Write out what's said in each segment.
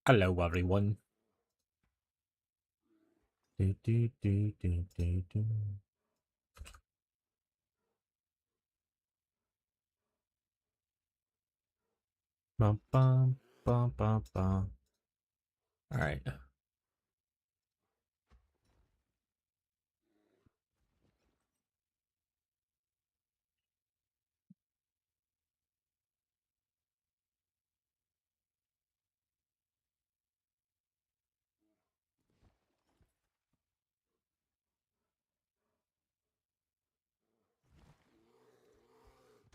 Hello everyone. Do, do, do, do, do, do. Bum, bum, bum, bum, bum. All right.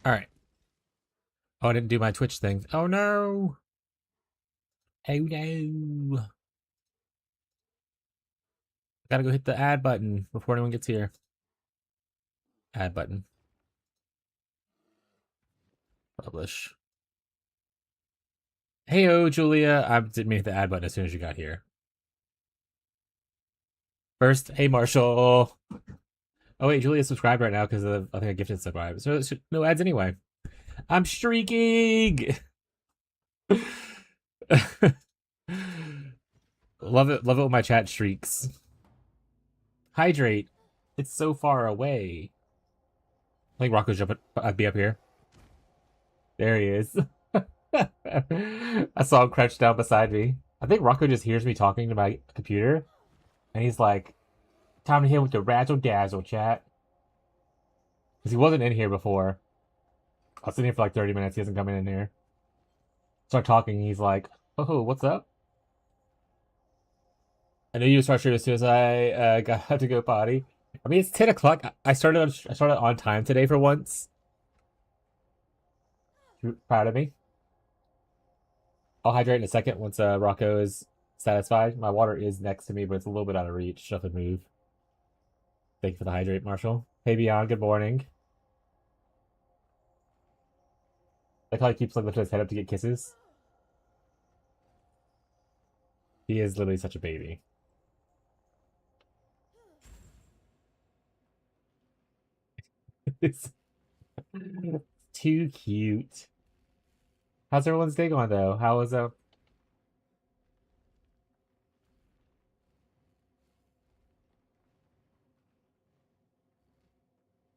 All right. Oh, I didn't do my Twitch thing. Oh no. Oh no. Gotta go hit the add button before anyone gets here. Add button. Publish. Hey, Julia. I didn't mean to hit the add button as soon as you got here. First, hey, Marshall. Oh, wait, Julia's subscribed right now because I think I gifted subscribe. So no ads anyway. I'm streaking. Love it when my chat streaks. Hydrate. It's so far away. I think Rocco's jumping. I'd be up here. There he is. I saw him crouched down beside me. I think Rocco just hears me talking to my computer, and he's like, "Time to hit with the razzle dazzle, chat." Because he wasn't in here before. I was sitting here for like 30 minutes. He hasn't come in here. Start talking. He's like, "Oh, what's up?" I knew you was frustrated as soon as I got to go potty. I mean, it's 10 o'clock. I started on time today for once. You're proud of me? I'll hydrate in a second once Rocco is satisfied. My water is next to me, but it's a little bit out of reach. Shove and move. Thank you for the hydrate, Marshall. Hey, Beyond. Good morning. Like how he keeps like lifting his head up to get kisses. He is literally such a baby. It's too cute. How's everyone's day going though? How was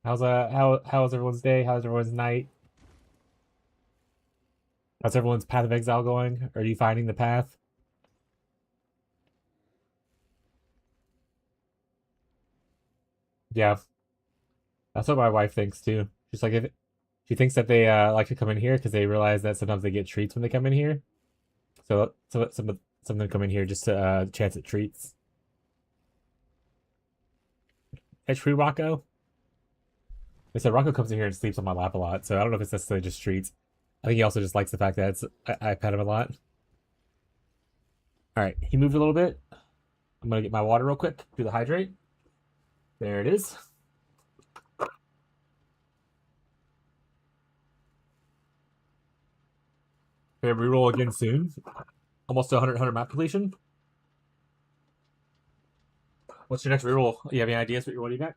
how's everyone's day? How's everyone's night? How's everyone's path of exile going? Are you finding the path? Yeah, that's what my wife thinks too. She's like, if she thinks that they like to come in here because they realize that sometimes they get treats when they come in here. So some of them come in here just to chance at treats. Hey, true Rocco. They said Rocco comes in here and sleeps on my lap a lot, so I don't know if it's necessarily just treats. I think he also just likes the fact that I pet him a lot. All right, he moved a little bit. I'm gonna get my water real quick. Do the hydrate. There it is. Okay, reroll again soon. Almost to 100 map completion. What's your next reroll? You have any ideas what you got?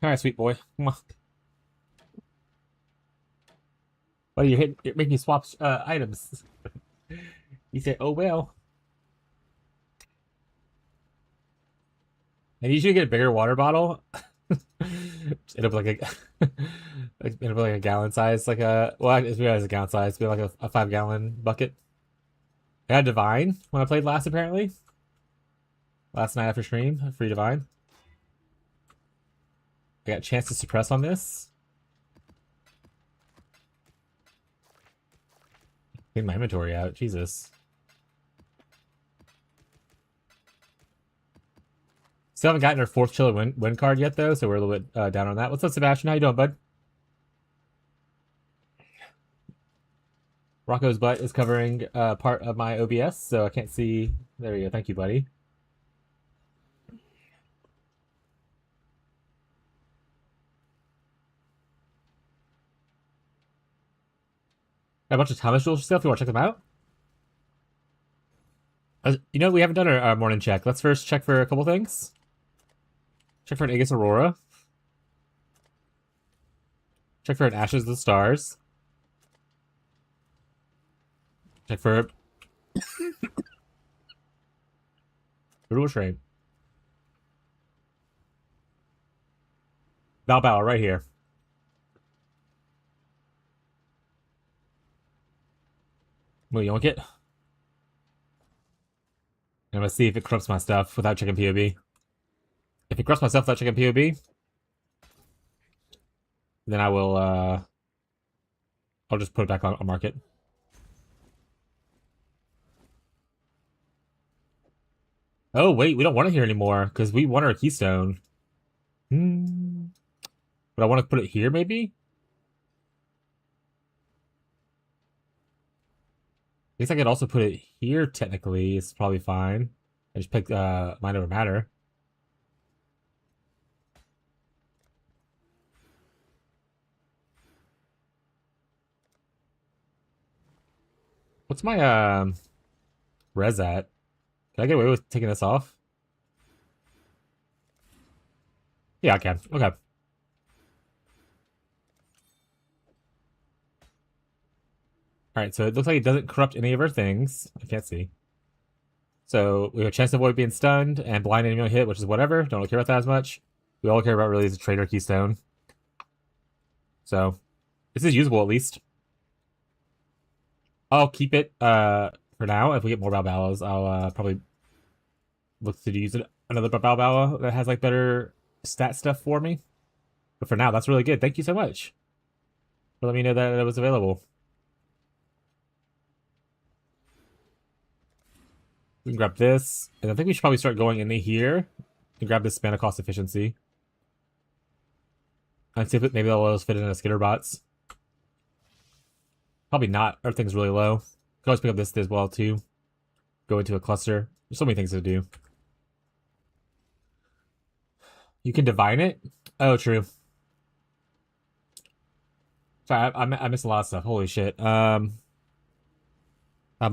All right, sweet boy. What are you hitting? You're making me swap items. You say, "Oh well." And you should get a bigger water bottle. It'll be like a it'll be like a gallon size, like a well, it's realized a gallon size, be like a 5 gallon bucket. I had Divine when I played last, apparently. Last night after stream, free Divine. I got a chance to suppress on this. Get my inventory out, Jesus. Still haven't gotten our fourth chiller win card yet, though, so we're a little bit down on that. What's up, Sebastian? How you doing, bud? Rocco's butt is covering part of my OBS, so I can't see. There we go. Thank you, buddy. Got a bunch of Thomas Rules stuff. You want to check them out? You know, we haven't done our morning check. Let's first check for a couple things. Check for an Aegis Aurora. Check for an Ashes of the Stars. Check for Brutal Trade. Bow right here. Will you yoink it? I'm gonna see if it corrupts my stuff without checking POB. If it corrupts my stuff without checking POB, then I will, I'll just put it back on market. Oh, wait, we don't want it here anymore, because we want our keystone. But I want to put it here, maybe? I guess I could also put it here, technically. It's probably fine. I just picked, mind over matter. What's my, res at? Can I get away with taking this off? Yeah, I can. Okay. Alright, so it looks like it doesn't corrupt any of our things. I can't see. So we have a chance to avoid being stunned and blind enemy hit, which is whatever. Don't really care about that as much. We all care about really is a trader keystone. So this is usable at least. I'll keep it for now. If we get more Balbalas, I'll probably look to use another Balbala that has like better stat stuff for me. But for now, that's really good. Thank you so much for letting me know that it was available. We can grab this, and I think we should probably start going into here and grab this mana cost efficiency. And see if maybe they'll let us fit in a skitter bots. Probably not. Everything's really low. Can always pick up this as well too. Go into a cluster. There's so many things to do. You can divine it? Oh, true. Sorry, I missed a lot of stuff. Holy shit. My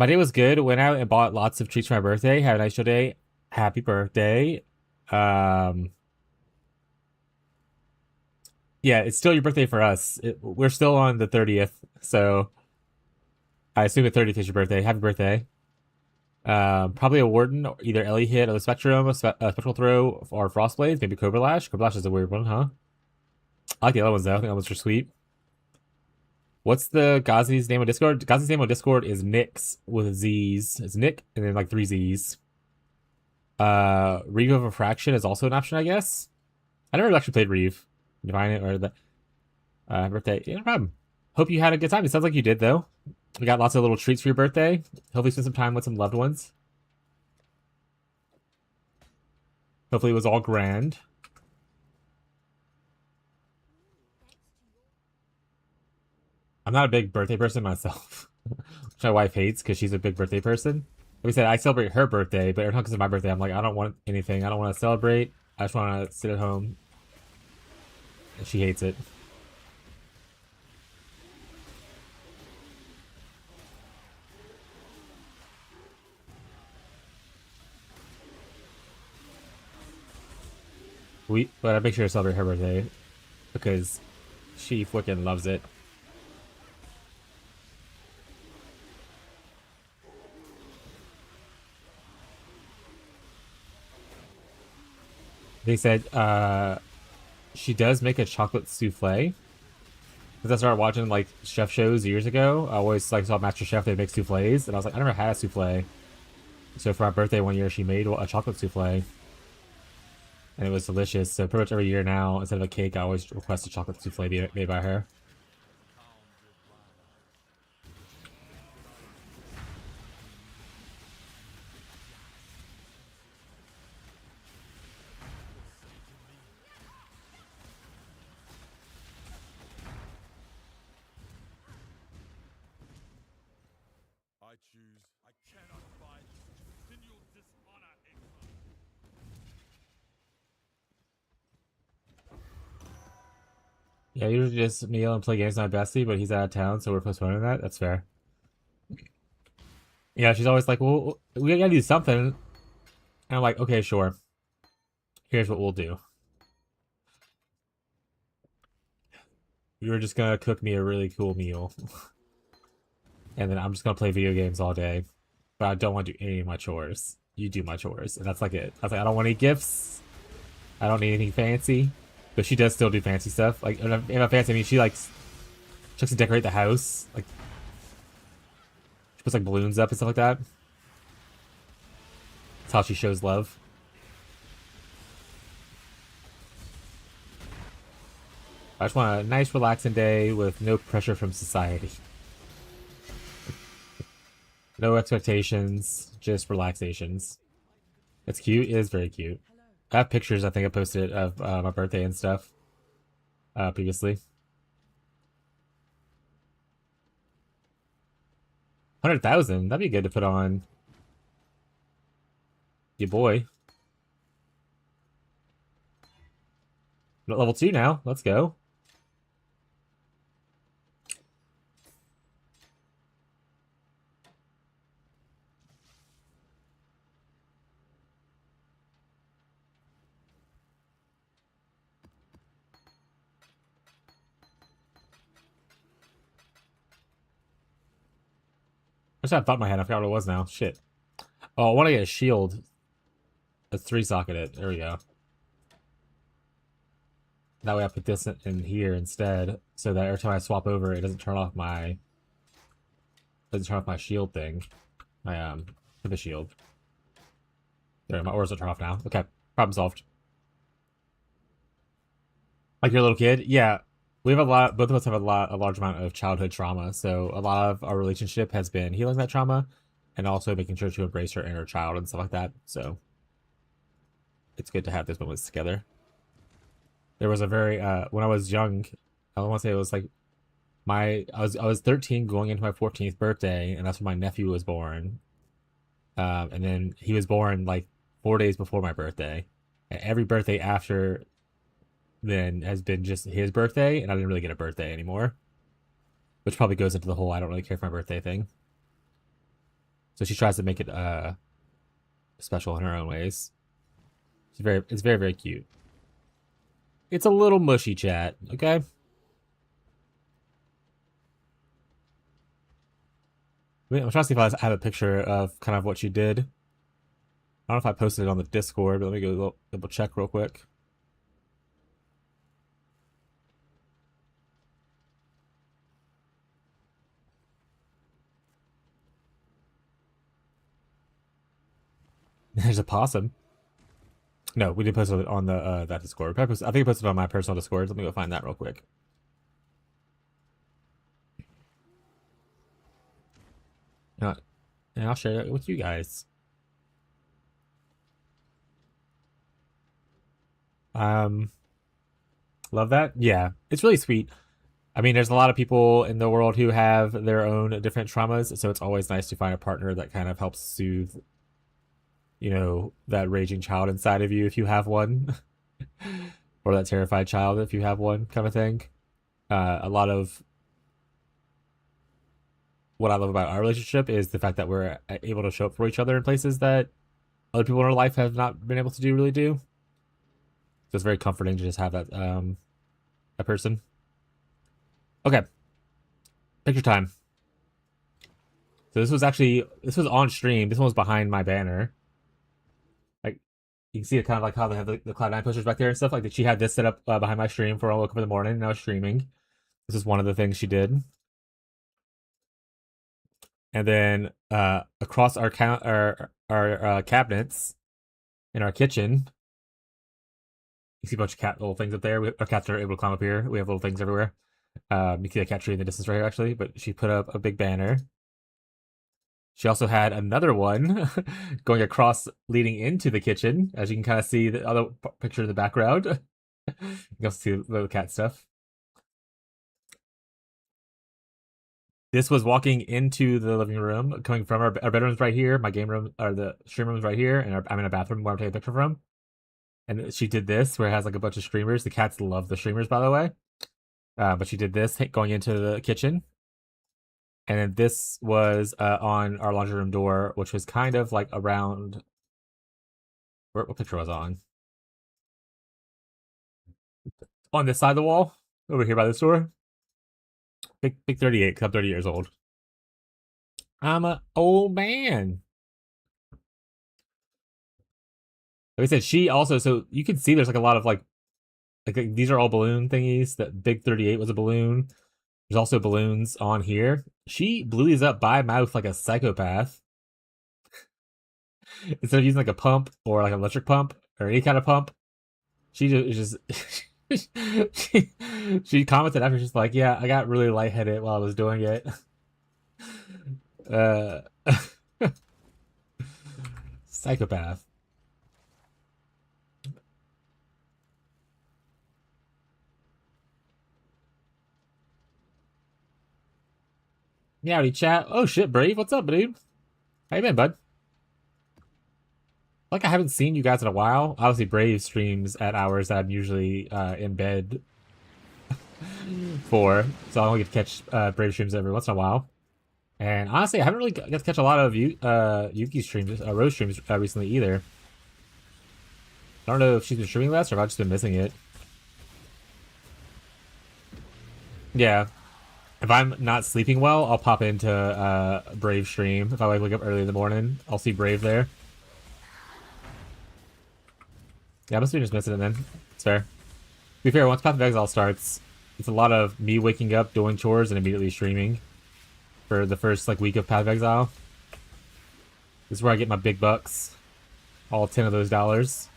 day was good. Went out and bought lots of treats for my birthday. Had a nice show day. Happy birthday. Yeah, it's still your birthday for us. We're still on the 30th, so I assume the 30th is your birthday. Happy birthday. Probably a Warden, either Ellie hit or the Spectrum, a Spectral Throw, or Frostblades. Maybe Cobra Lash. Cobra Lash is a weird one, huh? I like the other ones though. I think the ones are sweet. What's the Ghazi's name on Discord? Ghazi's name on Discord is Nyx with Z's. It's Nick and then like 3 Z's. Reeve of Refraction is also an option, I guess. I never actually played Reeve. Divine it or the birthday. Yeah, no problem. Hope you had a good time. It sounds like you did though. We got lots of little treats for your birthday. Hopefully spend some time with some loved ones. Hopefully it was all grand. I'm not a big birthday person myself. Which my wife hates because she's a big birthday person. Like we said, I celebrate her birthday, but every time it's my birthday, I'm like, I don't want anything. I don't want to celebrate. I just want to sit at home. And she hates it. But I make sure to celebrate her birthday because she freaking loves it. They said she does make a chocolate souffle. Because I started watching like chef shows years ago. I always like saw Master Chef, they make souffles, and I was like, I never had a souffle. So for my birthday one year, she made a chocolate souffle. And it was delicious. So pretty much every year now, instead of a cake, I always request a chocolate souffle be made by her. Yeah, usually just kneel and play games with my bestie, but he's out of town, so we're postponing that. That's fair. Yeah, she's always like, well, we gotta do something. And I'm like, okay, sure. Here's what we'll do. You were just gonna cook me a really cool meal, and then I'm just gonna play video games all day. But I don't want to do any of my chores. You do my chores, and that's like it. I was like, I don't want any gifts. I don't need anything fancy. But she does still do fancy stuff. Like, in a fancy, I mean, she likes she likes to decorate the house. Like, she puts like balloons up and stuff like that. That's how she shows love. I just want a nice, relaxing day with no pressure from society. No expectations, just relaxations. It's cute. It is very cute. I have pictures, I think I posted of my birthday and stuff previously. 100,000. That'd be good to put on your boy. I'm at level 2 now. Let's go. I just had a thought in my head. I forgot what it was now. Shit. Oh, I want to get a shield. Let's 3-socket it. There we go. That way I put this in here instead, so that every time I swap over, it doesn't turn off my shield thing. My the shield. There, my auras will turn off now. Okay, problem solved. Like your little kid, yeah. We have a lot. Both of us have a large amount of childhood trauma. So a lot of our relationship has been healing that trauma, and also making sure to embrace her inner child and stuff like that. So it's good to have those moments together. There was a very when I was young, I want to say it was like I was 13 going into my 14th birthday, and that's when my nephew was born. And then he was born like 4 days before my birthday. And every birthday after then has been just his birthday, and I didn't really get a birthday anymore. Which probably goes into the whole I don't really care for my birthday thing. So she tries to make it special in her own ways. It's very, very cute. It's a little mushy, chat, okay? Wait, I'm trying to see if I have a picture of kind of what she did. I don't know if I posted it on the Discord, but let me go double check real quick. There's a possum. No, we did post it on the that Discord. I think I posted it on my personal Discord. Let me go find that real quick. And I'll share it with you guys. Um, love that. Yeah, it's really sweet. I mean, there's a lot of people in the world who have their own different traumas, so it's always nice to find a partner that kind of helps soothe, that raging child inside of you if you have one, or that terrified child if you have one, kind of thing. A lot of what I love about our relationship is the fact that we're able to show up for each other in places that other people in our life have not been able to really do. So it's very comforting to just have that person. Okay, picture time. So this was on stream. This one was behind my banner. Like you can see it kind of like how they have the Cloud9 posters back there and stuff. Like that she had this set up behind my stream for when I woke up in the morning and I was streaming. This is one of the things she did. And then across our cabinets in our kitchen, you see a bunch of cat little things up there. Our cats are able to climb up here. We have little things everywhere. You can see a cat tree in the distance right here, actually. But she put up a big banner. She also had another one going across, leading into the kitchen, as you can kind of see the other picture in the background. You can also see the little cat stuff. This was walking into the living room, coming from our bedrooms right here. My game room, or the stream room is right here, and I'm in a bathroom where I'm taking a picture from. And she did this, where it has like a bunch of streamers. The cats love the streamers, by the way. But she did this going into the kitchen. And then this was on our laundry room door, which was kind of like around. What picture was on? On this side of the wall, over here by this door. Big 38, because I'm 30 years old. I'm a old man. Like I said, she also, so you can see there's like a lot of like these are all balloon thingies. That big 38 was a balloon. There's also balloons on here. She blew these up by mouth like a psychopath. Instead of using like a pump or like an electric pump or any kind of pump, she just she commented after, she's like, "Yeah, I got really lightheaded while I was doing it." Uh, Psychopath. Howdy, chat. Oh shit, Brave. What's up, dude? How you been, bud? Like, I haven't seen you guys in a while. Obviously, Brave streams at hours that I'm usually in bed for, so I only get to catch Brave streams every once in a while. And honestly, I haven't really got to catch a lot of Yuki streams, Rose streams recently either. I don't know if she's been streaming less or if I've just been missing it. Yeah, if I'm not sleeping well, I'll pop into Brave stream. If I like wake up early in the morning, I'll see Brave there. Yeah, I must be just missing it then. It's fair. To be fair, once Path of Exile starts, it's a lot of me waking up, doing chores, and immediately streaming for the first like week of Path of Exile. This is where I get my big bucks. All 10 of those dollars.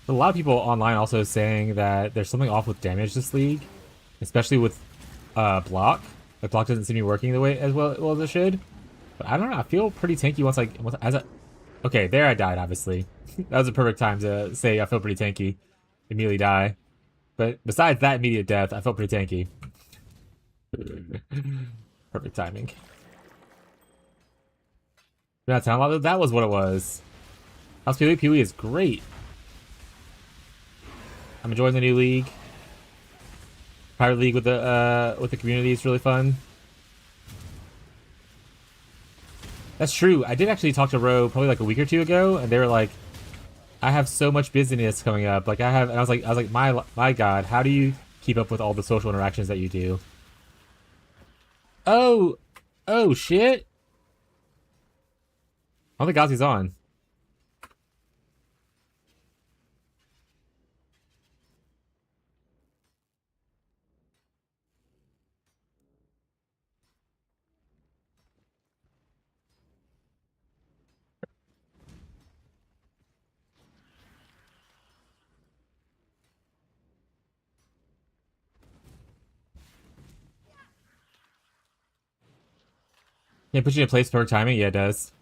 A lot of people online also saying that there's something off with damage this league, especially with block. Like, block doesn't seem to be working the way as well as it should. But I don't know. I feel pretty tanky once I okay, there I died. Obviously, that was a perfect time to say I feel pretty tanky. Immediately die. But besides that immediate death, I felt pretty tanky. Perfect timing. Yeah, that was what it was. House PvE is great. I'm enjoying the new league. Private league with the community is really fun. That's true. I did actually talk to Ro probably like a week or two ago, and they were like, "I have so much busyness coming up. Like and I was like, my God, how do you keep up with all the social interactions that you do?" Oh, oh shit! I don't think Ozzy's on. Can it put you in place for timing? Yeah, it does.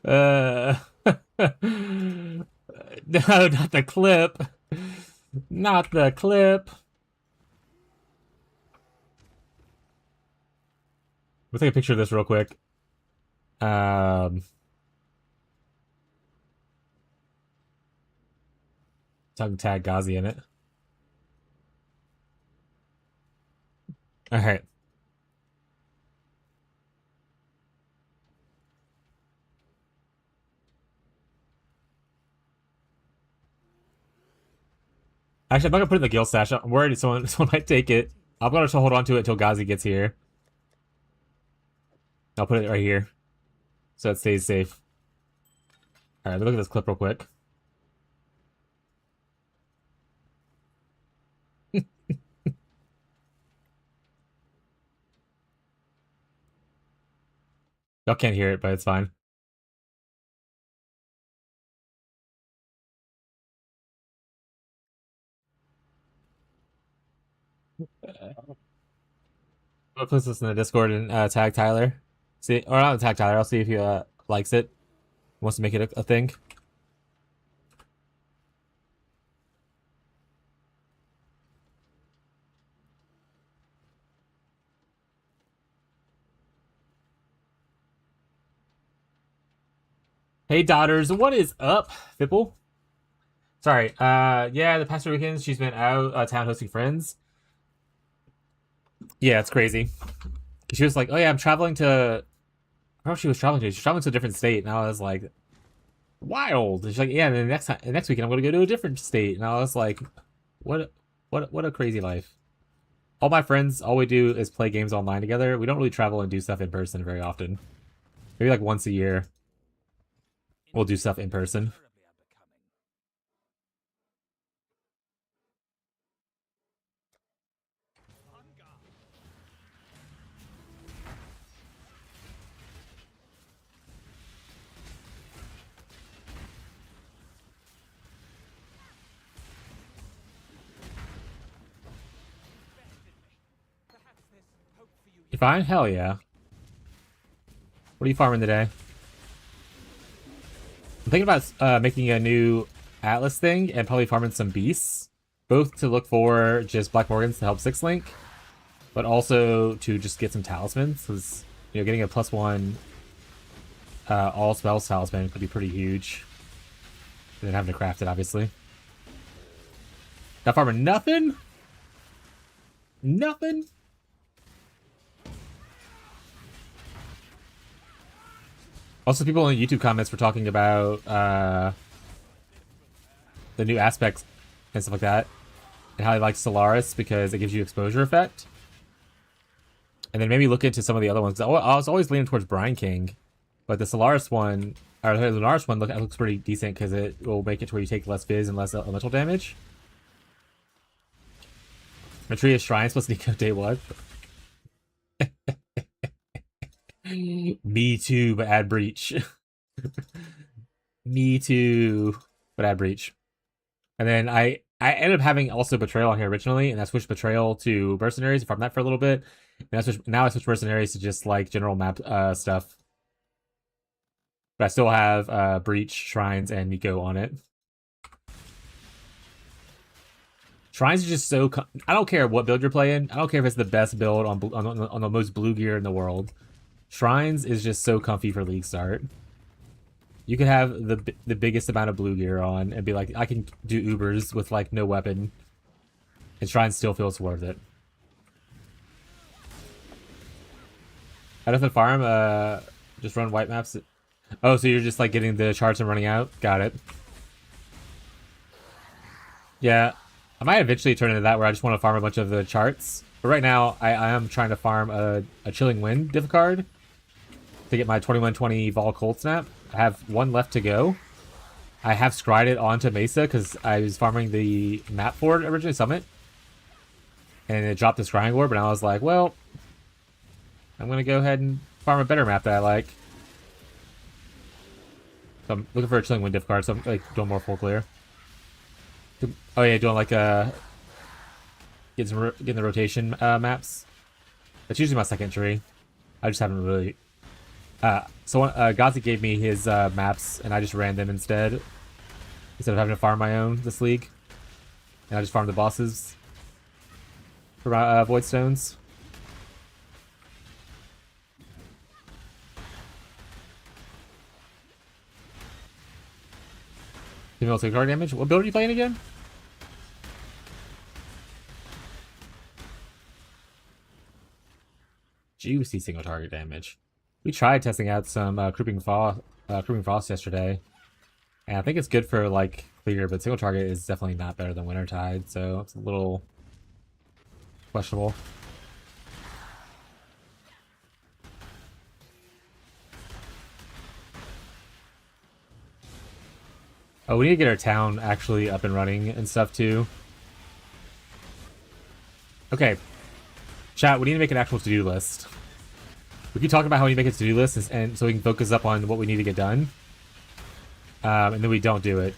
uh, no, not the clip. Not the clip. We'll take a picture of this real quick. Tag Ghazi in it. All right. Actually, I'm not gonna put it in the guild stash. I'm worried someone might take it. I'm gonna hold on to it until Ghazi gets here. I'll put it right here, so it stays safe. All right, let me look at this clip real quick. Y'all can't hear it, but it's fine. I'll put this in the Discord and tag Tyler, See, or not attack Tyler. I'll see if he likes it. Wants to make it a thing. Hey, daughters, what is up, Fipple? Sorry, yeah, the past 2 weekends she's been out town hosting friends. Yeah, it's crazy. She was like, oh yeah, I'm traveling to... I don't know what she was traveling to. She's traveling to a different state, and I was like, wild. And she's like, yeah, and then next weekend I'm going to go to a different state. And I was like, what a crazy life. All my friends, all we do is play games online together. We don't really travel and do stuff in person very often. Maybe like once a year. We'll do stuff in person. You fine? Hell yeah. What are you farming today? I'm thinking about making a new Atlas thing and probably farming some beasts. Both to look for just Black Morgans to help 6-link, but also to just get some talismans. Because, you know, getting a +1 all spells talisman could be pretty huge. And then having to craft it, obviously. Not farming nothing? Nothing? Also, people in the YouTube comments were talking about the new aspects and stuff like that, and how they like Solaris because it gives you exposure effect. And then maybe look into some of the other ones. I was always leaning towards Brine King, but the Solaris one, or the Lunaris one, looks pretty decent because it will make it to where you take less Fizz and less elemental damage. Matria's Shrine supposed to be day 1. Me too, but add breach. Me too, but add breach. And then I ended up having also Betrayal on here originally, and I switched Betrayal to Mercenaries and farmed that for a little bit. And now I switched Mercenaries to just like general map stuff. But I still have Breach, Shrines, and Nico on it. Shrines is just so... I don't care what build you're playing. I don't care if it's the best build on the most blue gear in the world. Shrines is just so comfy for League start. You could have the biggest amount of blue gear on and be like, I can do Ubers with like no weapon. And Shrines still feels worth it. How does the farm? Just run white maps? Oh, so you're just like getting the charts and running out? Got it. Yeah, I might eventually turn into that where I just want to farm a bunch of the charts. But right now, I am trying to farm a Chilling Wind diff card to get my 2120 Vol Cold Snap. I have 1 left to go. I have scryed it onto Mesa because I was farming the map for it originally, Summit. And it dropped the scrying orb, and I was like, well, I'm going to go ahead and farm a better map that I like. So I'm looking for a Chilling Wind diff card, so I'm like doing more full clear. Oh yeah, doing like getting the rotation maps. That's usually my second tree. I just haven't really... So Gazi gave me his maps, and I just ran them instead of having to farm my own this league. And I just farmed the bosses for my Void Stones. Female single card damage? What build are you playing again? Juicy single target damage. We tried testing out some Creeping Frost yesterday, and I think it's good for like clear, but single target is definitely not better than Wintertide, so it's a little questionable. Oh, we need to get our town actually up and running and stuff too. Okay, chat, we need to make an actual to-do list. We keep talking about how we need to make a to-do list and so we can focus up on what we need to get done. And then we don't do it.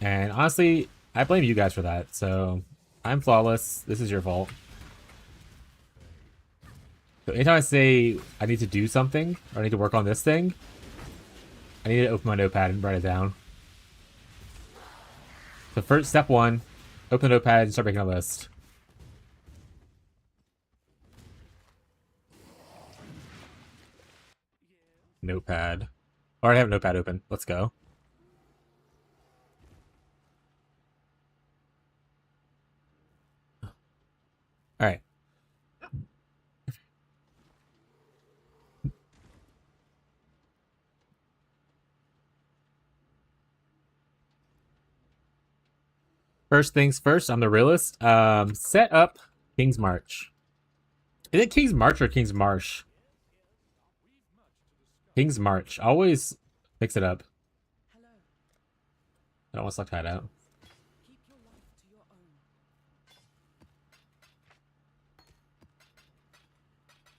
And honestly, I blame you guys for that. So, I'm flawless. This is your fault. So anytime I say I need to do something, or I need to work on this thing, I need to open my notepad and write it down. So first, step 1, open the notepad and start making a list. Notepad. I already have a notepad open. Let's go. Alright. First things first, I'm the realist. Set up King's March. Is it King's March or King's Marsh? King's March. Always mix it up. I don't want to select hideout.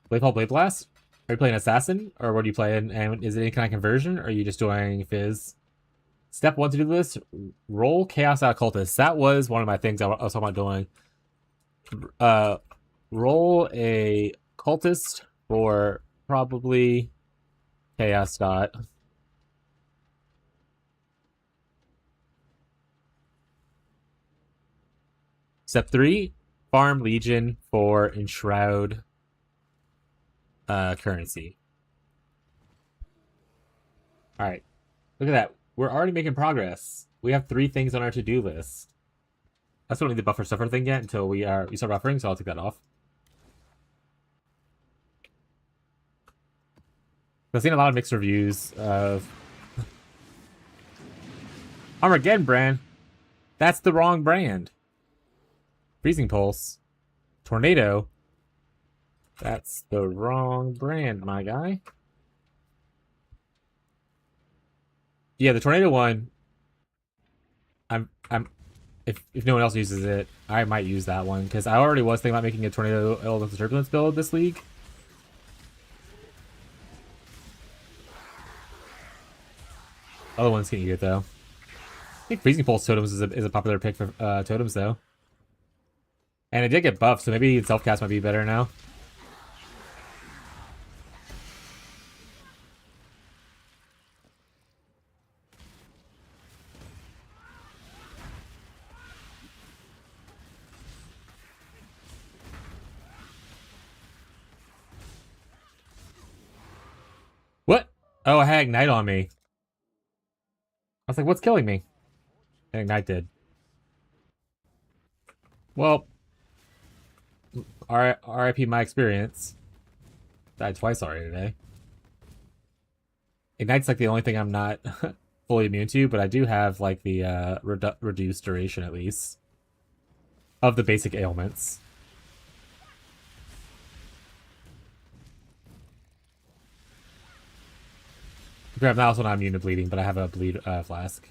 Blade Paul Blade Blast? Are you playing Assassin? Or what are you playing? And is it any kind of conversion? Or are you just doing Fizz? Step 1 to do list, roll Chaos out of Cultist. That was one of my things I was talking about doing. Roll a Cultist for probably Chaos Dot. Step 3, farm Legion for Enshroud currency. Alright. Look at that. We're already making progress. We have 3 things on our to-do list. I still don't need the buffer suffer thing yet until we start buffering, so I'll take that off. I've seen a lot of mixed reviews of Armageddon brand. That's the wrong brand. Freezing Pulse. Tornado. That's the wrong brand, my guy. Yeah, the Tornado one. If no one else uses it, I might use that one because I already was thinking about making a Tornado Element of Turbulence build this league. Other ones can eat it though. I think Freezing Pulse totems is a popular pick for totems though. And it did get buffed, so maybe self-cast might be better now. What? Oh, I had Ignite on me. I was like, what's killing me? And Ignite did. Well, RIP my experience. Died twice already today. Ignite's like the only thing I'm not fully immune to, but I do have like the reduced duration at least of the basic ailments. I'm also not immune to bleeding, but I have a bleed flask.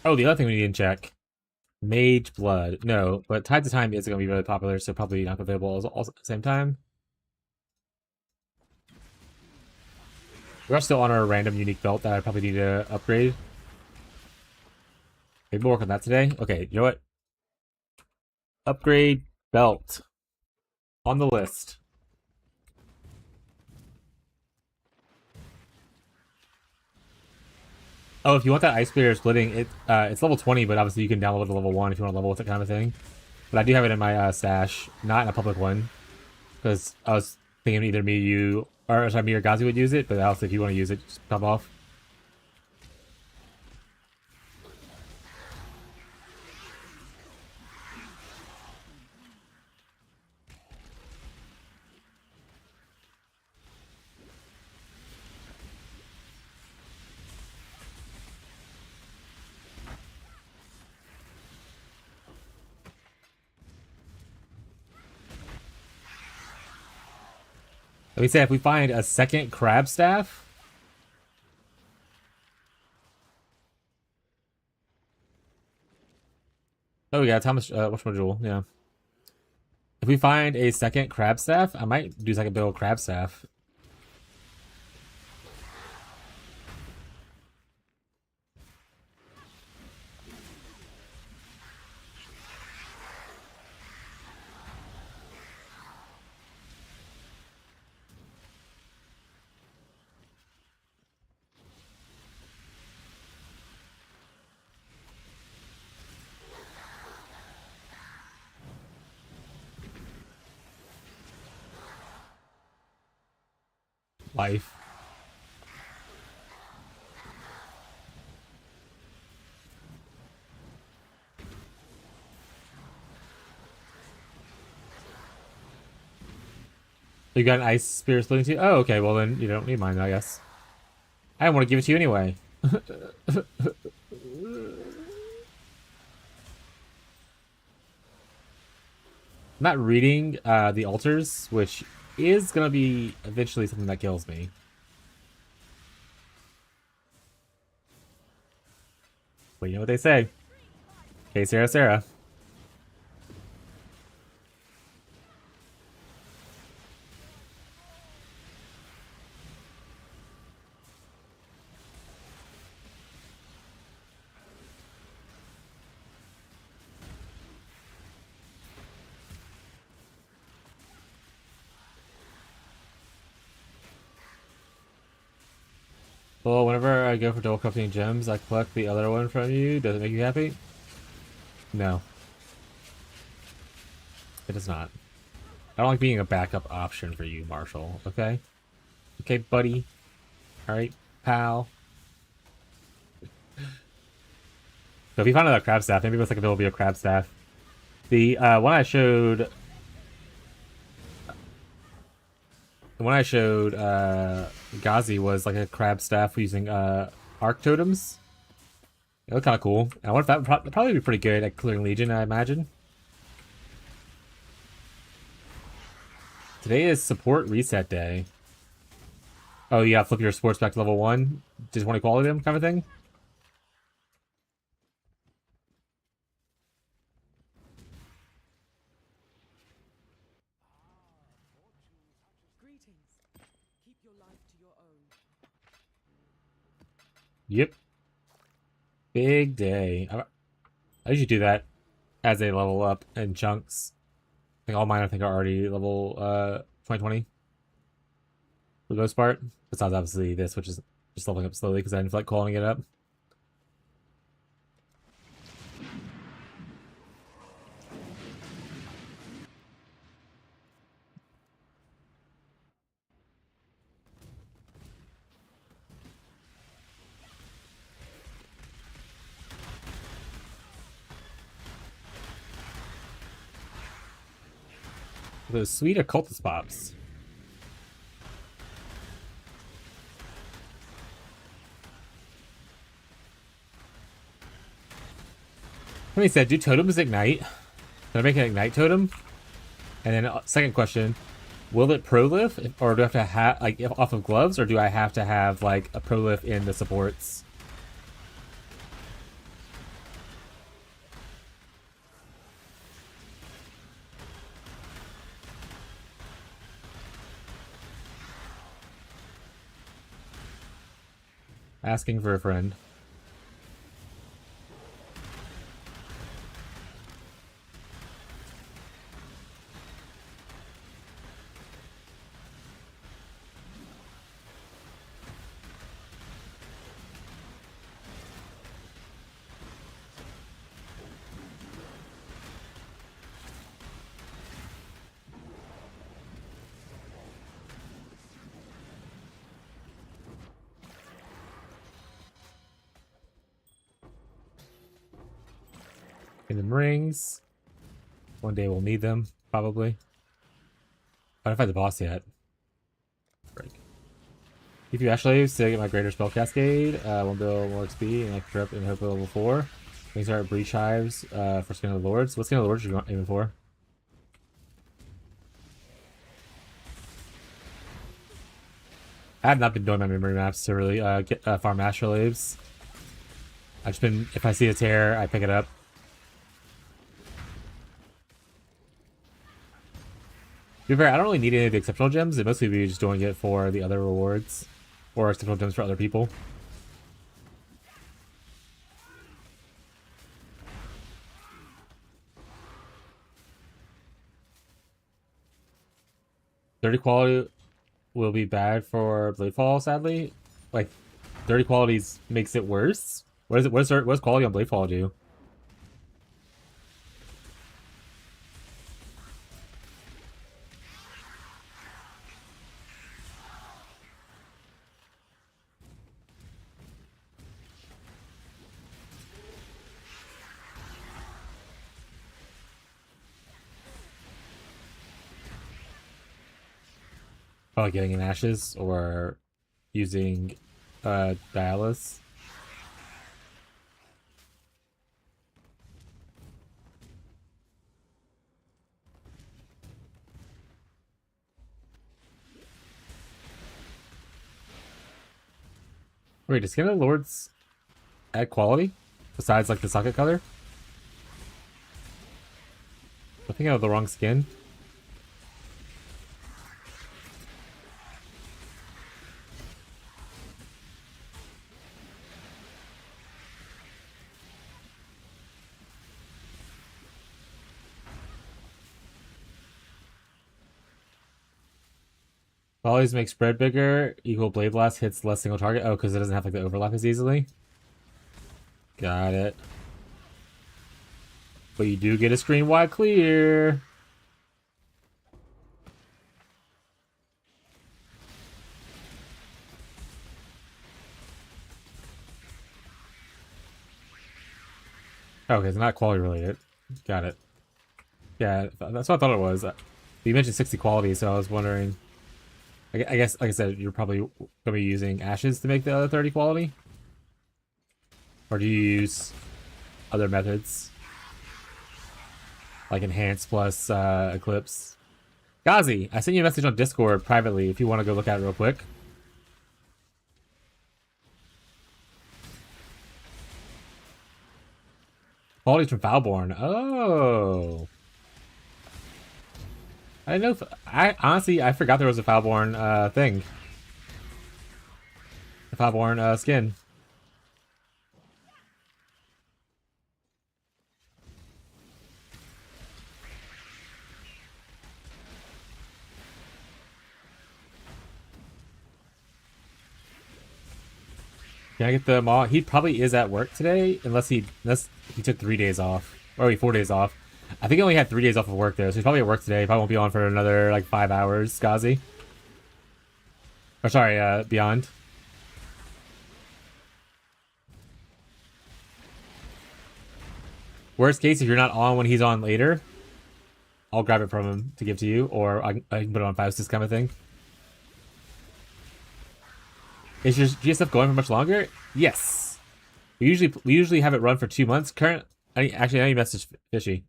Oh, the other thing we need to check. Mage Blood. No, but Tides of Time is going to be really popular, so probably not available all at the same time. We're still on our random unique belt that I probably need to upgrade. Maybe we'll work on that today. Okay, you know what? Upgrade belt. On the list. Oh, if you want that Ice Barrier splitting, it's level 20, but obviously you can download to level 1 if you want to level with it kind of thing. But I do have it in my stash, not in a public one. Because I was thinking either me or Gazi would use it, but also if you want to use it, just pop off. Let me say, if we find a second crab staff. Oh yeah, Thomas, which module? Yeah. If we find a second crab staff, I might do like a build crab staff. life. You got an ice spirit splitting too? Oh, okay. Well, then you don't need mine, I guess. I didn't want to give it to you anyway. I'm not reading the altars, which is going to be eventually something that kills me. But you know what they say. Hey, Sarah, Sarah. Well, whenever I go for double crafting gems, I collect the other one from you. Does it make you happy? No. It does not. I don't like being a backup option for you, Marshall. Okay? Okay, buddy. Alright, pal. So if you find another crab staff, maybe it looks like there will be a crab staff. The one I showed... The one I showed Ghazi was like a crab staff using arc totems. It looked kind of cool. I wonder if that would probably be pretty good at clearing Legion, I imagine. Today is support reset day. Oh, you gotta flip your sports back to level 1? Just want to quality them kind of thing? Yep. Big day. I usually do that as they level up in chunks. I think all mine, are already level 2020 for the most part. Besides, obviously, this, which is just leveling up slowly because I didn't feel like calling it up. Those sweet occultist pops. Somebody said, do totems ignite? Can I make an ignite totem? And then second question, will it prolift? Or do I have to have, like, off of gloves? Or do I have to have, like, a prolift in the supports? Asking for a friend. Get them rings. One day we'll need them, probably. I haven't fight the boss yet. Break. If you actually still get my greater spell cascade, 1 bill more XP, and I can up in hope level 4. These are breach hives for Skin of the Lords. What Skin of the Lords are you aiming for? I have not been doing my memory maps to really get farm astrolabes. I've just been, if I see a tear, I pick it up. To be fair, I don't really need any of the exceptional gems. It mostly be just doing it for the other rewards. Or exceptional gems for other people. Dirty quality will be bad for Bladefall, sadly. Like, dirty qualities makes it worse. What is it? What does quality on Bladefall do? Probably getting in ashes or using Dialis. Wait, does Skin of the Lords add quality? Besides, like, the socket color? I think I have the wrong skin. Volleys make spread bigger, equal blade blast, hits less single target. Oh, because it doesn't have, like, the overlap as easily. Got it. But you do get a screen wide clear. Okay, it's not quality related. Got it. Yeah, that's what I thought it was. You mentioned 60 quality, so I was wondering. I guess, like I said, you're probably going to be using ashes to make the other 30 quality? Or do you use other methods? Like enhance plus eclipse? Gazi, I sent you a message on Discord privately if you want to go look at it real quick. Qualities from Foulborn. Oh. I didn't know. I honestly, I forgot there was a Foulborn thing. The Foulborn skin. Can I get the Maw? He probably is at work today, unless he took 3 days off. Or wait, 4 days off. I think he only had 3 days off of work though, so he's probably at work today. He probably won't be on for another like 5 hours, Skazi. Or sorry, Beyond. Worst case, if you're not on when he's on later, I'll grab it from him to give to you, or I can put it on Faustus kind of thing. Is your GSF going for much longer? Yes. We usually have it run for 2 months. Actually, I need to message Fishy.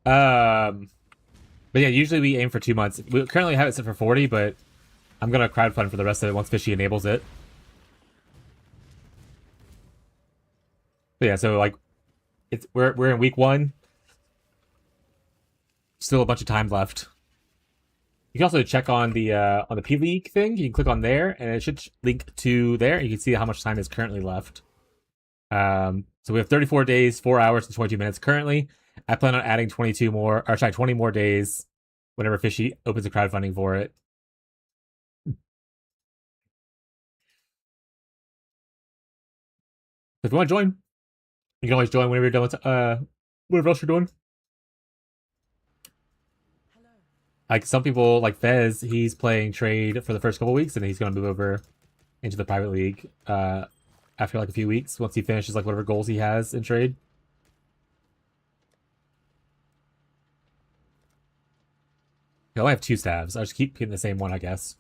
But yeah, usually we aim for 2 months. We currently have it set for 40, but I'm gonna crowdfund for the rest of it once Fishy enables it. But yeah, so like, we're in week 1. Still a bunch of time left. You can also check on the pleague thing. You can click on there, and it should link to there. And you can see how much time is currently left. So we have 34 days, 4 hours, and 22 minutes currently. I plan on adding 20 more days whenever Fishy opens the crowdfunding for it. If you want to join, you can always join whenever you're done with whatever else you're doing. Like some people, like Fez, he's playing trade for the first couple weeks, and he's going to move over into the private league after like a few weeks once he finishes like whatever goals he has in trade. I only have 2 stabs. I'll just keep getting the same one, I guess.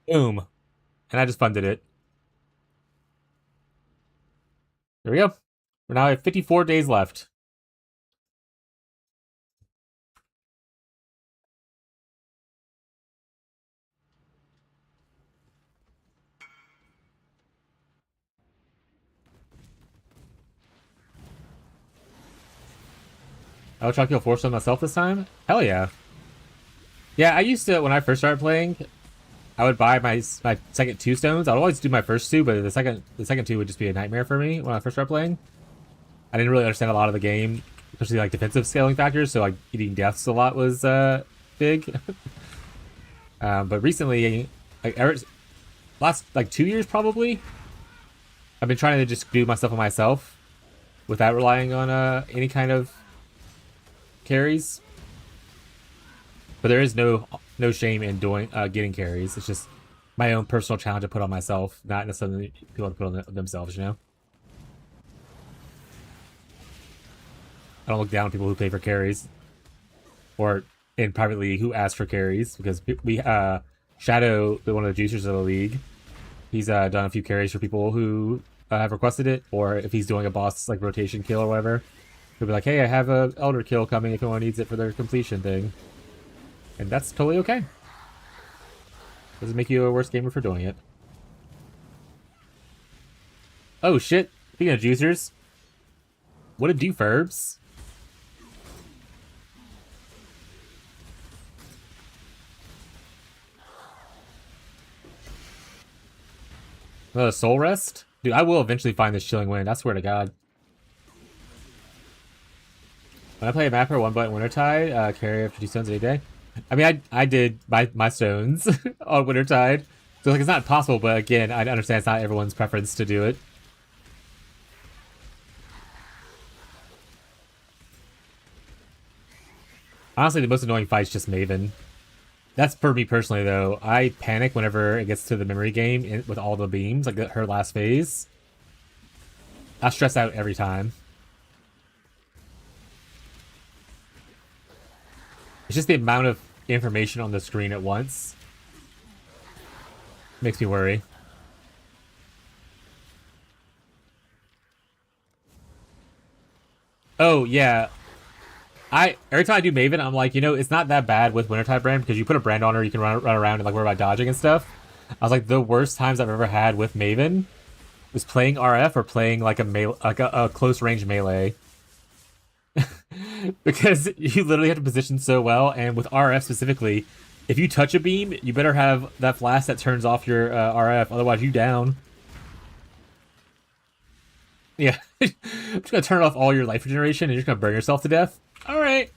Boom. And I just funded it. There we go. We're now at 54 days left. I'll try to kill 4 on myself this time? Hell yeah. Yeah, I used to, when I first started playing, I would buy my second two stones. I'd always do my first two, but the second two would just be a nightmare for me when I first started playing. I didn't really understand a lot of the game, especially like defensive scaling factors. So like eating deaths a lot was big. But recently, like last like 2 years probably, I've been trying to just do my stuff on myself without relying on any kind of carries. But there is no shame in doing getting carries. It's just my own personal challenge to put on myself, not necessarily people to put on themselves. You know, I don't look down on people who pay for carries or in private league who ask for carries because we Shadow, one of the juicers of the league, he's done a few carries for people who have requested it, or if he's doing a boss like rotation kill or whatever, he'll be like, "Hey, I have a elder kill coming if anyone needs it for their completion thing," and that's totally okay. Doesn't make you a worse gamer for doing it. Oh shit! Speaking of juicers, what a do, Ferbs? Soul Rest? Dude, I will eventually find this Chilling Wind, I swear to God. When I play a mapper, one button Wintertide, carry up 50 stones any day. I mean, I did my stones on Wintertide. So, like, it's not impossible, but again, I understand it's not everyone's preference to do it. Honestly, the most annoying fight's just Maven. That's for me personally, though. I panic whenever it gets to the memory game with all the beams, like her last phase. I stress out every time. It's just the amount of information on the screen at once. Makes me worry. Oh, yeah. Every time I do Maven, I'm like, it's not that bad with Wintertide brand because you put a brand on her, you can run around and like worry about dodging and stuff. I was like, the worst times I've ever had with Maven was playing RF or playing like a close range melee. Because you literally have to position so well, and with RF specifically, if you touch a beam, you better have that flash that turns off your RF, otherwise you down. Yeah, I'm just gonna turn off all your life regeneration, and you're just gonna burn yourself to death. All right.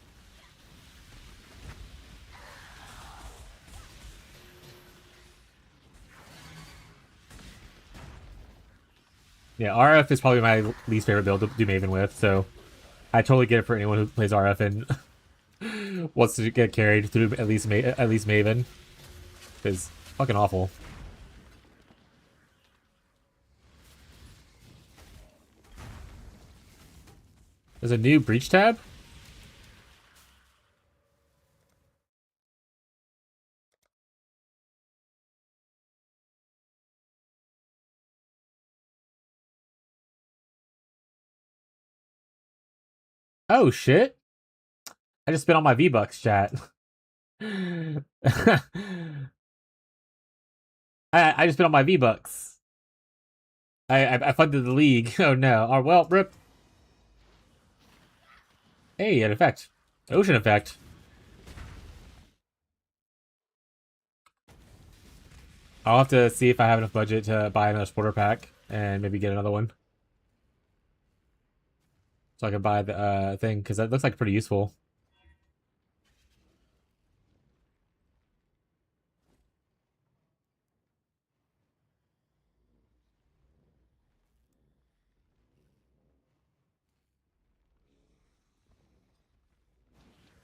Yeah, RF is probably my least favorite build to do Maven with, so I totally get it for anyone who plays RF and wants to get carried through at least Maven. It's fucking awful. There's a new breach tab. Oh shit! I just spent all my V-Bucks, chat. I just spent all my V-Bucks. I funded the league. Oh no. Oh well, rip. Hey, an effect. Ocean effect. I'll have to see if I have enough budget to buy another supporter pack and maybe get another one. So I can buy the thing, because that looks like pretty useful.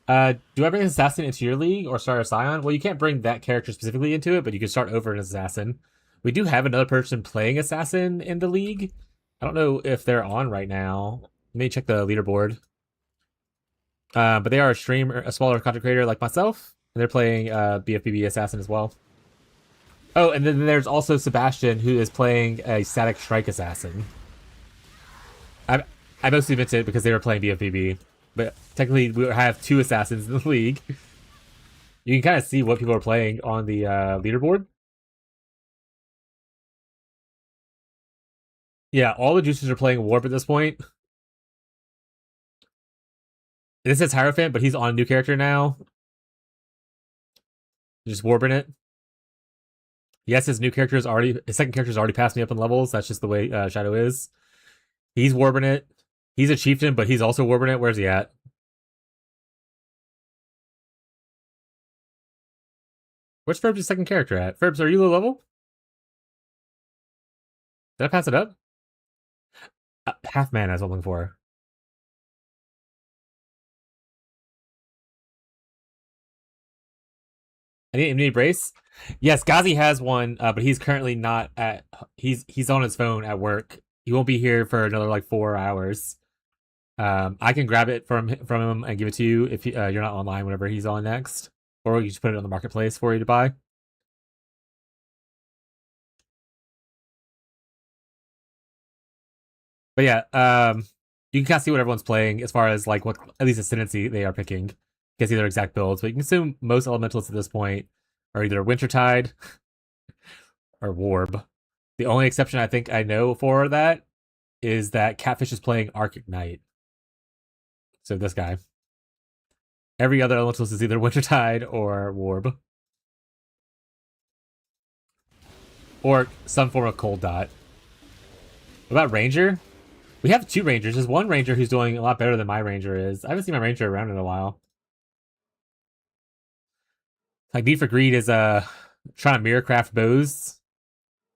Do I bring an assassin into your league or start a scion? Well, you can't bring that character specifically into it, but you can start over an assassin. We do have another person playing assassin in the league. I don't know if they're on right now. Let me check the leaderboard. But they are a streamer, a smaller content creator like myself, and they're playing BFBB assassin as well. Oh, and then there's also Sebastian, who is playing a static strike assassin. I mostly meant it because they were playing BFBB. But technically, we have two assassins in the league. You can kind of see what people are playing on the leaderboard. Yeah, all the juicers are playing Warp at this point. This is Hierophant, but he's on a new character now. Just warping it. Yes, his second character's already passed me up in levels. That's just the way Shadow is. He's warbing it. He's a chieftain, but he's also warbing it. Where's he at? Where's Ferb's second character at? Ferbs, are you low level? Did I pass it up? Half mana is what I'm looking for. I need brace. Yes, Ghazi has one, but he's currently not at. He's on his phone at work. He won't be here for another like 4 hours. I can grab it from him and give it to you if you're not online whenever he's on next, or you just put it on the marketplace for you to buy. But yeah, you can kind of see what everyone's playing as far as like what at least ascendancy they are picking. You can see their exact builds, but you can assume most elementals at this point are either Wintertide or Warb. The only exception I think I know for that is that Catfish is playing Arctic Knight. So this guy. Every other elementalist is either Wintertide or Warb. Or some form of Cold Dot. What about Ranger? We have 2 Rangers. There's one Ranger who's doing a lot better than my Ranger is. I haven't seen my Ranger around in a while. Like, Need for Greed is trying to mirror craft bows.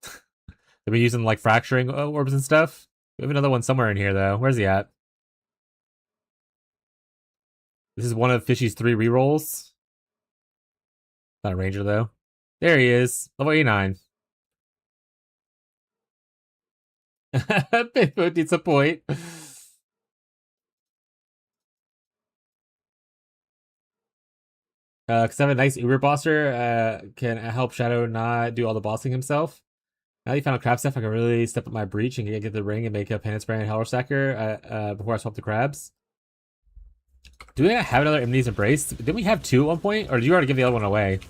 They've been using like fracturing orbs and stuff. We have another one somewhere in here though. Where's he at? This is one of Fishy's 3 rerolls. Not a Ranger though. There he is. Level 89. Bigfoot needs a point. Because I have a nice Uber bosser, can help Shadow not do all the bossing himself. Now that you found a crab staff, I can really step up my breach and get the ring and make a penance spray and Howler Stacker before I swap the crabs. Do we have another Imni's Embrace? Didn't we have 2 at one point? Or did you already give the other one away?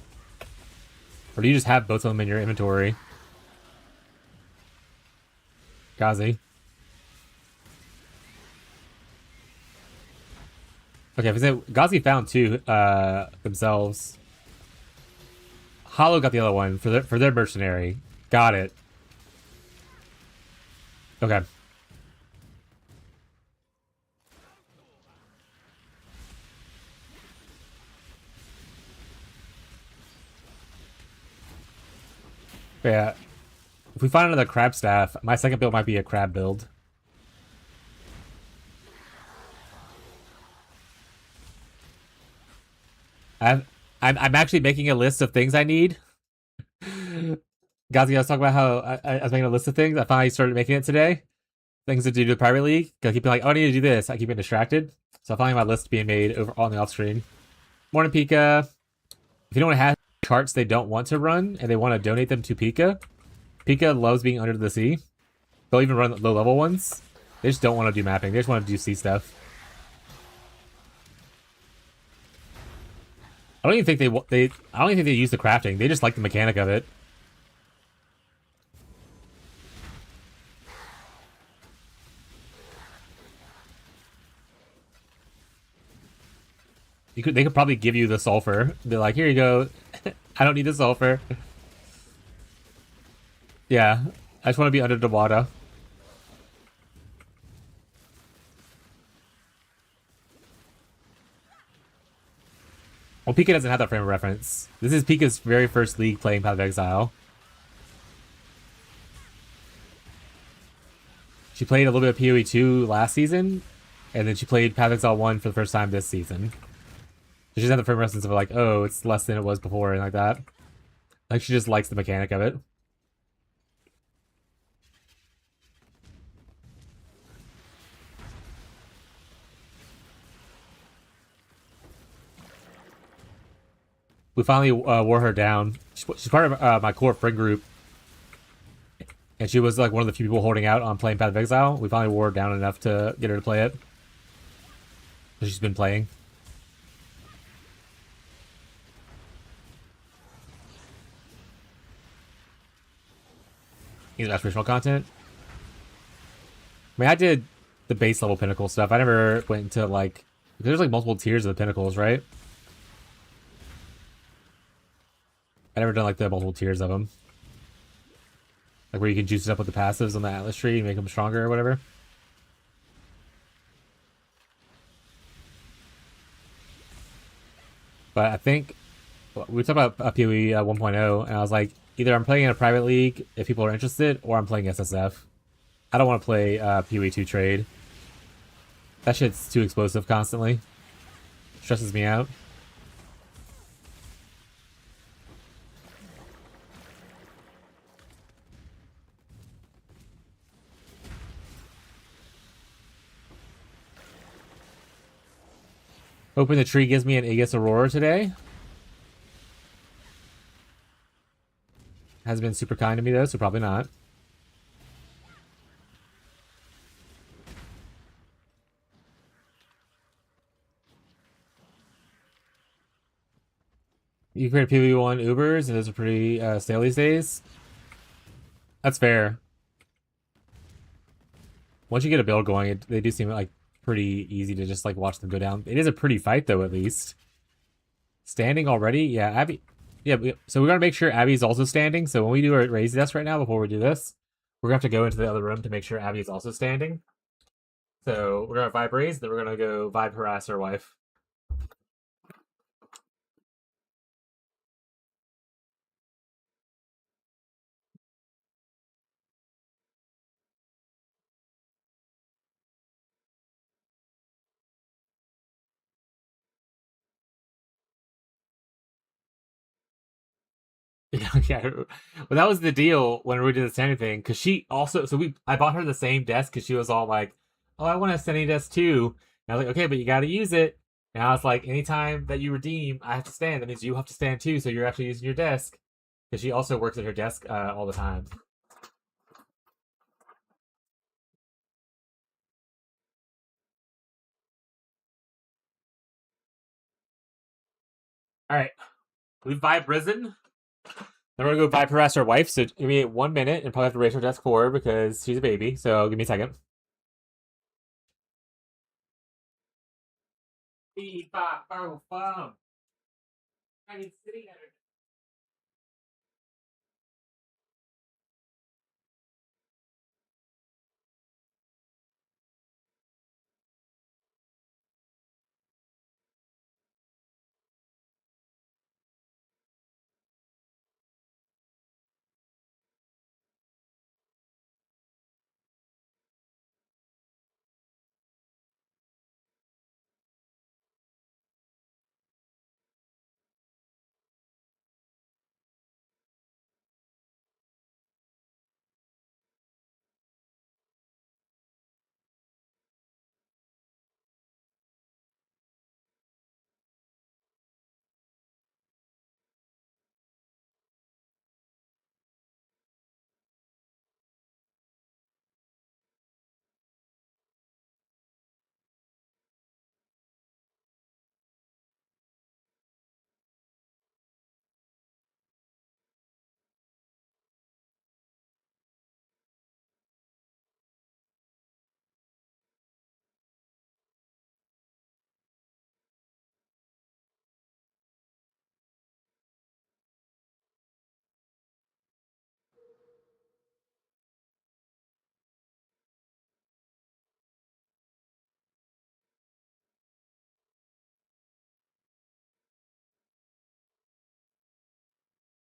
Or do you just have both of them in your inventory? Ghazi. Okay, if it's Ghazi found 2 themselves. Hollow got the other one for their mercenary. Got it. Okay. Yeah. If we find another crab staff, my second build might be a crab build. I'm actually making a list of things I need. Ghazi, I was talking about how I was making a list of things. I finally started making it today. Things to do to the Pirate League. I keep being like, oh, I need to do this. I keep getting distracted. So I finally have my list being made over on the off screen. Morning, Pika. If you don't have charts they don't want to run and they want to donate them to Pika, Pika loves being under the sea. They'll even run low level ones. They just don't want to do mapping. They just want to do sea stuff. I don't even think I don't even think they use the crafting. They just like the mechanic of it. They could probably give you the sulfur. They're like, here you go. I don't need the sulfur. Yeah, I just want to be under the water. Well, Pika doesn't have that frame of reference. This is Pika's very first league playing Path of Exile. She played a little bit of PoE 2 last season, and then she played Path of Exile 1 for the first time this season. She doesn't have the frame of reference of like, oh, it's less than it was before, and like that. Like, she just likes the mechanic of it. We finally wore her down. She's part of my core friend group. And she was like one of the few people holding out on playing Path of Exile. We finally wore her down enough to get her to play it. So she's been playing. Either aspirational content. I mean, I did the base level pinnacle stuff. I never went into like... There's like multiple tiers of the pinnacles, right? I never done like the multiple tiers of them. Like where you can juice it up with the passives on the Atlas tree and make them stronger or whatever. But I think we talked about PoE 1.0, and I was like, either I'm playing in a private league if people are interested, or I'm playing SSF. I don't want to play PoE 2 trade. That shit's too explosive constantly. Stresses me out. Hoping the tree gives me an Aegis Aurora today. Hasn't been super kind to me though, so probably not. You create PvE1 Ubers, and those are pretty stale these days. That's fair. Once you get a build going, they do seem like pretty easy to just like watch them go down. It is a pretty fight though, at least. Standing already? Yeah, Abby. Yeah, so we're gonna make sure Abby's also standing. So when we do our raise desk right now, before we do this, we're gonna have to go into the other room to make sure Abby is also standing. So we're gonna vibe raise, then we're gonna go vibe harass our wife. Yeah. Well, that was the deal when we did the standing thing, because she also, I bought her the same desk because she was all like, "Oh, I want a standing desk too." And I was like, "Okay, but you got to use it." And I was like, "Anytime that you redeem, I have to stand. That means you have to stand too. So you're actually using your desk." Because she also works at her desk all the time. All right, we vibe risen. Then we're gonna go vibe harass our wife. So give me 1 minute and probably have to raise her desk for her because she's a baby. So give me a second. I need sitting at her.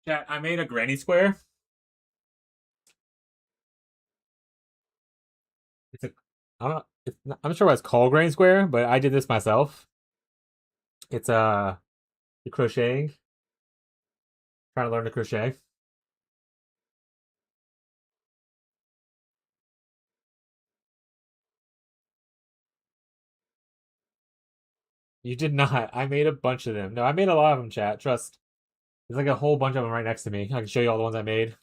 Chat, I made a granny square. It's a, I don't know. I'm not sure why it's called granny square, but I did this myself. It's crocheting. Trying to learn to crochet. You did not. I made a bunch of them. No, I made a lot of them. Chat, trust. There's like a whole bunch of them right next to me. I can show you all the ones I made.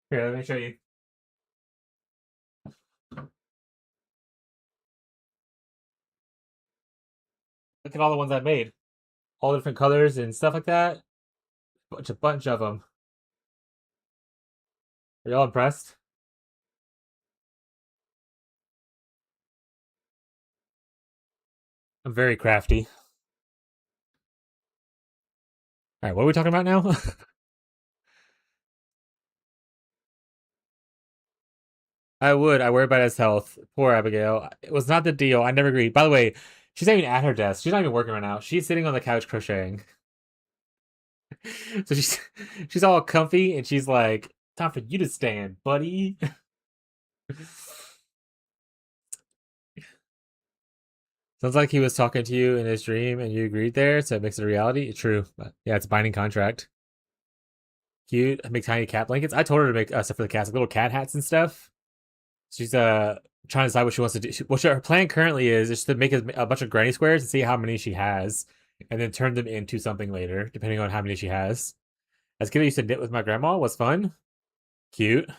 Here, let me show you. Look at all the ones I made. All different colors and stuff like that. Bunch of them. Are y'all impressed? I'm very crafty. All right, what are we talking about now? I would. I worry about his health. Poor Abigail. It was not the deal. I never agreed. By the way, she's not even at her desk. She's not even working right now. She's sitting on the couch crocheting. So she's all comfy and she's like, "Time for you to stand, buddy." Sounds like he was talking to you in his dream and you agreed there, so it makes it a reality. True. But yeah, it's a binding contract. Cute. I make tiny cat blankets. I told her to make stuff for the cats, like little cat hats and stuff. She's trying to decide what she wants to do. What her plan currently is just to make a bunch of granny squares and see how many she has, and then turn them into something later, depending on how many she has. As a kid, I used to knit with my grandma. Was fun. Cute.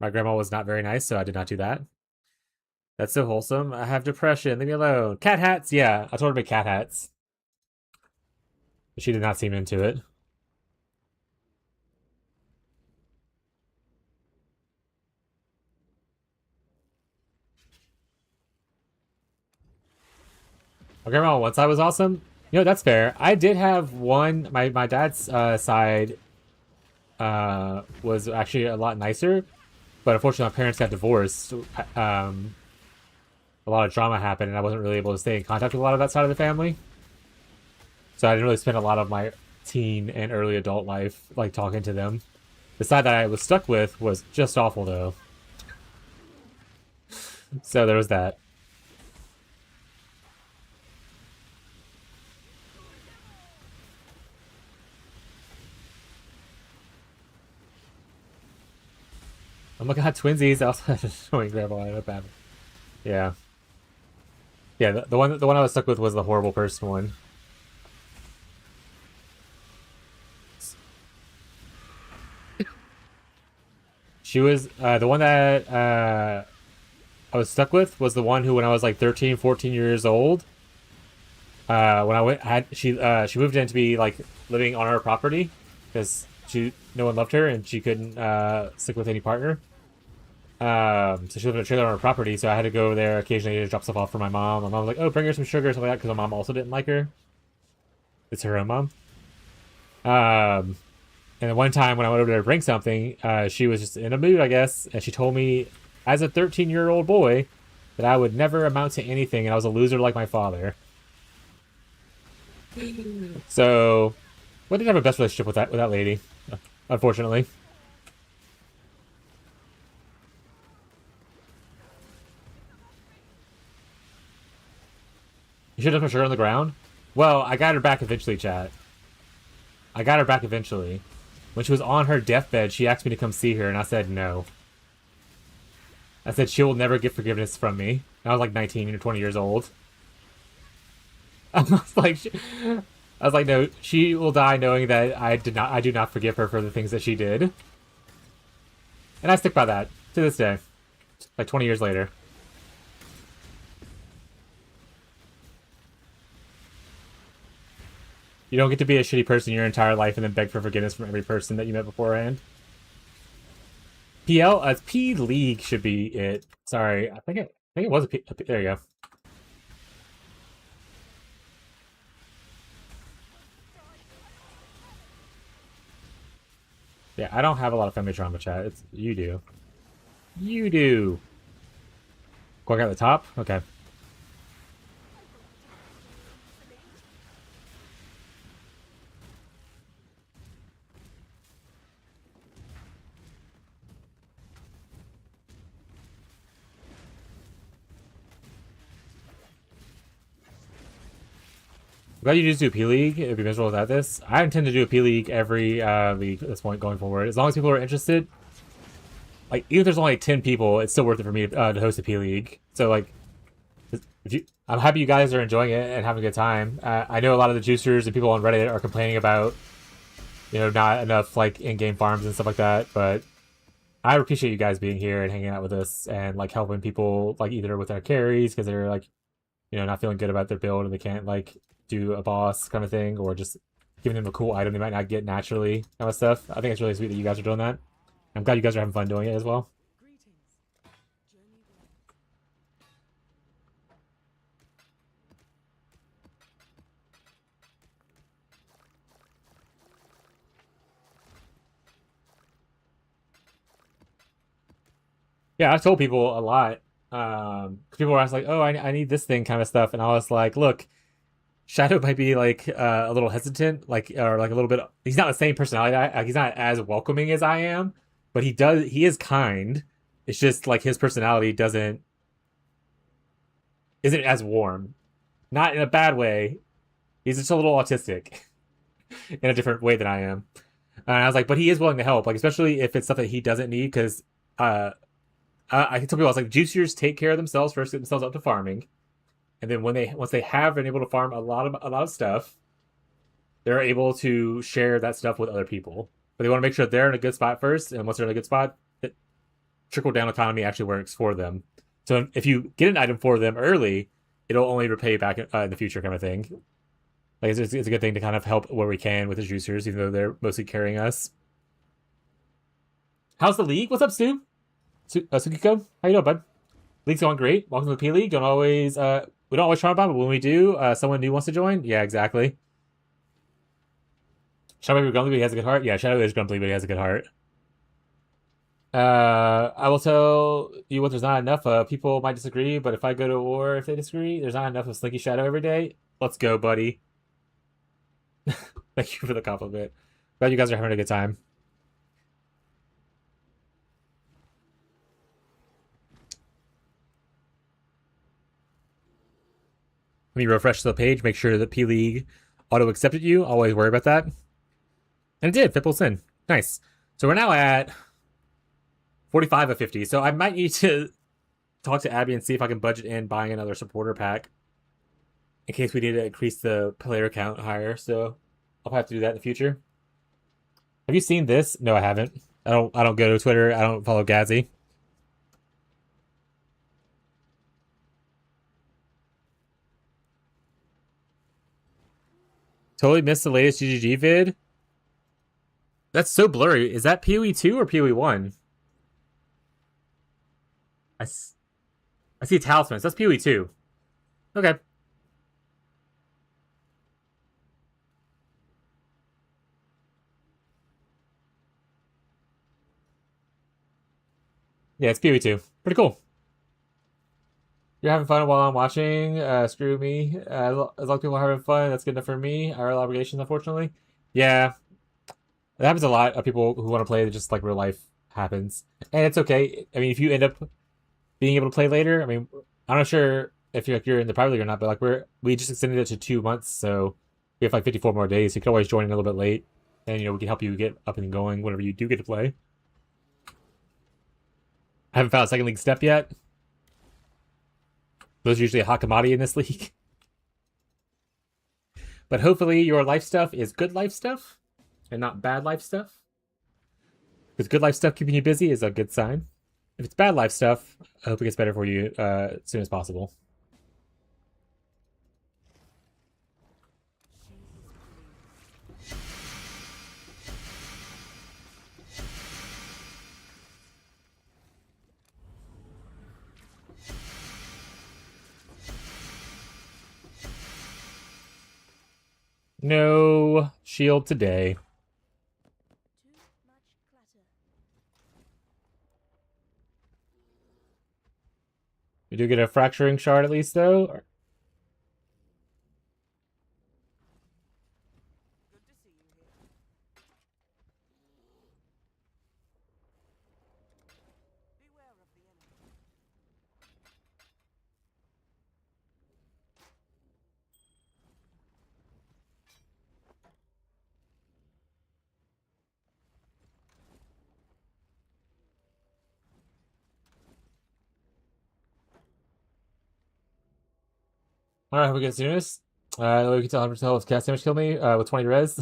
My grandma was not very nice, so I did not do that. That's so wholesome. I have depression. Leave me alone. Cat hats. Yeah, I told her to make cat hats. But she did not seem into it. My grandma once I was awesome. You know, that's fair. I did have one. My dad's side was actually a lot nicer, but unfortunately, my parents got divorced. A lot of drama happened, and I wasn't really able to stay in contact with a lot of that side of the family. So I didn't really spend a lot of my teen and early adult life like talking to them. The side that I was stuck with was just awful, though. So there was that. Oh my god, twinsies! I also just showing grandma up at. Yeah, yeah. The one I was stuck with was the horrible person one. She was the one that I was stuck with was the one who, when I was like 13, 14 years old, when I went, had she moved in to be like living on our property because no one loved her and she couldn't stick with any partner. So she lived in a trailer on our property, so I had to go there occasionally to drop stuff off for my mom. My mom was like, "Oh, bring her some sugar," or something like that, because my mom also didn't like her. It's her own mom. Um, and then one time when I went over there to bring something, she was just in a mood, I guess, and she told me, as a 13-year-old boy, that I would never amount to anything, and I was a loser like my father. So, we didn't have a best relationship with that lady, unfortunately. You should have put her on the ground. Well, I got her back eventually, chat. I got her back eventually. When she was on her deathbed, she asked me to come see her, and I said no. I said she will never get forgiveness from me. And I was like 19 or 20 years old. I was like, no, she will die knowing that I do not forgive her for the things that she did. And I stick by that to this day, like 20 years later. You don't get to be a shitty person your entire life and then beg for forgiveness from every person that you met beforehand. PL, P League should be it. Sorry, I think it was a P. There you go. Yeah, I don't have a lot of family trauma, chat. It's you do. You do. Going at the top? Okay. Glad you just do P League. It'd be miserable without this. I intend to do a P League every league at this point going forward. As long as people are interested. Like, even if there's only 10 people, it's still worth it for me to host a P League. So, like, I'm happy you guys are enjoying it and having a good time. I know a lot of the juicers and people on Reddit are complaining about, not enough, like, in-game farms and stuff like that, but I appreciate you guys being here and hanging out with us and, like, helping people, like, either with their carries because they're, like, not feeling good about their build and they can't, like, do a boss kind of thing, or just giving them a cool item they might not get naturally kind of stuff. I think it's really sweet that you guys are doing that. I'm glad you guys are having fun doing it as well. Yeah, I've told people a lot. 'Cause people were asking like, "Oh, I need this thing," kind of stuff, and I was like, "Look, Shadow might be like a little hesitant, like or like a little bit. He's not the same personality. He's not as welcoming as I am, but he is kind. It's just like his personality doesn't isn't as warm. Not in a bad way. He's just a little autistic in a different way than I am. And I was like, but he is willing to help, like especially if it's stuff that he doesn't need, because uh, I can tell people I was like, juiciers take care of themselves first, get themselves up to farming, and then once they have been able to farm a lot of stuff, they're able to share that stuff with other people. But they want to make sure they're in a good spot first, and once they're in a good spot, the trickle down economy actually works for them. So if you get an item for them early, it'll only repay you back in the future, kind of thing. Like it's a good thing to kind of help where we can with the juicers, even though they're mostly carrying us. How's the league? What's up, Stu? Sukiko, how you doing, bud? League's going great. Welcome to the P League. Don't always we don't always try about, but when we do, someone new wants to join. Yeah, exactly. Shadow be grumpy, but he has a good heart. Yeah, Shadow is grumpy, but he has a good heart. I will tell you what there's not enough of. People might disagree, but if I go to war, if they disagree, there's not enough of Slinky Shadow every day. Let's go, buddy. Thank you for the compliment. Glad you guys are having a good time. Let me refresh the page, make sure that P League auto accepted you. Always worry about that. And it did. Fipple's in. Nice. So we're now at 45 of 50. So I might need to talk to Abby and see if I can budget in buying another supporter pack in case we need to increase the player count higher. So I'll have to do that in the future. Have you seen this? No, I haven't. I don't go to Twitter. I don't follow Gazzy. Totally missed the latest GGG vid. That's so blurry. Is that PoE 2 or PoE 1? I see talismans. That's PoE 2. Okay. Yeah, it's PoE 2. Pretty cool. You're having fun while I'm watching. Screw me. As long as people are having fun, that's good enough for me. IRL obligations, unfortunately. Yeah, it happens a lot of people who want to play. Just like real life happens, and it's okay. I mean, if you end up being able to play later, I mean, I'm not sure if you're in the private league or not, but like we just extended it to 2 months, so we have like 54 more days. So you can always join in a little bit late, and we can help you get up and going whenever you do get to play. I haven't found a second league step yet. Those are usually a hot commodity in this league. But hopefully your life stuff is good life stuff and not bad life stuff. Because good life stuff keeping you busy is a good sign. If it's bad life stuff, I hope it gets better for you as soon as possible. No shield today. We do get a fracturing shard at least, though. Alright, we get serious. We can tell if cast damage killed me with 20 res.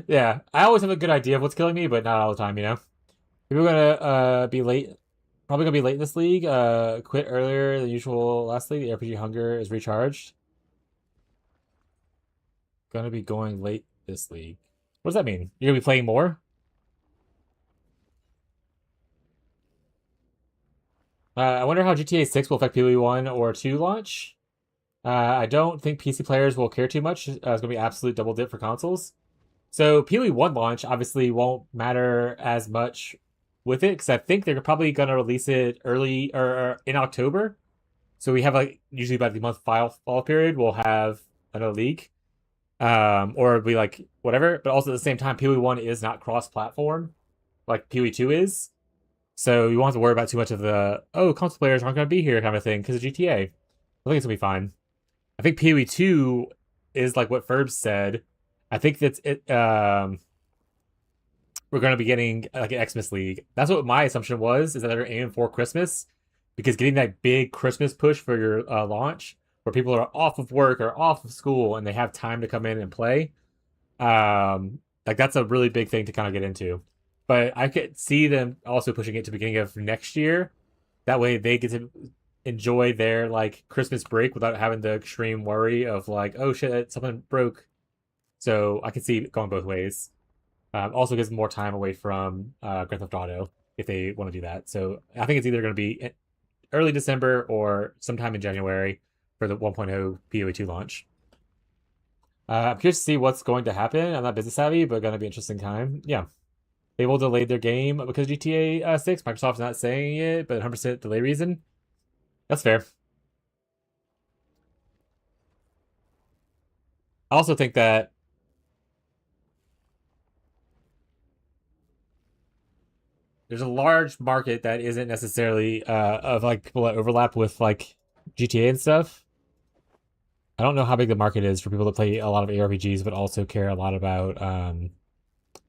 Yeah, I always have a good idea of what's killing me, but not all the time, People are gonna be late. Probably gonna be late in this league. Quit earlier than usual last league. The RPG hunger is recharged. Gonna be going late this league. What does that mean? You're gonna be playing more? I wonder how GTA 6 will affect PoE 1 or 2 launch. I don't think PC players will care too much. It's gonna be absolute double dip for consoles. So PoE 1 launch obviously won't matter as much with it because I think they're probably gonna release it early or in October. So we have like usually by the month fall period we'll have another league, or it'll be like whatever. But also at the same time, PoE 1 is not cross-platform like PoE 2 is. So you won't have to worry about too much of the console players aren't going to be here kind of thing because of GTA. I think it's gonna be fine. I think PoE 2 is like what Ferb said. I think that's it. We're going to be getting like an Xmas League. That's what my assumption was, is that they're aiming for Christmas because getting that big Christmas push for your launch where people are off of work or off of school and they have time to come in and play. Like that's a really big thing to kind of get into. But I could see them also pushing it to the beginning of next year. That way they get to enjoy their like Christmas break without having the extreme worry of like, oh shit, something broke. So I can see it going both ways. Also gives more time away from Grand Theft Auto if they want to do that. So I think it's either going to be early December or sometime in January for the 1.0 PoE 2 launch. I'm curious to see what's going to happen. I'm not business savvy, but going to be an interesting time. Yeah. They will delay their game because GTA 6. Microsoft's not saying it, but 100% delay reason. That's fair. I also think that there's a large market that isn't necessarily of like people that overlap with like GTA and stuff. I don't know how big the market is for people that play a lot of ARPGs but also care a lot about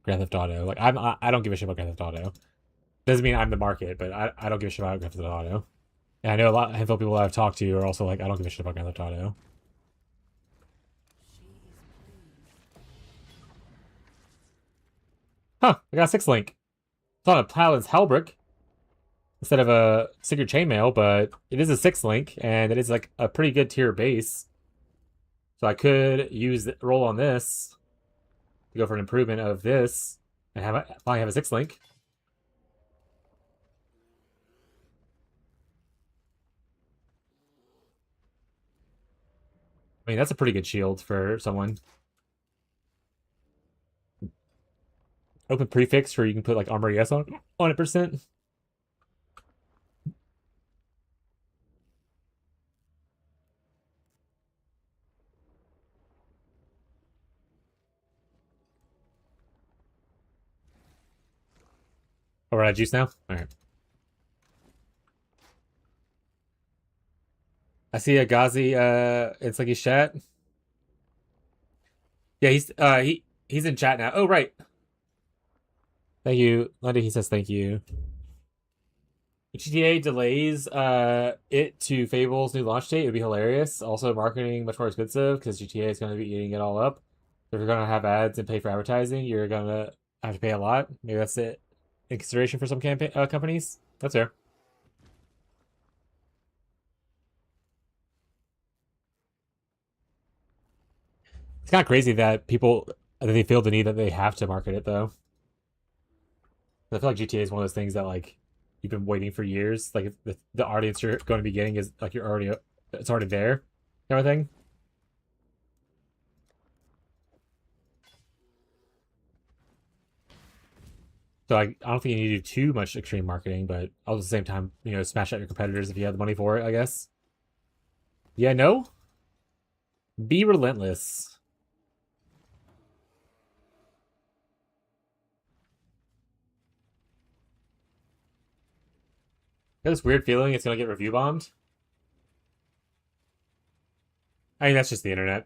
Grand Theft Auto. Like I don't give a shit about Grand Theft Auto. Doesn't mean I'm the market, but I don't give a shit about Grand Theft Auto. And I know a handful of people that I've talked to are also like, I don't give a shit about Grand Theft Auto. Huh, I got a 6 link. It's on a Paladin's Hellbrick instead of a Sigurd Chainmail, but it is a 6 link, and it is like a pretty good tier base. So I could use the roll on this to go for an improvement of this and finally have a 6 link. I mean, that's a pretty good shield for someone. Open prefix where you can put like armor yes on it percent. Oh, we're out of juice now? Alright. I see a Ghazi it's like he's chat. Yeah, he's in chat now. Oh right. Thank you. Lundy, he says thank you. GTA delays it to Fable's new launch date. It would be hilarious. Also, marketing much more expensive because GTA is going to be eating it all up. If you're going to have ads and pay for advertising, you're going to have to pay a lot. Maybe that's it in consideration for some campaign companies. That's fair. It's kind of crazy that people that they feel the need that they have to market it though. I feel like GTA is one of those things that like you've been waiting for years. Like the audience you're going to be getting is like it's already there, kind of thing. So I don't think you need to do too much extreme marketing, but at the same time, smash out your competitors if you have the money for it, I guess. Yeah, no? Be relentless. I have this weird feeling it's gonna get review bombed. I mean, that's just the internet.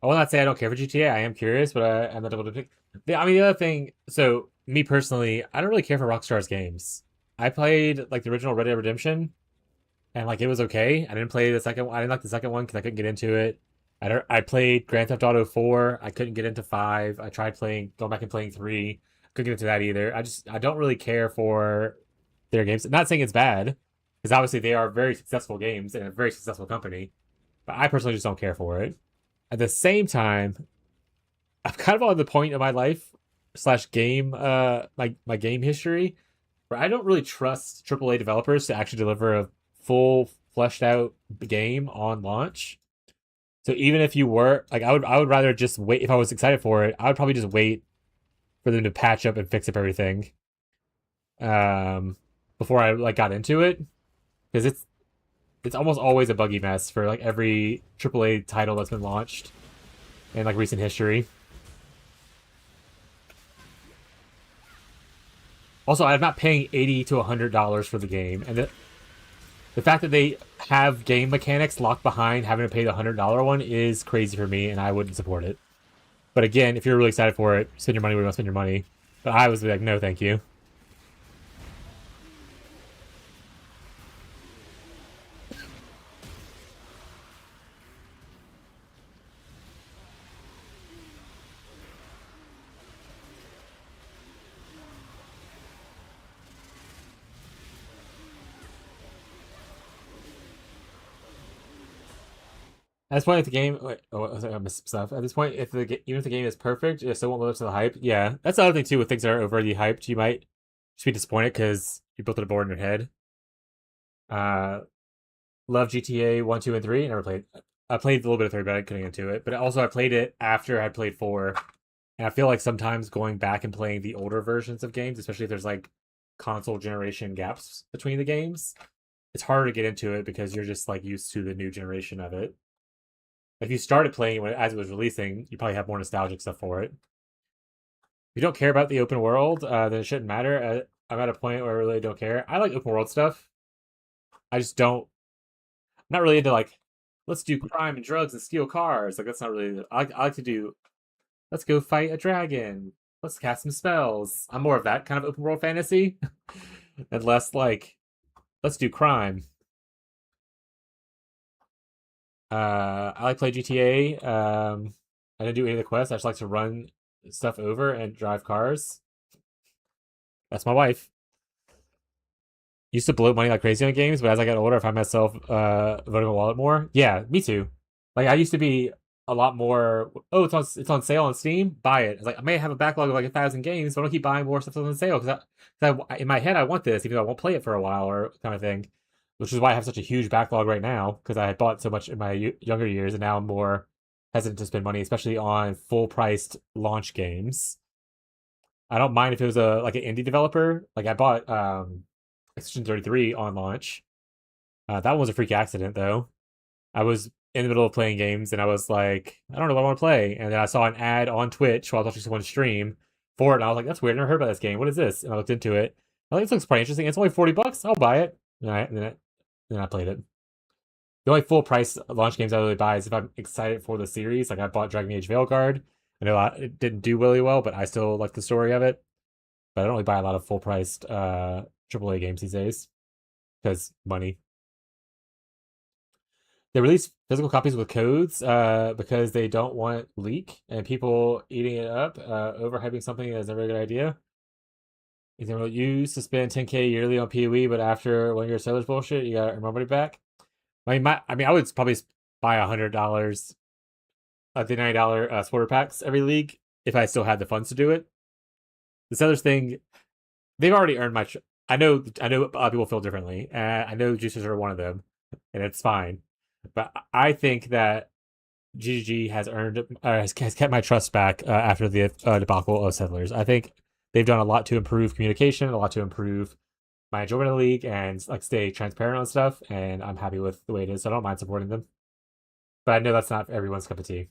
I will not say I don't care for GTA. I am curious, but I'm not able to pick. The other thing. So me personally, I don't really care for Rockstar's games. I played like the original Red Dead Redemption, and like it was okay. I didn't play the second one. I didn't like the second one because I couldn't get into it. I played Grand Theft Auto 4. I couldn't get into 5. I tried going back and playing 3. Couldn't get into that either. I don't really care for their games. Not saying it's bad, because obviously they are very successful games and a very successful company. But I personally just don't care for it. At the same time, I'm kind of on the point of my life slash game my game history where I don't really trust AAA developers to actually deliver a full fleshed out game on launch. So even if you were like, I would rather just wait. If I was excited for it, I would probably just wait for them to patch up and fix up everything um, before I like got into it, because it's almost always a buggy mess for like every AAA title that's been launched in like recent history. Also, I'm not paying $80 to $100 for the game, and the fact that they have game mechanics locked behind having to pay the $100 one is crazy for me, and I wouldn't support it. But again, if you're really excited for it, spend your money where you want to spend your money. But I was like, no, thank you. At this point, if the game, wait, oh, I missed stuff. At this point, if even if the game is perfect, it still won't live up to the hype. Yeah, that's the other thing too. With things that are overly hyped, you might just be disappointed because you built it a board in your head. Uh, love GTA 1, 2, and 3. Never played. I played a little bit of 3, but I couldn't get into it. But also, I played it after I played 4, and I feel like sometimes going back and playing the older versions of games, especially if there's like console generation gaps between the games, it's harder to get into it because you're just like used to the new generation of it. If you started playing it as it was releasing, you probably have more nostalgic stuff for it. If you don't care about the open world, then it shouldn't matter. I'm at a point where I really don't care. I like open world stuff. I just don't. I'm not really into like, let's do crime and drugs and steal cars. Like that's not really. I like to do. Let's go fight a dragon. Let's cast some spells. I'm more of that kind of open world fantasy, and less like, let's do crime. I like play GTA. I didn't do any of the quests. I just like to run stuff over and drive cars. That's my wife. Used to blow money like crazy on games, but as I got older, I find myself voting my wallet more. Yeah, me too. Like I used to be a lot more. Oh, it's on sale on Steam. Buy it. It's like I may have a backlog of like 1,000 games, but I don't keep buying more stuff that's on sale because in my head I want this, even though I won't play it for a while or kind of thing. Which is why I have such a huge backlog right now because I had bought so much in my younger years, and now I'm more hesitant to spend money, especially on full priced launch games. I don't mind if it was a like an indie developer. Like I bought Section 33 on launch. That one was a freak accident though. I was in the middle of playing games and I was like, I don't know what I want to play. And then I saw an ad on Twitch while I was watching someone stream for it. And I was like, that's weird. I never heard about this game. What is this? And I looked into it. I think this looks pretty interesting. It's only $40. I'll buy it. And I played it. The only full price launch games I really buy is if I'm excited for the series. Like I bought Dragon Age Veilguard. I know it didn't do really well, but I still like the story of it. But I don't really buy a lot of full priced AAA games these days because money. They release physical copies with codes because they don't want leak and people eating it up, overhyping something is never a good idea. You used to spend 10K yearly on PoE, but after 1 year of sellers bullshit, you got your money back. I would probably buy $100 the $90 supporter packs every league if I still had the funds to do it. The sellers thing, they've already earned my. I know a lot of people feel differently. I know juicers are one of them, and it's fine. But I think that GGG has earned has kept my trust back after the debacle of Settlers. I think they've done a lot to improve communication, a lot to improve my enjoyment of the league, and like stay transparent on stuff. And I'm happy with the way it is, so I don't mind supporting them. But I know that's not everyone's cup of tea.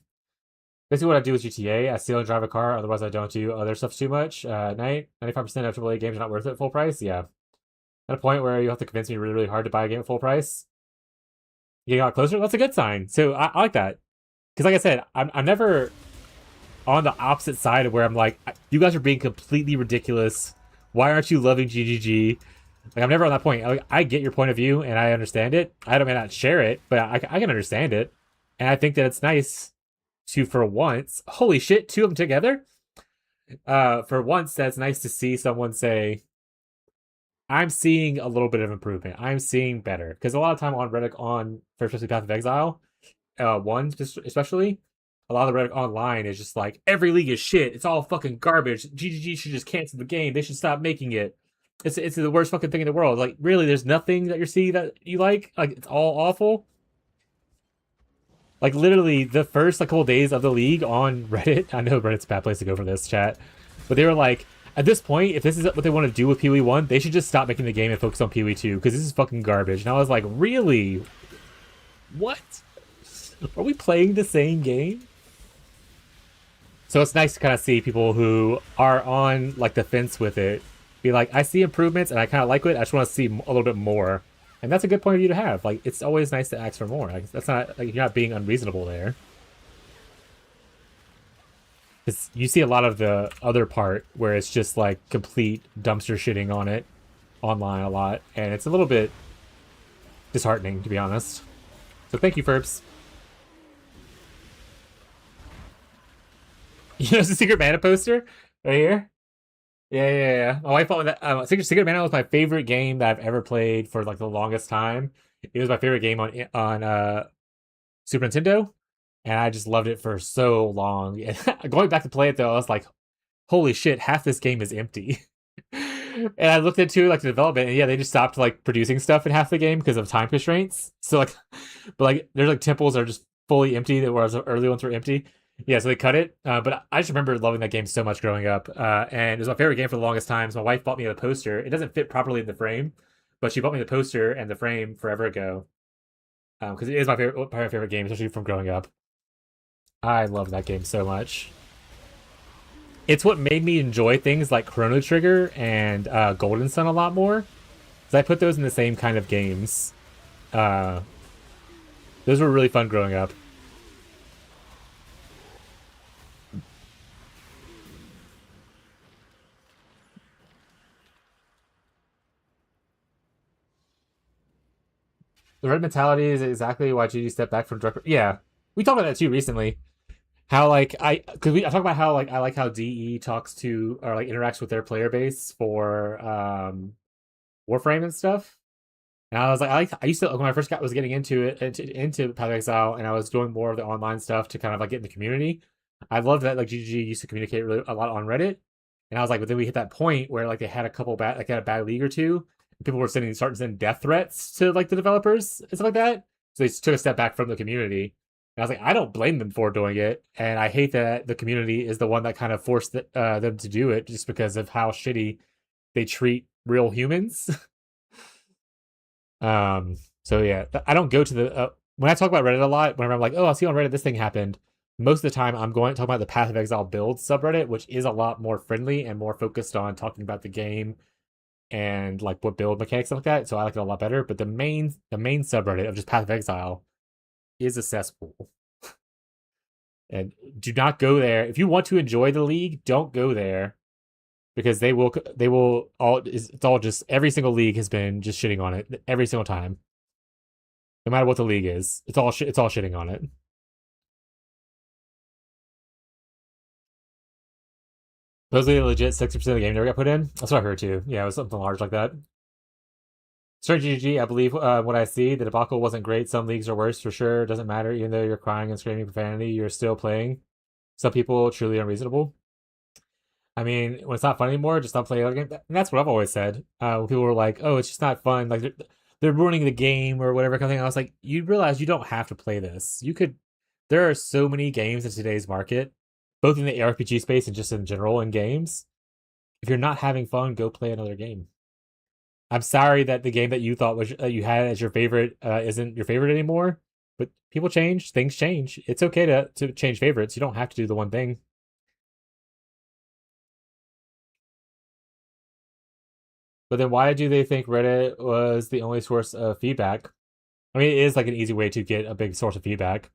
Basically, what I do with GTA, I steal and drive a car. Otherwise, I don't do other stuff too much. 95% of AAA games are not worth it at full price. Yeah, at a point where you have to convince me really, really hard to buy a game at full price. Getting a lot closer. That's a good sign. So I like that because, like I said, I'm never on the opposite side of where I'm like, you guys are being completely ridiculous. Why aren't you loving GGG? Like I'm never on that point. I get your point of view and I understand it. I may not share it, but I can understand it, and I think that it's nice to, for once, holy shit, two of them together. For once, that's nice to see someone say, I'm seeing a little bit of improvement. I'm seeing better. Because a lot of time on Reddit, on First Person Path of Exile, one especially, a lot of the Reddit online is just like, every league is shit. It's all fucking garbage. GGG should just cancel the game. They should stop making it. It's the worst fucking thing in the world. Like, really, there's nothing that you see that you like? Like, it's all awful? Like literally the first like couple days of the league on Reddit. I know Reddit's a bad place to go for this chat, but they were like, at this point, if this is what they want to do with Pee Wee 1, they should just stop making the game and focus on Pee Wee 2 because this is fucking garbage. And I was like, really? What? Are we playing the same game? So it's nice to kind of see people who are on like the fence with it be like, I see improvements and I kind of like it. I just want to see a little bit more. And that's a good point of view to have. Like, it's always nice to ask for more. Like, that's not, like, you're not being unreasonable there. Because you see a lot of the other part where it's just, like, complete dumpster shitting on it online a lot. And it's a little bit disheartening, to be honest. So thank you, Ferbs. You know, it's a Secret Mana poster right here. Yeah. My wife bought me that. Secret Mana was my favorite game that I've ever played for like the longest time. It was my favorite game on Super Nintendo, and I just loved it for so long. And going back to play it though, I was like, "Holy shit! Half this game is empty." And I looked into like the development, and yeah, they just stopped like producing stuff in half the game because of time constraints. So like, but like, there's like temples that are just fully empty, whereas the early ones were empty. Yeah, so they cut it. But I just remember loving that game so much growing up. And it was my favorite game for the longest time. So my wife bought me the poster. It doesn't fit properly in the frame, but she bought me the poster and the frame forever ago. Because it is my favorite game, especially from growing up. I love that game so much. It's what made me enjoy things like Chrono Trigger and Golden Sun a lot more. Because I put those in the same kind of games. Those were really fun growing up. The red mentality is exactly why GG stepped back from direct. Yeah, we talked about that too recently. How like I talk about how like I like how DE talks to or like interacts with their player base for Warframe and stuff. And I was like, I used to when I first was getting into Path of Exile, and I was doing more of the online stuff to kind of like get in the community. I loved that like GG used to communicate really a lot on Reddit, and I was like, but then we hit that point where like they had a couple bad like had a bad league or two, and people were starting to send death threats to like the developers and stuff like that. So they took a step back from the community. And I was like, I don't blame them for doing it, and I hate that the community is the one that kind of forced them to do it just because of how shitty they treat real humans. So yeah, I don't go to the when I talk about Reddit a lot. Whenever I'm like, oh, I'll see on Reddit this thing happened. Most of the time, I'm going to talk about the Path of Exile build subreddit, which is a lot more friendly and more focused on talking about the game and like what build mechanics stuff like that. So I like it a lot better. But the main subreddit of just Path of Exile is a cesspool. And do not go there if you want to enjoy the league. Don't go there because they will all it's all just every single league has been just shitting on it every single time. No matter what the league is, it's all shitting on it. Supposedly legit 60% of the game never got put in. That's what I heard too. Yeah, it was something large like that. Sorry, GG. I believe what I see. The debacle wasn't great. Some leagues are worse for sure. Doesn't matter. Even though you're crying and screaming profanity, you're still playing. Some people truly unreasonable. I mean, when it's not fun anymore, just stop playing other game. And that's what I've always said. When people were like, "Oh, it's just not fun," like they're ruining the game or whatever kind of thing. I was like, you realize you don't have to play this. You could. There are so many games in today's market, both in the ARPG space and just in general in games. If you're not having fun, go play another game. I'm sorry that the game that you thought was you had as your favorite isn't your favorite anymore. But people change, things change. It's okay to change favorites. You don't have to do the one thing. But then why do they think Reddit was the only source of feedback? I mean, it is like an easy way to get a big source of feedback.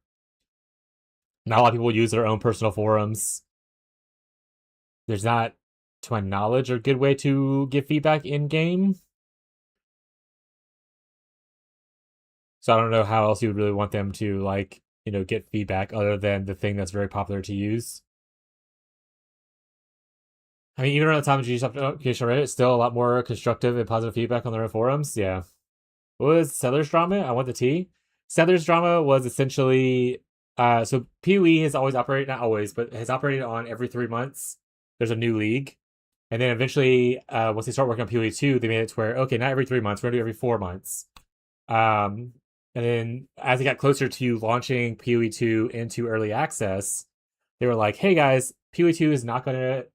Not a lot of people use their own personal forums. There's not, to my knowledge, a good way to give feedback in game. So I don't know how else you would really want them to like, get feedback other than the thing that's very popular to use. I mean, even around the time of GG application Reddit, it's still a lot more constructive and positive feedback on their own forums. Yeah. What was Settlers Drama? I want the tea. Settlers Drama was essentially so PoE has always operated, not always, but has operated on every 3 months. There's a new league. And then eventually, once they start working on PoE 2, they made it to where, okay, not every 3 months, we're gonna do every 4 months. And And then as it got closer to launching PoE 2 into early access, they were like, hey guys, PoE 2 is not going to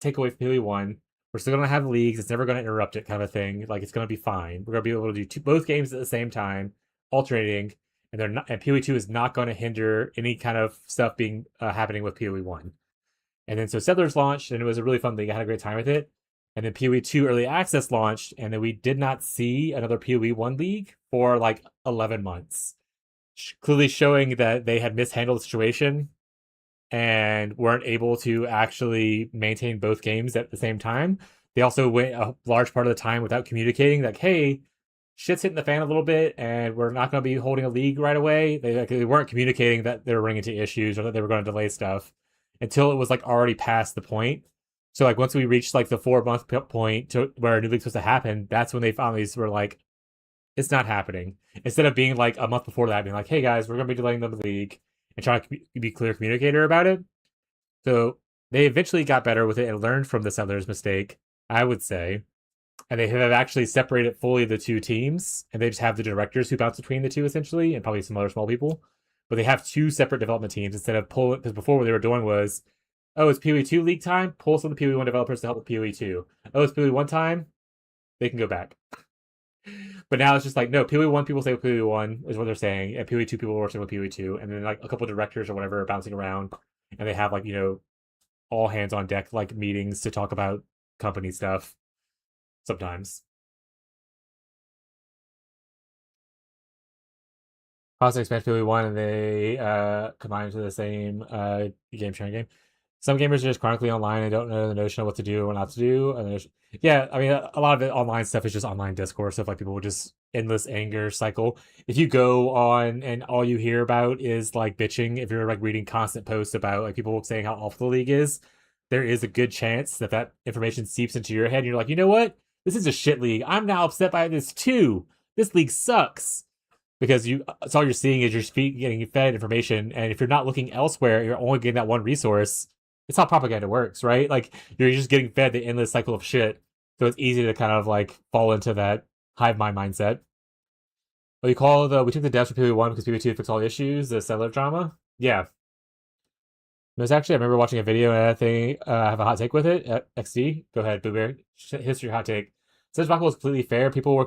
take away from PoE 1. We're still going to have leagues. It's never going to interrupt it, kind of a thing. Like, it's going to be fine. We're going to be able to do both games at the same time, alternating. And they're not, and PoE 2 is not going to hinder any kind of stuff being happening with PoE 1. And then so Settlers launched, and it was a really fun league. I had a great time with it. And then PoE 2 Early Access launched, and then we did not see another PoE 1 league for like 11 months. Clearly showing that they had mishandled the situation and weren't able to actually maintain both games at the same time. They also went a large part of the time without communicating, like, hey, shit's hitting the fan a little bit, and we're not going to be holding a league right away. They weren't communicating that they were running into issues or that they were going to delay stuff until it was like already past the point. So like once we reached like the 4-month point to where a new league's supposed to happen, that's when they finally were like, it's not happening. Instead of being like a month before that, being like, hey guys, we're going to be delaying the league, and trying to be clear communicator about it. So they eventually got better with it and learned from the Settlers' mistake, I would say. And they have actually separated fully the two teams, and they just have the directors who bounce between the two essentially, and probably some other small people. But they have two separate development teams instead of pulling, because before what they were doing was, oh, it's PoE 2 league time, pull some of the PoE 1 developers to help with PoE 2. Oh, it's PoE 1 time, they can go back. But now it's just like, no, PoE 1 people stay with PoE 1 is what they're saying, and PoE 2 people are working with PoE 2, and then like a couple of directors or whatever are bouncing around, and they have like, all hands on deck like meetings to talk about company stuff sometimes. Also expand PoE 1 and they combine into the same game sharing game. Some gamers are just chronically online and don't know the notion of what to do or what not to do. And yeah, I mean, a lot of it online stuff is just online discourse stuff. Like people will just endless anger cycle. If you go on and all you hear about is like bitching, if you're like reading constant posts about like people saying how awful the league is, there is a good chance that that information seeps into your head. And you're like, you know what? This is a shit league. I'm now upset by this too. This league sucks because it's all you're seeing is you're getting fed information, and if you're not looking elsewhere, you're only getting that one resource. It's how propaganda works, right? Like you're just getting fed the endless cycle of shit, so it's easy to kind of like fall into that hive mind mindset. What you call we took the devs for PoE1 because PoE2 fixed all the issues, the settler drama. Yeah. There's actually, I remember watching a video and I think I have a hot take with it. XD, go ahead, Boo Bear. History hot take. Says Baku was completely fair. People were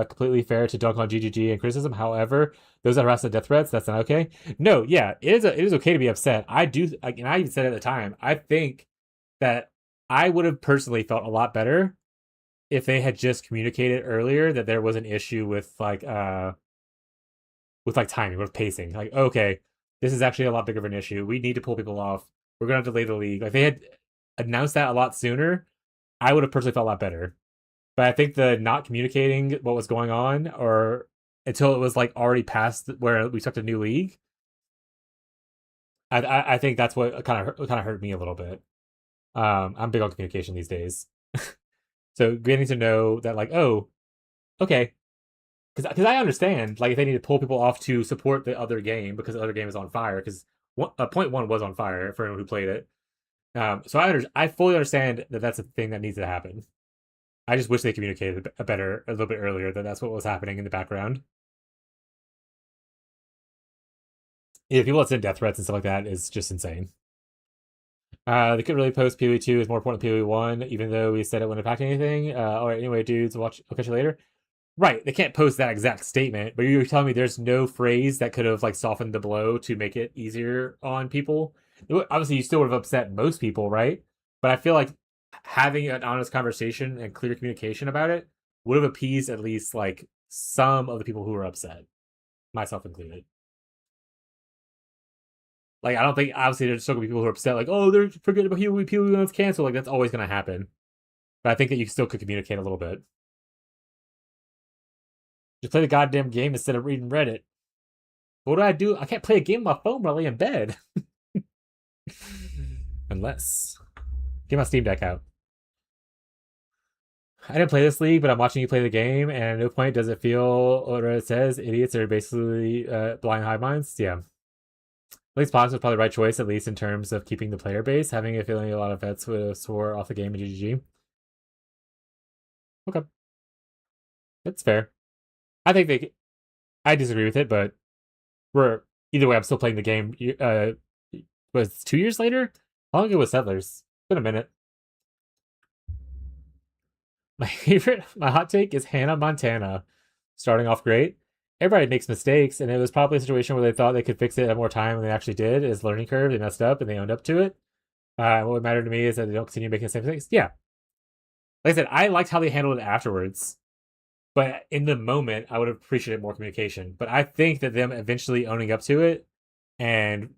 completely fair to dunk on GGG and criticism. However, those that harass the death threats, that's not okay. No, yeah, it is okay to be upset. I do, and I even said at the time, I think that I would have personally felt a lot better if they had just communicated earlier that there was an issue with timing, with pacing. Like, okay, this is actually a lot bigger of an issue. We need to pull people off. We're gonna delay the league. Like they had announced that a lot sooner, I would have personally felt a lot better. But I think the not communicating what was going on, or until it was like already past where we started a new league, I think that's what kind of hurt me a little bit. I'm big on communication these days, so getting to know that like, oh, okay, because I understand like if they need to pull people off to support the other game because the other game is on fire because point one was on fire for anyone who played it. So I fully understand that that's a thing that needs to happen. I just wish they communicated a little bit earlier that that's what was happening in the background. Yeah, people that send death threats and stuff like that is just insane. They couldn't really post PoE 2 is more important than PoE 1, even though we said it wouldn't impact anything. All right, anyway, dudes, I'll catch you later. Right, they can't post that exact statement, but you're telling me there's no phrase that could have like softened the blow to make it easier on people. Obviously, you still would have upset most people, right? But I feel like having an honest conversation and clear communication about it would have appeased at least like some of the people who were upset, myself included. Like I don't think obviously there's still gonna be people who are upset, like, oh, they're forgetting about PoE, PoE when it's canceled. Like that's always gonna happen. But I think that you still could communicate a little bit. Just play the goddamn game instead of reading Reddit. What do I do? I can't play a game on my phone while I lay in bed. Unless. Get my Steam Deck out. I didn't play this league, but I'm watching you play the game, and at no point does it feel what it says. Idiots are basically blind hive minds. Yeah. At least Pox was probably the right choice, at least in terms of keeping the player base. Having a feeling a lot of vets would have swore off the game in GGG. Okay. That's fair. I think I disagree with it, but we're either way. I'm still playing the game. Was 2 years later? How long ago was Settlers? It's been a minute. My hot take is Hannah Montana, starting off great. Everybody makes mistakes, and it was probably a situation where they thought they could fix it at more time than they actually did. Is learning curve. They messed up and they owned up to it. What mattered to me is that they don't continue making the same mistakes. Yeah, like I said, I liked how they handled it afterwards. But in the moment, I would have appreciated more communication. But I think that them eventually owning up to it and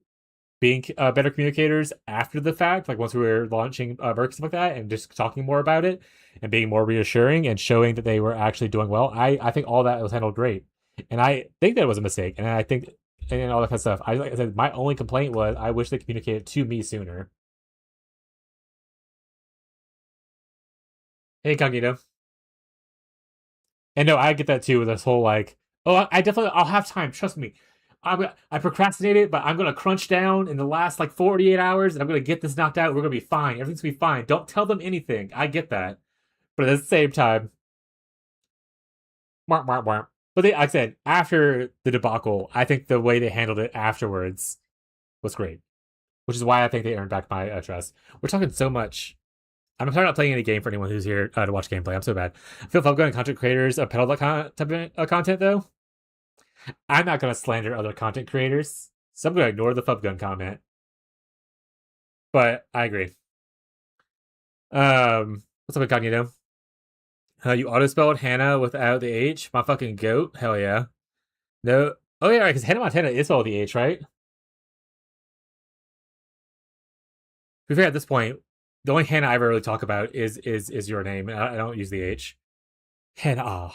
being better communicators after the fact, like once we were launching Merc stuff like that, and just talking more about it and being more reassuring and showing that they were actually doing well. I think all that was handled great, and I think that it was a mistake, and I think and all that kind of stuff. Like I said, my only complaint was I wish they communicated to me sooner. Hey, Cognito. And no, I get that too with this whole like, oh, I definitely I'll have time. Trust me. I procrastinated, but I'm gonna crunch down in the last like 48 hours, and I'm gonna get this knocked out. We're gonna be fine. Everything's gonna be fine. Don't tell them anything. I get that, but at the same time, wah, wah, wah. But like I said, after the debacle, I think the way they handled it afterwards was great, which is why I think they earned back my trust. We're talking so much. I'm sorry not playing any game for anyone who's here to watch gameplay. I'm so bad. I feel Fubgun and content creators peddle that type of content though. I'm not gonna slander other content creators, so I'm gonna ignore the Fubgun comment. But I agree. What's up, Incognito? You auto-spelled Hannah without the H? My fucking goat? Hell yeah. No. Oh yeah, right, because Hannah Montana is spelled with the H, right? To be fair, at this point, the only Hannah I ever really talk about is your name. I don't use the H. Hannah. Oh.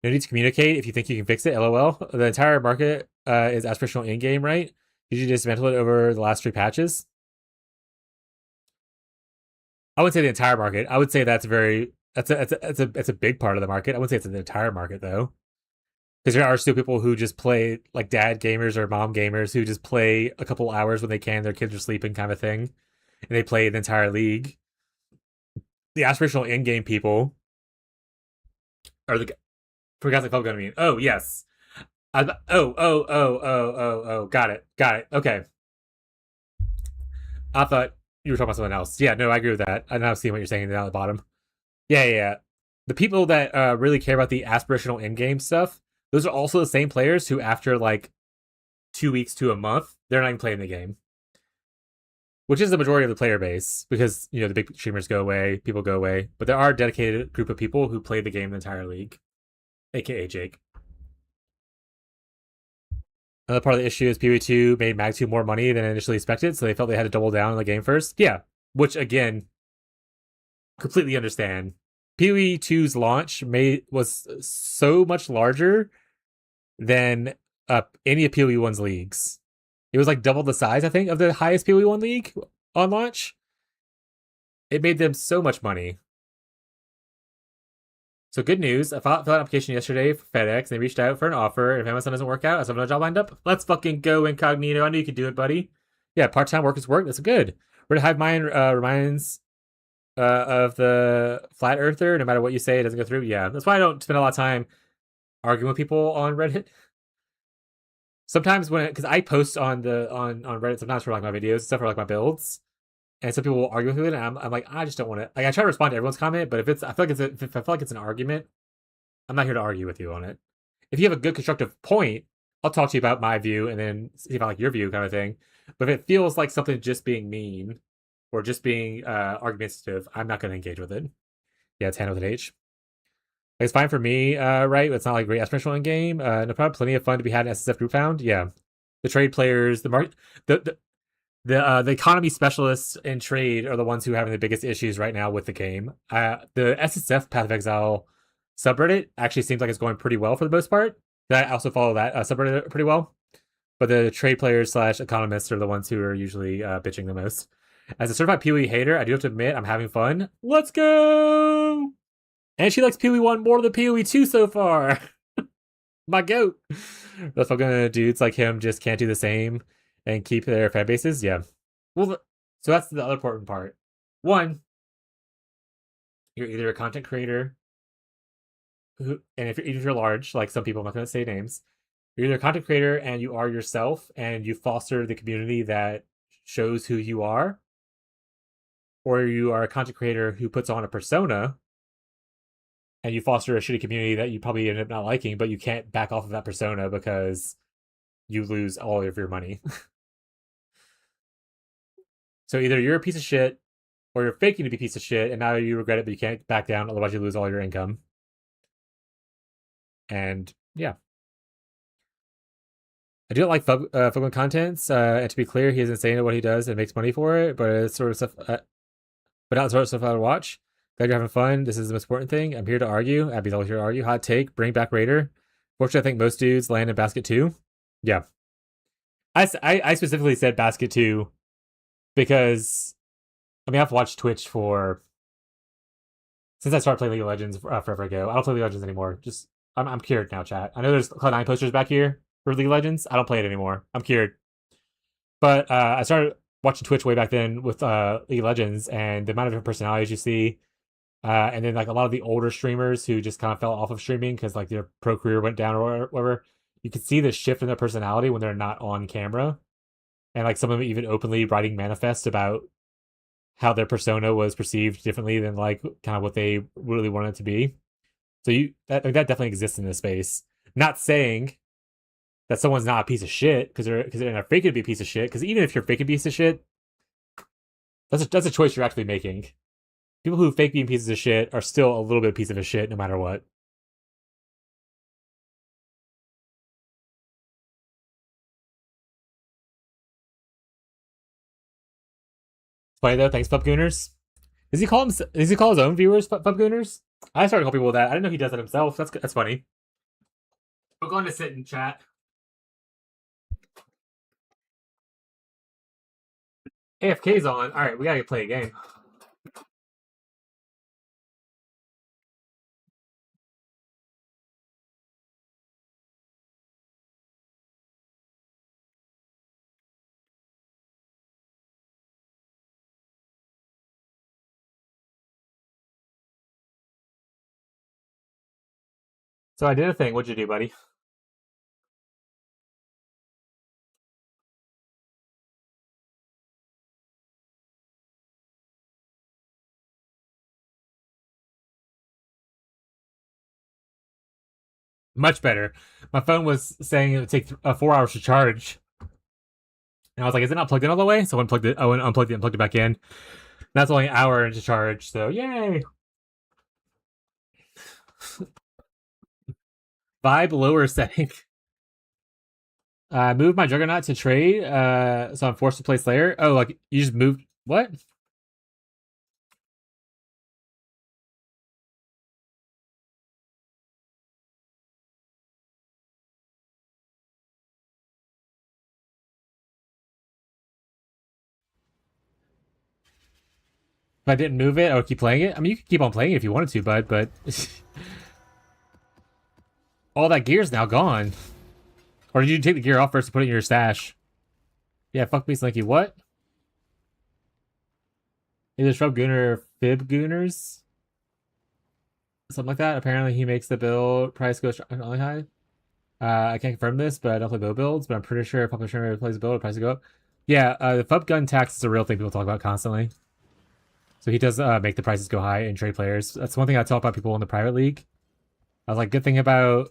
No need to communicate if you think you can fix it. LOL. The entire market is aspirational in-game, right? Did you dismantle it over the last 3 patches? I wouldn't say the entire market. I would say that's a big part of the market. I wouldn't say it's the entire market though, because there are still people who just play like dad gamers or mom gamers who just play a couple hours when they can. Their kids are sleeping, kind of thing, and they play the entire league. The aspirational in-game people are the forgot the club gonna mean. Oh yes. Oh. Got it. Okay. I thought you were talking about something else. Yeah, no, I agree with that. I now see what you're saying down at the bottom. Yeah. The people that really care about the aspirational in-game stuff, those are also the same players who, after like 2 weeks to a month, they're not even playing the game. Which is the majority of the player base, because the big streamers go away, people go away, but there are a dedicated group of people who play the game the entire league, aka Jake. Another part of the issue is PoE2 made Mag2 more money than initially expected, so they felt they had to double down on the game first. Yeah, which again, completely understand. PoE2's launch was so much larger than any of PoE1's leagues. It was like double the size, I think, of the highest PoE1 league on launch. It made them so much money. So good news. I filled out an application yesterday for FedEx, and they reached out for an offer. If Amazon doesn't work out, I have another job lined up. Let's fucking go, Incognito. I knew you could do it, buddy. Yeah, part-time work is work. That's good. Red Hive Mind reminds of the flat earther. No matter what you say, it doesn't go through. Yeah, that's why I don't spend a lot of time arguing with people on Reddit. Sometimes because I post on Reddit sometimes for like my videos, stuff for like my builds, and some people will argue with it, and I'm like, I just don't want to. Like, I try to respond to everyone's comment, but if I feel like it's an argument, I'm not here to argue with you on it. If you have a good constructive point, I'll talk to you about my view and then see if I like your view, kind of thing. But if it feels like something just being mean or just being argumentative, I'm not going to engage with it. Yeah, it's Hannah with an H. Like, it's fine for me, right? It's not like great aspirational in game. No problem. Plenty of fun to be had in SSF group found. Yeah, the trade players, the market, the economy specialists in trade are the ones who are having the biggest issues right now with the game. The SSF Path of Exile subreddit actually seems like it's going pretty well for the most part. I also follow that subreddit pretty well. But the trade players / economists are the ones who are usually bitching the most. As a certified PoE hater, I do have to admit I'm having fun. Let's go! And she likes PoE1 more than PoE2 so far. My goat. Those fucking dudes like him just can't do the same and keep their fan bases. Yeah. Well, so that's the other important part. One, you're either a content creator and even if you're large, like some people, I'm not going to say names, you're either a content creator and you are yourself and you foster the community that shows who you are, or you are a content creator who puts on a persona and you foster a shitty community that you probably end up not liking, but you can't back off of that persona because you lose all of your money. So either you're a piece of shit or you're faking to be a piece of shit and now you regret it, but you can't back down, otherwise you lose all your income. And yeah. I do like Fugman contents, and to be clear, he isn't saying what he does and makes money for it, but it's sort of stuff, but not sort of stuff I would watch. Glad you're having fun. This is the most important thing. I'm here to argue. Abby's always here to argue. Hot take, bring back Raider. Fortunately, I think most dudes land in basket 2. Yeah. I specifically said basket 2 because, I mean, I've watched Twitch since I started playing League of Legends forever ago. I don't play League of Legends anymore. Just, I'm cured now, chat. I know there's Cloud9 posters back here for League of Legends. I don't play it anymore. I'm cured. But I started watching Twitch way back then with League of Legends, and the amount of different personalities you see, and then like a lot of the older streamers who just kind of fell off of streaming because like their pro career went down or whatever, you could see the shift in their personality when they're not on camera, and like some of them even openly writing manifests about how their persona was perceived differently than like kind of what they really wanted it to be. So that definitely exists in this space. Not saying that someone's not a piece of shit because they're not faking to be a piece of shit. Because even if you're faking a piece of shit, that's a choice you're actually making. People who fake being pieces of shit are still a little bit piece of a shit no matter what. Funny though, thanks Pupgooners. Does he call his own viewers Pupgooners? I started calling people that. I didn't know he does that himself. That's funny. We're going to sit and chat. AFK's on. All right, we gotta play a game. So I did a thing. What'd you do, buddy? Much better. My phone was saying it would take 4 hours to charge. And I was like, is it not plugged in all the way? So I unplugged it. Oh, and unplugged it and plugged it back in. That's only an hour to charge. So yay. Vibe lower setting. Moved my Juggernaut to trade, so I'm forced to play Slayer. Oh, like you just moved what? If I didn't move it, I would keep playing it. I mean, you could keep on playing it if you wanted to, bud, but all that gear's now gone. Or did you take the gear off first to put it in your stash? Yeah, fuck me, Slinky. What? Either Shrub Gooner, Fib Gooners? Something like that. Apparently, he makes the build price go really high. I can't confirm this, but I don't play bow builds, but I'm pretty sure if publisher plays a build, the price will go up. Yeah, the Fub gun tax is a real thing people talk about constantly. So he does make the prices go high in trade players. That's one thing I tell about people in the private league. I was like, good thing about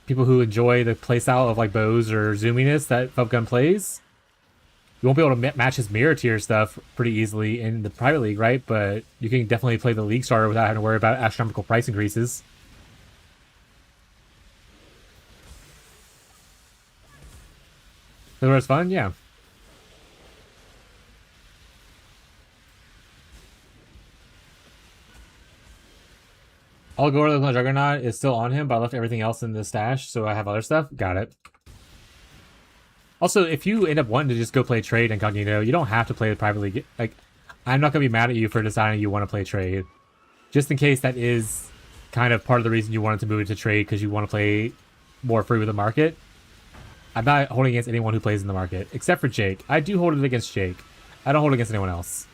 people who enjoy the playstyle of like bows or zoominess that Fub gun plays. You won't be able to match his mirror tier stuff pretty easily in the private league, right? But you can definitely play the league starter without having to worry about astronomical price increases. So it's fun, yeah. All Gore the Juggernaut is still on him, but I left everything else in the stash, so I have other stuff. Got it. Also, if you end up wanting to just go play trade incognito, you don't have to play the private league. Like, I'm not gonna be mad at you for deciding you want to play trade. Just in case that is kind of part of the reason you wanted to move into trade because you want to play more free with the market. I'm not holding against anyone who plays in the market, except for Jake. I do hold it against Jake. I don't hold it against anyone else.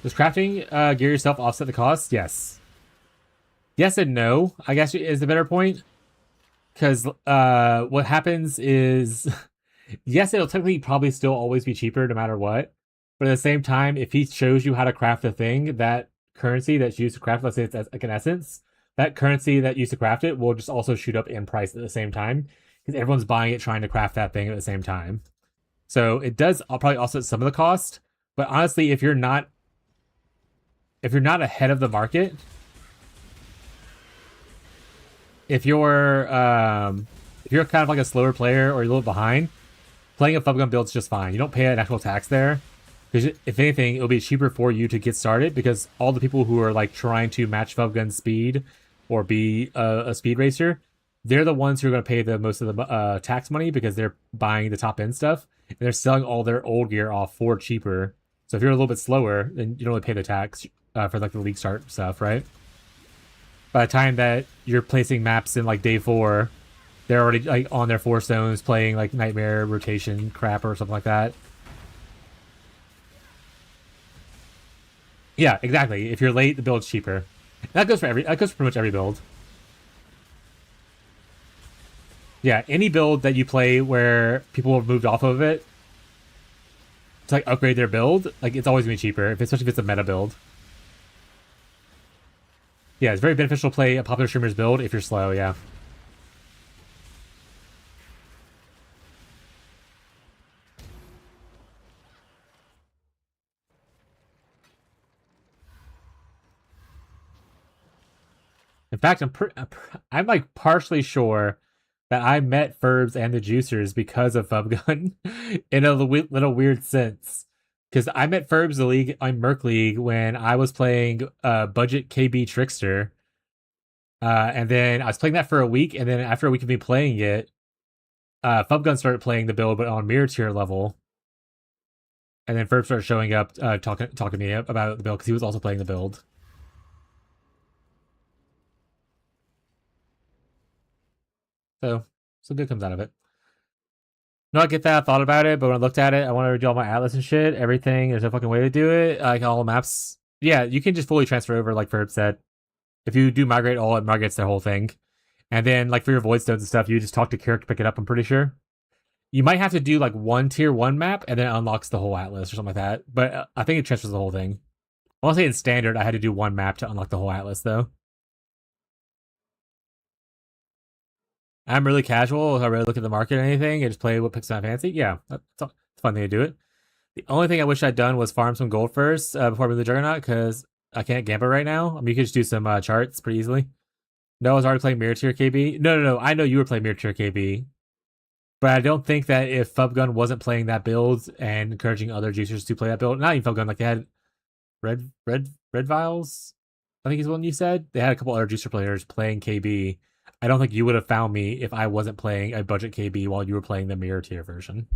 Does crafting gear yourself offset the cost? Yes. Yes and no, I guess is the better point. Because what happens is, yes, it'll technically probably still always be cheaper no matter what. But at the same time, if he shows you how to craft a thing, that currency that's used to craft, let's say it's like an essence, that currency that used to craft it will just also shoot up in price at the same time because everyone's buying it trying to craft that thing at the same time. So it does probably offset some of the cost. But honestly, if you're not ahead of the market, if you're if you're kind of like a slower player or you're a little behind, playing a Fubgun build is just fine. You don't pay an actual tax there. Because if anything, it'll be cheaper for you to get started because all the people who are like trying to match Fubgun's speed or be a speed racer, they're the ones who are going to pay the most of the tax money because they're buying the top end stuff and they're selling all their old gear off for cheaper. So if you're a little bit slower, then you don't really pay the tax for like the league start stuff, right? By the time that you're placing maps in like day 4, they're already like on their 4 stones playing like nightmare rotation crap or something like that. Yeah, exactly. If you're late, the build's cheaper. That goes for pretty much every build. Yeah, any build that you play where people have moved off of it to like upgrade their build, like it's always gonna be cheaper, especially if it's a meta build. Yeah, it's very beneficial to play a popular streamer's build if you're slow, yeah. In fact, I'm like partially sure that I met Ferbs and the Juicers because of Fubgun in a little weird sense. Because I met Ferbs the league on Merc League when I was playing Budget KB Trickster. And then I was playing that for a week, and then after a week of me playing it, Fubgun started playing the build, but on mirror tier level. And then Ferb started showing up, talking to me about the build because he was also playing the build. So some good comes out of it. No, I get that. I thought about it, but when I looked at it, I wanted to do all my atlas and shit. Everything. There's no fucking way to do it. Like all maps. Yeah, you can just fully transfer over, like Ferb said. If you do migrate all, it migrates the whole thing. And then, like for your void stones and stuff, you just talk to Kirik to pick it up. I'm pretty sure. You might have to do like one tier 1 map, and then it unlocks the whole atlas or something like that. But I think it transfers the whole thing. I want to say in standard, I had to do one map to unlock the whole atlas, though. I'm really casual. I really look at the market or anything and just play what picks my fancy. Yeah, that's a fun thing to do it. The only thing I wish I'd done was farm some gold first before I move the Juggernaut because I can't gamble right now. I mean, you could just do some charts pretty easily. No, I was already playing Mirror Tier KB. No. I know you were playing Mirror Tier KB, but I don't think that if Fubgun wasn't playing that build and encouraging other juicers to play that build, not even Fubgun, like they had Red Vials, I think is one you said. They had a couple other juicer players playing KB. I don't think you would have found me if I wasn't playing a budget KB while you were playing the mirror tier version.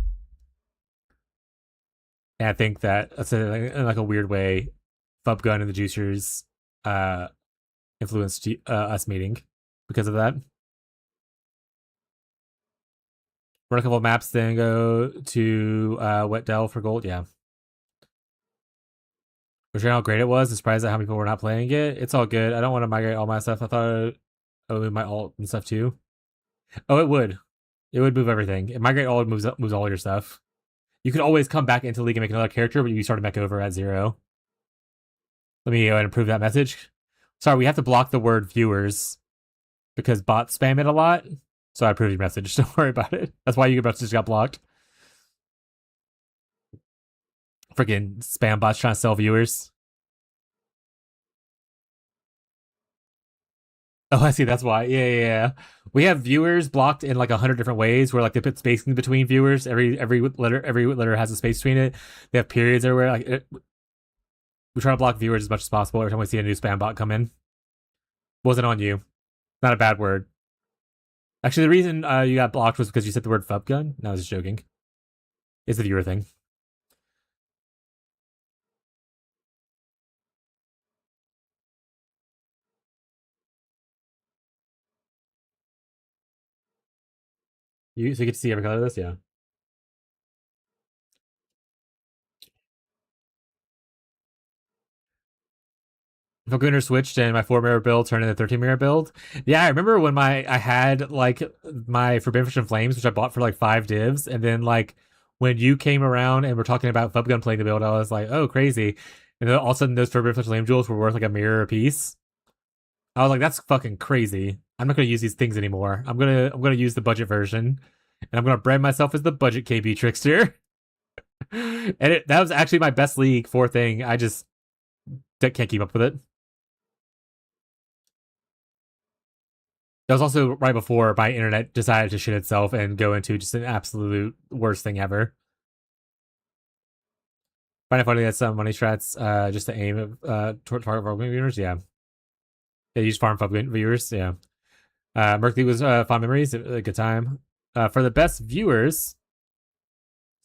And I think that that's in like a weird way, Fubgun and the juicers uh, influenced us meeting because of that. Run a couple of maps, then go to Wet Dell for gold. Yeah. Was you how great it was? I'm surprised at how many people were not playing it. It's all good. I don't want to migrate all my stuff. I thought I would move my alt and stuff too. Oh, it would. It would move everything. Migrate all moves all your stuff. You could always come back into League and make another character, but you start a mech over at 0. Let me go ahead and approve that message. Sorry, we have to block the word viewers because bots spam it a lot. So I approved your message. Don't worry about it. That's why your message got blocked. Freaking spam bots trying to sell viewers. Oh, I see. That's why. Yeah. We have viewers blocked in like 100 different ways, where like they put spacing between viewers. Every letter has a space between it. They have periods everywhere. We try to block viewers as much as possible every time we see a new spam bot come in. Wasn't on you. Not a bad word. Actually, the reason you got blocked was because you said the word Fubgun. No, I was just joking. It's the viewer thing. So you get to see every color of this, yeah. Gunner switched and my 4-mirror build turned into 13-mirror build. Yeah, I remember when I had like my Forbidden Fish and Flames, which I bought for like 5 divs, and then like when you came around and we're talking about Fubgun playing the build, I was like, oh, crazy. And then all of a sudden those Forbidden Fish and Flame jewels were worth like a mirror a piece. I was like, that's fucking crazy. I'm not gonna use these things anymore. I'm gonna use the budget version. And I'm gonna brand myself as the budget KB trickster. And that was actually my best League 4 thing. I just can't keep up with it. That was also right before my internet decided to shit itself and go into just an absolute worst thing ever. Find it funny that some money strats just to aim target farm viewers. Yeah, use farm viewers. Yeah, Merkley was fond memories. A good time. For the best viewers,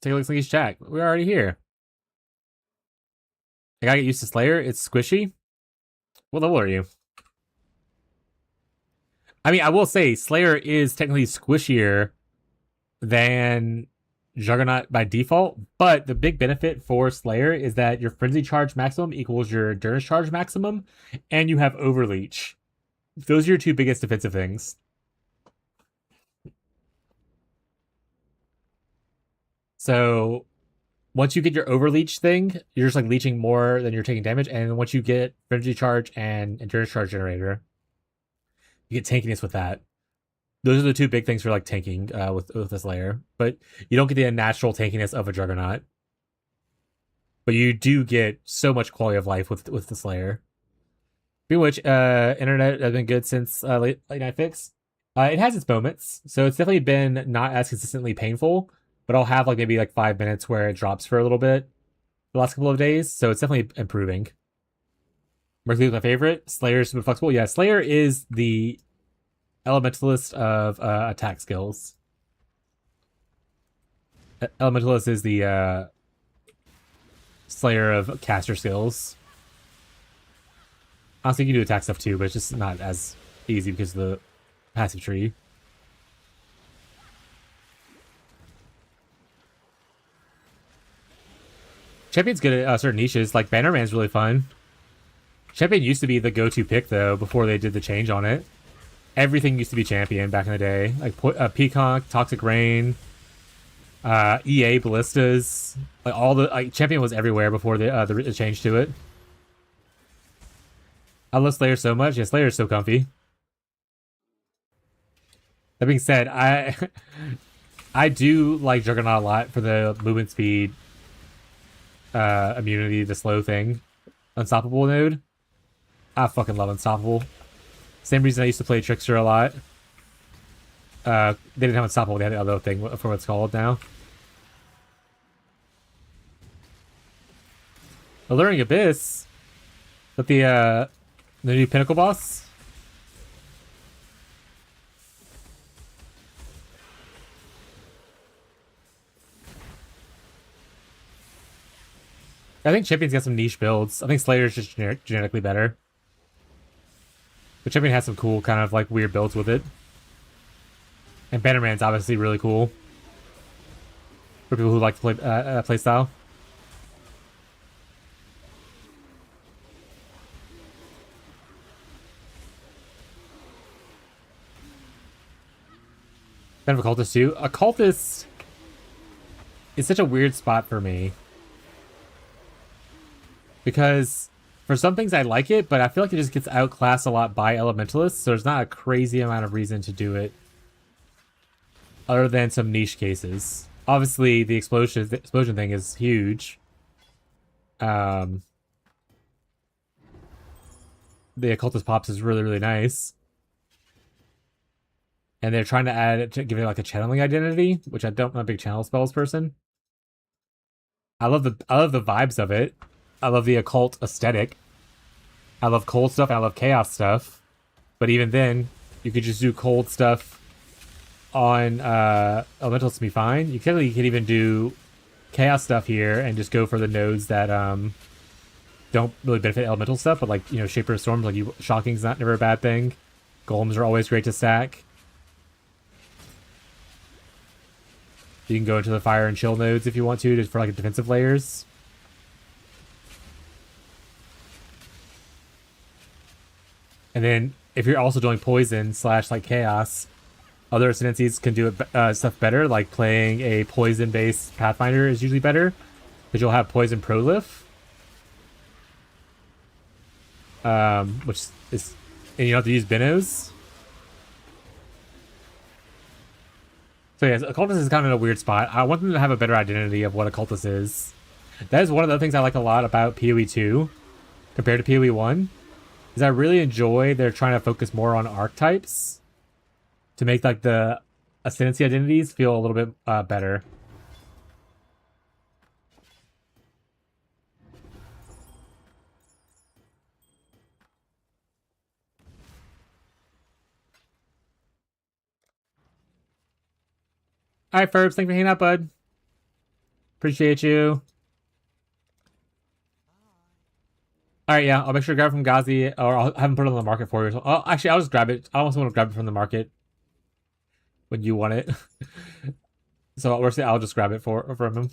take a look at each chat. We're already here. I gotta get used to Slayer. It's squishy. What level are you? I mean, I will say Slayer is technically squishier than Juggernaut by default, but the big benefit for Slayer is that your Frenzy Charge maximum equals your Endurance Charge maximum, and you have Overleech. Those are your 2 biggest defensive things. So once you get your Overleech thing, you're just like leeching more than you're taking damage, and once you get Frenzy Charge and Endurance Charge Generator, you get tankiness with that. Those are the 2 big things for like tanking with this layer. But you don't get the natural tankiness of a Juggernaut. But you do get so much quality of life with this layer. Speaking of which, internet has been good since late night fix. It has its moments, so it's definitely been not as consistently painful. But I'll have like maybe like 5 minutes where it drops for a little bit the last couple of days, so it's definitely improving. Mercury is my favorite. Slayer's super flexible. Yeah, Slayer is the Elementalist of attack skills. Elementalist is the Slayer of caster skills. Honestly, you can do attack stuff too, but it's just not as easy because of the passive tree. Champion's good at certain niches. Like Bannerman's really fun. Champion used to be the go-to pick though before they did the change on it. Everything used to be Champion back in the day, like Peacock, Toxic Rain, EA Ballistas, like all the Champion was everywhere before the change to it. I love Slayer so much. Yeah, Slayer is so comfy. That being said, I do like Juggernaut a lot for the movement speed, immunity, the slow thing, Unstoppable node. I fucking love Unstoppable. Same reason I used to play Trickster a lot. They didn't have Unstoppable, they had the other thing for what it's called now. Alluring Abyss. But the new Pinnacle boss. I think Champion's got some niche builds. I think Slayer's just genetically better. But Champion has some cool kind of like weird builds with it. And Bannerman's obviously really cool. For people who like to play playstyle. Kind of Occultist too. Occultist is such a weird spot for me. Because for some things I like it, but I feel like it just gets outclassed a lot by Elementalists, so there's not a crazy amount of reason to do it. Other than some niche cases. Obviously, the explosion thing is huge. The Occultist Pops is really, really nice. And they're trying to add it to give it like a channeling identity, which I'm not a big channel spells person. I love the vibes of it. I love the occult aesthetic. I love cold stuff. I love chaos stuff. But even then, you could just do cold stuff on elementals to be fine. You can even do chaos stuff here and just go for the nodes that don't really benefit elemental stuff, but like, you know, Shaper of Storms, like Shocking's never a bad thing. Golems are always great to stack. You can go into the fire and chill nodes if you want to, just for like defensive layers. And then if you're also doing poison slash like chaos, other ascendancies can do stuff better. Like playing a poison based Pathfinder is usually better because you'll have poison prolif, which is, and you don't have to use Benos. So yeah, occultist is kind of in a weird spot. I want them to have a better identity of what occultist is. That is one of the things I like a lot about PoE 2 compared to PoE 1. Is I really enjoy they're trying to focus more on archetypes to make like the ascendancy identities feel a little bit better. All right, Ferbs, thanks for hanging out, bud. Appreciate you. All right, yeah, I'll make sure to grab it from Ghazi, or I'll have him put it on the market for you. So, actually, I'll just grab it. I almost want to grab it from the market when you want it. So I'll just grab it from him.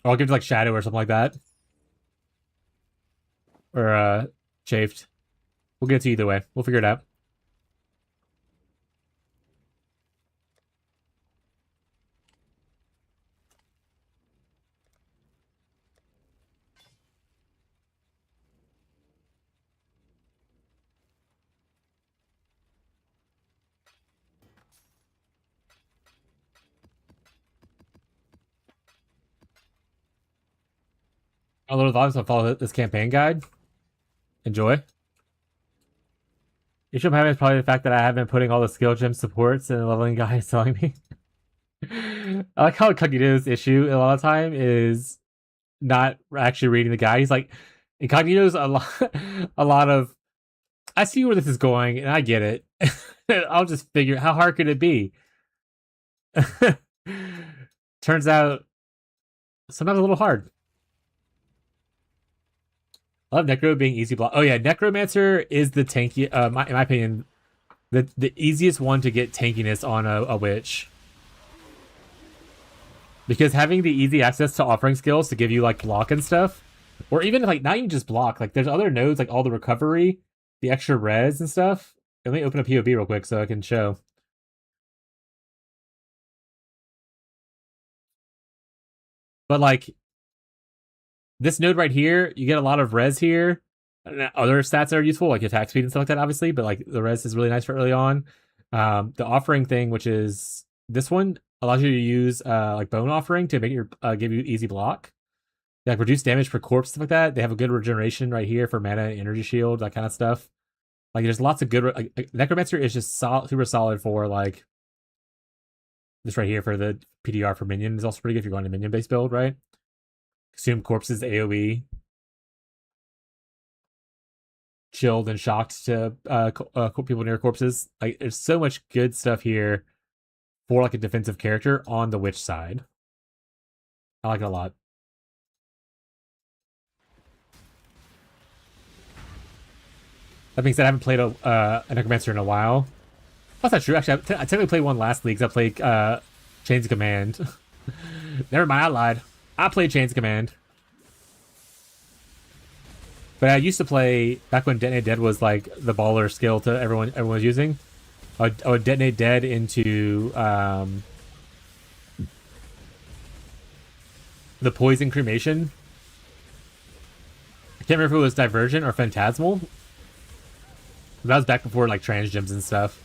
Or I'll give it to, like, Shadow or something like that. Or Chafed. We'll get it to you either way. We'll figure it out. A little thoughts on follow this campaign guide. Enjoy. Issue I'm having is probably the fact that I have been putting all the skill gem supports and the leveling guy is telling me. I like how Incognito's issue a lot of time is not actually reading the guide. He's like, Incognito's a lot of. I see where this is going, and I get it. I'll just figure how hard could it be. Turns out, sometimes a little hard. I love Necro being easy block. Oh yeah, Necromancer is the tanky. In my opinion, the easiest one to get tankiness on a witch. Because having the easy access to offering skills to give you like block and stuff, or even like not even just block, like there's other nodes like all the recovery, the extra res and stuff. Let me open a POB real quick so I can show. But like this node right here, you get a lot of res here. Other stats that are useful, like attack speed and stuff like that, obviously, but like the res is really nice for early on. The offering thing, which is this one, allows you to use like bone offering to make your give you easy block. Like reduce damage per corpse, stuff like that. They have a good regeneration right here for mana and energy shield, that kind of stuff. Like there's lots of good. Like, Necromancer is just super solid for like this right here for the PDR for minion is also pretty good if you're going to minion based build, right? Consume corpses AoE. Chilled and shocked to people near corpses. Like there's so much good stuff here for like a defensive character on the witch side. I like it a lot. That being said, I haven't played a Necromancer in a while. That's not true. Actually, I technically played one last league. I played Chains of Command. Never mind, I lied. I played Chains of Command. But I used to play back when Detonate Dead was like the baller skill to everyone was using. I would detonate dead into the poison cremation. I can't remember if it was Divergent or Phantasmal. That was back before like trans gems and stuff.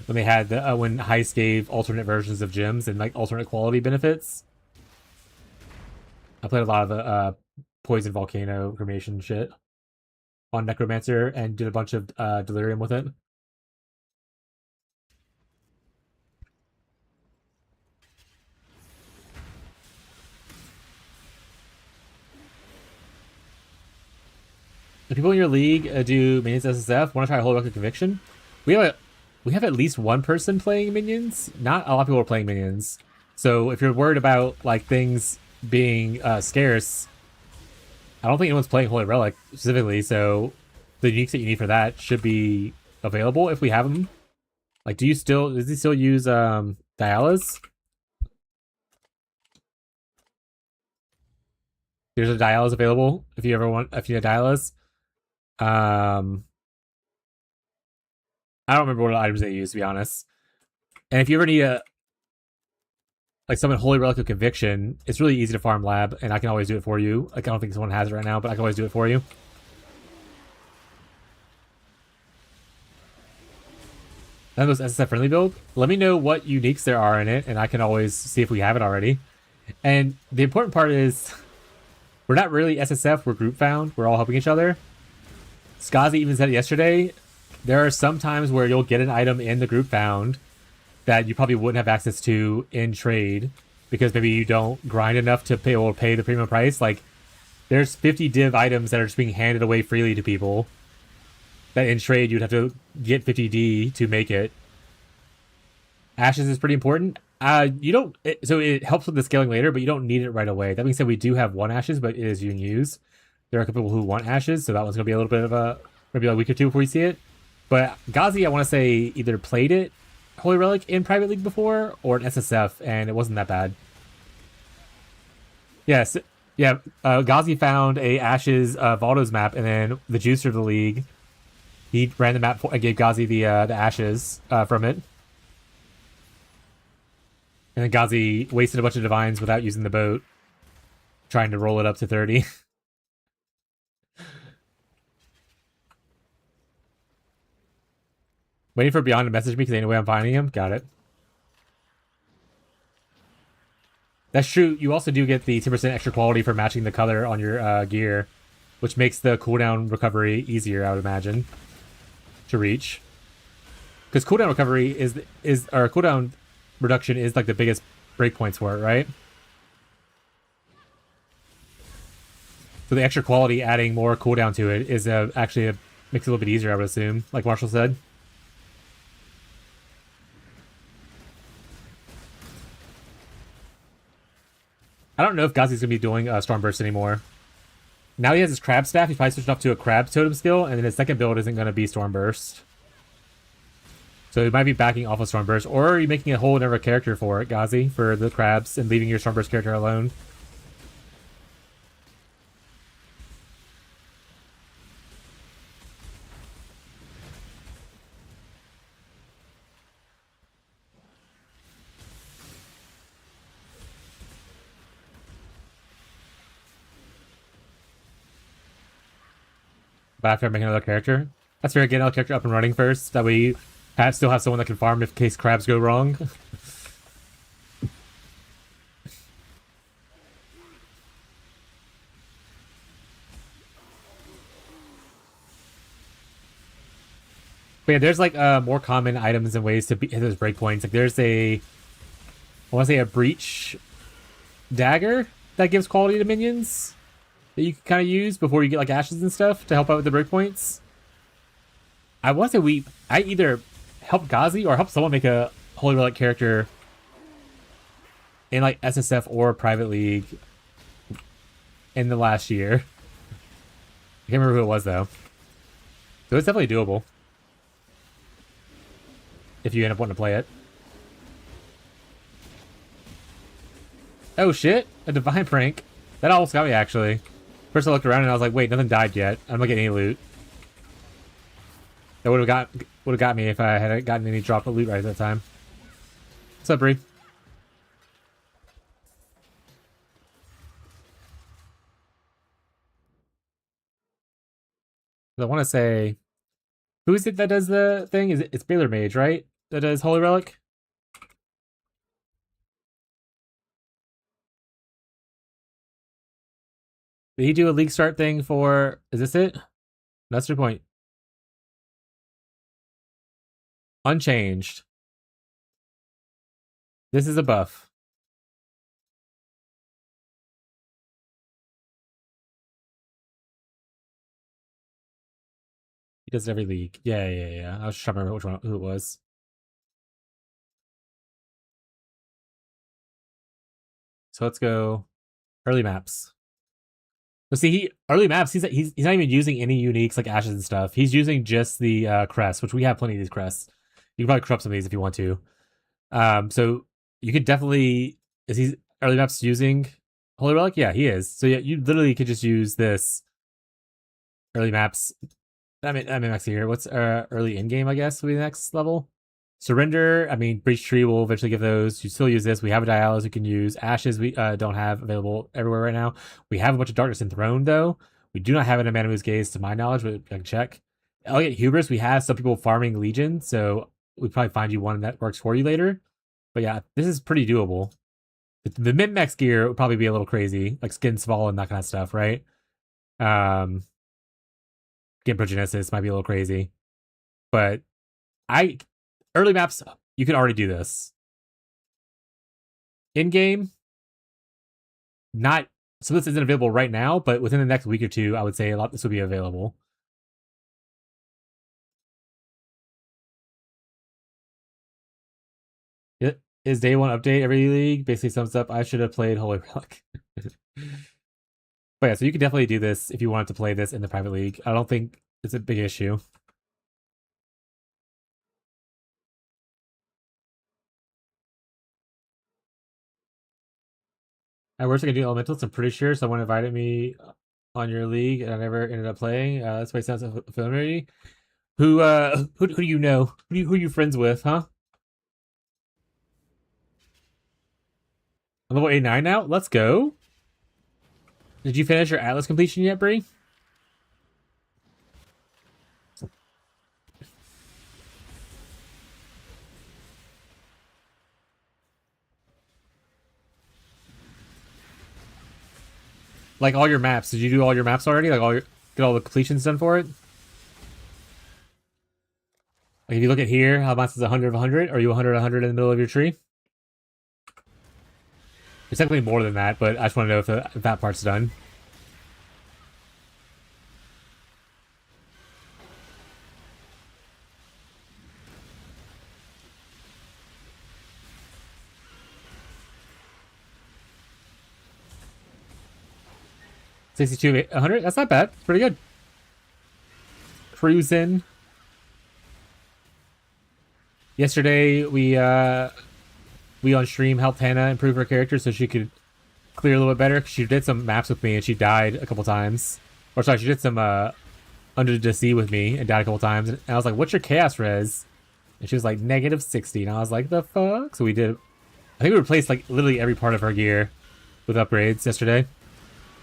When they had the when Heist gave alternate versions of gems and like alternate quality benefits. I played a lot of the poison volcano cremation shit on Necromancer and did a bunch of delirium with it. The people in your league do minions SSF. Want to try a whole record conviction? We have at least one person playing minions. Not a lot of people are playing minions. So if you're worried about like things being scarce, I don't think anyone's playing Holy Relic specifically. So the uniques that you need for that should be available if we have them. Like, does he still use Dialas? There's a Dialas available if you need Dialas. Um, I don't remember what items they use, to be honest. And if you ever need a like summon Holy Relic of Conviction, it's really easy to farm lab, and I can always do it for you. Like I don't think someone has it right now, but I can always do it for you. And those SSF friendly build. Let me know what uniques there are in it, and I can always see if we have it already. And the important part is, we're not really SSF. We're group found. We're all helping each other. Skazi even said it yesterday. There are some times where you'll get an item in the group found that you probably wouldn't have access to in trade because maybe you don't grind enough to pay or pay the premium price. Like there's 50 div items that are just being handed away freely to people that in trade you'd have to get 50D to make it. Ashes is pretty important. You don't so it helps with the scaling later, but you don't need it right away. That being said, we do have one ashes, but it is you can use. There are a couple people who want ashes, so that one's gonna be a little bit of a maybe a week or two before you see it. But Ghazi, I want to say, either played it Holy Relic in Private League before or an SSF, and it wasn't that bad. Yes, yeah. Ghazi found a Ashes Valdo's map, and then the juicer of the league, he ran the map and gave Ghazi the Ashes from it. And then Ghazi wasted a bunch of divines without using the boat, trying to roll it up to 30. Waiting for Beyond to message me because anyway I'm finding him. Got it. That's true. You also do get the 10% extra quality for matching the color on your gear, which makes the cooldown recovery easier, I would imagine, to reach. Because cooldown recovery or cooldown reduction is like the biggest breakpoints for it, right? So the extra quality adding more cooldown to it is actually makes it a little bit easier, I would assume, like Marshall said. I don't know if Ghazi's going to be doing Stormburst anymore. Now he has his Crab Staff. He's probably switched off to a Crab Totem skill, and then his second build isn't going to be Stormburst. So he might be backing off of Stormburst, or are you making a whole other character for it, Ghazi, for the Crabs, and leaving your Stormburst character alone? But after making another character? That's fair, get another character up and running first. That way you still have someone that can farm in case crabs go wrong. But yeah, there's like more common items and ways to hit those breakpoints. Like there's I want to say a breach dagger that gives quality to minions that you can kind of use before you get like ashes and stuff to help out with the breakpoints. I want to say I either helped Ghazi or helped someone make a Holy Relic character in like SSF or Private League in the last year. I can't remember who it was though. So it's definitely doable if you end up wanting to play it. Oh shit, a divine prank. That almost got me actually. First I looked around and I was like, wait, nothing died yet. I'm not getting any loot. That would have got me if I had gotten any drop of loot right at that time. What's up, Bree? I want to say, who is it that does the thing? It's Baylor Mage, right? That does Holy Relic. Did he do a league start thing for? Is this it? That's your point. Unchanged. This is a buff. He does it every league. Yeah. I was just trying to remember who it was. So let's go early maps. So see, early maps. He's not even using any uniques like ashes and stuff. He's using just the crests, which we have plenty of these crests. You can probably corrupt some of these if you want to. So you could definitely is he early maps using Holy Relic? Yeah, he is. So yeah, you literally could just use this early maps I mean, max here. What's early in game? I guess will be the next level. Surrender. I mean, breach tree will eventually give those. You still use this. We have a dialysis we can use. Ashes we don't have available everywhere right now. We have a bunch of darkness enthroned though. We do not have an Amanamu's Gaze to my knowledge, but I can check. Elegant Hubris. We have some people farming Legion, so we probably find you one that works for you later. But yeah, this is pretty doable. The min-max gear would probably be a little crazy, like Skin Fall and that kind of stuff, right? Game Progenesis might be a little crazy. But early maps, you can already do this. In-game, not... So this isn't available right now, but within the next week or two, I would say a lot this will be available. Is day one update every league? Basically sums up, I should have played Holy Relic. But yeah, so you can definitely do this if you wanted to play this in the private league. I don't think it's a big issue. I wish I could do elementals. I'm pretty sure someone invited me on your league and I never ended up playing. That's why it sounds familiar. Who do you know? Who are you friends with, huh? I'm level 89 now? Let's go. Did you finish your Atlas completion yet, Bree? Like all your maps. Did you do all your maps already? Like get all the completions done for it? Like if you look at here, how much is 100 of 100? Are you 100 100 in the middle of your tree? It's technically more than that, but I just want to know if that part's done. $62 100. That's not bad. Pretty good. Cruising. Yesterday we on stream helped Hannah improve her character so she could clear a little bit better. She did some maps with me and she died a couple times. Or sorry, she did some Under the Sea with me and died a couple times. And I was like, "What's your chaos res?" And she was like, -60. And I was like, "The fuck?" So we did. I think we replaced like literally every part of her gear with upgrades yesterday.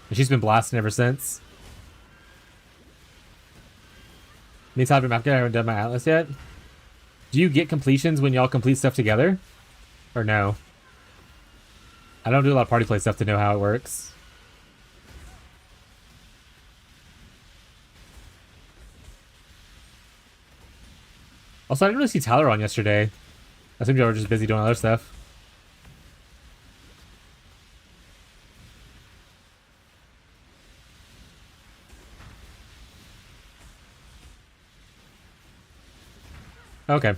And she's been blasting ever since. Meantime, I haven't done my Atlas yet. Do you get completions when y'all complete stuff together? Or no? I don't do a lot of party play stuff to know how it works. Also, I didn't really see Tyler on yesterday. I assumed y'all were just busy doing other stuff. Okay.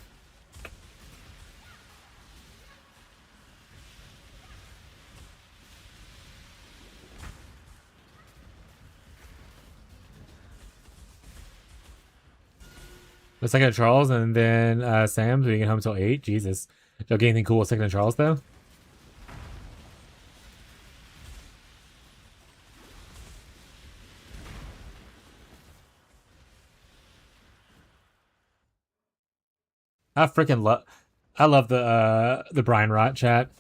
The second of Charles and then Sam's. We get home until 8. Jesus. Did y'all get anything cool with second of Charles though? I freaking love. I love the Brian Rot chat.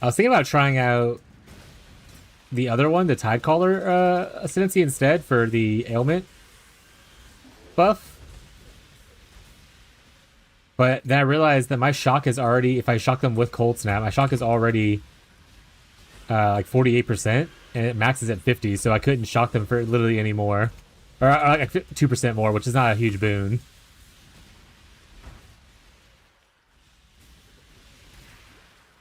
I was thinking about trying out the other one, the Tidecaller ascendancy instead for the ailment buff. But then I realized that my shock is already, if I shock them with Cold Snap, my shock is already like 48%, and it maxes at 50, so I couldn't shock them for literally any more. Or like 2% more, which is not a huge boon.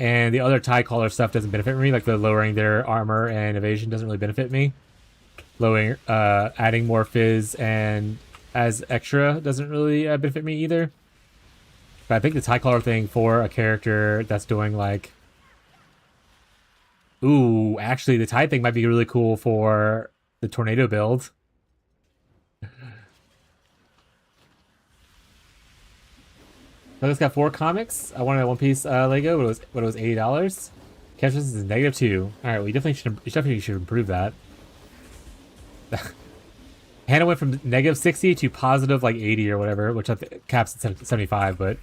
And the other Tidecaller stuff doesn't benefit me, like the lowering their armor and evasion doesn't really benefit me. Lowering, adding more fizz and as extra doesn't really benefit me either. But I think the Tidecaller thing for a character that's doing like... Ooh, actually the Tide thing might be really cool for the Tornado build. So it's got 4 comics. I wanted a One Piece Lego, but it was $80. Cash resistance is -2. All right, we definitely should improve that. Hannah went from negative 60 to positive like 80 or whatever, which caps at 75, but...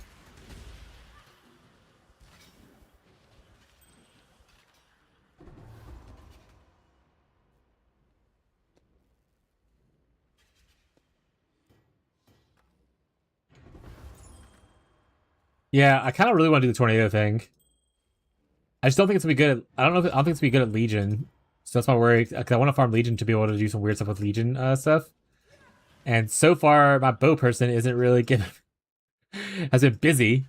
Yeah, I kind of really want to do the tornado thing. I just don't think it's gonna be good. I don't know. I don't think it's gonna be good at Legion, so that's my worry. Because I want to farm Legion to be able to do some weird stuff with Legion stuff. And so far, my bow person isn't really getting has been busy.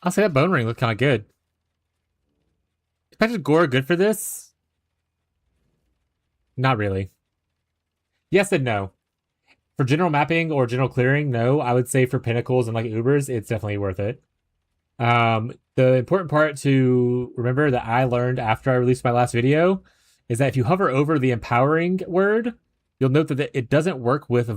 I'll say that bone ring looked kind of good. Is Patrick Gore good for this? Not really. Yes and no. For general mapping or general clearing, no. I would say for pinnacles and like Ubers, it's definitely worth it. The important part to remember that I learned after I released my last video is that if you hover over the empowering word, you'll note that it doesn't work with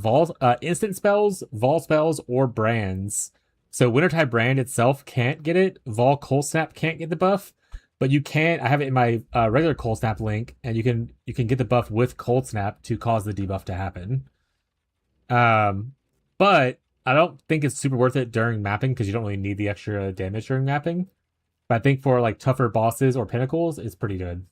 instant spells, vol spells, or brands. So Wintertide brand itself can't get it. Vol Cold Snap can't get the buff, but you can. I have it in my regular Cold Snap link, and you can get the buff with Cold Snap to cause the debuff to happen. But I don't think it's super worth it during mapping because you don't really need the extra damage during mapping. But I think for like tougher bosses or pinnacles, it's pretty good.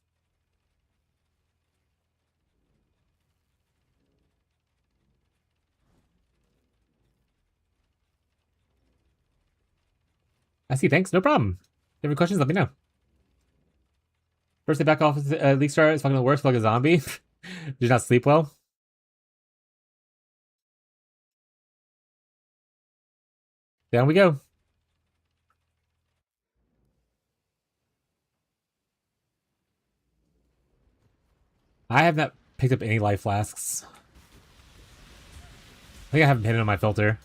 I see. Thanks. No problem. If you have any questions, let me know. First day back off at least start. It's fucking the worst. Feel like a zombie. Did not sleep well. Down we go. I have not picked up any life flasks. I think I haven't hit it on my filter.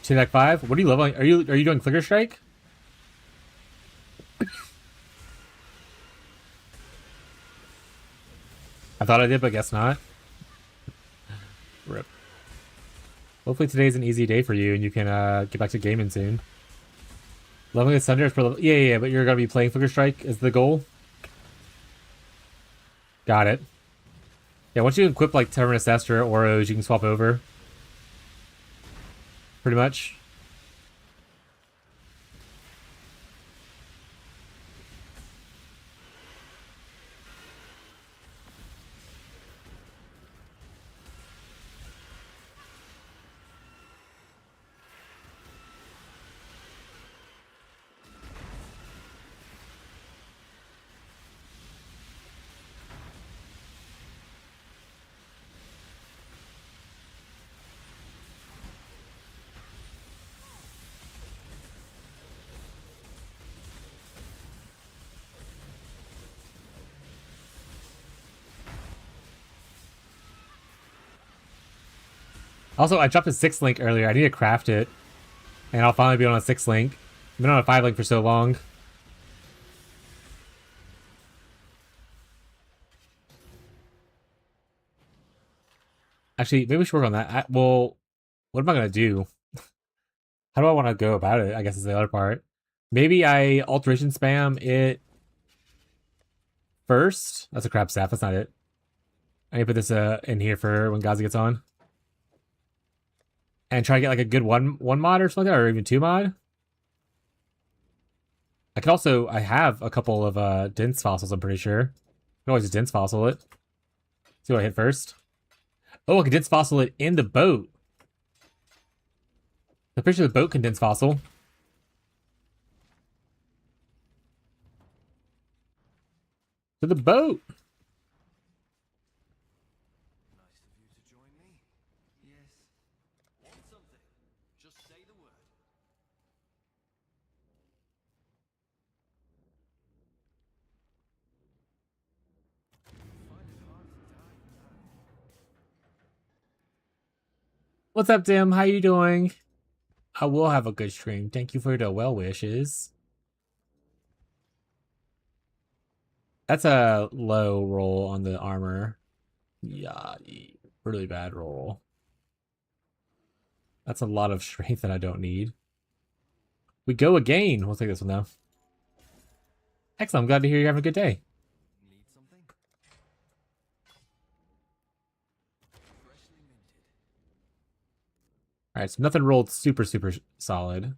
Two deck 5. What are you leveling? Are you doing Flicker Strike? I thought I did, but guess not. Rip. Hopefully today's an easy day for you and you can get back to gaming soon. Leveling the Thunder is for level. Yeah, but you're gonna be playing Flicker Strike is the goal. Got it. Yeah, once you equip like Terminus Astra or Oros, you can swap over. Pretty much. Also, I dropped a 6 link earlier. I need to craft it. And I'll finally be on a 6 link. I've been on a 5 link for so long. Actually, maybe we should work on that. Well, what am I going to do? How do I want to go about it? I guess is the other part. Maybe I alteration spam it first. That's a crap staff. That's not it. I need to put this in here for when Gaza gets on. And try to get like a good one mod or something, or even 2 mod. I could also, I have a couple of dense fossils, I'm pretty sure. I can always just dense fossil it. See what I hit first. Oh, I can dense fossil it in the boat. I'm pretty sure the boat can dense fossil. To the boat! Nice of you to join me. Yes. Want something? Just say the word. Find it hard to die now. What's up, Tim? How you doing? I will have a good stream. Thank you for the well wishes. That's a low roll on the armor. Yeah, really bad roll. That's a lot of strength that I don't need. We go again. We'll take this one now. Excellent. I'm glad to hear you're having a good day. Need something? Freshly minted. All right, so nothing rolled super solid.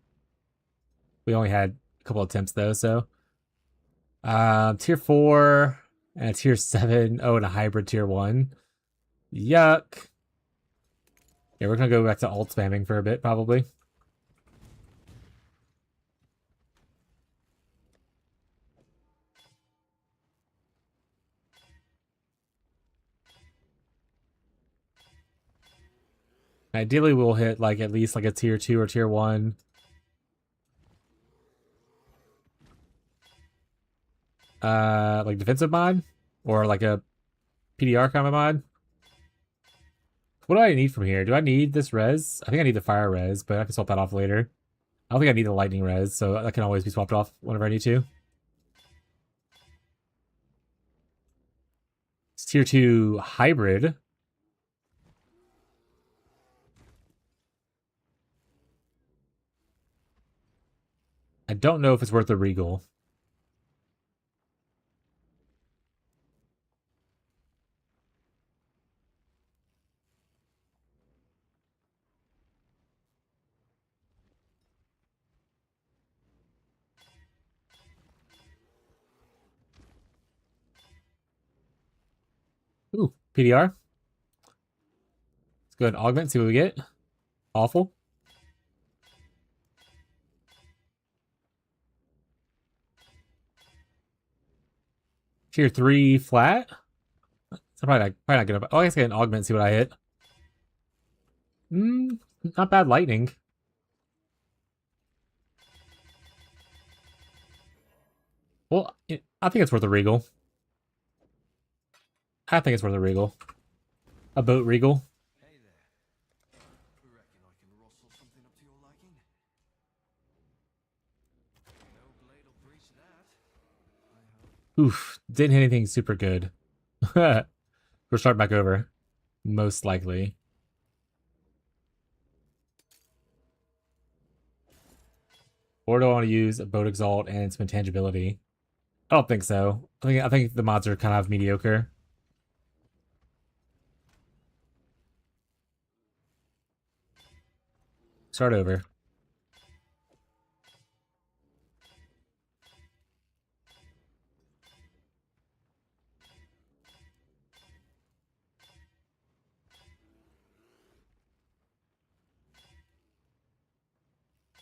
We only had a couple attempts though, so tier 4 and a tier 7. Oh, and a hybrid tier 1. Yuck. Yeah, we're gonna go back to alt spamming for a bit, probably. Ideally, we'll hit like at least like a tier 2 or tier 1. Like defensive mod or like a PDR kind of mod. What do I need from here? Do I need this res? I think I need the fire res, but I can swap that off later. I don't think I need the lightning res, so that can always be swapped off whenever I need to. It's tier 2 hybrid. I don't know if it's worth the regal. Ooh, PDR. Let's go ahead and augment, see what we get. Awful. Tier 3 flat. So probably not gonna. Oh, I guess I can augment, see what I hit. Not bad lightning. Well, I think it's worth a regal. I think it's worth a regal. A boat regal. Hey there. Reckon I can rustle something up to your liking? No blade'll breach that. I hope. Oof, didn't hit anything super good. We're starting back over. Most likely. Or do I want to use a boat exalt and some intangibility? I don't think so. I think the mods are kind of mediocre. Start over.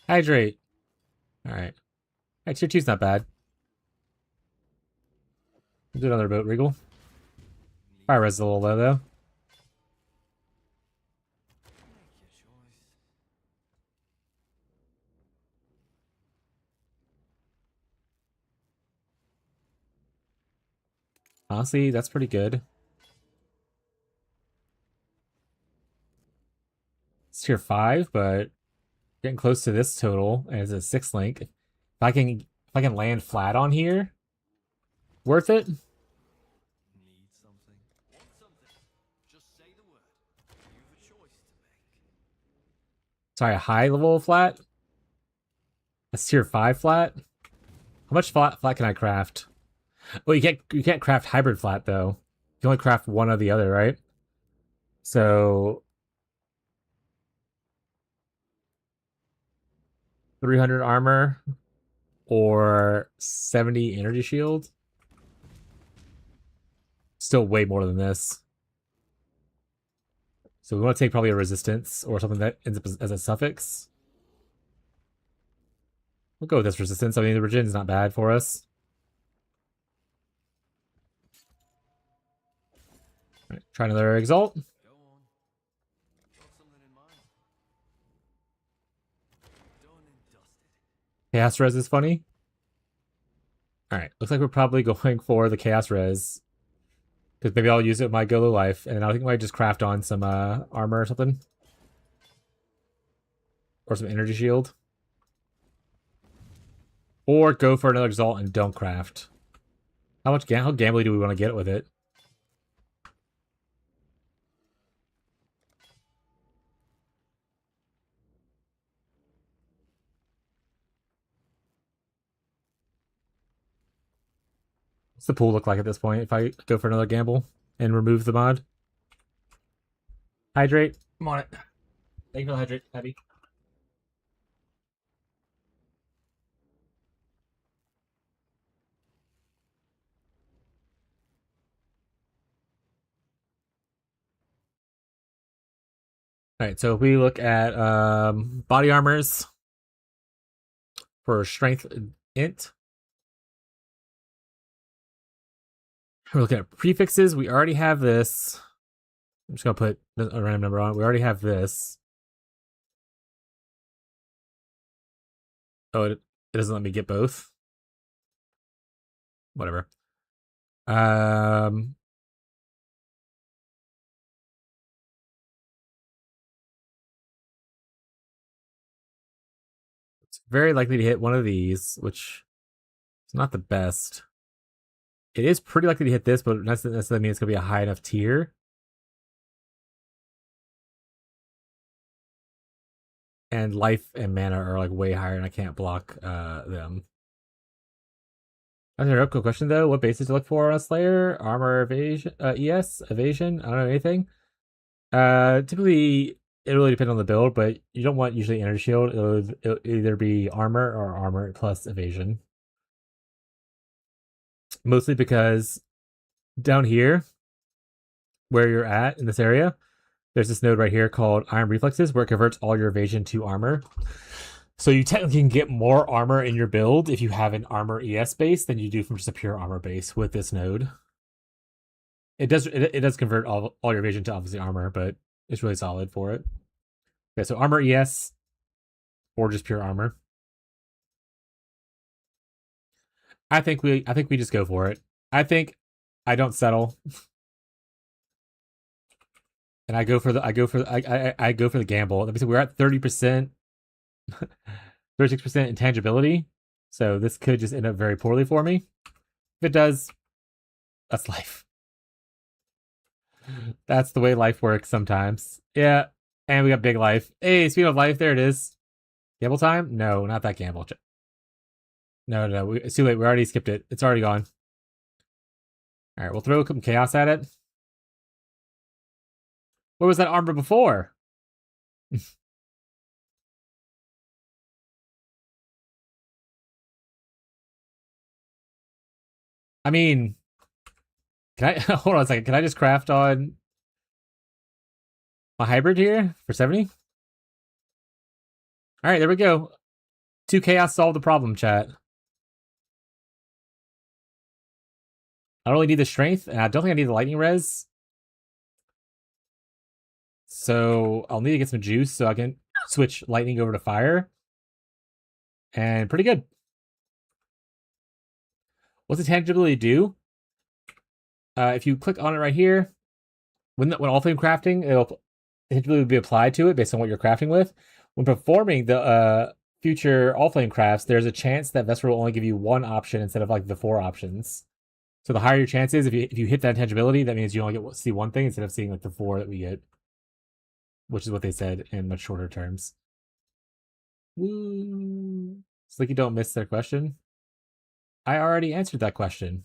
Hydrate. Alright. Alright, tier 2's not bad. We'll do another boat regal. Fire res is a little low though. Make your choice. Honestly, that's pretty good. It's tier 5, but getting close to this total, and it's a 6 link. If I can land flat on here, worth it. Need something? Want something? Just say the word. You've a choice to make. Sorry, a high level of flat. That's tier 5 flat. How much flat can I craft? Well, you can't craft hybrid flat though. You can only craft one or the other, right? So 300 armor or 70 energy shield. Still way more than this. So we want to take probably a resistance or something that ends up as a suffix. We'll go with this resistance. I mean, the regen's not bad for us. Right, try another exalt. Go on. Got something in mind. Done and dusted. Chaos res is funny. Alright, looks like we're probably going for the chaos res. Because maybe I'll use it with my Golo life, and I think I might just craft on some armor or something. Or some energy shield. Or go for another exalt and don't craft. How gambly do we want to get with it? What's the pool look like at this point if I go for another gamble and remove the mod? Hydrate. I'm on it. Thank you for the hydrate, Abby. Alright, so if we look at body armors for strength int. We're looking at prefixes. We already have this. I'm just going to put a random number on it. We already have this. Oh, it doesn't let me get both. Whatever. It's very likely to hit one of these, which is not the best. It is pretty likely to hit this, but that doesn't necessarily mean it's going to be a high enough tier. And life and mana are like way higher, and I can't block them. Another cool question though: what bases to look for on a Slayer? Armor, evasion, ES, evasion. I don't know anything. Typically, it really depends on the build, but you don't want usually energy shield. It'll either be armor or armor plus evasion. Mostly because down here, where you're at in this area, there's this node right here called Iron Reflexes, where it converts all your evasion to armor. So you technically can get more armor in your build if you have an armor ES base than you do from just a pure armor base with this node. It does convert all your evasion to obviously armor, but it's really solid for it. Okay, so armor ES or just pure armor. I think we just go for it. I think I don't settle. And I go for the gamble. That means we're at 30%, 36% intangibility. So this could just end up very poorly for me. If it does, that's life. That's the way life works sometimes. Yeah. And we got big life. Hey, speaking of life, there it is. Gamble time? No, not that gamble. No. It's too late. We already skipped it. It's already gone. All right, we'll throw some chaos at it. What was that armor before? I mean, can I hold on a second? Can I just craft on my hybrid here for 70? All right, there we go. 2 chaos solved the problem, chat. I don't really need the strength, and I don't think I need the lightning res. So I'll need to get some juice so I can switch lightning over to fire. And pretty good. What's the tangibility do? If you click on it right here, when all flame crafting, it'll tangibility be applied to it based on what you're crafting with. When performing the future all flame crafts, there's a chance that Vesper will only give you one option instead of like the 4 options. So the higher your chances, if you hit that intangibility, that means you only see one thing instead of seeing like the 4 that we get, which is what they said in much shorter terms. Woo! It's like you don't miss their question. I already answered that question.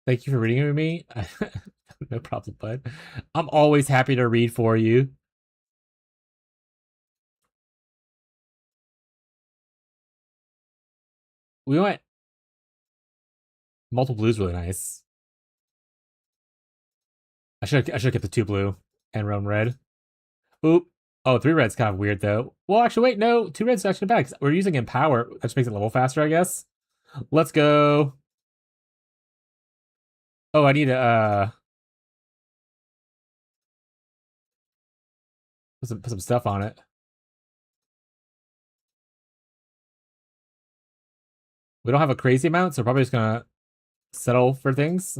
Thank you for reading with me. No problem, bud. I'm always happy to read for you. We went multiple blues really nice. I should get the 2 blue and run red. Oop. Oh, 3 red's kind of weird though. Well, actually, wait, no, 2 red's actually bad because we're using Empower. That just makes it level faster, I guess. Let's go. Oh, I need to put some stuff on it. We don't have a crazy amount, so we're probably just gonna settle for things.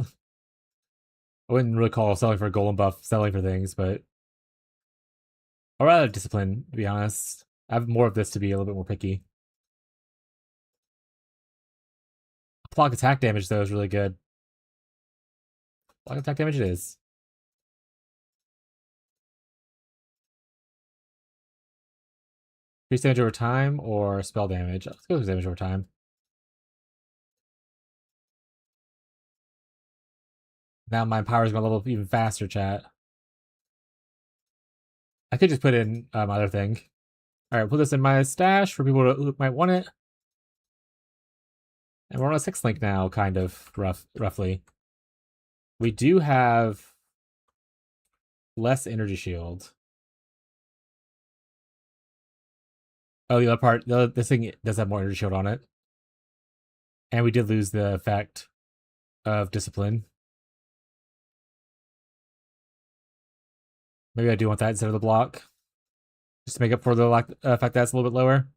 I wouldn't really call selling for a golem buff selling for things, but I'd rather discipline, to be honest. I have more of this to be a little bit more picky. Block attack damage, though, is really good. Block attack damage it is. Increase damage over time or spell damage? Let's go with damage over time. Now my power's gonna level up even faster, chat. I could just put in other thing. Alright, put this in my stash for people who might want it. And we're on a 6th link now, kind of, roughly. We do have less energy shield. Oh, the other part, this thing does have more energy shield on it. And we did lose the effect of discipline. Maybe I do want that instead of the block. Just to make up for the fact that's a little bit lower.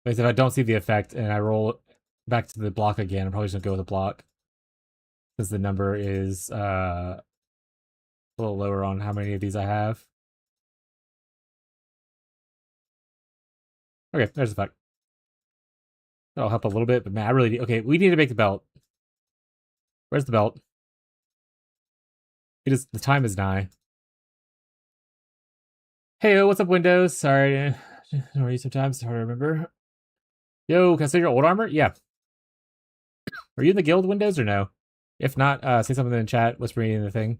But if I don't see the effect and I roll back to the block again, I'm probably just gonna go with the block. Because the number is a little lower on how many of these I have. Okay, there's the effect. That'll help a little bit, but man, I really need... Okay, we need to make the belt. Where's the belt? It is... The time is nigh. Hey, what's up, Windows? Sorry, don't read sometimes. It's hard to remember. Yo, can I see your old armor? Yeah. Are you in the guild, Windows, or no? If not, say something in the chat, whispering in the thing.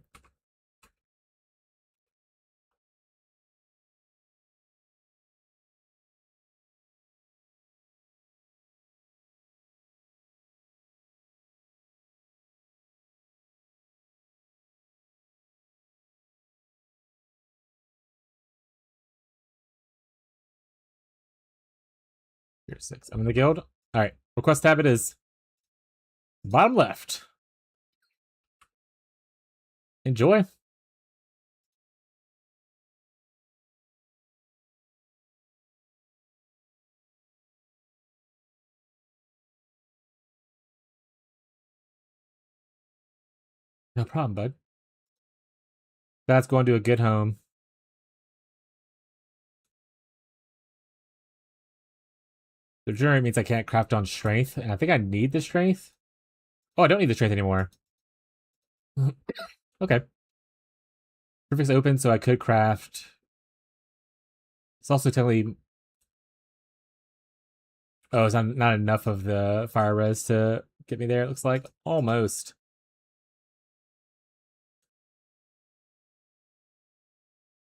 Here's 6. I'm in the guild. Alright, request tab it is. Bottom left. Enjoy. No problem, bud. That's going to a good home. The generate means I can't craft on strength, and I think I need the strength. Oh, I don't need the strength anymore. Okay. Perfect's open, so I could craft. It's also technically... Oh, it's not enough of the fire res to get me there, it looks like. Almost.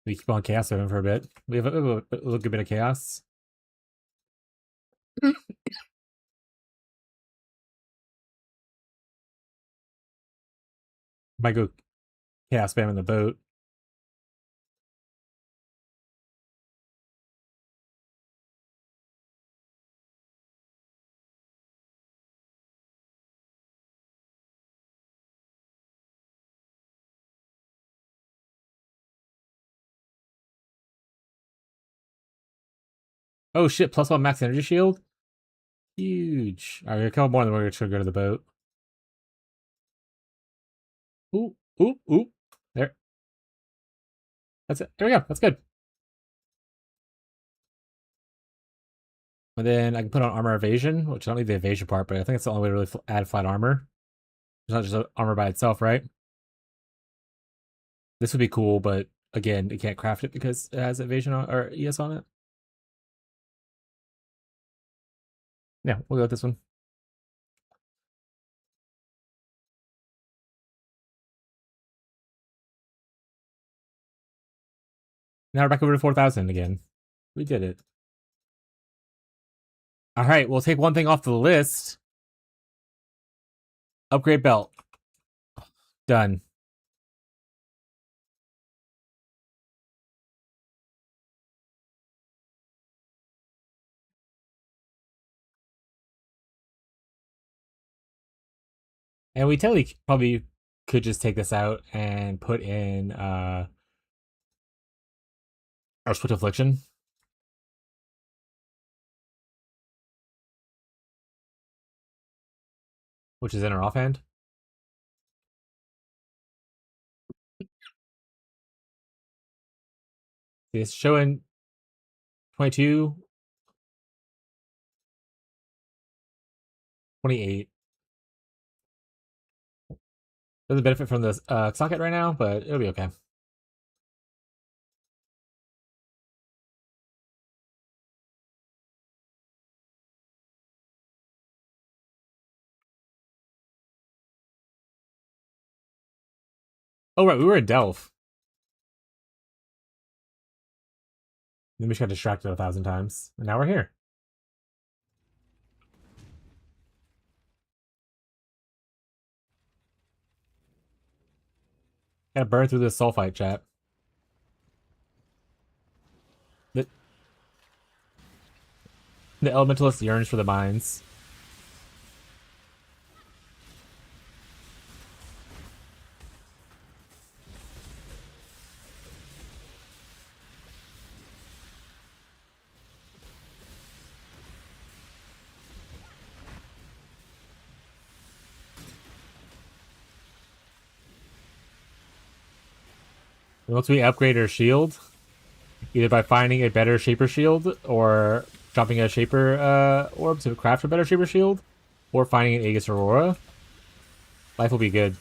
We keep on chaos open for a bit. We have a little good bit of chaos. Might go chaos spam in the boat. Oh shit, +1 max energy shield? Huge. Alright, a couple more, then we're just gonna go to the boat. Ooh, ooh, ooh. There. That's it. There we go. That's good. And then I can put on armor evasion, which I don't need the evasion part, but I think it's the only way to really add flat armor. It's not just armor by itself, right? This would be cool, but again, you can't craft it because it has evasion or ES on it. Yeah, we'll go with this one. Now we're back over to 4,000 again. We did it. All right, we'll take one thing off the list. Upgrade belt. Done. And we totally probably could just take this out and put in our Swift Affliction. Which is in our offhand. It's showing 22, 28. Doesn't benefit from this socket right now, but it'll be okay. Oh, right, we were at Delph. Then we just got distracted 1,000 times. And now we're here. Gotta burn through this sulfite, chat. The elementalist yearns for the mines. And once we upgrade our shield, either by finding a better Shaper shield or dropping a Shaper orb to craft a better Shaper shield, or finding an Aegis Aurora, life will be good.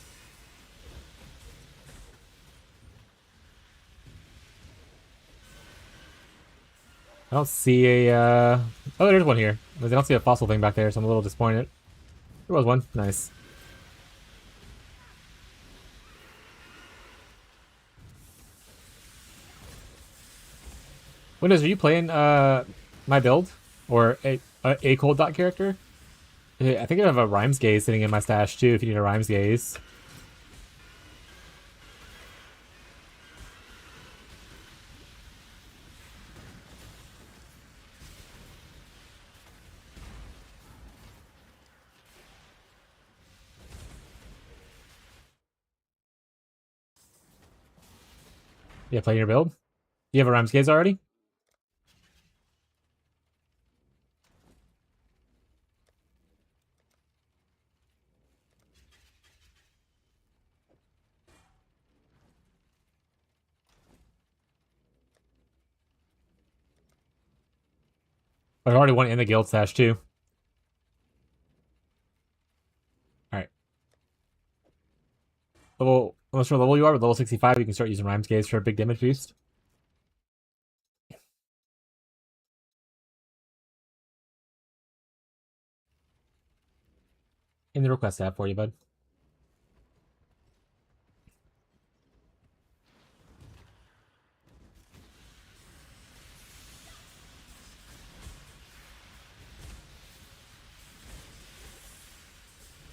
I don't see a, oh, there's one here. I don't see a fossil thing back there, so I'm a little disappointed. There was one. Nice. Windows, are you playing, my build? Or a cold dot character? I think I have a Rhymes Gaze sitting in my stash, too, if you need a Rhymes Gaze. Yeah, playing your build? You have a Rhymes Gaze already? I've already one in the guild stash, too. Alright. Level, I'm not sure what level you are, but level 65, you can start using Rhymes Gaze for a big damage boost. In the request tab for you, bud.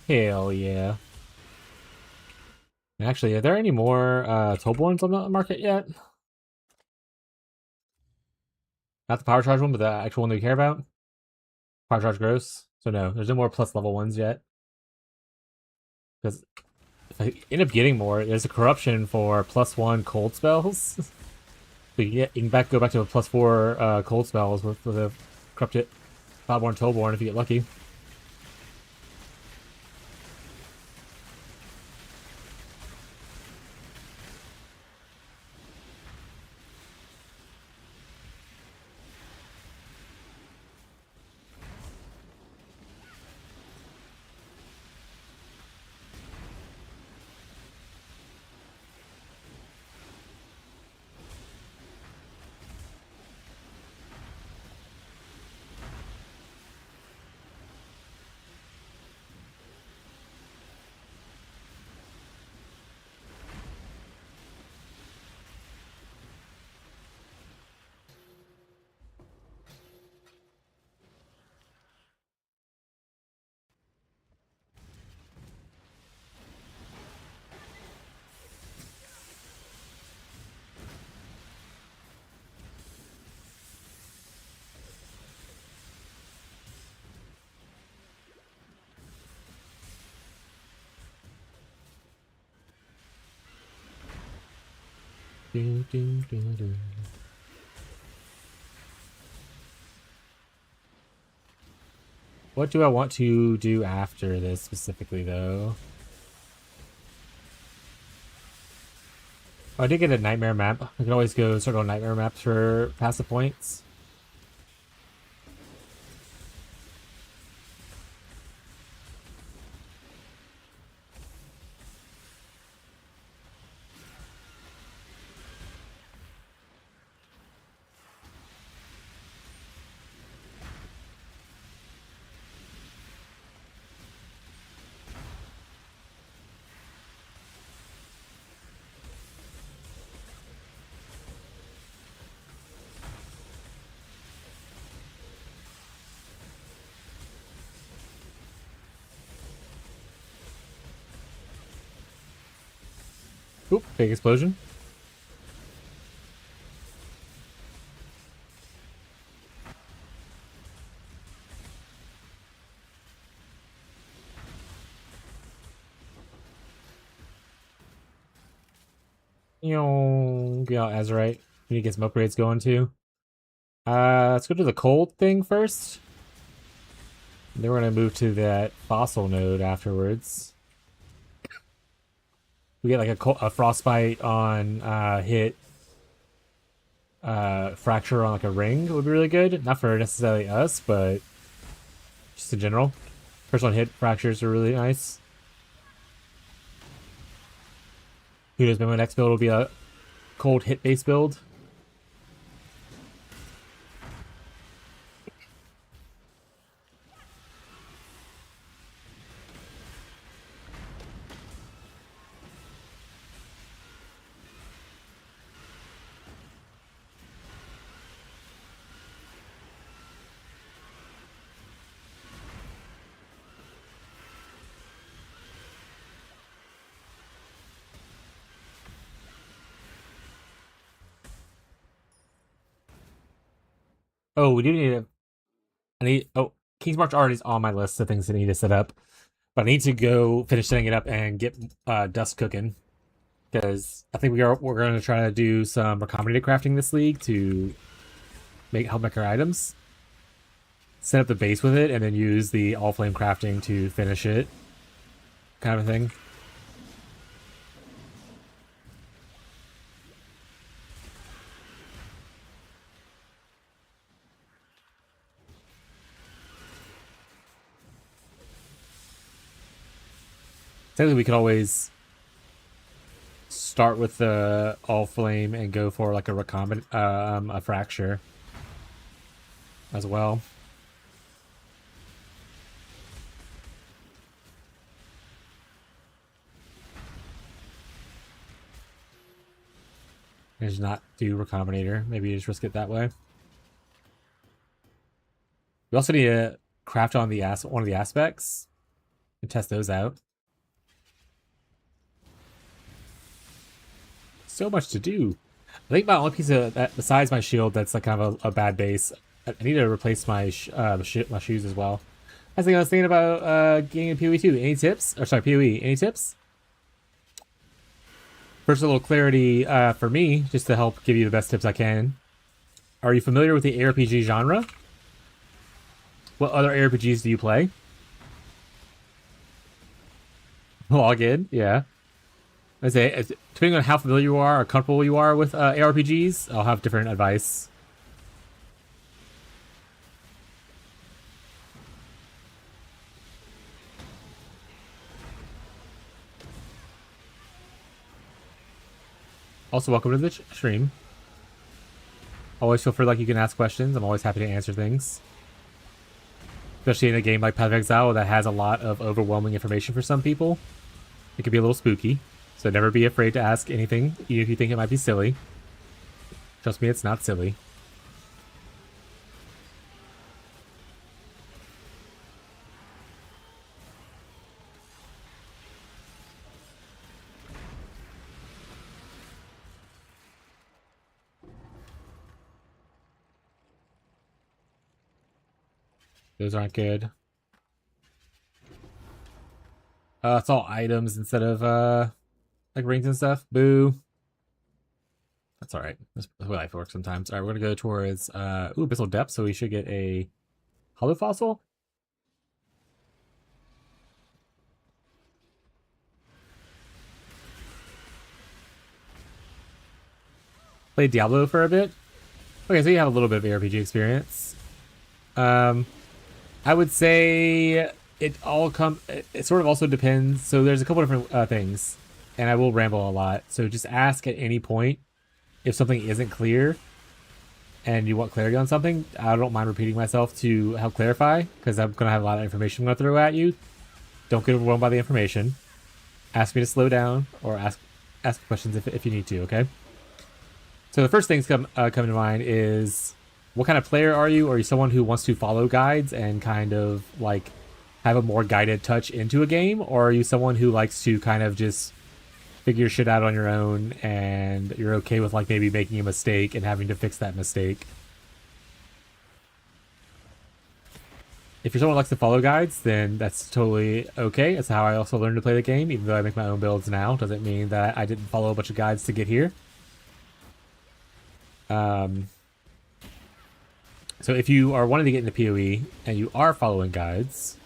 Hell yeah. Actually, are there any more Toborns on the market yet? Not the Power Charge one, but the actual one that we care about? Power Charge Gross. So no, there's no more plus level ones yet. Because if I end up getting more, there's a corruption for +1 cold spells. You can go back to a +4 cold spells with a corrupted Cloudborn Toborn if you get lucky. Do, do, do, do. What do I want to do after this specifically, though? Oh, I did get a nightmare map. I can always go start on nightmare maps for passive points. Oop, big explosion. Get out Azurite. We need to get some upgrades going too. Let's go to the cold thing first. Then we're gonna move to that fossil node afterwards. We get like a frostbite on hit. Fracture on like a ring would be really good. Not for necessarily us, but just in general. First one hit fractures are really nice. Who knows, maybe my next build will be a cold hit base build. Oh, we do need to. Oh, King's March art is on my list of things that I need to set up. But I need to go finish setting it up and get dust cooking. Because I think we're going to try to do some recombinant crafting this league to help make our items. Set up the base with it and then use the all flame crafting to finish it. Kind of a thing. Technically, we could always start with the all flame and go for like a recombinant, a fracture as well. And just not do recombinator. Maybe you just risk it that way. We also need to craft on the one of the aspects and test those out. So much to do. I think my only piece of that, besides my shield, that's like kind of a bad base. I need to replace my my shoes as well. I was thinking about getting a PoE too. Any tips? Or sorry, PoE. Any tips? First, a little clarity for me, just to help give you the best tips I can. Are you familiar with the ARPG genre? What other ARPGs do you play? Log in, yeah. I say, depending on how familiar you are or comfortable you are with ARPGs, I'll have different advice. Also, welcome to the stream. Always feel free like you can ask questions. I'm always happy to answer things. Especially in a game like Path of Exile that has a lot of overwhelming information for some people. It can be a little spooky. So never be afraid to ask anything, even if you think it might be silly. Trust me, it's not silly. Those aren't good. It's all items instead of like rings and stuff. Boo. That's all right. That's the way life works sometimes. All right, we're gonna go towards Abyssal Depth, so we should get a Hollow Fossil. Played Diablo for a bit. Okay, so you have a little bit of ARPG experience. I would say it sort of also depends. So there's a couple different things, and I will ramble a lot. So just ask at any point if something isn't clear and you want clarity on something. I don't mind repeating myself to help clarify, because I'm going to have a lot of information I'm going to throw at you. Don't get overwhelmed by the information. Ask me to slow down, or ask questions if you need to, okay? So the first things come to mind is, what kind of player are you? Are you someone who wants to follow guides and kind of like have a more guided touch into a game? Or are you someone who likes to kind of just figure shit out on your own, and you're okay with like maybe making a mistake and having to fix that mistake? If you're someone who likes to follow guides, then that's totally okay. That's how I also learned to play the game. Even though I make my own builds now, doesn't mean that I didn't follow a bunch of guides to get here. So if you are wanting to get into PoE and you are following guides,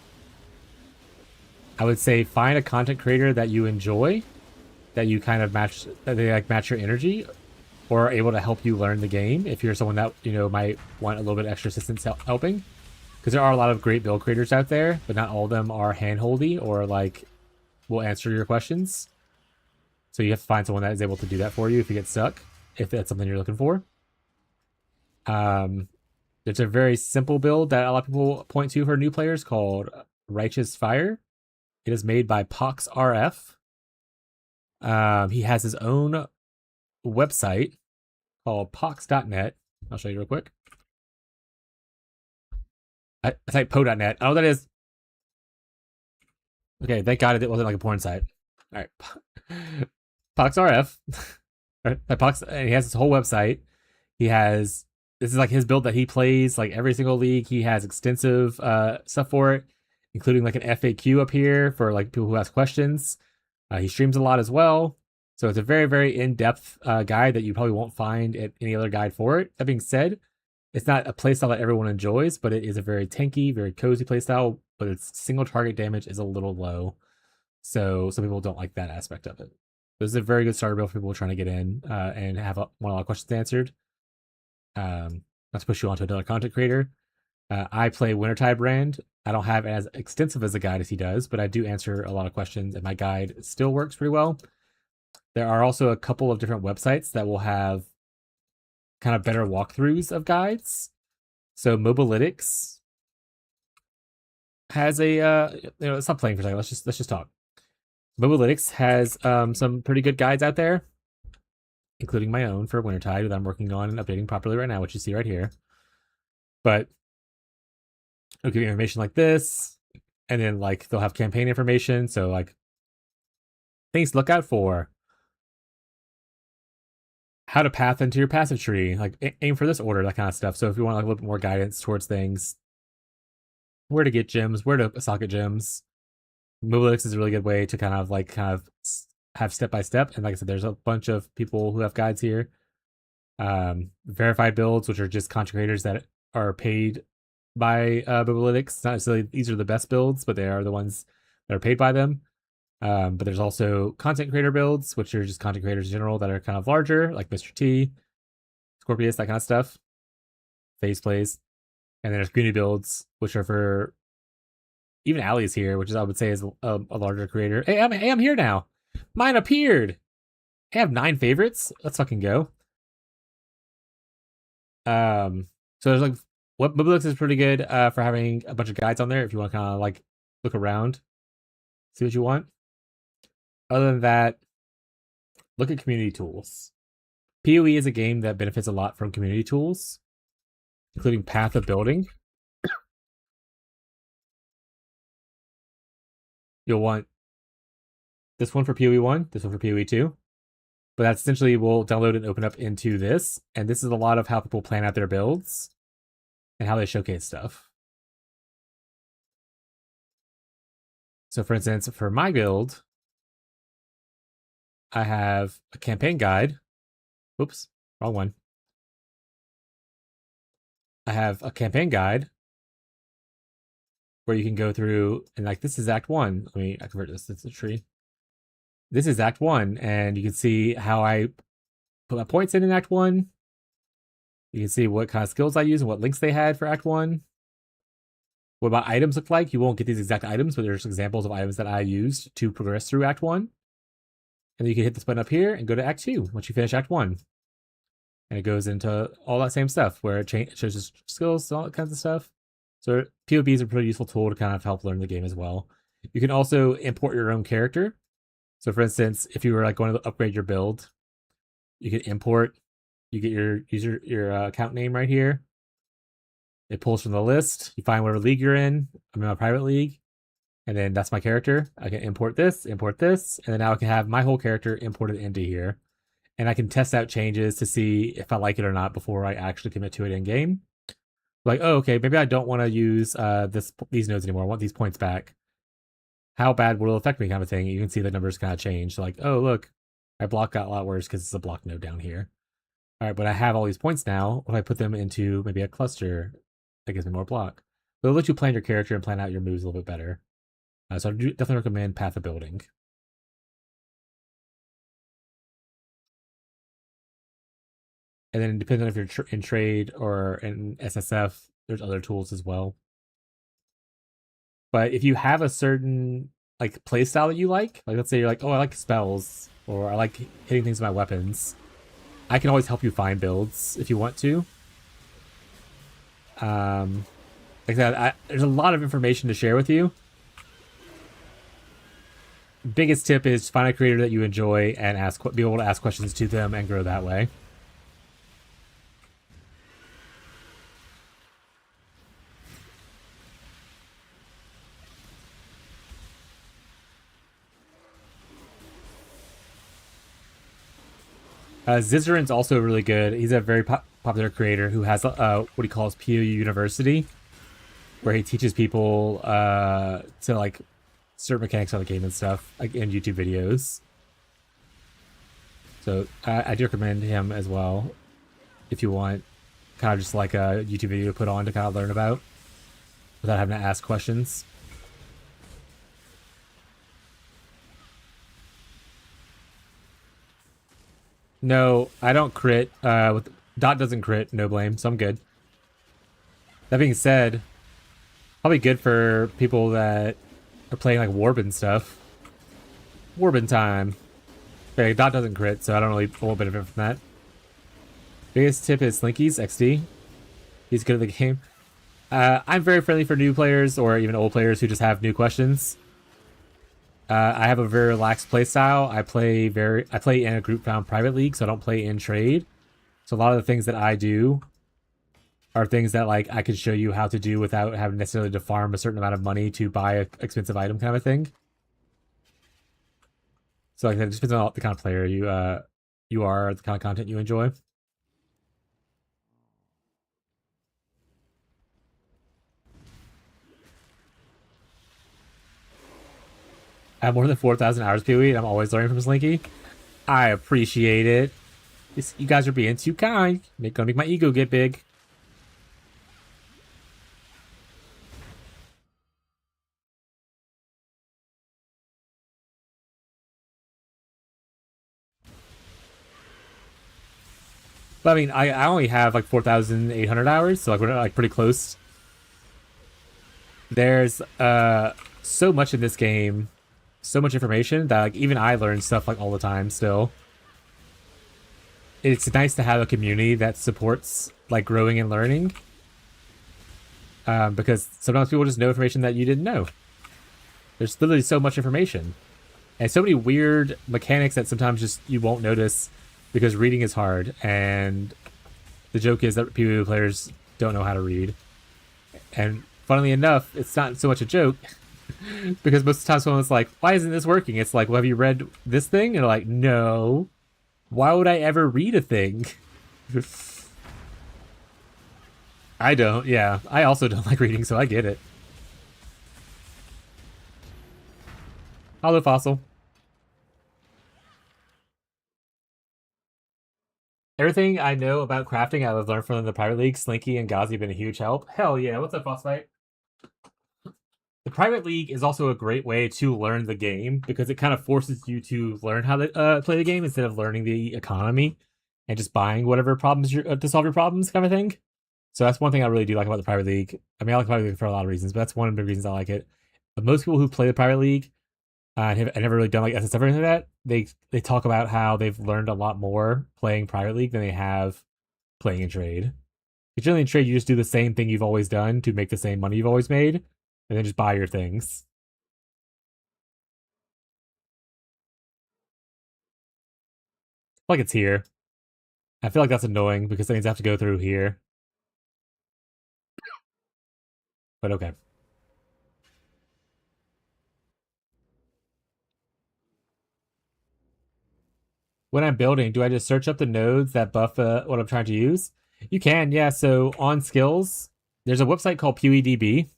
I would say find a content creator that you enjoy, that you kind of match, that they like match your energy, or are able to help you learn the game. If you're someone that, you know, might want a little bit extra assistance helping, because there are a lot of great build creators out there, but not all of them are handholdy or like will answer your questions. So you have to find someone that is able to do that for you if you get stuck, if that's something you're looking for. It's a very simple build that a lot of people point to for new players called Righteous Fire. It is made by Pox RF. He has his own website called pox.net. I'll show you real quick. I type po.net. Oh, that is. Okay, thank God it wasn't like a porn site. All right. Pox RF. Pox, and he has his whole website. He has, this is like his build that he plays like every single league. He has extensive stuff for it, including like an FAQ up here for like people who ask questions. He streams a lot as well. So it's a very, very in-depth guide that you probably won't find at any other guide for it. That being said, it's not a playstyle that everyone enjoys, but it is a very tanky, very cozy playstyle, but its single target damage is a little low. So some people don't like that aspect of it. This is a very good starter build for people trying to get in and want a lot of questions answered. Not to push you onto another content creator. I play Wintertide brand. I don't have as extensive as a guide as he does, but I do answer a lot of questions, and my guide still works pretty well. There are also a couple of different websites that will have kind of better walkthroughs of guides. So Mobalytics has a stop playing for a second. Let's just talk. Mobalytics has some pretty good guides out there, including my own for Wintertide that I'm working on and updating properly right now, which you see right here. But it'll give you information like this, and then like they'll have campaign information. So like things to look out for, how to path into your passive tree, like aim for this order, that kind of stuff. So if you want like a little bit more guidance towards things, where to get gems, where to socket gems, Mobalytics is a really good way to kind of have step by step. And like I said, there's a bunch of people who have guides here. Verified builds, which are just content creators that are paid by Mobalytics. Not necessarily these are the best builds, but they are the ones that are paid by them. But there's also content creator builds, which are just content creators in general that are kind of larger, like Mr. T, Scorpius, that kind of stuff. Phase plays. And then there's community builds, which are for even Allie's here, which is I would say is a larger creator. Hey, I'm here now. Mine appeared. I have 9 favorites. Let's fucking go. So there's like what Mobalytics is pretty good for having a bunch of guides on there if you want to kind of like look around, see what you want. Other than that, look at community tools. PoE is a game that benefits a lot from community tools, including Path of Building. You'll want this one for PoE 1, this one for PoE 2. But that essentially will download and open up into this. And this is a lot of how people plan out their builds and how they showcase stuff. So for instance, for my build, I have a campaign guide. Oops, Wrong one. I have a campaign guide where you can go through and like this is Act 1. I convert this to a tree. This is Act 1, and you can see how I put my points in Act 1. You can see what kind of skills I use and what links they had for Act 1. What my items look like. You won't get these exact items, but there's examples of items that I used to progress through Act 1. And then you can hit this button up here and go to Act 2 once you finish Act 1. And it goes into all that same stuff where it shows the skills and all that kinds of stuff. So POB is a pretty useful tool to kind of help learn the game as well. You can also import your own character. So for instance, if you were like going to upgrade your build, you can import. You get your account name right here. It pulls from the list. You find whatever league you're in. I'm in a private league. And then that's my character. I can import this, and then now I can have my whole character imported into here. And I can test out changes to see if I like it or not before I actually commit to it in game. Like, oh, okay, maybe I don't want to use these nodes anymore. I want these points back. How bad will it affect me, kind of thing. You can see the numbers kind of change. So like, oh, look, my block got a lot worse because it's a block node down here. All right, but I have all these points now. What if I put them into maybe a cluster that gives me more block? But it'll let you plan your character and plan out your moves a little bit better. So I definitely recommend Path of Building. And then depending on if you're in trade or in SSF, there's other tools as well. But if you have a certain like play style that you like let's say you're like, oh, I like spells or I like hitting things with my weapons, I can always help you find builds if you want to. Like that, there's a lot of information to share with you. Biggest tip is find a creator that you enjoy and be able to ask questions to them and grow that way. Zizarin's also really good. He's a very popular creator who has what he calls POU University, where he teaches people to like certain mechanics on the game and stuff, like in YouTube videos. So I do recommend him as well if you want kind of just like a YouTube video to put on to kind of learn about without having to ask questions. No, I don't crit. Dot doesn't crit, no blame, so I'm good. That being said, probably good for people that are playing like Warb and stuff. Warbin time. Okay, Dot doesn't crit, so I don't really pull a benefit from that. Biggest tip is Slinky's XD. He's good at the game. I'm very friendly for new players or even old players who just have new questions. I have a very relaxed playstyle. I play in a group-bound private league, so I don't play in trade. So a lot of the things that I do are things that like I could show you how to do without having necessarily to farm a certain amount of money to buy an expensive item, kind of thing. So like that just depends on the kind of player you are, the kind of content you enjoy. I have more than 4,000 hours PoE, and I'm always learning from Slinky. I appreciate it. You guys are being too kind. Gonna make my ego get big. But I mean, I only have like 4,800 hours, so like we're like pretty close. There's so much in this game, so much information that like even I learn stuff like all the time still. It's nice to have a community that supports like growing and learning. Because sometimes people just know information that you didn't know. There's literally so much information. And so many weird mechanics that sometimes just you won't notice because reading is hard. And the joke is that PvP players don't know how to read. And funnily enough, it's not so much a joke. Because most of the time someone's like, why isn't this working? It's like, well, have you read this thing? And they're like, no. Why would I ever read a thing? I don't, yeah. I also don't like reading, so I get it. Hello, Fossil. Everything I know about crafting, I've learned from the private league. Slinky and Ghazi have been a huge help. Hell yeah! What's up, Frostbite? The private league is also a great way to learn the game because it kind of forces you to learn how to play the game instead of learning the economy and just buying whatever problems you're to solve your problems, kind of thing. So that's one thing I really do like about the private league. I mean, I like the private league for a lot of reasons, but that's one of the reasons I like it. But most people who play the private league and have never really done like SSF or anything like that, they talk about how they've learned a lot more playing private league than they have playing in trade. Because generally in trade, you just do the same thing you've always done to make the same money you've always made, and then just buy your things. Like it's here. I feel like that's annoying because things have to go through here. But okay. When I'm building, do I just search up the nodes that buff what I'm trying to use? You can, yeah. So on skills, there's a website called PewDB.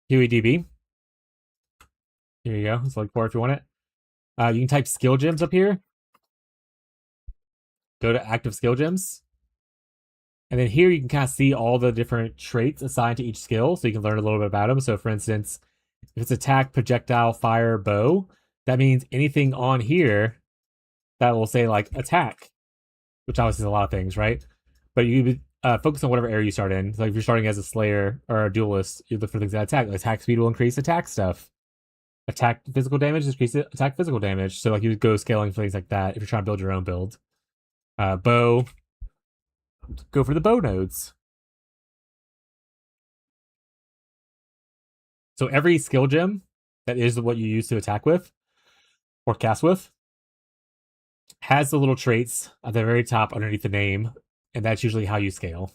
PewDB. Here you go. Let's look for it if you want it. You can type skill gems up here. Go to active skill gems. And then here you can kind of see all the different traits assigned to each skill, so you can learn a little bit about them. So for instance, if it's attack, projectile, fire, bow, that means anything on here that will say like attack, which obviously is a lot of things, right? But you focus on whatever area you start in. So like if you're starting as a slayer or a duelist, you look for things that attack. Like attack speed will increase attack stuff. Attack physical damage increase attack physical damage. So like you would go scaling for things like that if you're trying to build your own build. Bow, go for the bow nodes. So every skill gem that is what you use to attack with or cast with has the little traits at the very top underneath the name, and that's usually how you scale.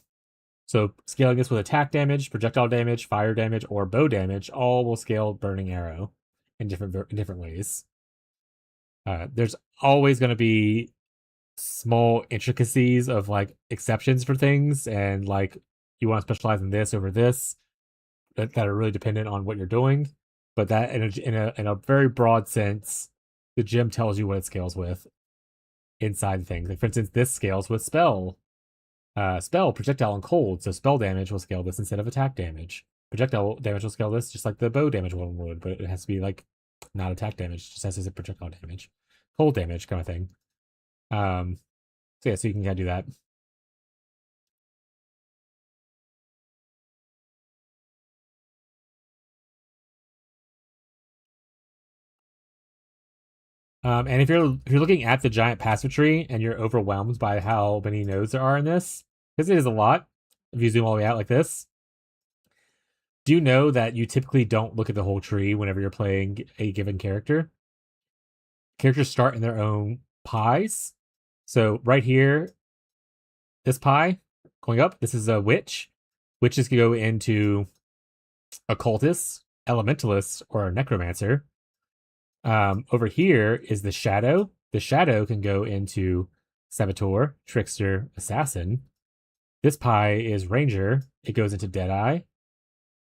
So scaling this with attack damage, projectile damage, fire damage, or bow damage, all will scale Burning Arrow in different ways. There's always going to be small intricacies of like exceptions for things, and like you want to specialize in this over this that are really dependent on what you're doing. But that in a very broad sense, the gem tells you what it scales with inside things. Like for instance, this scales with spell, projectile, and cold. So spell damage will scale this instead of attack damage. Projectile damage will scale this just like the bow damage one would, but it has to be like not attack damage. It just has to say projectile damage, cold damage kind of thing. So yeah, so you can kind of do that. And if you're looking at the giant passive tree and you're overwhelmed by how many nodes there are in this, because it is a lot, if you zoom all the way out like this, do you know that you typically don't look at the whole tree whenever you're playing a given character? Characters start in their own pies. So right here, this pie going up, this is a witch. Witches can go into occultist, elementalist, or a necromancer. Over here is the shadow. The shadow can go into saboteur, trickster, assassin. This pie is ranger. It goes into deadeye,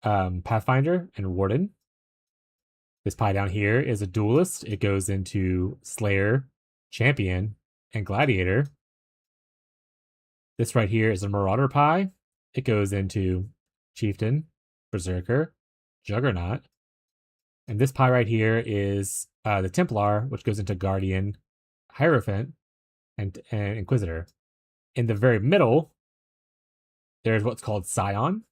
pathfinder, and warden. This pie down here is a duelist. It goes into slayer, champion, and gladiator. This right here is a marauder pie. It goes into chieftain, berserker, juggernaut. And this pie right here is the Templar, which goes into Guardian, Hierophant, and Inquisitor. In the very middle, there's what's called Scion.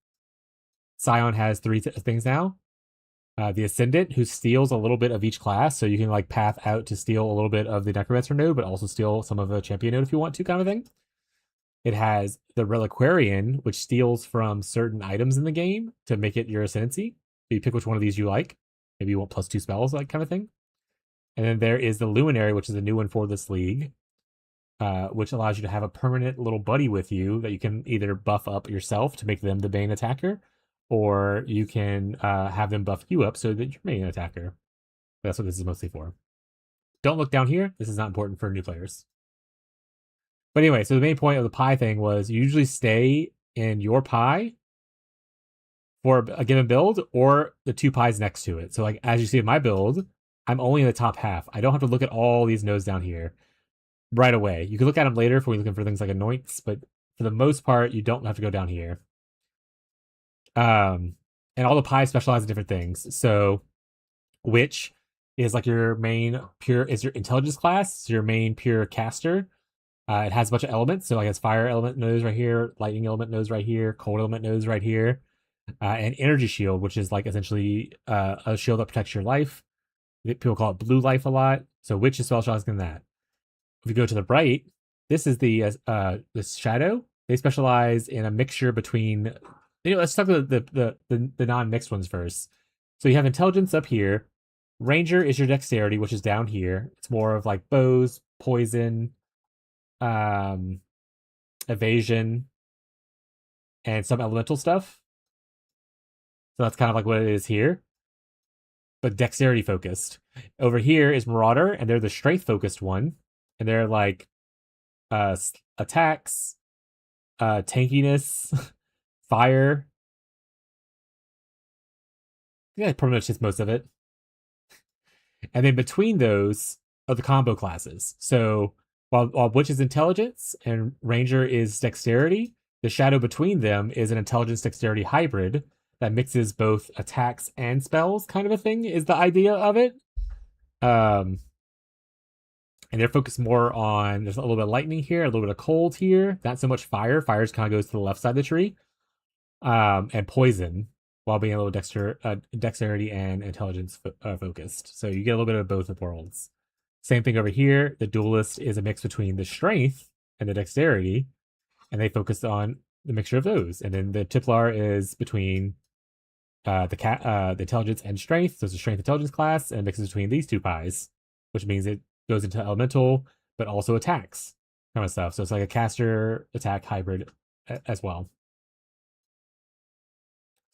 Scion has three things now. The Ascendant, who steals a little bit of each class, so you can like path out to steal a little bit of the Necromancer node, but also steal some of the Champion node if you want to, kind of thing. It has the Reliquarian, which steals from certain items in the game to make it your Ascendancy. So you pick which one of these you like. Maybe you want +2 spells, like kind of thing. And then there is the Luminary, which is a new one for this league, which allows you to have a permanent little buddy with you that you can either buff up yourself to make them the main attacker, or you can have them buff you up so that you're main attacker. That's what this is mostly for. Don't look down here. This is not important for new players. But anyway, so the main point of the pie thing was you usually stay in your pie for a given build, or the 2 pies next to it. So like as you see in my build, I'm only in the top half. I don't have to look at all these nodes down here right away. You can look at them later if we're looking for things like anoints, but for the most part, you don't have to go down here. And all the pies specialize in different things. So witch is like your main pure, is your intelligence class, so your main pure caster. It has a bunch of elements, so like it's fire element nodes right here, lightning element nodes right here, cold element nodes right here, and energy shield, which is like essentially a shield that protects your life. People call it blue life a lot. So witch is specialized in that. If you go to the right, this is the this shadow. They specialize in a mixture between. Let's talk about the non-mixed ones first. So you have intelligence up here. Ranger is your dexterity, which is down here. It's more of like bows, poison, evasion, and some elemental stuff. So that's kind of like what it is here, but dexterity focused. Over here is Marauder, and they're the strength focused one, and they're like attacks, tankiness, fire. Yeah, pretty much just most of it. And then between those are the combo classes. So while Witch is intelligence and Ranger is dexterity, the shadow between them is an intelligence dexterity hybrid that mixes both attacks and spells, kind of a thing, is the idea of it. And they're focused more on, there's a little bit of lightning here, a little bit of cold here, not so much fire. Fire kind of goes to the left side of the tree. And poison, while being a little dexterity and intelligence focused. So you get a little bit of both of worlds. Same thing over here. The duelist is a mix between the strength and the dexterity, and they focus on the mixture of those. And then the Tiplar is between the intelligence and strength. So it's a strength intelligence class, and mixes between these 2 pies, which means it goes into elemental, but also attacks kind of stuff. So it's like a caster attack hybrid as well.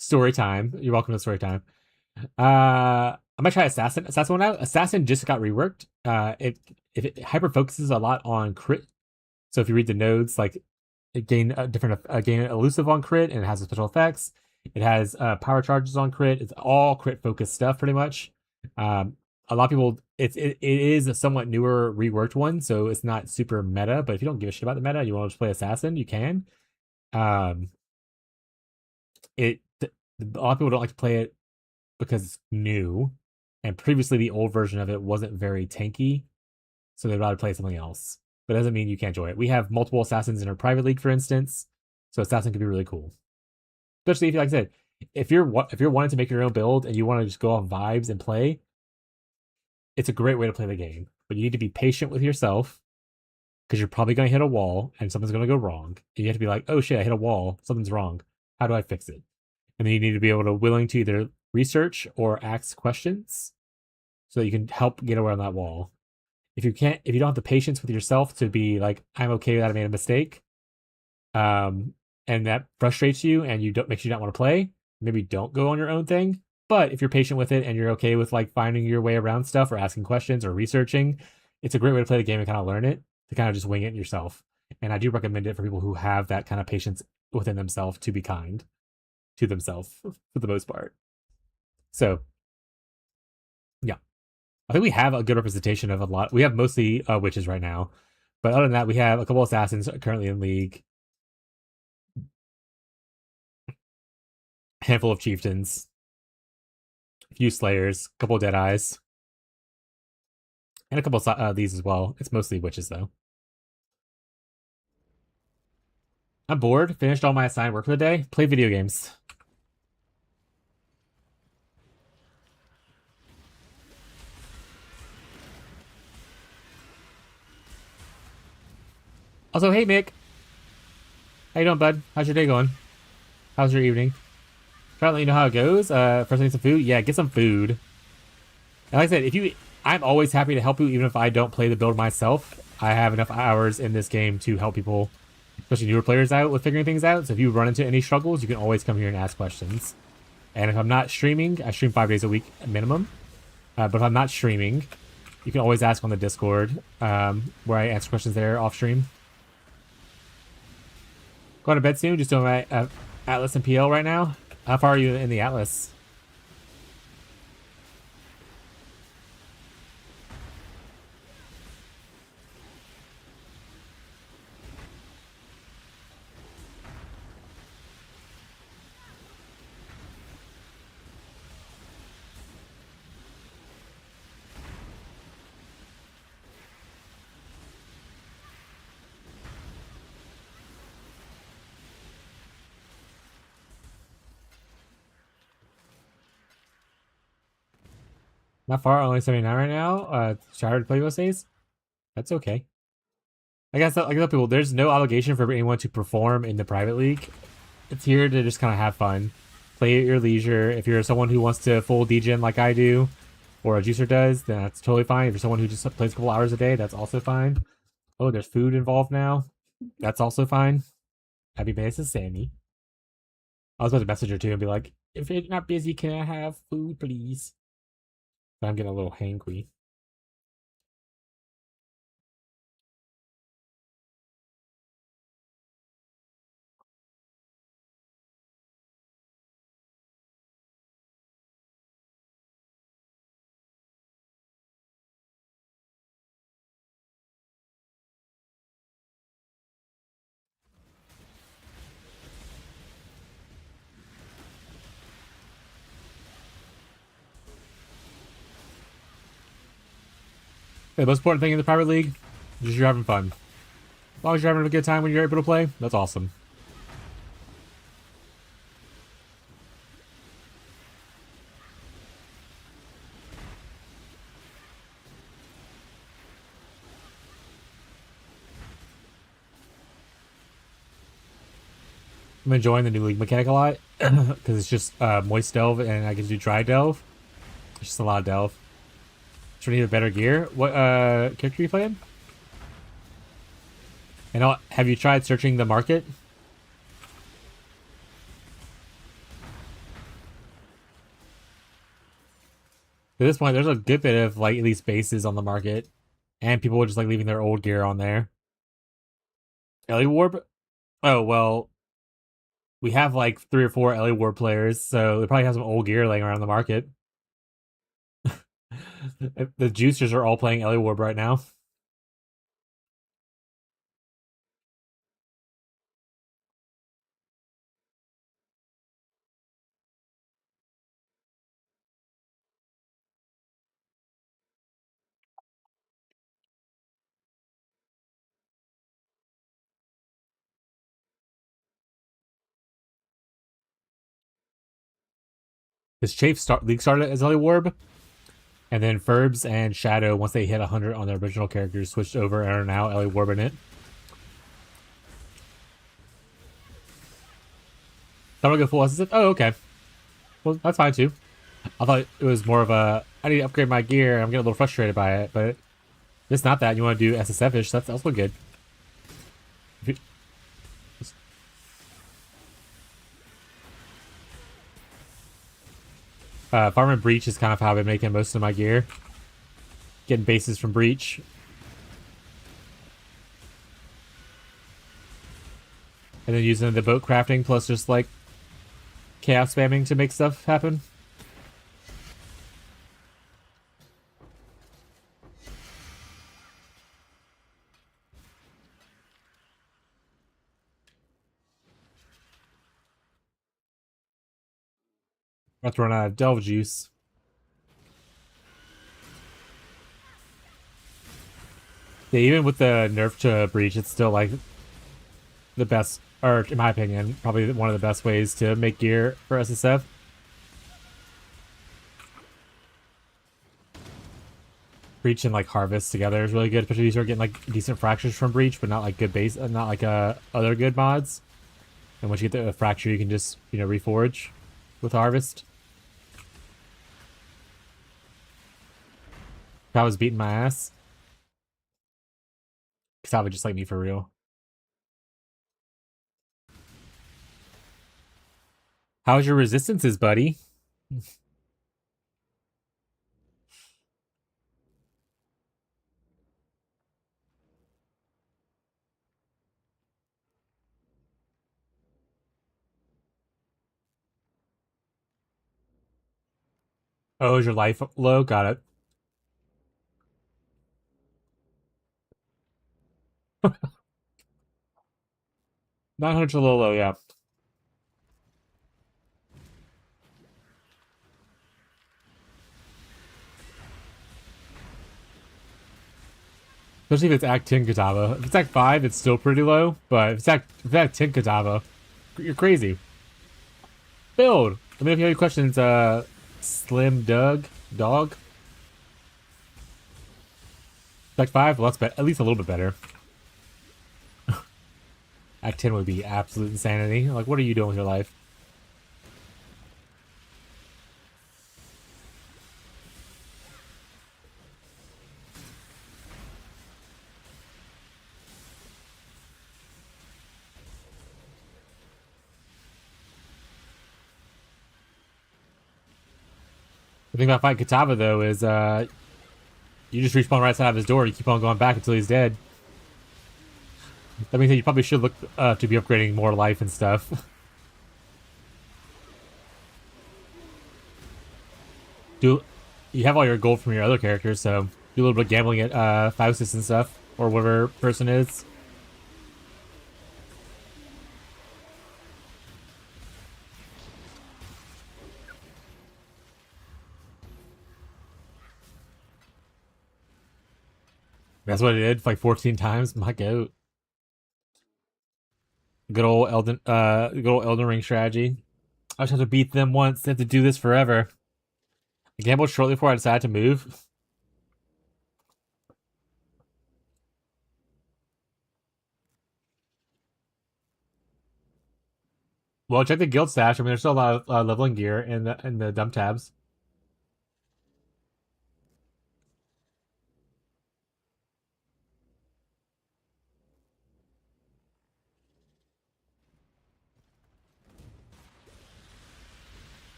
Story time. You're welcome to story time. I might try Assassin. Assassin one out. Assassin just got reworked. It hyper focuses a lot on crit. So if you read the nodes, like it gain a different gain elusive on crit, and it has special effects. It has power charges on crit. It's all crit focused stuff pretty much. A lot of people, it is a somewhat newer reworked one, so it's not super meta. But if you don't give a shit about the meta, you want to just play Assassin, you can. A lot of people don't like to play it because it's new, and previously the old version of it wasn't very tanky, so they'd rather play something else. But it doesn't mean you can't enjoy it. We have multiple assassins in our private league, for instance, so assassin can be really cool. Especially if, like I said, if you're wanting to make your own build and you want to just go off vibes and play, it's a great way to play the game. But you need to be patient with yourself, because you're probably going to hit a wall and something's going to go wrong. And you have to be like, oh shit, I hit a wall, something's wrong. How do I fix it? And then you need to be able to willing to either research or ask questions so that you can help get around that wall. If you don't have the patience with yourself to be like, I'm okay that I made a mistake, and that frustrates you and makes you not want to play, maybe don't go on your own thing. But if you're patient with it and you're okay with like finding your way around stuff or asking questions or researching, it's a great way to play the game and kind of learn it, to kind of just wing it yourself. And I do recommend it for people who have that kind of patience within themselves to be kind to themselves for the most part. So, yeah. I think we have a good representation of a lot. We have mostly witches right now. But other than that, we have a couple assassins currently in league. A handful of chieftains. A few slayers. A couple of deadeyes. And a couple of these as well. It's mostly witches, though. I'm bored. Finished all my assigned work for the day. Play video games. Also, hey Mick. How you doing, bud? How's your day going? How's your evening? Trying to let you know how it goes. First I need some food. Yeah, get some food. And like I said, I'm always happy to help you, even if I don't play the build myself. I have enough hours in this game to help people, especially newer players, out with figuring things out. So if you run into any struggles, you can always come here and ask questions. And if I'm not streaming, I stream 5 days a week minimum. But if I'm not streaming, you can always ask on the Discord, where I answer questions there off stream. Going to bed soon, just doing my Atlas and PL right now. How far are you in the Atlas? Not far, only 79 right now. Shattered playbook says. That's okay. I guess, like I tell people, there's no obligation for anyone to perform in the private league. It's here to just kind of have fun. Play at your leisure. If you're someone who wants to full degen like I do, or a juicer does, then that's totally fine. If you're someone who just plays a couple hours a day, that's also fine. Oh, there's food involved now. That's also fine. Happy basis, Sammy. I was about to message her too and be like, if you're not busy, can I have food, please? But I'm getting a little hangry. The most important thing in the private league is just you're having fun. As long as you're having a good time when you're able to play, that's awesome. I'm enjoying the new league mechanic a lot because it's just moist delve and I can do dry delve. It's just a lot of delve. Just need a better gear. What character are you playing? And have you tried searching the market? At this point, there's a good bit of like at least bases on the market, and people are just like leaving their old gear on there. Ellie Warp? Oh well, we have like 3 or 4 Ellie Warp players, so they probably have some old gear laying around the market. The juicers are all playing Ellie Warp right now. Because League started as Ellie Warp, and then Ferbs and Shadow, once they hit 100 on their original characters, switched over and are now Ellie Warp in it. I'm gonna go full SSF. Oh, okay. Well, that's fine too. I thought it was more of a I need to upgrade my gear. I'm getting a little frustrated by it, but if it's not that. You want to do SSF-ish, that's also good. Farming Breach is kind of how I've been making most of my gear. Getting bases from Breach. And then using the boat crafting plus just like chaos spamming to make stuff happen. I'm about to run out of Delve Juice. Yeah, even with the nerf to Breach, it's still like the best, or in my opinion, probably one of the best ways to make gear for SSF. Breach and like Harvest together is really good, especially if you start getting like decent fractures from Breach, but not like good base, not like other good mods. And once you get the fracture, you can just reforge with Harvest. If I was beating my ass, because I would just like me for real. How's your resistances, buddy? Oh, is your life low? Got it. 900's a little low, yeah. Especially if it's Act 10 Katava. If it's Act 5, it's still pretty low, but if it's Act 10 Katava, you're crazy. Build! Let me know if you have any questions, Slim Dog? Act 5? Well, that's at least a little bit better. Act 10 would be absolute insanity. Like, what are you doing with your life? The thing about fighting Katava, though, is you just respawn right side of his door. You keep on going back until he's dead. That means that you probably should look to be upgrading more life and stuff. Do you have all your gold from your other characters? So do a little bit of gambling at Faustus and stuff, or whatever person is. That's what I did like 14 times. My goat. Good old Elden Ring strategy. I just have to beat them once. They have to do this forever. I gambled shortly before I decided to move. Well, check the guild stash. I mean, there's still a lot of leveling gear in the dump tabs.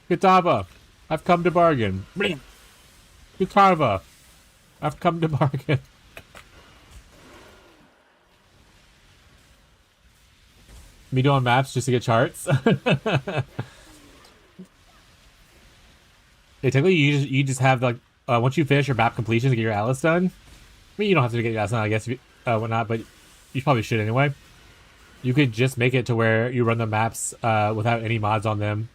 Kitava, I've come to bargain. Kitava, I've come to bargain. Me doing maps just to get charts. Yeah, technically, you just have like once you finish your map completion to get your Atlas done. I mean, you don't have to get your Atlas done, I guess, whatnot, but you probably should anyway. You could just make it to where you run the maps without any mods on them.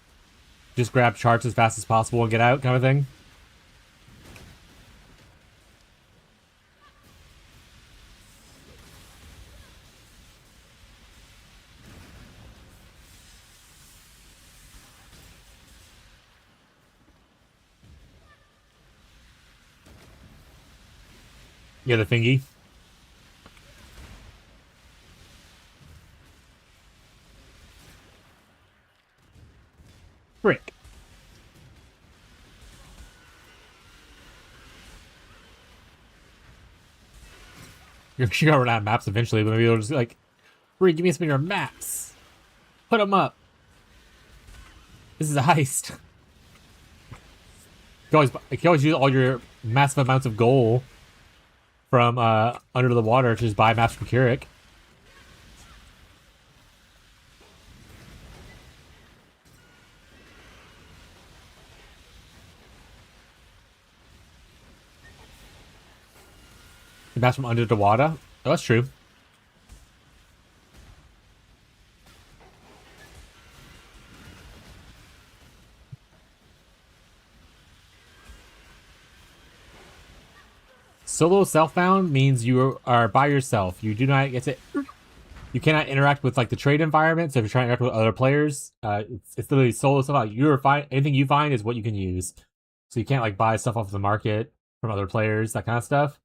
Just grab charts as fast as possible and get out, kind of thing. Yeah, the thingy. Frick. You're gonna run out of maps eventually, but maybe it'll just like, Frick, give me some of your maps. Put them up. This is a heist. You can always use all your massive amounts of gold from under the water to just buy maps from Keurig. Maps from under the water. Oh, that's true. Solo self-bound means you are by yourself. You do not get to. You cannot interact with like the trade environment. So if you're trying to interact with other players, it's literally solo self-bound. You're fine. Anything you find is what you can use. So you can't like buy stuff off the market from other players, that kind of stuff.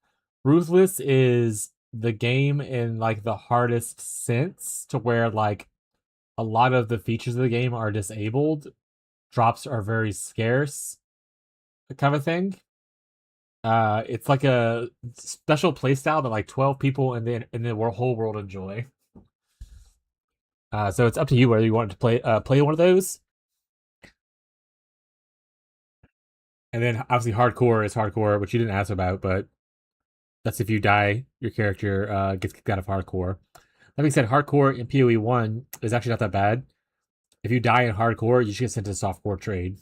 Ruthless is the game in like the hardest sense, to where like a lot of the features of the game are disabled. Drops are very scarce, kind of thing. It's like a special playstyle that like 12 people in the whole world enjoy. So it's up to you whether you want to play one of those. And then obviously hardcore is hardcore, which you didn't ask about, but that's if you die, your character gets kicked out of hardcore. That being said, hardcore in PoE 1 is actually not that bad. If you die in hardcore, you should get sent to softcore trade.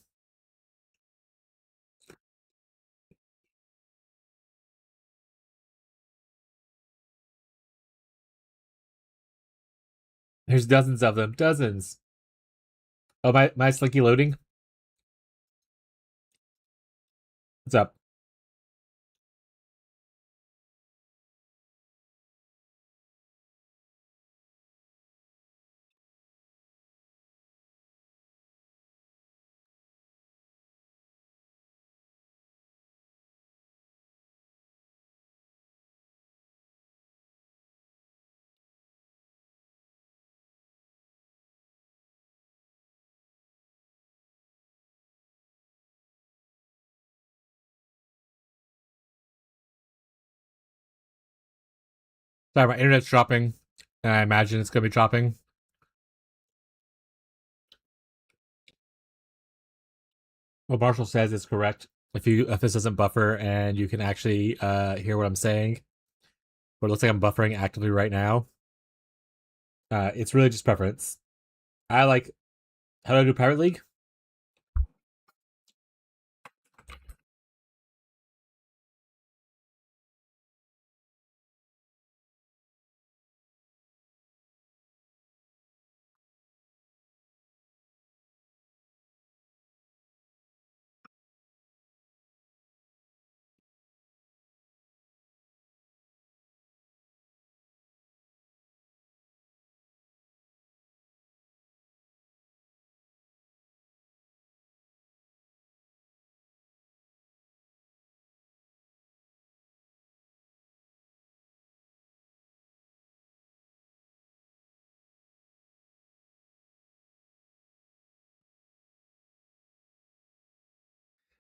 There's dozens of them. Dozens. Oh, my slinky loading? What's up? Sorry, my internet's dropping. And I imagine it's going to be dropping. What Marshall says is correct. If this doesn't buffer and you can actually hear what I'm saying, but it looks like I'm buffering actively right now. It's really just preference. I like. How do I do Pirate League?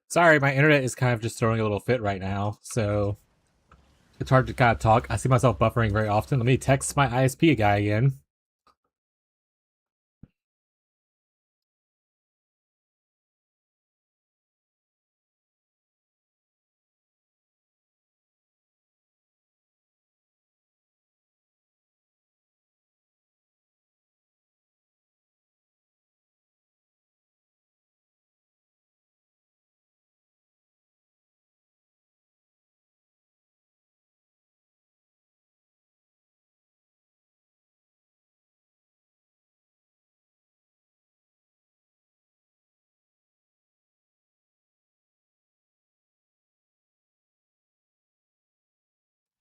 Sorry, my internet is kind of just throwing a little fit right now, so it's hard to kind of talk. I see myself buffering very often. Let me text my ISP guy again.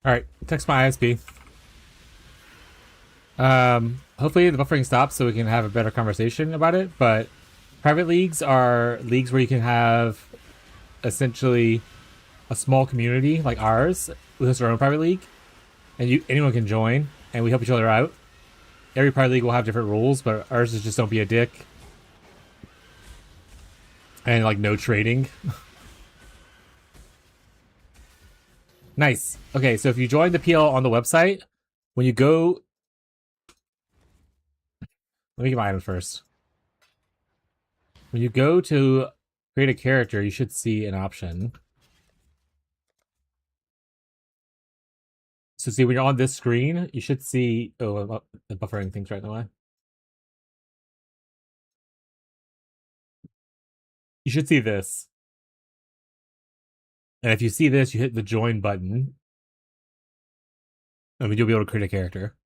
All right, text my ISP. Hopefully the buffering stops so we can have a better conversation about it. But private leagues are leagues where you can have essentially a small community like ours with our own private league, and anyone can join, and we help each other out. Every private league will have different rules, but ours is just don't be a dick and like no trading. Nice. Okay, so if you join the PL on the website, when you go, let me get my item first. When you go to create a character, you should see an option. So see, when you're on this screen, you should see. Oh, I'm buffering things right away. You should see this. And if you see this, you hit the join button. And you'll be able to create a character.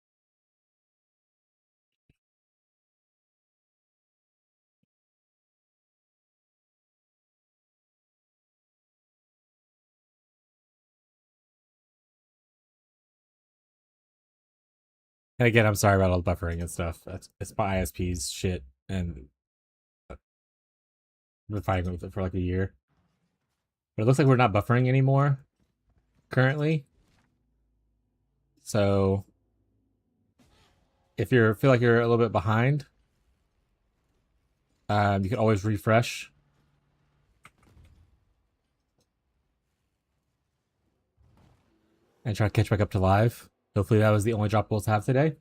And again, I'm sorry about all the buffering and stuff. It's my ISP's shit, and I've been fighting with it for like a year. But it looks like we're not buffering anymore currently. So if you feel like you're a little bit behind, you can always refresh. And try to catch back up to live. Hopefully that was the only drop we'll have today.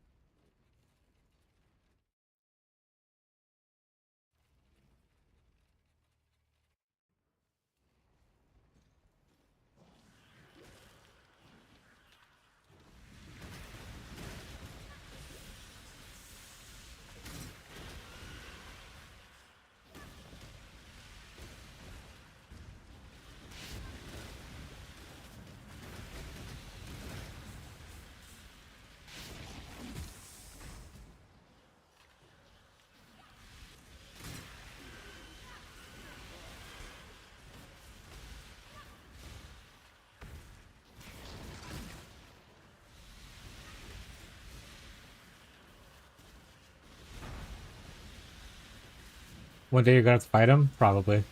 One day you're gonna have to fight him? Probably.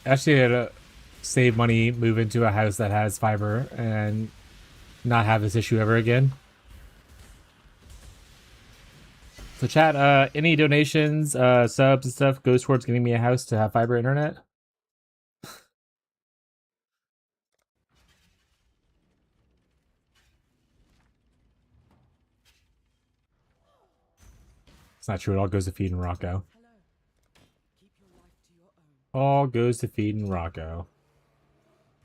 Actually, I had to save money, move into a house that has fiber, and not have this issue ever again. So chat, any donations, subs and stuff goes towards getting me a house to have fiber internet. It's not true. It all goes to feeding Rocco. All goes to feeding Rocco.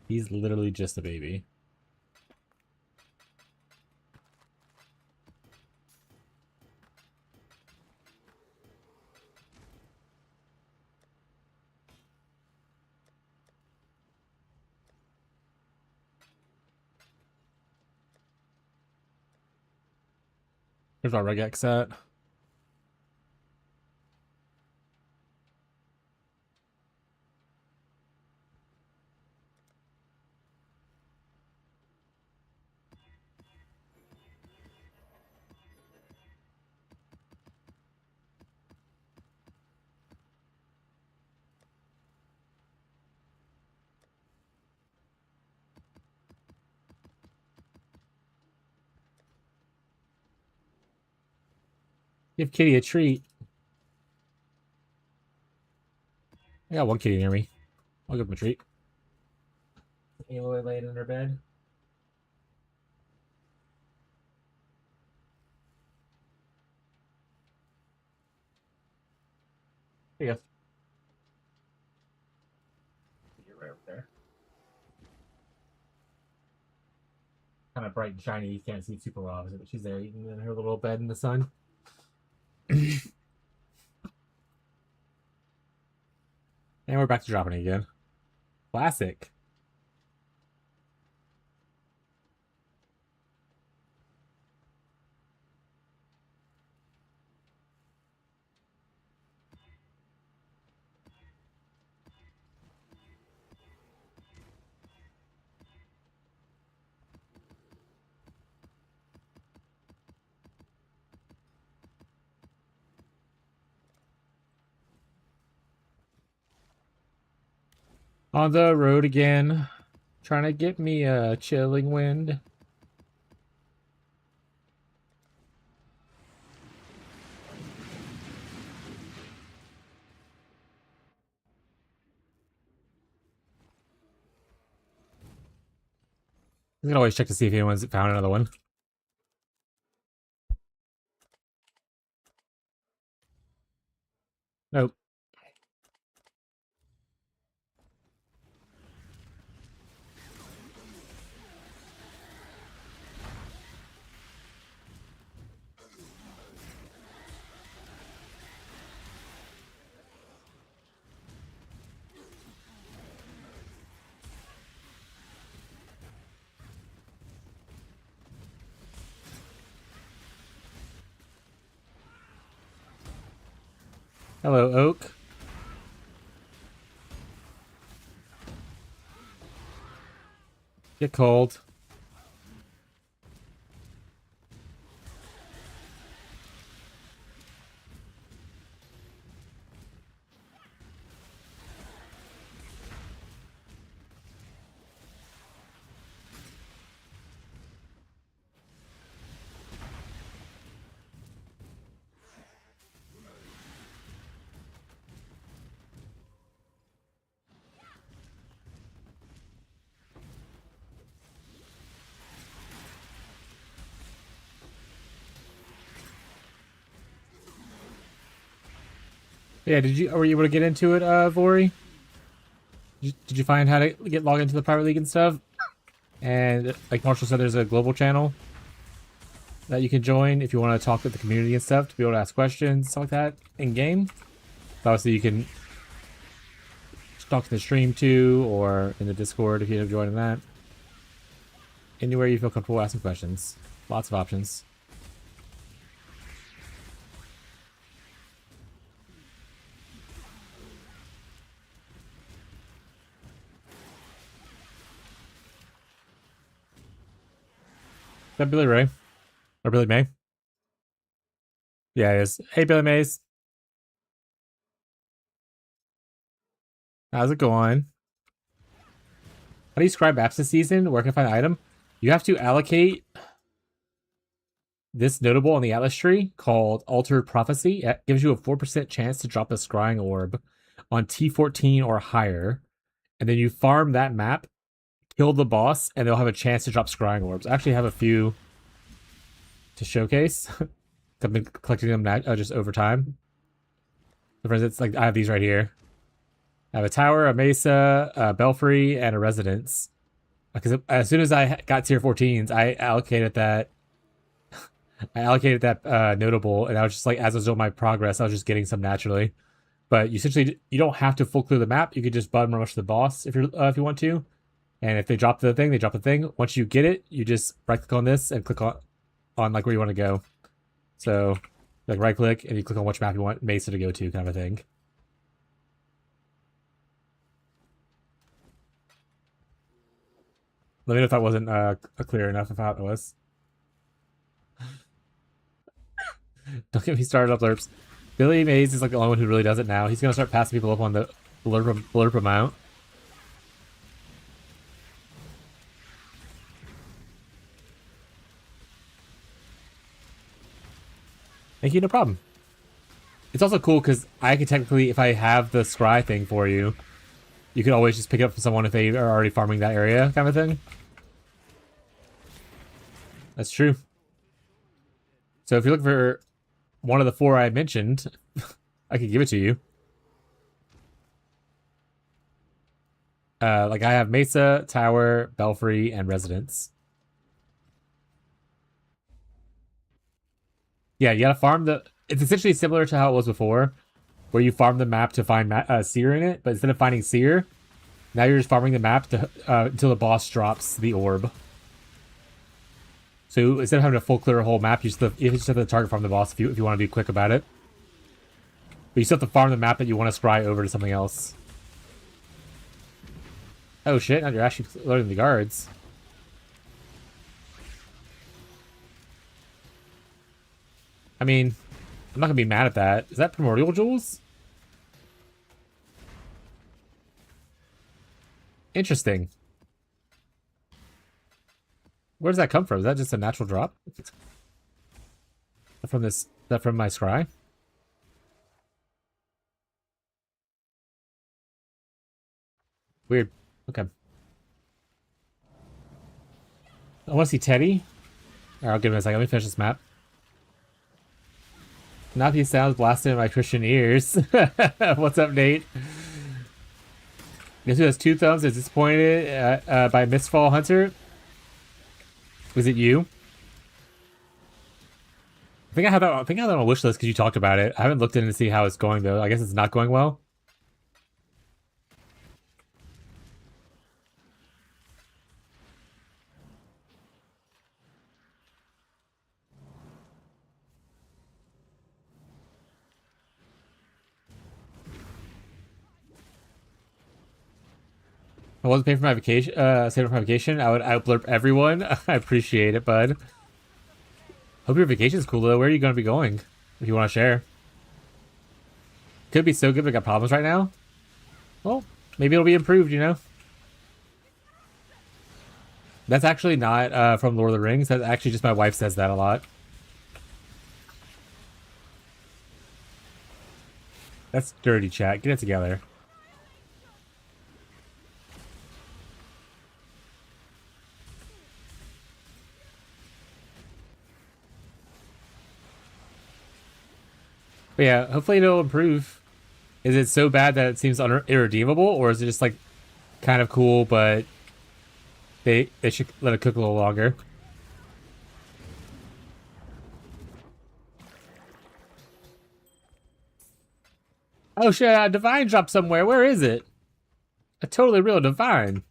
He's literally just a baby. Here's our regex set. Give Kitty a treat. I got one kitty near me. I'll give him a treat. Aloy laying in her bed. Here you go. You're right over there. Kind of bright and shiny. You can't see super well, but she's there eating in her little bed in the sun. And we're back to dropping again. Classic. On the road again. Trying to get me a chilling wind. You can always check to see if anyone's found another one. Nope. Hello, Oak. Get cold. Yeah, were you able to get into it, Vori? Did you find how to get logged into the private league and stuff? And like Marshall said, there's a global channel that you can join if you want to talk with the community and stuff, to be able to ask questions, stuff like that in game. Obviously, you can talk to the stream too, or in the Discord if you end up joining that. Anywhere you feel comfortable asking questions. Lots of options. Is that Billy Ray? Or Billy May? Yeah, it is. Hey, Billy Mays. How's it going? How do you scribe maps this season? Where can I find an item? You have to allocate this notable on the Atlas tree called Altered Prophecy. It gives you a 4% chance to drop a scrying orb on T14 or higher. And then you farm that map, kill the boss, and they'll have a chance to drop scrying orbs. I actually have a few to showcase. I've been collecting them just over time. For instance, like I have these right here. I have a tower, a mesa, a belfry, and a residence. Because as soon as I got tier 14s, I allocated that. I allocated that notable, and I was just like, as I was doing my progress, I was just getting some naturally. But you essentially, you don't have to full clear the map. You could just bum rush the boss if you want to. And if they drop the thing, they drop the thing. Once you get it, you just right click on this and click on like where you want to go. So like right click and you click on which map you want Mesa to go to, kind of a thing. Let me know if that wasn't clear enough of how it was. Don't get me started up lerps. Billy Mays is like the only one who really does it now. He's gonna start passing people up on the lerp amount. Thank you, no problem. It's also cool because I can technically, if I have the scry thing for you, you can always just pick it up from someone if they are already farming that area, kind of thing. That's true. So if you're looking for one of the 4 I mentioned, I could give it to you. Like I have Mesa, Tower, Belfry, and Residence. Yeah, you gotta farm the... It's essentially similar to how it was before, where you farm the map to find Seer in it, but instead of finding Seer, now you're just farming the map to, until the boss drops the orb. So instead of having to full clear a whole map, you just have to target farm the boss if you want to be quick about it. But you still have to farm the map that you want to scry over to something else. Oh shit, now you're actually loading the guards. I mean, I'm not gonna be mad at that. Is that Primordial Jewels? Interesting. Where does that come from? Is that just a natural drop? From this? Is that from my scry? Weird. Okay. I want to see Teddy. Alright, I'll give him a second. Let me finish this map. Nappy sounds blasted in my Christian ears. What's up, Nate? Guess who has 2 thumbs is disappointed by Mistfall Hunter? Was it you? I think I have that on a wish list because you talked about it. I haven't looked in to see how it's going though. I guess it's not going well. I wasn't paying for my vacation, saving for my vacation. I would outblurp everyone. I appreciate it, bud. Hope your vacation's cool though. Where are you going to be going? If you want to share. Could be so good, but got problems right now. Well, maybe it'll be improved, you know? That's actually not from Lord of the Rings. That's actually just my wife says that a lot. That's dirty, chat. Get it together. But yeah, hopefully it'll improve. Is it so bad that it seems irredeemable, or is it just like kind of cool, but they should let it cook a little longer? Oh shit, a divine dropped somewhere. Where is it? A totally real divine.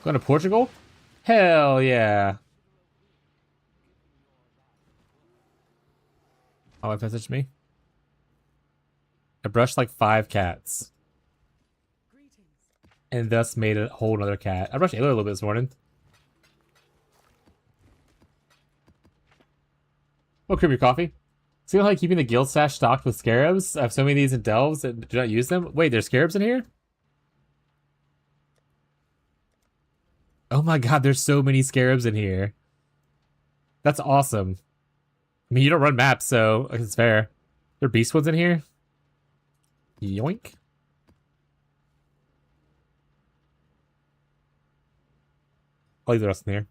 Going to Portugal? Hell yeah. My wife messaged me. I brushed like 5 cats. And thus made a whole other cat. I brushed Ayla a little bit this morning. Oh, creepy coffee. See how keeping the guild stash stocked with scarabs? I have so many of these in delves and do not use them. Wait, there's scarabs in here? Oh my god, there's so many scarabs in here. That's awesome. I mean, you don't run maps, so it's fair. There are beast ones in here? Yoink. I'll leave the rest in here.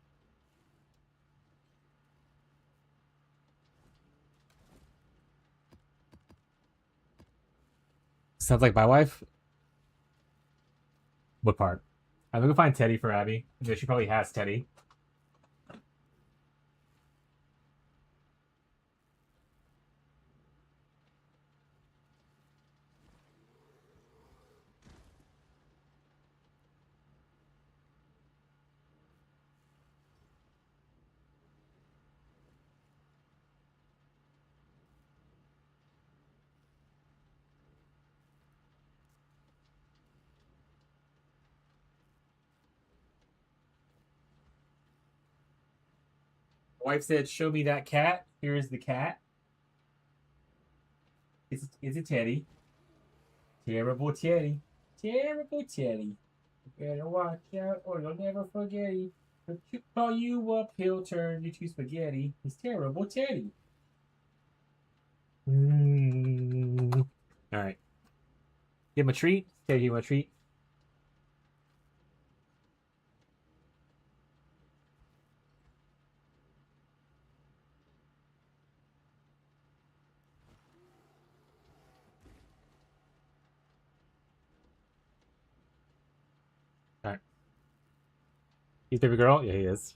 Sounds like my wife. What part? I'm gonna find Teddy for Abby. Yeah, she probably has Teddy. Wife said, "Show me that cat." Here is the cat. It's a Teddy. Terrible Teddy. Terrible Teddy. You better watch out or you'll never forget it. If you call you up, he'll turn you to spaghetti. He's terrible Teddy. All right. Give him a treat. Teddy, give him a treat. All right. He's baby girl? Yeah, he is.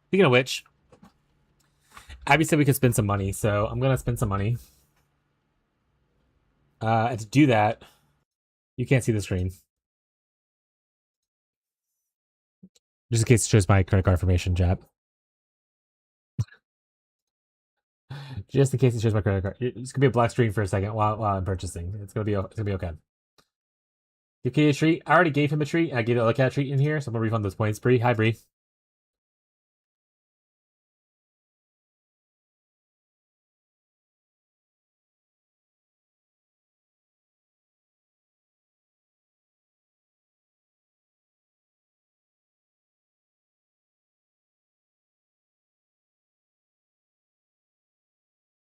Speaking of which, Abby said we could spend some money, so I'm gonna spend some money. And to do that, you can't see the screen. Just in case it shows my credit card information, chat. Just in case it shows my credit card. It's gonna be a black screen for a second while I'm purchasing. It's gonna be okay. Give Kitty a treat. I already gave him a treat. I gave the other cat a treat in here, so I'm gonna refund those points. Bree, hi Bree.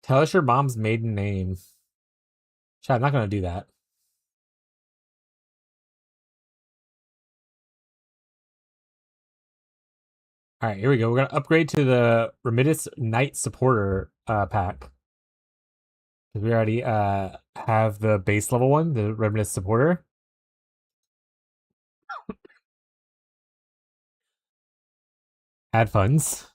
Tell us your mom's maiden name. Chat, I'm not gonna do that. All right, here we go. We're gonna upgrade to the Remittance Knight Supporter pack. Because we already have the base level one, the Remittance Supporter. Add funds.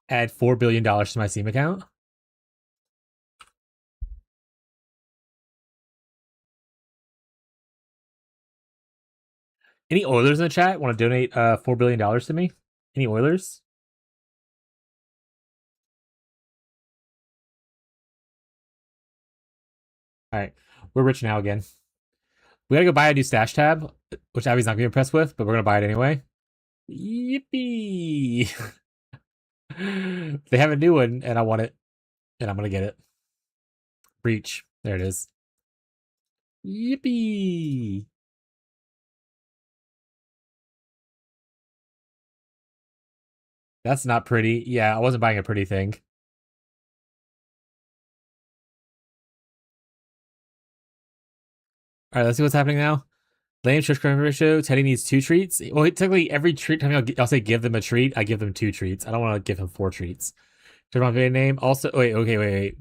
Add $4 billion to my Steam account. Any Oilers in the chat want to donate $4 billion to me? Any Oilers? All right, we're rich now again. We gotta go buy a new stash tab, which Abby's not gonna be impressed with, but we're gonna buy it anyway. Yippee! They have a new one, and I want it, and I'm gonna get it. Breach. There it is. Yippee! That's not pretty. Yeah, I wasn't buying a pretty thing. All right, let's see what's happening now. Lame church ratio. Teddy needs 2 treats. Well, technically, every treat time I'll say give them a treat, I give them 2 treats. I don't want to give him 4 treats. Turn on video name. Also, wait.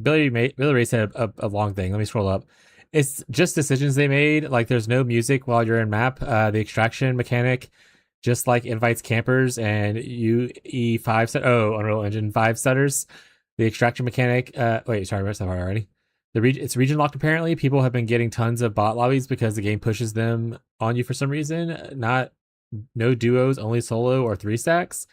Billy Ray said a long thing. Let me scroll up. It's just decisions they made. Like, there's no music while you're in map. The extraction mechanic just like invites campers and UE5 set. Oh, Unreal Engine 5 setters. The extraction mechanic. Wait, sorry, where's that part already? It's region locked apparently. People have been getting tons of bot lobbies because the game pushes them on you for some reason. No duos, only solo or 3 stacks.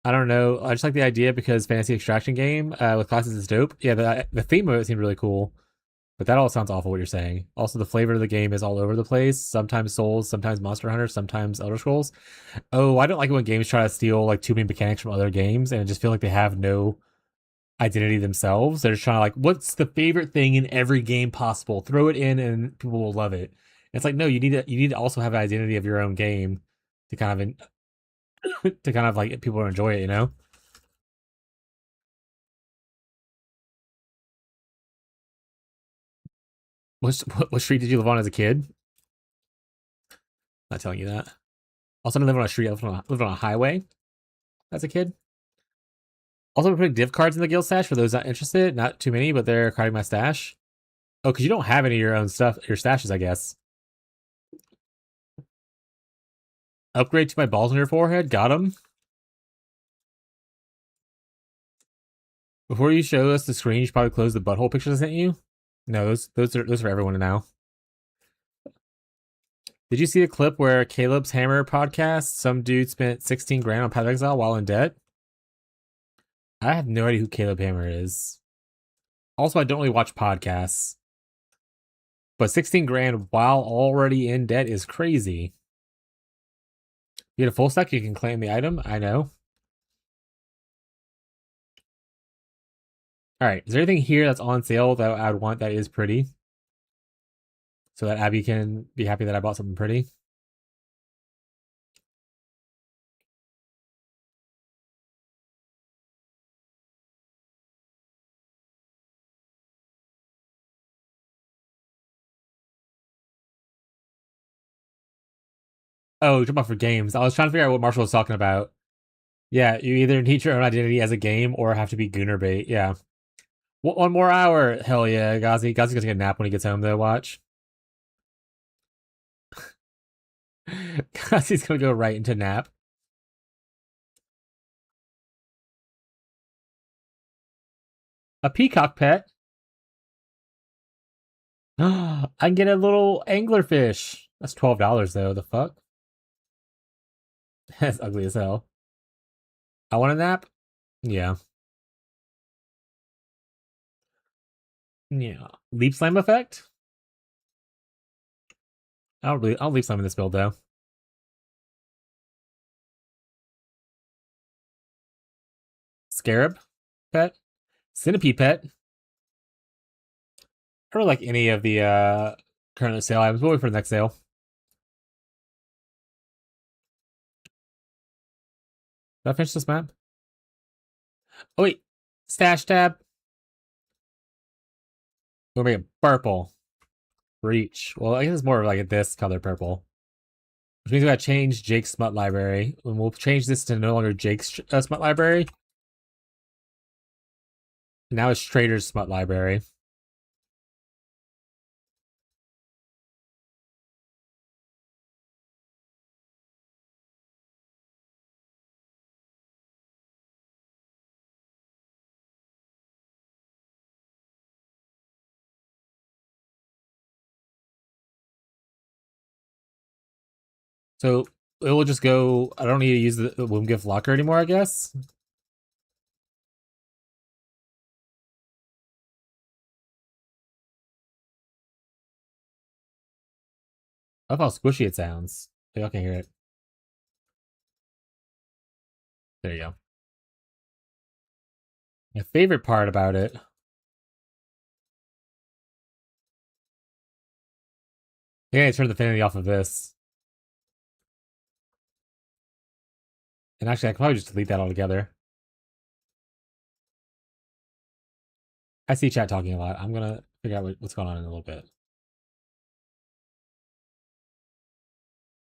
I don't know. I just like the idea because fantasy extraction game with classes is dope. Yeah, the theme of it seemed really cool. But that all sounds awful what you're saying. Also, the flavor of the game is all over the place. Sometimes Souls, sometimes Monster Hunter, sometimes Elder Scrolls. Oh, I don't like it when games try to steal like too many mechanics from other games and it just feel like they have no identity themselves. They're just trying to like, what's the favorite thing in every game possible? Throw it in and people will love it. It's like, no, you need to also have an identity of your own game to kind of to kind of like people enjoy it, you know? What street did you live on as a kid? Not telling you that. Also, I didn't live on a street. Lived on a highway as a kid. Also, we're putting div cards in the guild stash for those not interested. Not too many, but they're carting my stash. Oh, because you don't have any of your own stuff, your stashes, I guess. Upgrade to my balls on your forehead. Got him. Before you show us the screen, you should probably close the butthole pictures I sent you. No, those are for everyone now. Did you see the clip where Caleb's Hammer podcast? Some dude spent 16 grand on Path of Exile while in debt. I have no idea who Caleb Hammer is. Also, I don't really watch podcasts. But 16 grand while already in debt is crazy. You get a full stack, you can claim the item. I know. Alright, is there anything here that's on sale that I would want that is pretty? So that Abby can be happy that I bought something pretty? Oh, you're talking about for games. I was trying to figure out what Marshall was talking about. Yeah, you either need your own identity as a game or have to be Gooner bait. Yeah. One more hour. Hell yeah, Gazi. Gazi's gonna take a nap when he gets home, though. Watch. Gazi's gonna go right into nap. A peacock pet. I can get a little anglerfish. That's $12 though. The fuck? That's ugly as hell. I want a nap. Yeah. Yeah. Leap slam effect. I'll leap slam in this build though. Scarab pet. Centipede pet. I don't like any of the current sale items. We'll wait for the next sale. Did I finish this map? Oh wait, stash tab. We'll make it purple. Reach. Well, I guess it's more like this color purple. Which means we gotta change Jake's smut library. And we'll change this to no longer Jake's smut library. Now it's Trader's smut library. So it will just go. I don't need to use the Womb Gift Locker anymore, I guess. I love how squishy it sounds. Y'all can hear it. There you go. My favorite part about it. Yeah, I turn the fanny off of this. And actually, I can probably just delete that altogether. I see chat talking a lot. I'm gonna figure out what's going on in a little bit.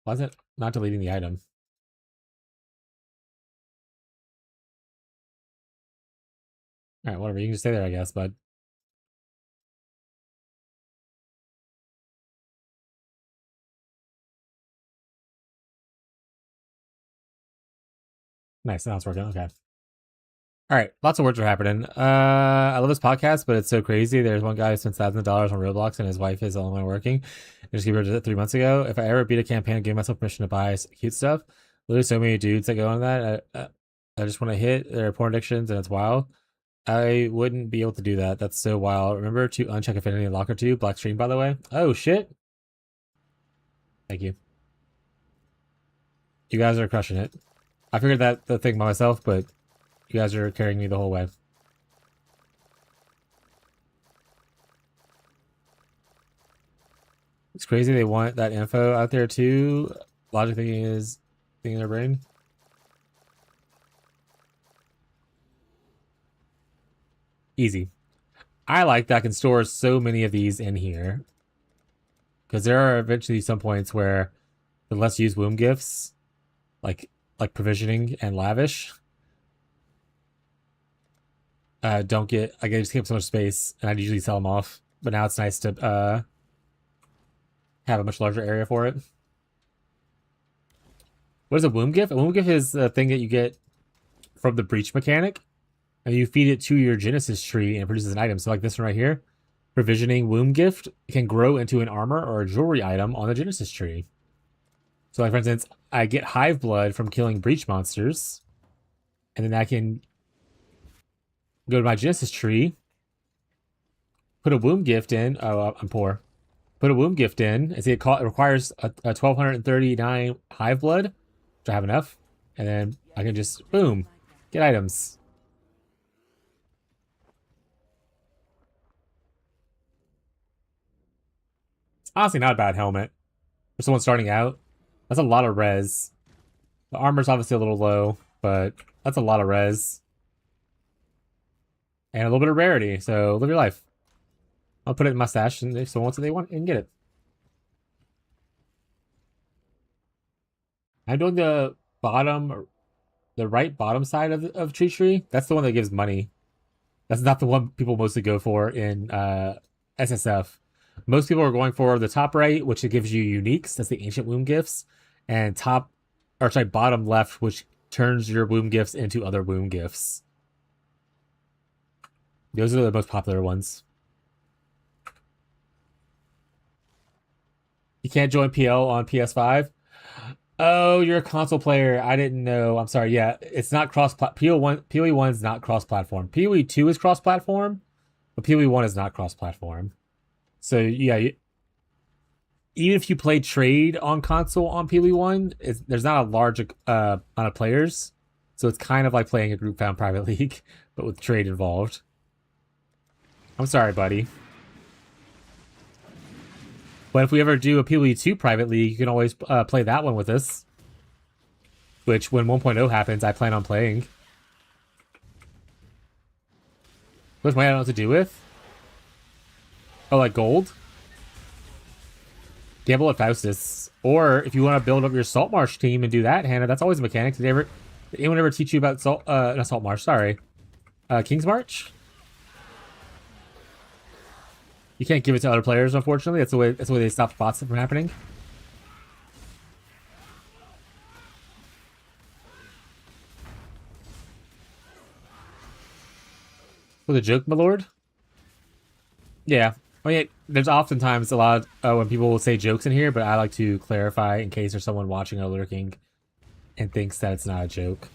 Why is it not deleting the item? Alright, whatever. You can just stay there, I guess, but nice. Now it's working. Okay. All right, lots of words are happening. I love this podcast, but it's so crazy. There's one guy who spends thousands of dollars on Roblox, and his wife is the only one working. I just gave her 3 months ago. If I ever beat a campaign and give myself permission to buy cute stuff, literally so many dudes that go on that. I just want to hit their porn addictions, and it's wild. I wouldn't be able to do that. That's so wild. Remember to uncheck affinity and locker 2. Black stream, by the way. Oh, shit. Thank you. You guys are crushing it. I figured that the thing by myself, but you guys are carrying me the whole way. It's crazy they want that info out there too. Logic thinking is thinking in their brain. Easy. I like that I can store so many of these in here. Because there are eventually some points where the less used womb gifts, like provisioning and lavish, don't get, I just take up so much space, and I'd usually sell them off. But now it's nice to have a much larger area for it. What is a womb gift? A womb gift is a thing that you get from the breach mechanic, and you feed it to your Genesis tree and it produces an item. So like this one right here, provisioning womb gift can grow into an armor or a jewelry item on the Genesis tree. So like for instance, I get hive blood from killing breach monsters, and then I can go to my Genesis tree, put a womb gift in. Oh, I'm poor. Put a womb gift in. And see, it requires a 1239 hive blood, which I have enough, and then I can just boom, get items. It's honestly not a bad helmet for someone starting out. That's a lot of res. The armor's obviously a little low, but that's a lot of res. And a little bit of rarity, so live your life. I'll put it in my stash, and if someone wants it, they want it, and get it. I'm doing the bottom, the right bottom side of tree. That's the one that gives money. That's not the one people mostly go for in SSF. Most people are going for the top right, which it gives you uniques. That's the ancient womb gifts, and bottom left, which turns your womb gifts into other womb gifts. Those are the most popular ones. You can't join PL on PS5. Oh, you're a console player. I didn't know. I'm sorry. Yeah, it's not PoE1 is not cross-platform. PoE2 is cross-platform, but PoE1 is not cross-platform. So yeah, even if you play trade on console on PoE1, there's not a large amount of players, so it's kind of like playing a group found private league, but with trade involved. I'm sorry, buddy. But if we ever do a PoE2 private league, you can always play that one with us. Which, when 1.0 happens, I plan on playing. Which might I don't know what to do with? Oh, like gold? Gamble at Faustus. Or if you want to build up your Saltmarsh team and do that, Hannah, that's always a mechanic. Did anyone ever teach you about not Saltmarsh, sorry. King's March? You can't give it to other players, unfortunately. That's the way they stop bots from happening. With a joke, my lord? Yeah. I mean, there's oftentimes a lot when people will say jokes in here, but I like to clarify in case there's someone watching or lurking and thinks that it's not a joke.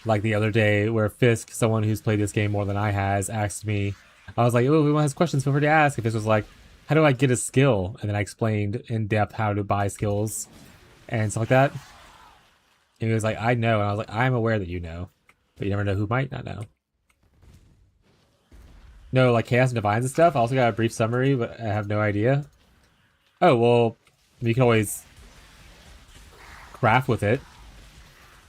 Like the other day where Fisk, someone who's played this game more than I has, asked me, I was like, oh, if anyone has questions, feel free to ask. And Fisk was like, how do I get a skill? And then I explained in depth how to buy skills and stuff like that. And he was like, I know. And I was like, I'm aware that you know, but you never know who might not know. No, like Chaos and Divines and stuff. I also got a brief summary, but I have no idea. Oh, well, you can always craft with it.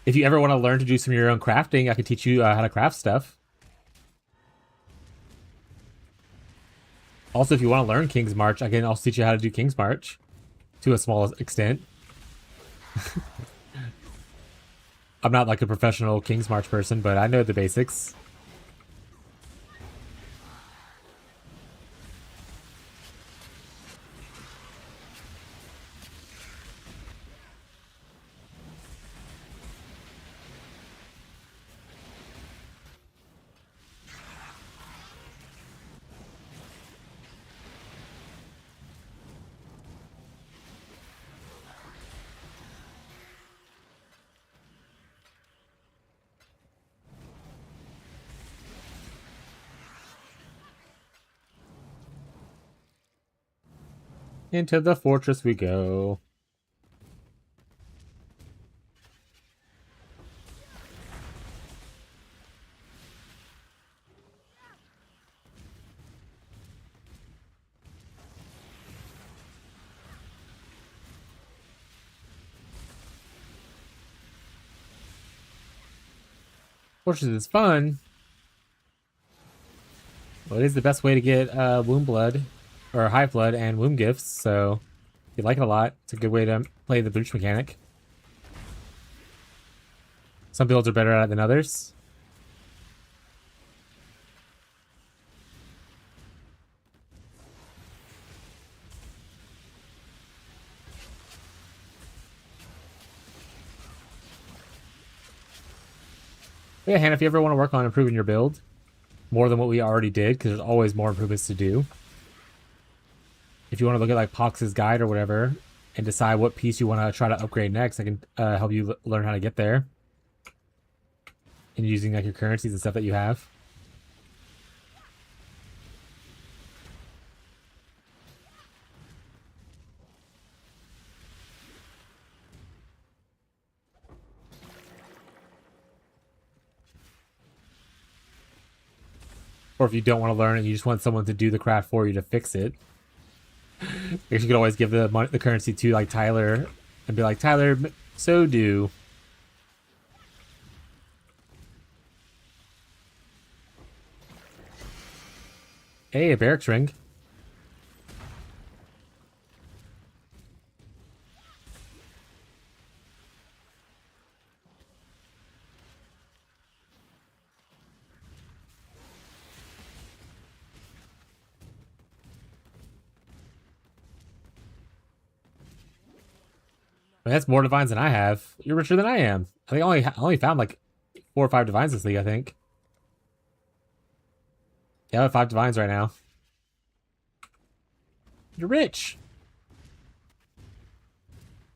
If you ever want to learn to do some of your own crafting, I can teach you how to craft stuff. Also, if you want to learn King's March, I can also teach you how to do King's March to a small extent. I'm not like a professional King's March person, but I know the basics. Into the fortress we go. Fortress is fun. Well, it is the best way to get womb blood, or hive blood and womb gifts, so if you like it a lot, it's a good way to play the breach mechanic. Some builds are better at it than others. But yeah, Hannah, if you ever want to work on improving your build, more than what we already did, because there's always more improvements to do. If you want to look at like Pox's guide or whatever, and decide what piece you want to try to upgrade next, I can help you learn how to get there. And using like your currencies and stuff that you have. Or if you don't want to learn and you just want someone to do the craft for you to fix it, you could always give the currency to like Tyler and be like, Tyler, so do. Hey, a barracks ring. I mean, that's more divines than I have. You're richer than I am. I think I only found like 4 or 5 divines this league, I think. Yeah, I have 5 divines right now. You're rich.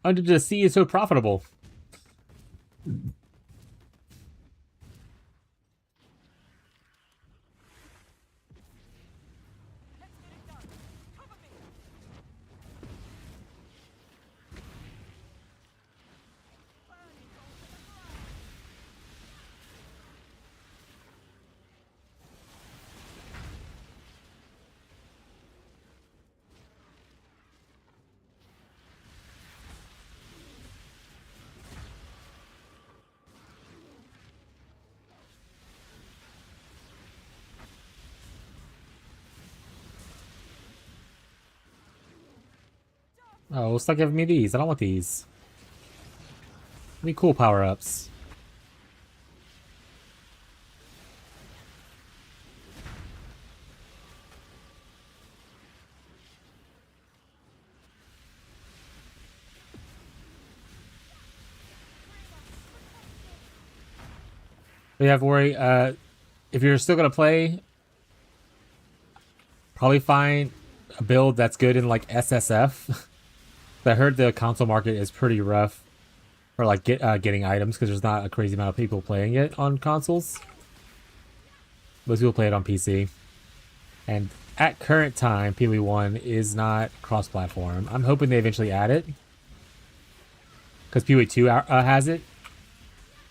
Under the sea is so profitable. Oh, stop giving me these. I don't want these. Any cool power-ups. But you have to worry, if you're still gonna play, probably find a build that's good in like SSF. I heard the console market is pretty rough for like getting items because there's not a crazy amount of people playing it on consoles. Most people play it on PC. And at current time, PoE1 is not cross-platform. I'm hoping they eventually add it. Because PoE2 has it.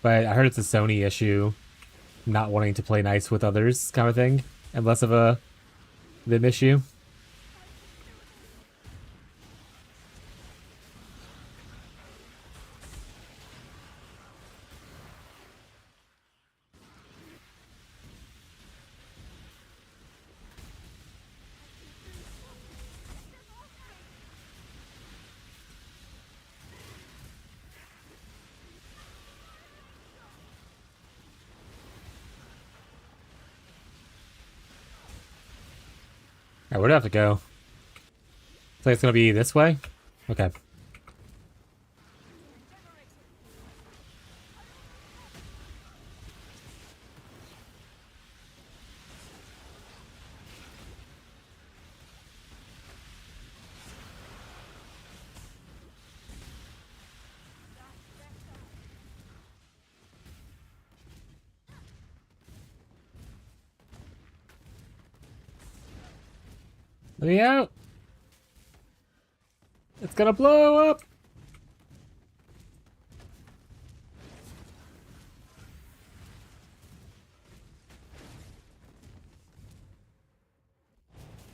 But I heard it's a Sony issue. Not wanting to play nice with others kind of thing. And less of a them issue. Alright, where do I have to go? So it's gonna be this way? Okay. Let me out! It's gonna blow up!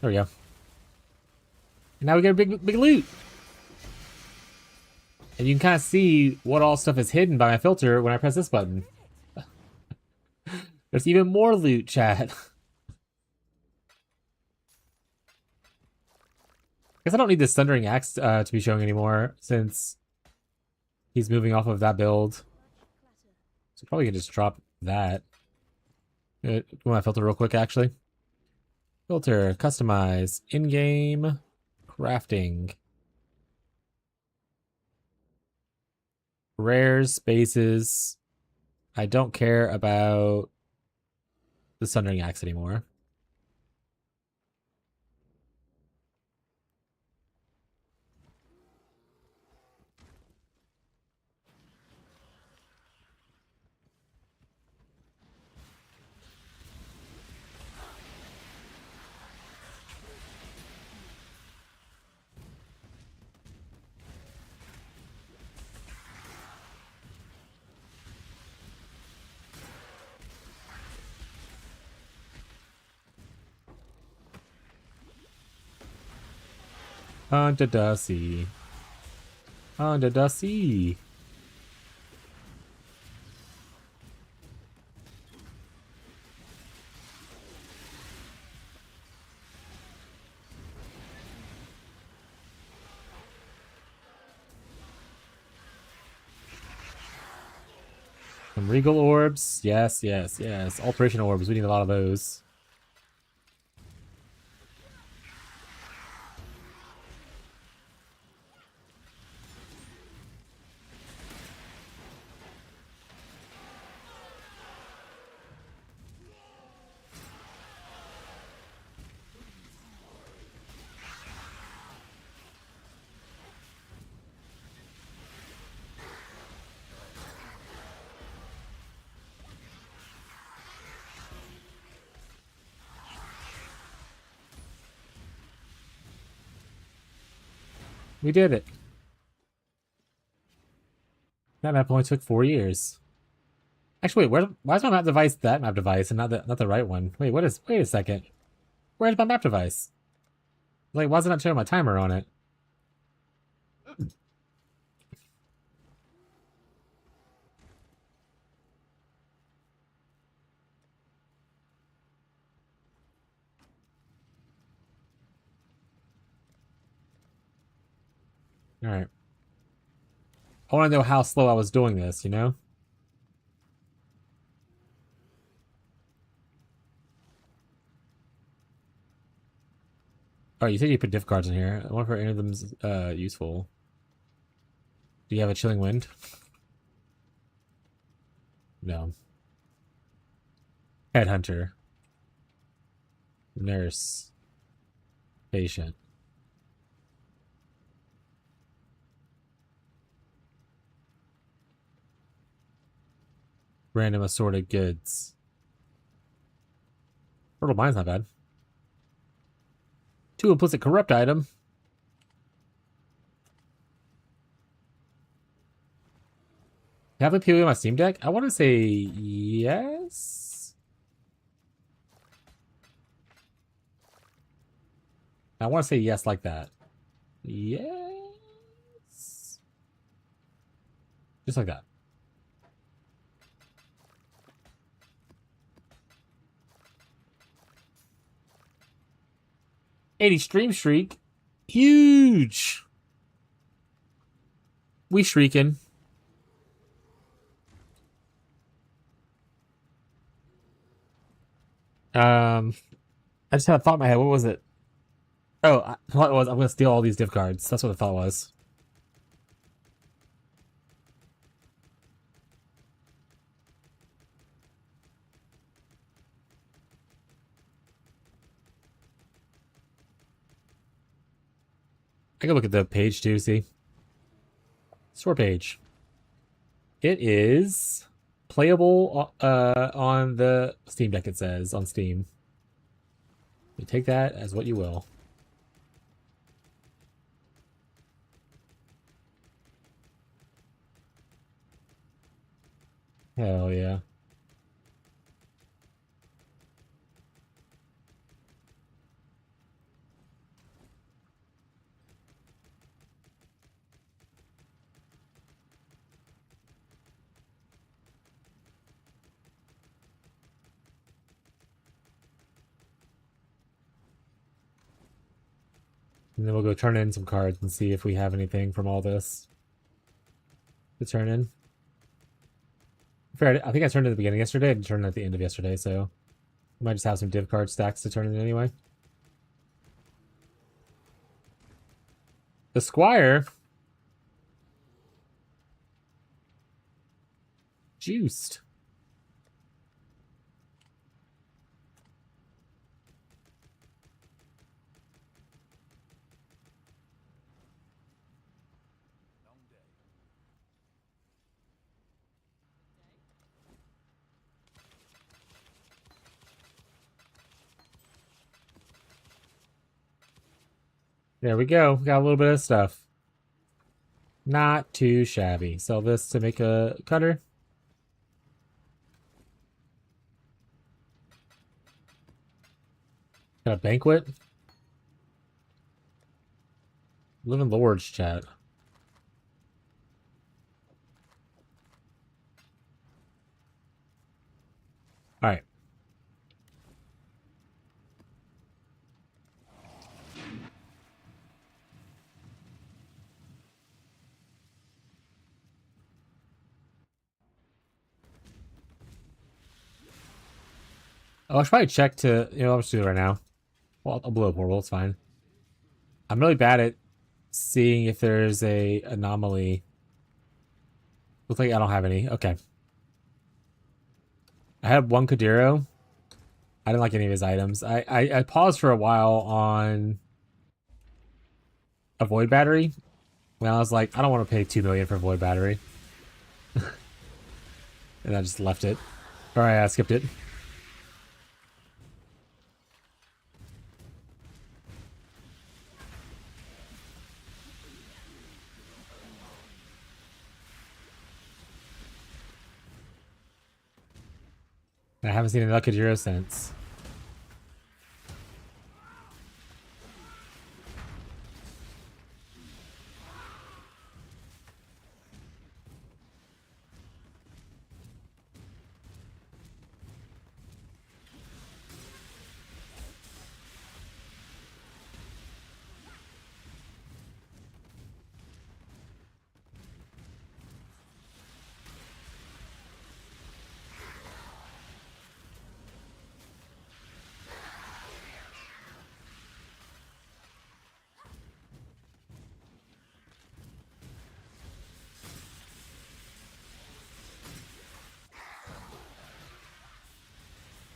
There we go. And now we get a big loot! And you can kind of see what all stuff is hidden by my filter when I press this button. There's even more loot, chat. Guess I don't need this Thundering Axe to be showing anymore, since he's moving off of that build. So probably can just drop that. Do my filter real quick, actually. Filter, customize, in-game, crafting. Rares, spaces. I don't care about the Thundering Axe anymore. Under the sea. Under the sea. Some regal orbs. Yes, yes, yes. Alteration orbs. We need a lot of those. We did it. That map only took 4 years. Actually, wait, why is my map device that map device and not the right one? Wait, wait a second. Where's my map device? Like, why is it not showing my timer on it? Alright. I want to know how slow I was doing this, you know? Alright, you said you put diff cards in here. I wonder if any of them's useful. Do you have a chilling wind? No. Headhunter. Nurse. Patient. Random assorted goods. Fertile Mind's not bad. 2 implicit corrupt item. Have a PoE on my Steam Deck? I want to say yes. I want to say yes like that. Yes. Just like that. '80 stream streak. Huge. We streaking. I just had a thought in my head. What was it? Oh, I thought it was I'm gonna steal all these div cards. That's what the thought was. I can look at the page too, see? Store page. It is playable on the Steam Deck, it says, on Steam. You take that as what you will. Hell yeah. And then we'll go turn in some cards and see if we have anything from all this to turn in. Fair, I think I turned in at the beginning yesterday. I didn't turn in at the end of yesterday, so I might just have some div card stacks to turn in anyway. The Squire. Juiced. There we go. Got a little bit of stuff. Not too shabby. Sell this to make a cutter. Got a banquet. Living Lords chat. Alright. Oh, I should probably check to, I'll just do it right now. Well, I'll blow a portal, it's fine. I'm really bad at seeing if there's a anomaly. Looks like I don't have any. Okay. I had one Kadiro. I didn't like any of his items. I paused for a while on a Void Battery. When I was like, I don't want to pay 2 million for a Void Battery. And I just left it. Alright, I skipped it. I haven't seen another Kajiro since.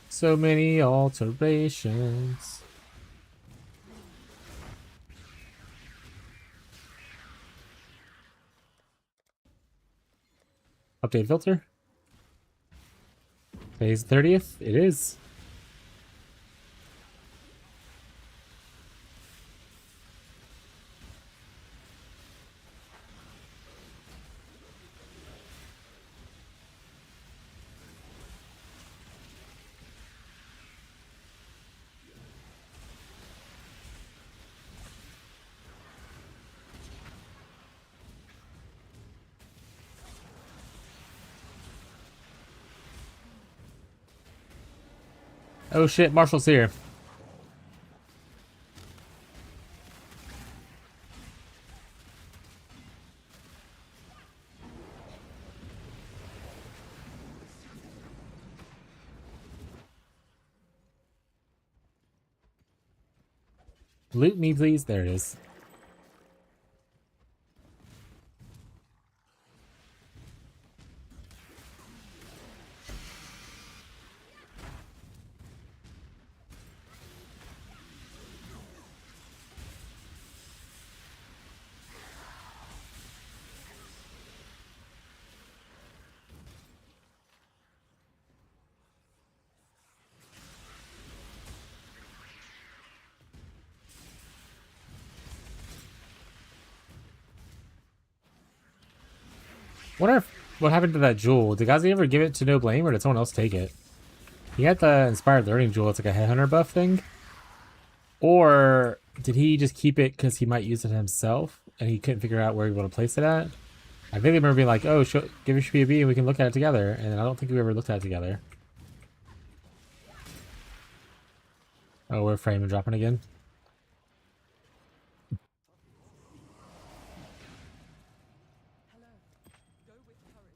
So many alterations. Update filter. Today's 30th. It is. Oh shit, Marshall's here. Loot me, please. There it is. Wonder if What happened to that jewel? Did Gazi ever give it to No Blame, or did someone else take it? He had the Inspired Learning Jewel. It's like a Headhunter buff thing. Or did he just keep it because he might use it himself, and he couldn't figure out where he would place it at? I vaguely remember being like, oh, give it a B and we can look at it together. And I don't think we ever looked at it together. Oh, we're frame and dropping again. Hello. Go with courage.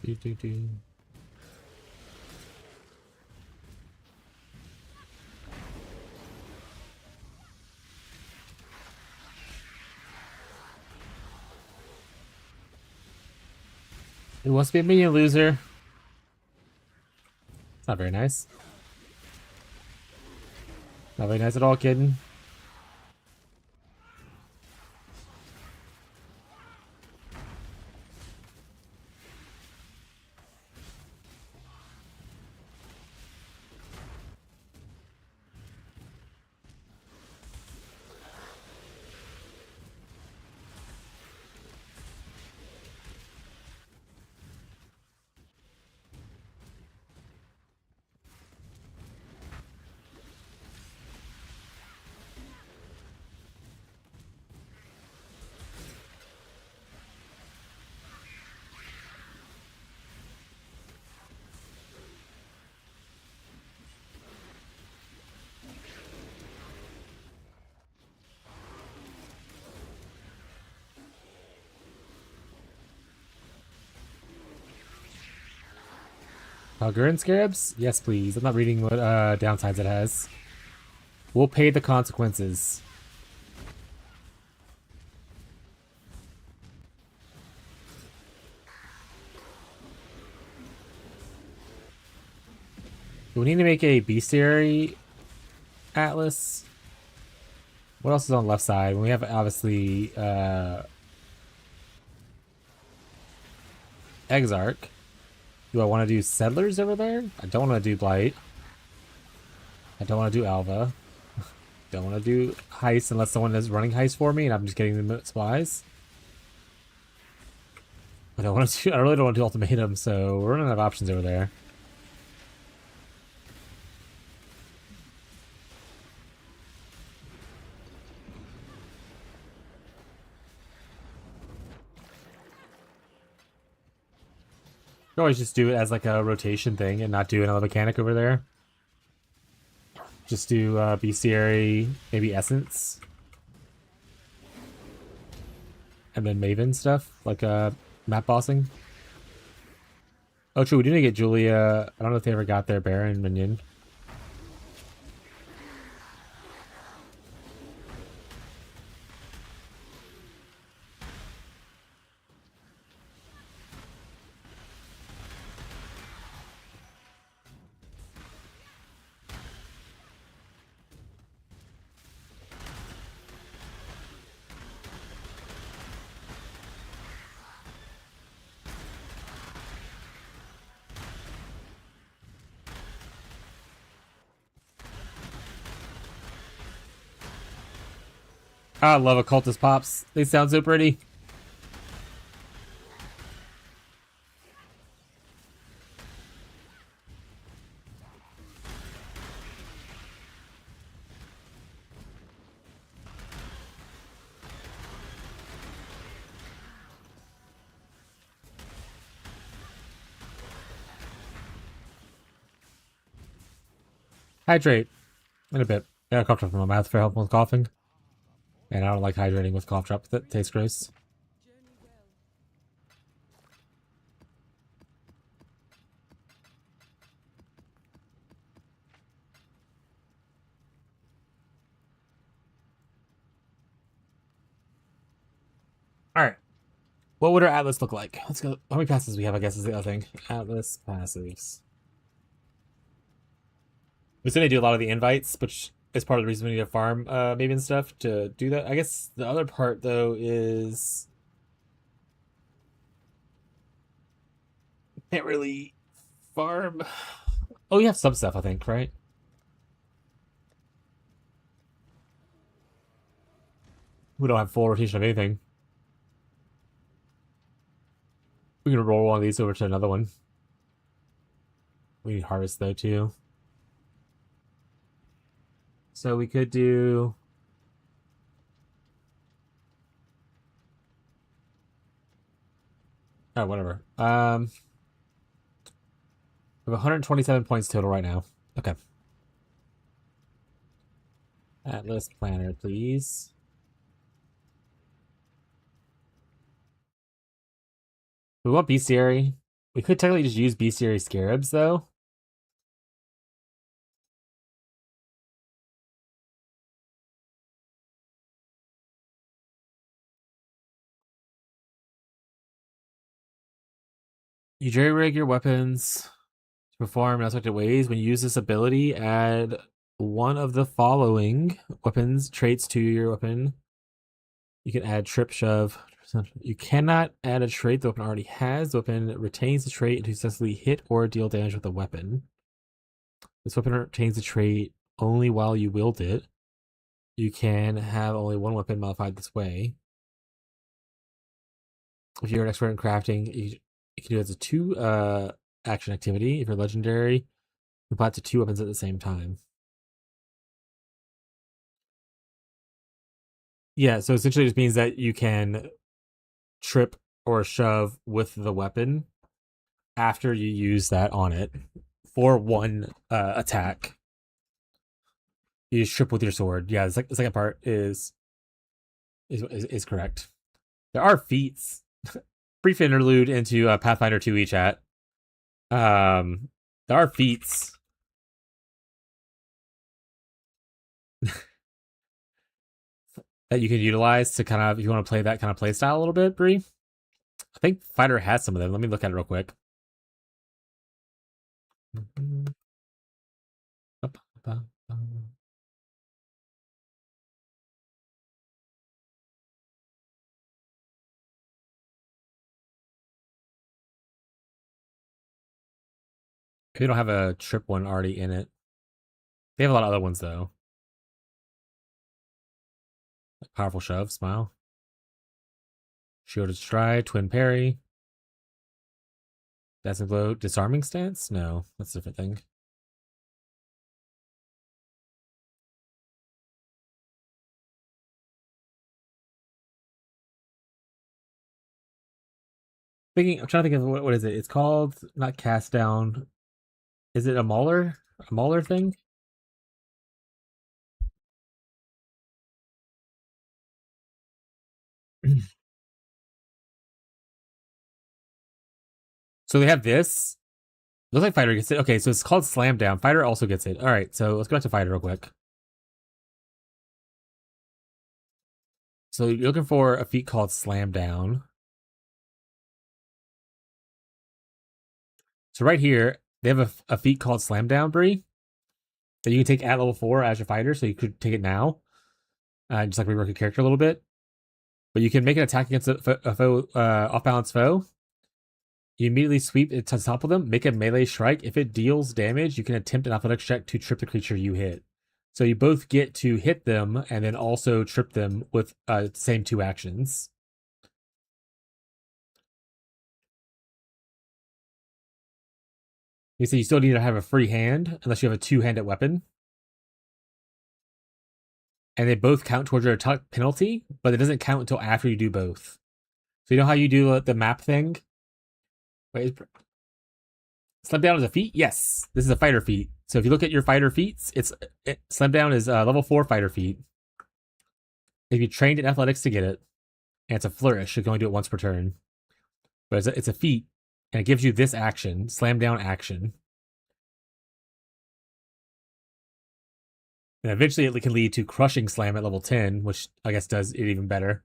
Do. It wants to be a minion loser. It's not very nice. Not very nice at all, kidding. Gurren Scarabs? Yes, please. I'm not reading what downsides it has. We'll pay the consequences. Do we need to make a bestiary atlas? What else is on the left side? We have obviously Exarch. Do I want to do Settlers over there? I don't want to do Blight. I don't want to do Alva. Don't want to do Heist unless someone is running Heist for me and I'm just getting the supplies. I don't want to do, I really don't want to do Ultimatum, so we're running out of options over there. You always just do it as like a rotation thing and not do another mechanic over there. Just do bestiary, maybe Essence. And then Maven stuff, like map bossing. Oh, true, we didn't get Julia. I don't know if they ever got their Baron minion. I love occultist pops. They sound so pretty. Hydrate. In a bit. Yeah, cough drop in my mouth for help with coughing. And I don't like hydrating with cough drop. That tastes gross. Journey well. Alright. What would our Atlas look like? Let's go. How many passes we have, I guess, is the other thing. Atlas passes. We still need to do a lot of the invites, which is part of the reason we need to farm maybe and stuff to do that. I guess the other part, though, is... Can't really farm... Oh, you have some stuff, I think, right? We don't have full rotation of anything. We can roll one of these over to another one. We need harvest, though, too. So we could do... Oh, whatever. We have 127 points total right now. Okay. Atlas planner, please. We want bestiary. We could technically just use bestiary scarabs, though. You jerry-rig your weapons to perform in unexpected ways. When you use this ability, add one of the following weapons traits to your weapon. You can add trip, shove. You cannot add a trait the weapon already has. The weapon retains the trait to successfully hit or deal damage with the weapon. This weapon retains the trait only while you wield it. You can have only one weapon modified this way. If you're an expert in crafting, you can do it as a 2 action activity. If you're legendary, you apply it to 2 weapons at the same time. Yeah, so essentially it just means that you can trip or shove with the weapon after you use that on it for 1 attack. You just trip with your sword. Yeah, the second part is correct. There are feats. Brief interlude into Pathfinder 2E chat. There are feats. That you can utilize to kind of, if you want to play that kind of play style a little bit, Bree. I think Fighter has some of them. Let me look at it real quick. They don't have a trip one already in it. They have a lot of other ones, though. Powerful shove, smile. Shielded stride, twin parry. Dazzling blow, disarming stance? No, that's a different thing. I'm trying to think of what is it? It's called not cast down. Is it a mauler? A mauler thing? So they have this. Looks like Fighter gets it. Okay, so it's called Slam Down. Fighter also gets it. All right, so let's go back to Fighter real quick. So you're looking for a feat called Slam Down. So right here, they have a feat called Slam Down, Bree, that you can take at level 4 as your fighter. So you could take it now, just like rework your character a little bit. But you can make an attack against a foe, off-balance foe. You immediately sweep it to top of them, make a melee strike. If it deals damage, you can attempt an athletics check to trip the creature you hit. So you both get to hit them and then also trip them with the same 2 actions. You say you still need to have a free hand unless you have a 2-handed weapon. And they both count towards your attack penalty, but it doesn't count until after you do both. So you know how you do the map thing? Wait, Slam Down is a feat? Yes. This is a fighter feat. So if you look at your fighter feats, Slam Down is level 4 fighter feat. If you trained in athletics to get it, and it's a flourish, you can only do it once per turn. But it's a feat, and it gives you this action, Slam Down action. And eventually it can lead to Crushing Slam at level 10, which I guess does it even better.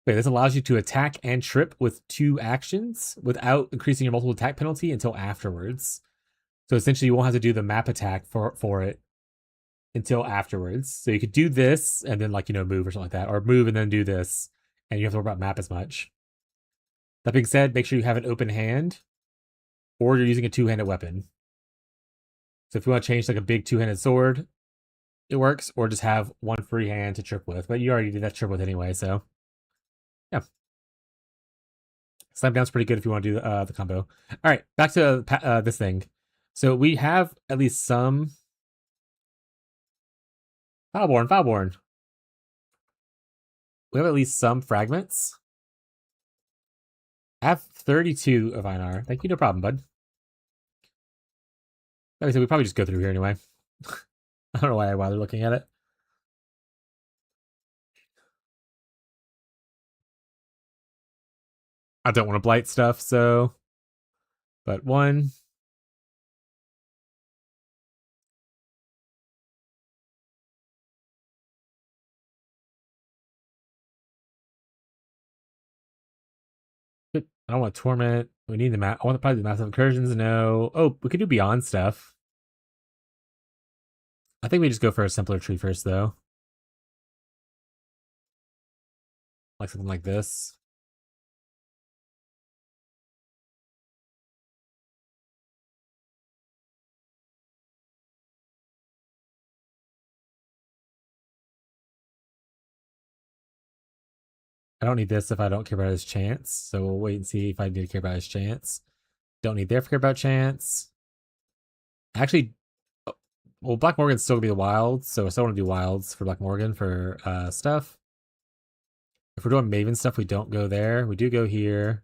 Wait, this allows you to attack and trip with 2 actions without increasing your multiple attack penalty until afterwards. So essentially, you won't have to do the map attack for it until afterwards. So you could do this and then move or something like that, or move and then do this, and you don't have to worry about map as much. That being said, make sure you have an open hand, or you're using a 2-handed weapon. So if you want to change like a big 2-handed sword, it works, or just have one free hand to trip with. But you already did that trip with anyway, so yeah. Slam down's pretty good if you want to do the combo. All right, back to this thing. So we have at least some Foulborn. We have at least some fragments. I have 32 of Einar. Thank you, no problem, bud. Like I said, we probably just go through here anyway. I don't know why I bother looking at it. I don't want to blight stuff, so... But 1... I don't want torment. We need the map. I want probably the massive incursions. No. Oh, we could do beyond stuff. I think we just go for a simpler tree first, though. Like something like this. I don't need this if I don't care about his chance. So we'll wait and see if I do care about his chance. Don't need there for care about chance. Actually, well, Black Morgan's still gonna be the wilds, so I still want to do wilds for Black Morgan for stuff. If we're doing Maven stuff, we don't go there. We do go here.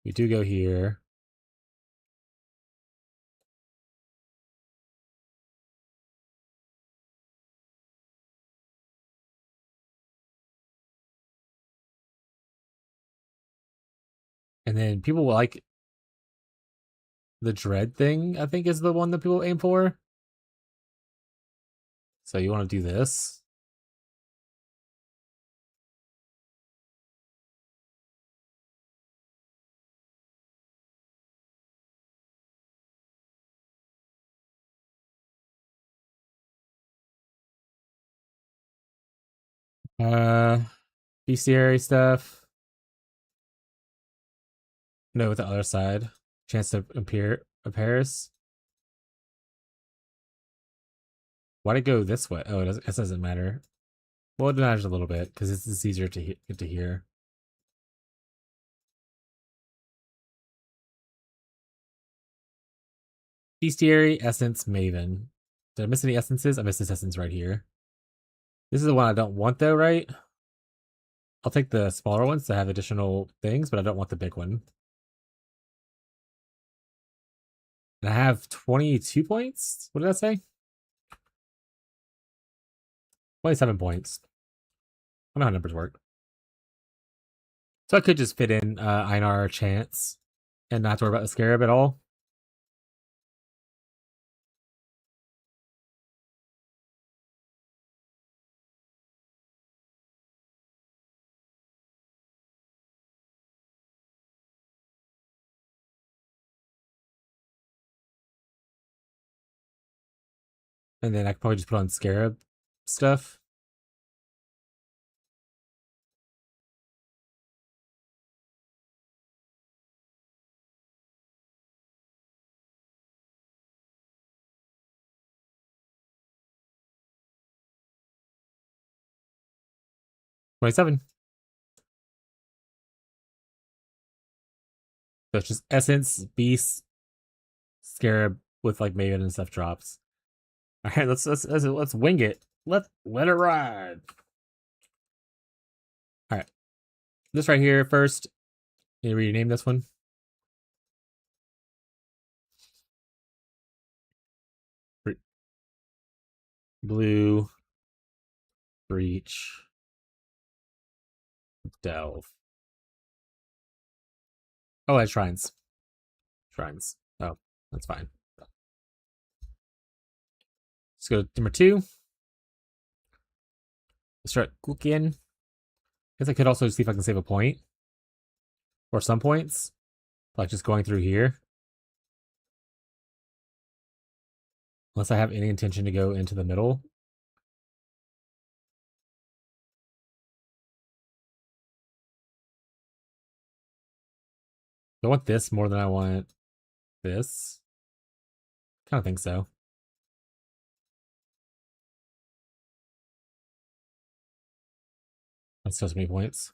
We do go here. And then people will like the dread thing, I think, is the one that people aim for. So you want to do this. Bestiary stuff. No, with the other side. Chance to appears. Why'd it go this way? Oh, it doesn't matter. Well, it matters a little bit because it's easier to get to hear. Bestiary, Essence, Maven. Did I miss any essences? I missed this essence right here. This is the one I don't want though, right? I'll take the smaller ones to have additional things, but I don't want the big one. And I have 22 points? What did I say? 27 points. I know how numbers work. So I could just fit in Einar Chance and not have to worry about the Scarab at all. And then I could probably just put on Scarab stuff. $27. So it's just Essence, Beast, Scarab with like Maven and stuff drops. All right, let's wing it. Let it ride. All right, this right here first. You rename this one. Blue, Breach, Delve. Oh, that's Shrines. Shrines. Oh, that's fine. Let's go to number 2. Let's start cooking. guess I could also see if I can save a point. Or some points. Like just going through here. Unless I have any intention to go into the middle. I want this more than I want this. Kind of think so. That's just many points.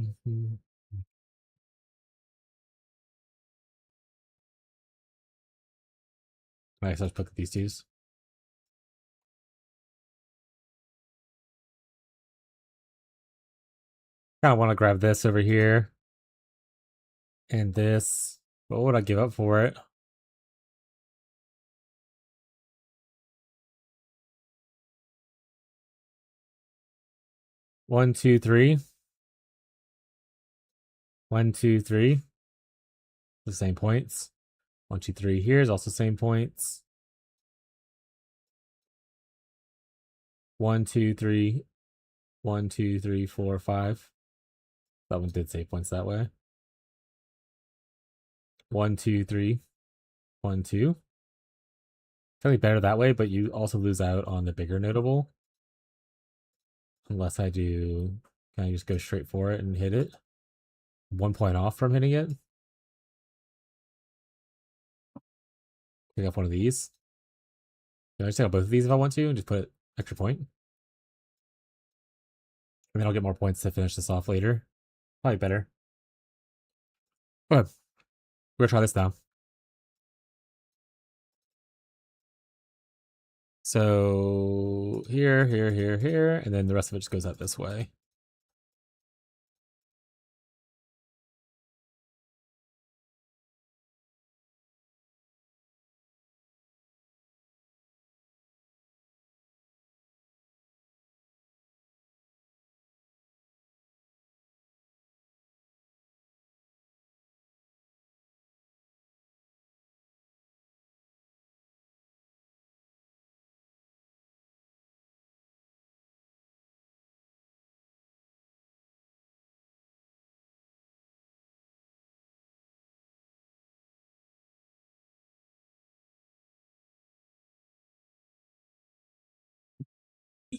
I guess I'll just put these twos. Kind of want to grab this over here. And this. What would I give up for it? One, two, three. 1, 2, 3. The same points. 1, 2, 3 here is also same points. 1, 2, 3. 1, 2, 3, 4, 5. That one did save points that way. 1, 2, 3. 1, 2. Definitely better that way, but you also lose out on the bigger notable. Unless I do, can I just go straight for it and hit it? 1 point off from hitting it. Pick up one of these. Can I just take out both of these if I want to and just put extra point? And then I'll get more points to finish this off later. Probably better. Go ahead. We're gonna try this now. So here, here, here, here, and then the rest of it just goes out this way.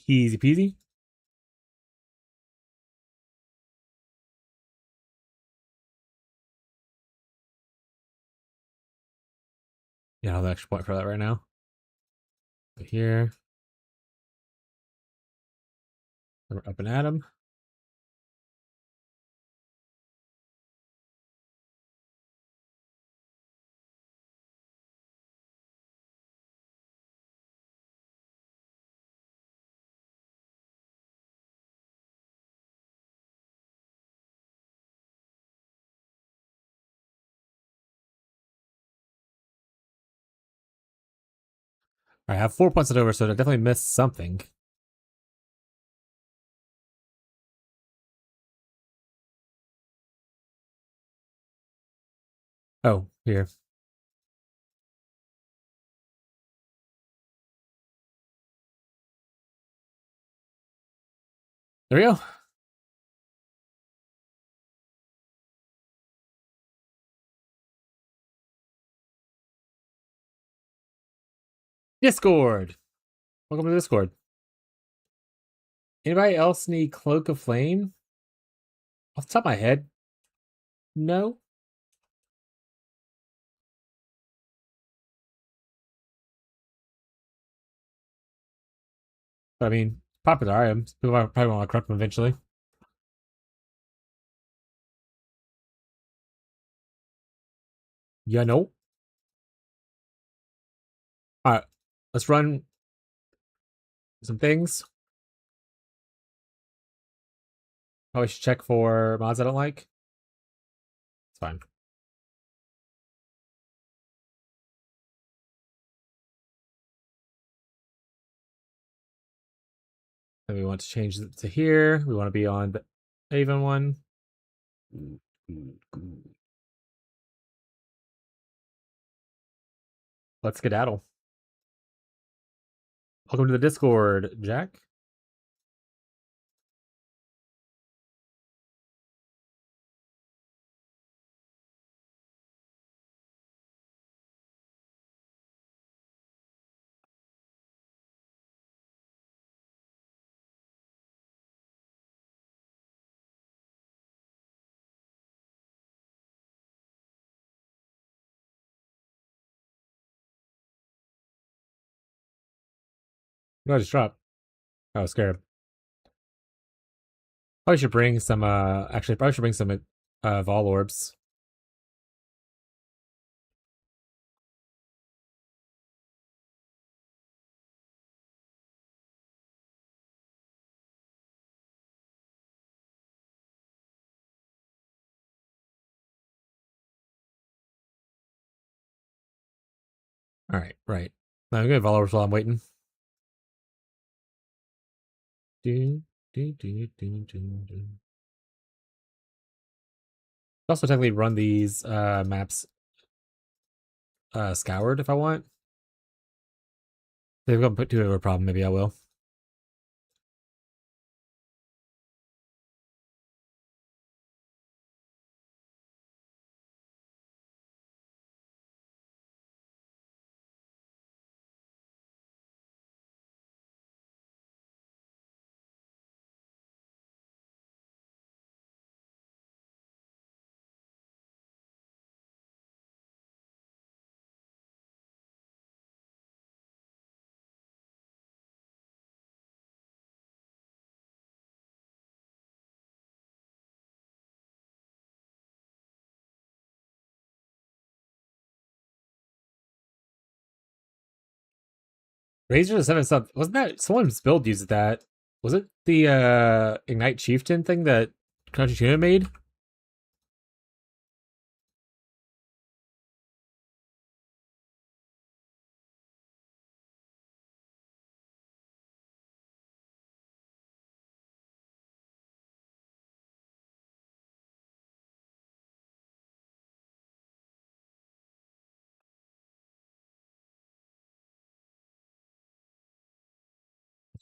Easy peasy. Yeah, I'll have an extra point for that right now. Go here. We're up and at him. I have 4 points left over, so I definitely missed something. Oh, here. There we go. Discord. Welcome to Discord. Anybody else need Cloak of Flame? Off the top of my head, no. But I mean, popular items. People probably want to corrupt them eventually. Yeah, no. Alright, let's run some things. Probably should check for mods I don't like. It's fine. Then we want to change it to here. We want to be on the Avon one. Let's skedaddle. Welcome to the Discord, Jack. What did I just drop? Oh, scarab. Probably should bring some, actually, probably should bring some, Vol Orbs. Alright, right. I'm gonna Vol Orbs while I'm waiting. Also technically run these, maps, scoured if I want. If I'm gonna put too of a problem, maybe I will. Razor the 7 sub. Wasn't that someone's build used that? Was it the Ignite Chieftain thing that Country Tuna made?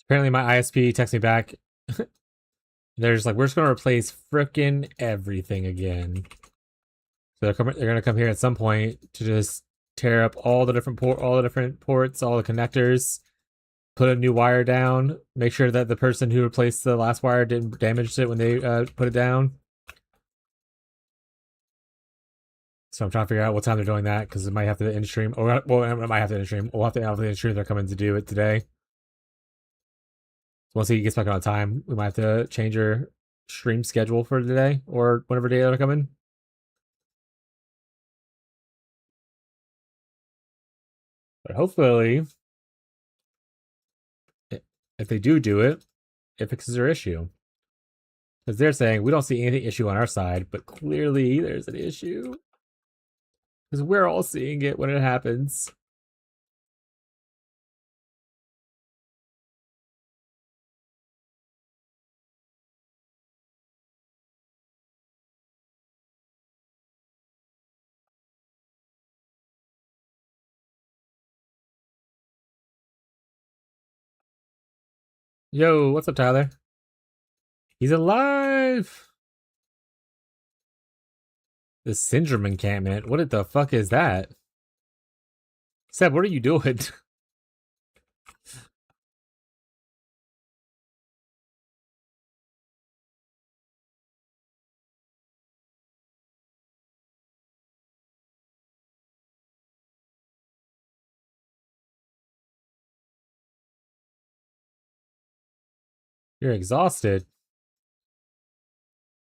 Apparently my ISP texted me back. They're just like, we're just gonna replace frickin' everything again. So they're gonna come here at some point to just tear up all the different ports, all the connectors, put a new wire down, make sure that the person who replaced the last wire didn't damage it when they put it down. So I'm trying to figure out what time they're doing that because it might have to end stream. Or well, it might have to end stream. We'll have to end stream. They're coming to do it today. So once he gets back on time, we might have to change our stream schedule for today or whatever day they're coming. But hopefully, if they do it, it fixes their issue. Because they're saying we don't see any issue on our side, but clearly there's an issue. Because we're all seeing it when it happens. Yo, what's up, Tyler? He's alive! The Syndrome encampment? What the fuck is that? Seb, what are you doing? You're exhausted.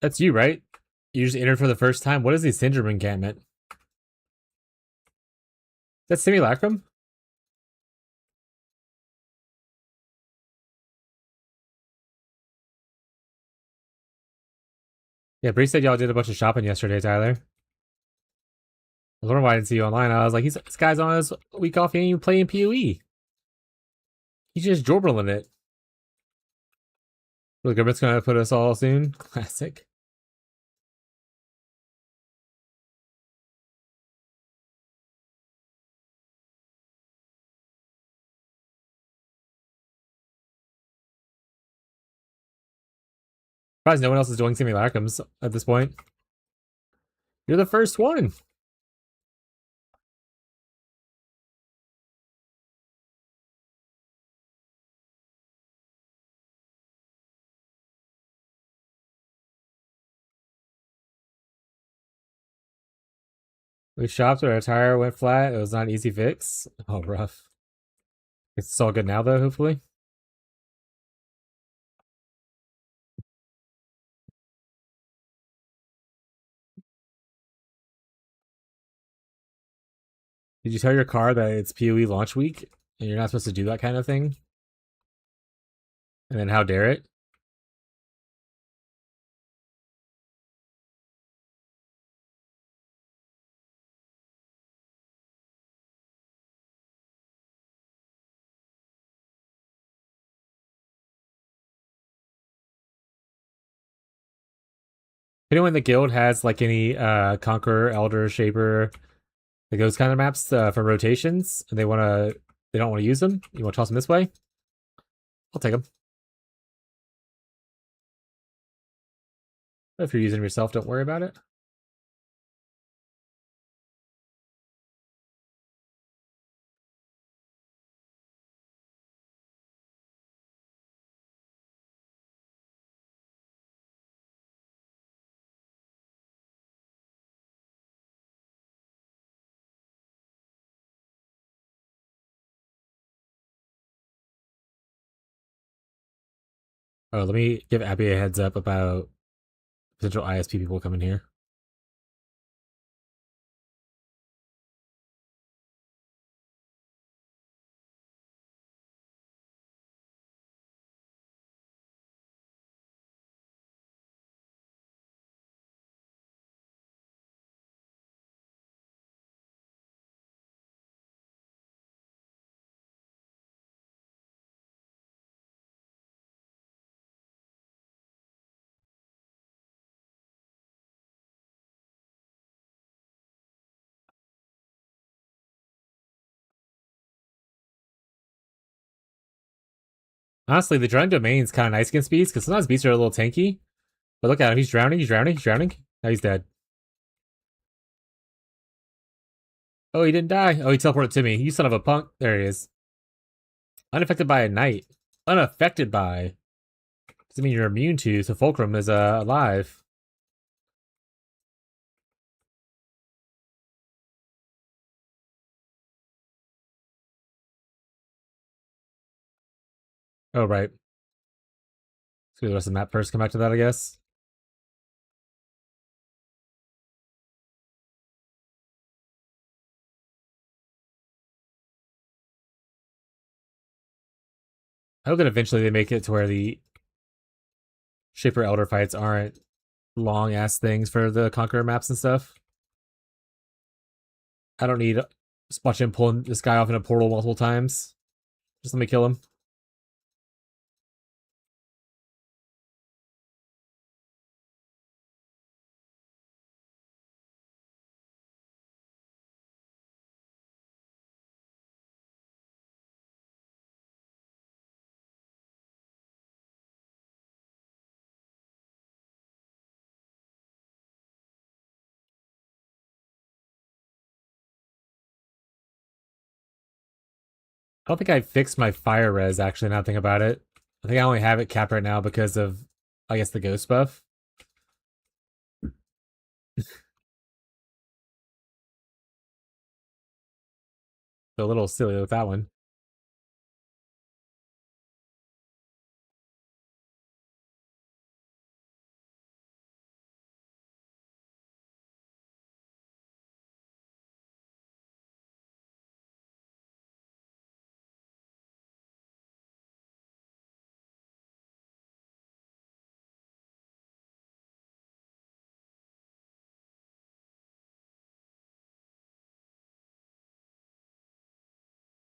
That's you, right? You just entered for the first time. What is the Syndrome encampment? That's Simulacrum? Yeah, Bree said y'all did a bunch of shopping yesterday, Tyler. I was wondering why I didn't see you online. I was like, this guy's on his week off. He ain't even playing PoE. He's just jorbling it. The government's gonna put us all soon. Classic. Surprised no one else is doing simulacrums at this point. You're the first one. We shopped, our tire went flat. It was not an easy fix. Oh, rough. It's all good now, though, hopefully. Did you tell your car that it's PoE launch week and you're not supposed to do that kind of thing? And then how dare it? Anyone in the guild has like any Conqueror, Elder, Shaper, like those kind of maps for rotations, and they don't want to use them. You want to toss them this way? I'll take them. If you're using them yourself, don't worry about it. Oh, let me give Abby a heads up about potential ISP people coming here. Honestly, the drowning domain's kind of nice against beasts because sometimes beasts are a little tanky. But look at him, he's drowning, he's drowning, he's drowning. Now he's dead. Oh, he didn't die. Oh, he teleported to me. You son of a punk. There he is. Unaffected by a knight. Unaffected by. Doesn't mean you're immune to, so Fulcrum is alive. Oh, right. Let's do the rest of the map first, come back to that, I guess. I hope that eventually they make it to where the Shaper Elder fights aren't long ass things for the Conqueror maps and stuff. I don't need just watch him pulling this guy off in a portal multiple times. Just let me kill him. I don't think I fixed my fire res, actually, now think about it. I think I only have it capped right now because of, I guess, the ghost buff. So a little silly with that one.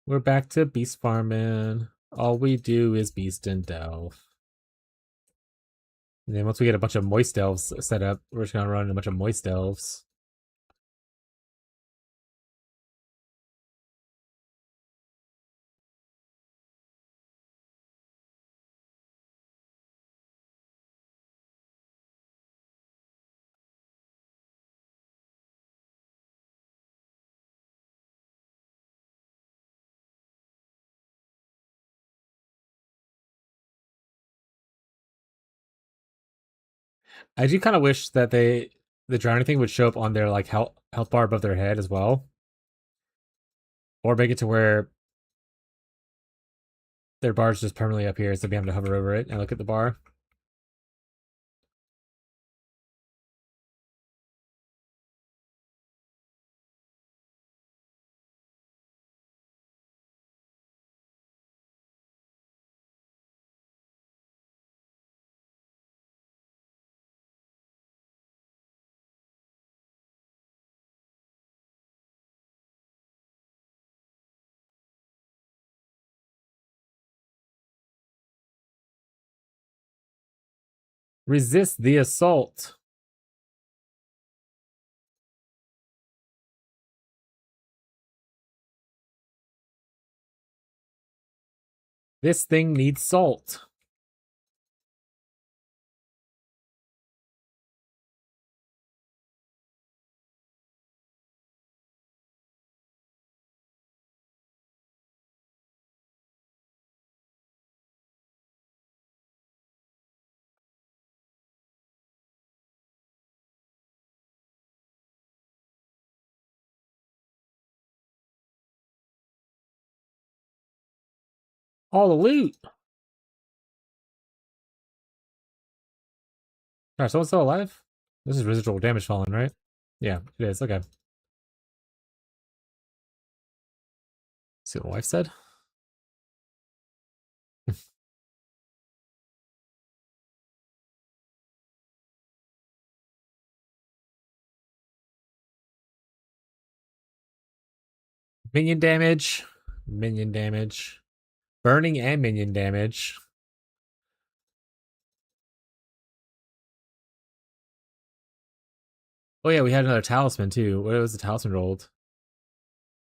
We're back to beast farming. All we do is beast and delve. And then once we get a bunch of moist elves set up, we're just gonna run a bunch of moist elves. I do kind of wish that the drowning thing would show up on their like health bar above their head as well, or make it to where their bar's just permanently up here, so they'd be able to hover over it and look at the bar. Resist the assault. This thing needs salt. All the loot. Alright, someone's still alive? This is residual damage falling, right? Yeah, it is. Okay. See what the wife said? Minion damage. Minion damage. Burning and minion damage. Oh yeah, we had another talisman too. What was the talisman rolled?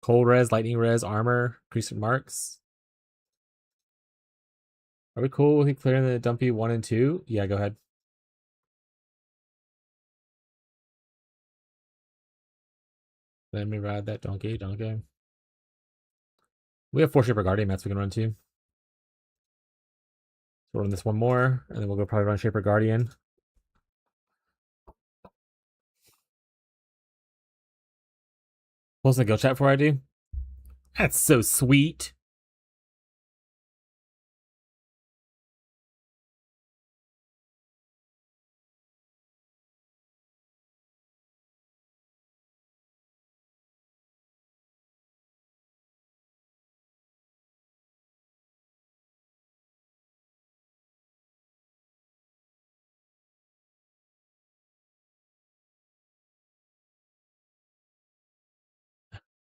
Cold res, lightning res, armor, increased marks. Are we cool with clearing the dumpy 1 and 2? Yeah, go ahead. Let me ride that donkey. We have 4 Shaper Guardian mats we can run too. So we'll run this one more, and then we'll go probably run Shaper Guardian. Post in the guild chat before I do. That's so sweet.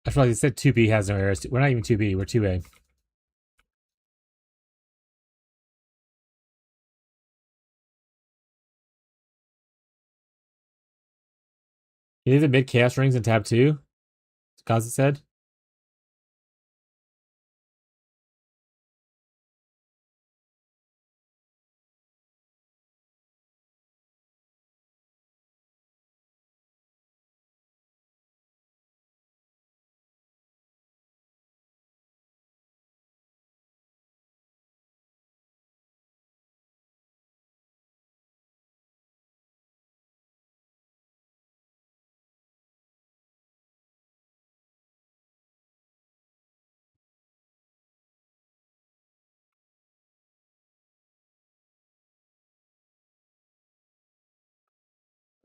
I feel like you said 2B has no errors. We're not even 2B, we're 2A. You leave the mid chaos rings in tab 2? Kazi said.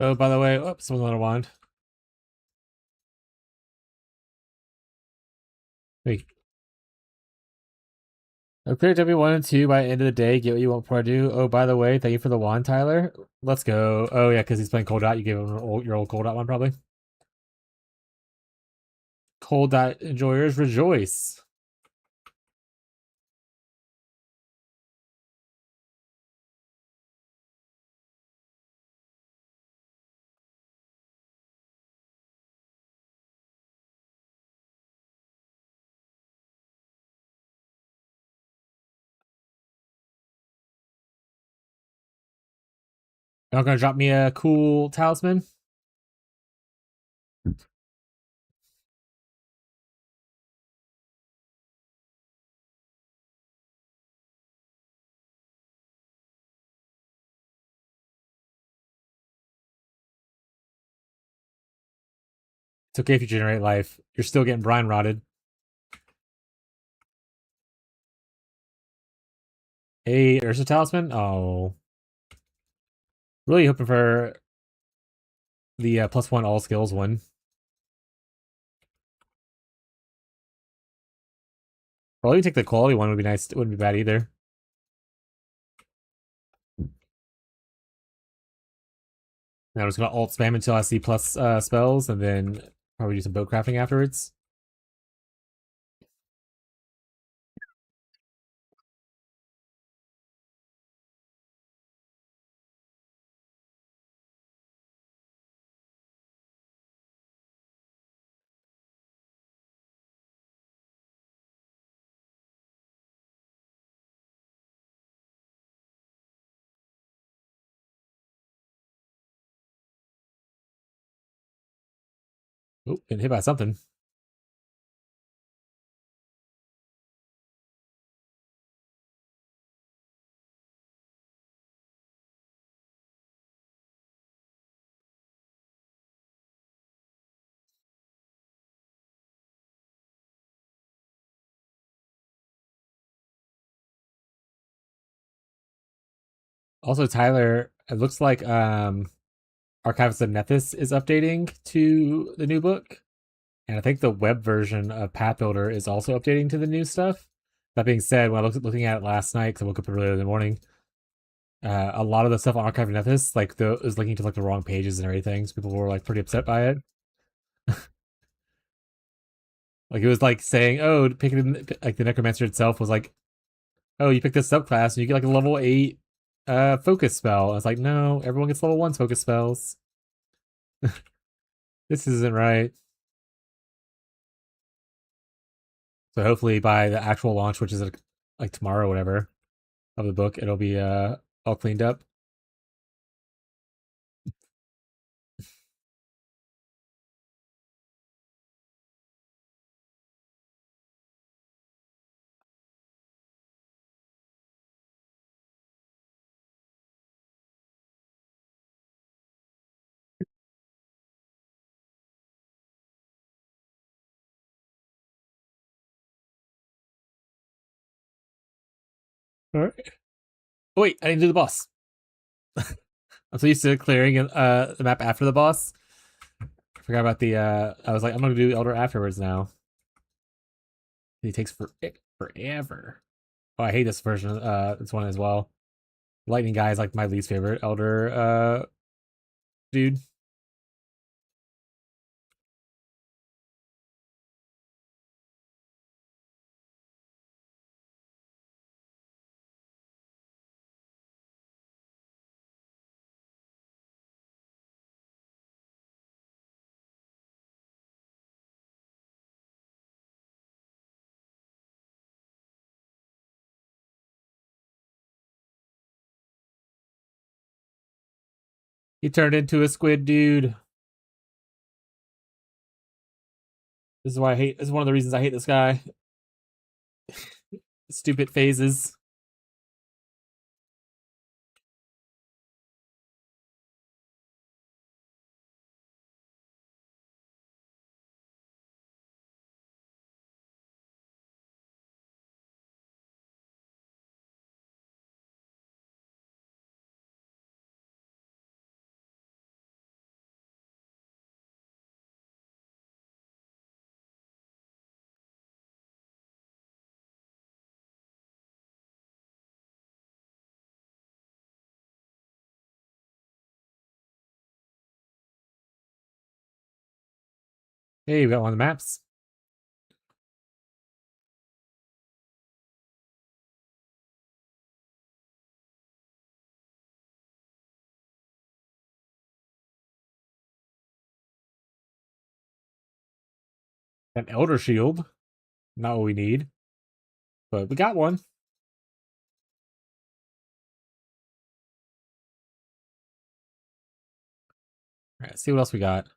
Oh, by the way, oops, someone's on a wand. Wait. I'll clear W1 and 2 by the end of the day. Get what you want before I do. Oh, by the way, thank you for the wand, Tyler. Let's go. Oh, yeah, because he's playing Cold Dot. You gave him your old Cold Dot one, probably. Cold Dot enjoyers rejoice. Y'all gonna drop me a cool talisman? It's okay if you generate life. You're still getting brine rotted. Hey, Ursa talisman? Oh. Really hoping for the +1 all skills one. Probably take the quality one would be nice. It wouldn't be bad either. Now I'm just gonna alt spam until I see plus spells, and then probably do some boat crafting afterwards. Oh, getting hit by something. Also, Tyler, it looks like Archives of Nethys is updating to the new book. And I think the web version of Path Builder is also updating to the new stuff. That being said, when I was looking at it last night, because I woke up earlier in the morning, a lot of the stuff on Archive of Nethys, like is linking to like the wrong pages and everything. So people were like pretty upset by it. Like it was like saying, "Oh, picking like the Necromancer itself was like, oh, you pick this subclass and you get like a level 8 focus spell." I was like, no, everyone gets level 1 focus spells. This isn't right. So hopefully by the actual launch, which is like tomorrow or whatever of the book, it'll be all cleaned up. All right. Oh, wait, I didn't do the boss. I'm so used to clearing the map after the boss. I forgot about the I was like, I'm gonna do Elder afterwards now. It takes forever. Oh, I hate this version this one as well. Lightning guy is like my least favorite Elder dude. He turned into a squid dude. This is why I hate this is one of the reasons I hate this guy. Stupid phases. Hey, we got one of the maps. An Elder Shield. Not what we need. But we got one. Alright, let's see what else we got.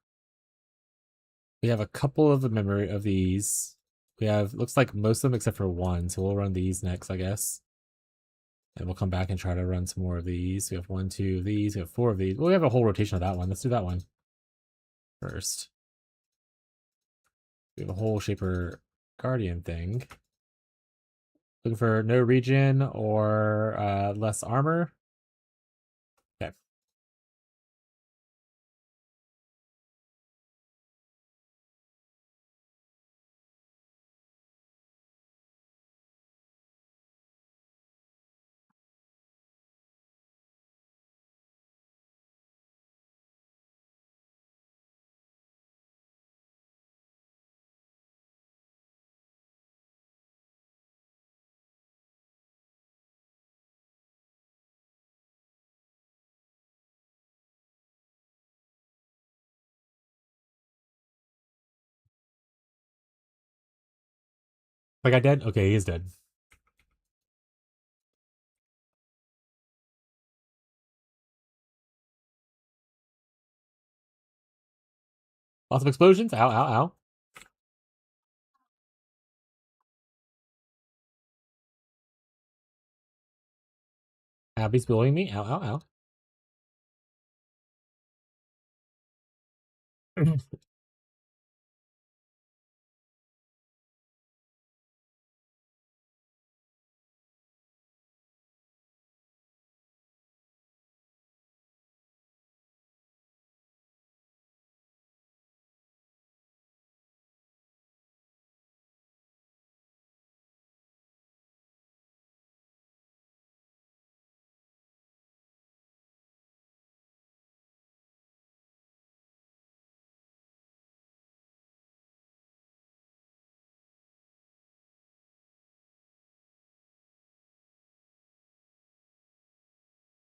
We have a couple of the memory of these. We have looks like most of them except for one, so we'll run these next, I guess. And we'll come back and try to run some more of these. We have 1, 2 of these. We have 4 of these. Well, we have a whole rotation of that one. Let's do that one first. We have a whole Shaper Guardian thing. Looking for no regen or less armor. Okay. Like I dead? Okay, he is dead. Lots of explosions. Ow, ow, ow. Abby's bullying me. Ow, ow, ow.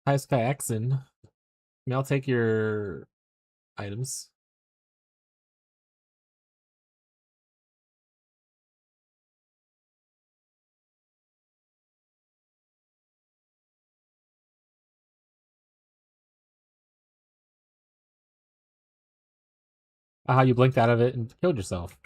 Hi, Sky Exon. May I'll take your items. Aha, you blinked out of it and killed yourself.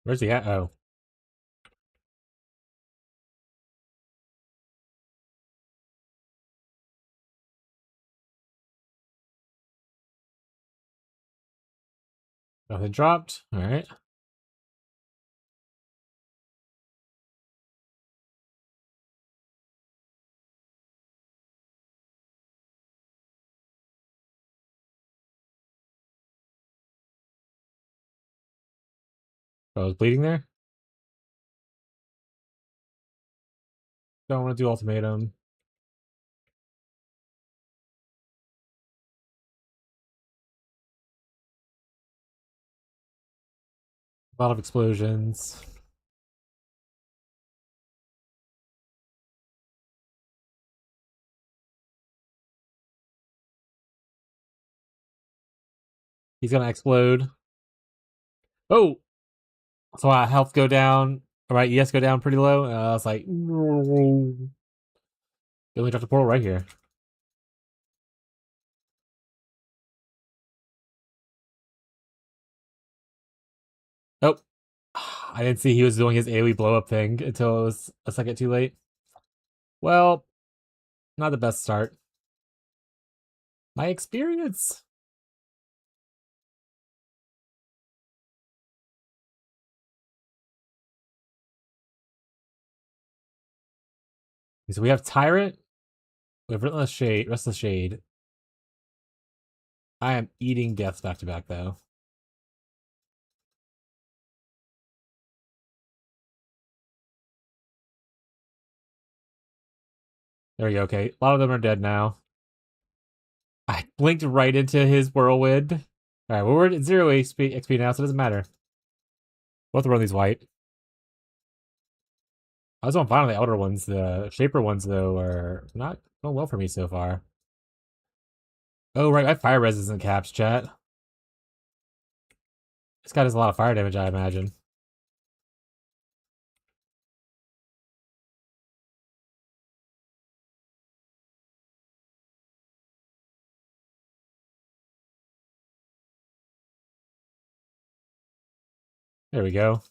Where's he at? Oh. Nothing dropped. Alright. Oh, I was bleeding there? Don't want to do ultimatum. A lot of explosions. He's gonna explode. Oh! So my health go down. Alright, ES go down pretty low. And I was like, no. They only dropped a portal right here. Oh. I didn't see he was doing his AoE blow up thing until it was a second too late. Well, not the best start. My experience. So we have Tyrant. We have Restless Shade. Restless Shade. I am eating deaths back to back though. There we go. Okay, a lot of them are dead now. I blinked right into his whirlwind. All right, well, we're at 0 XP now, so it doesn't matter. Both run these white. I was on fine on the elder ones. The shaper ones though are not going well for me so far. Oh right, my fire resistance caps, chat. This guy does a lot of fire damage, I imagine. There we go.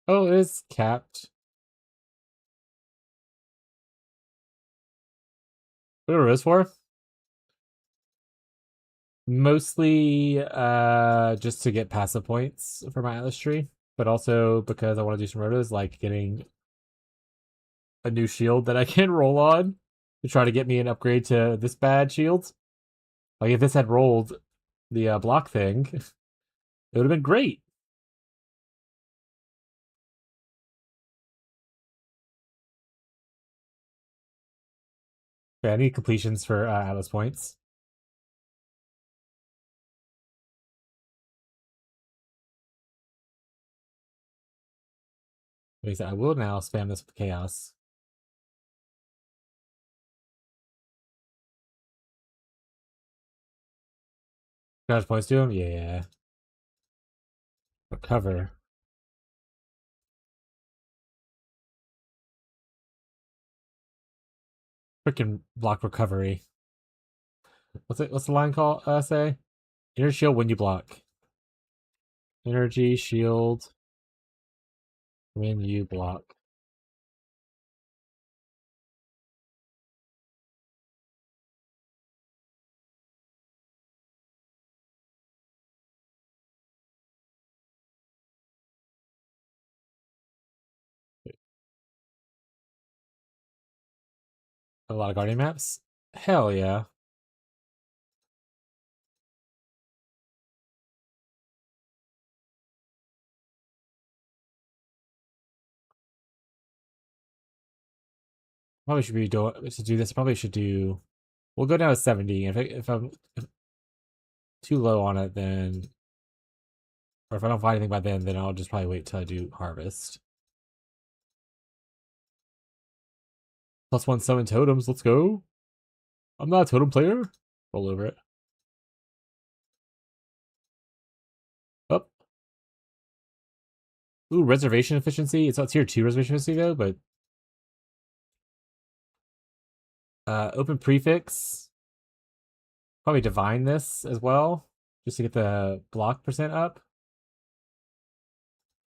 Oh, it is capped. What are those for? Mostly just to get passive points for my Atlas tree, but also because I want to do some rotos, like getting a new shield that I can roll on to try to get me an upgrade to this bad shield. Like if this had rolled the block thing, it would have been great. Okay, I need completions for Atlas points. Like I said, I will now spam this with chaos. Charge points to him? Yeah. Recover. Freaking block recovery. What's the line called say? Energy shield when you block. Energy shield when you block. A lot of guardian maps? Hell yeah. Probably should be to do this. Probably should do. We'll go down to 70. If I'm too low on it, then, or if I don't find anything by then I'll just probably wait till I do harvest. +1 summon totems. Let's go. I'm not a totem player. Roll over it. Up. Ooh, reservation efficiency. It's not tier 2 reservation efficiency though, but open prefix. Probably divine this as well, just to get the block percent up.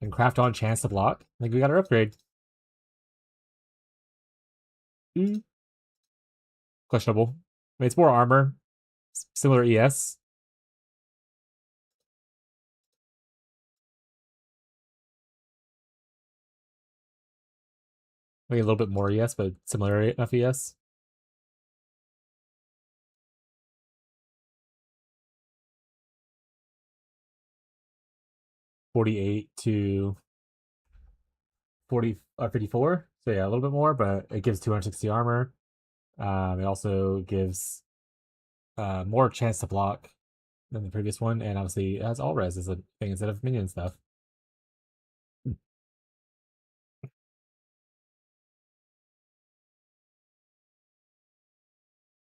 And craft on chance to block. I think we got our upgrade. Questionable. I mean, it's more armor. Similar ES. Maybe a little bit more ES, but similar enough ES. $48 to 54. So yeah, a little bit more, but it gives 260 armor. It also gives more chance to block than the previous one, and obviously it has all res as a thing instead of minion stuff.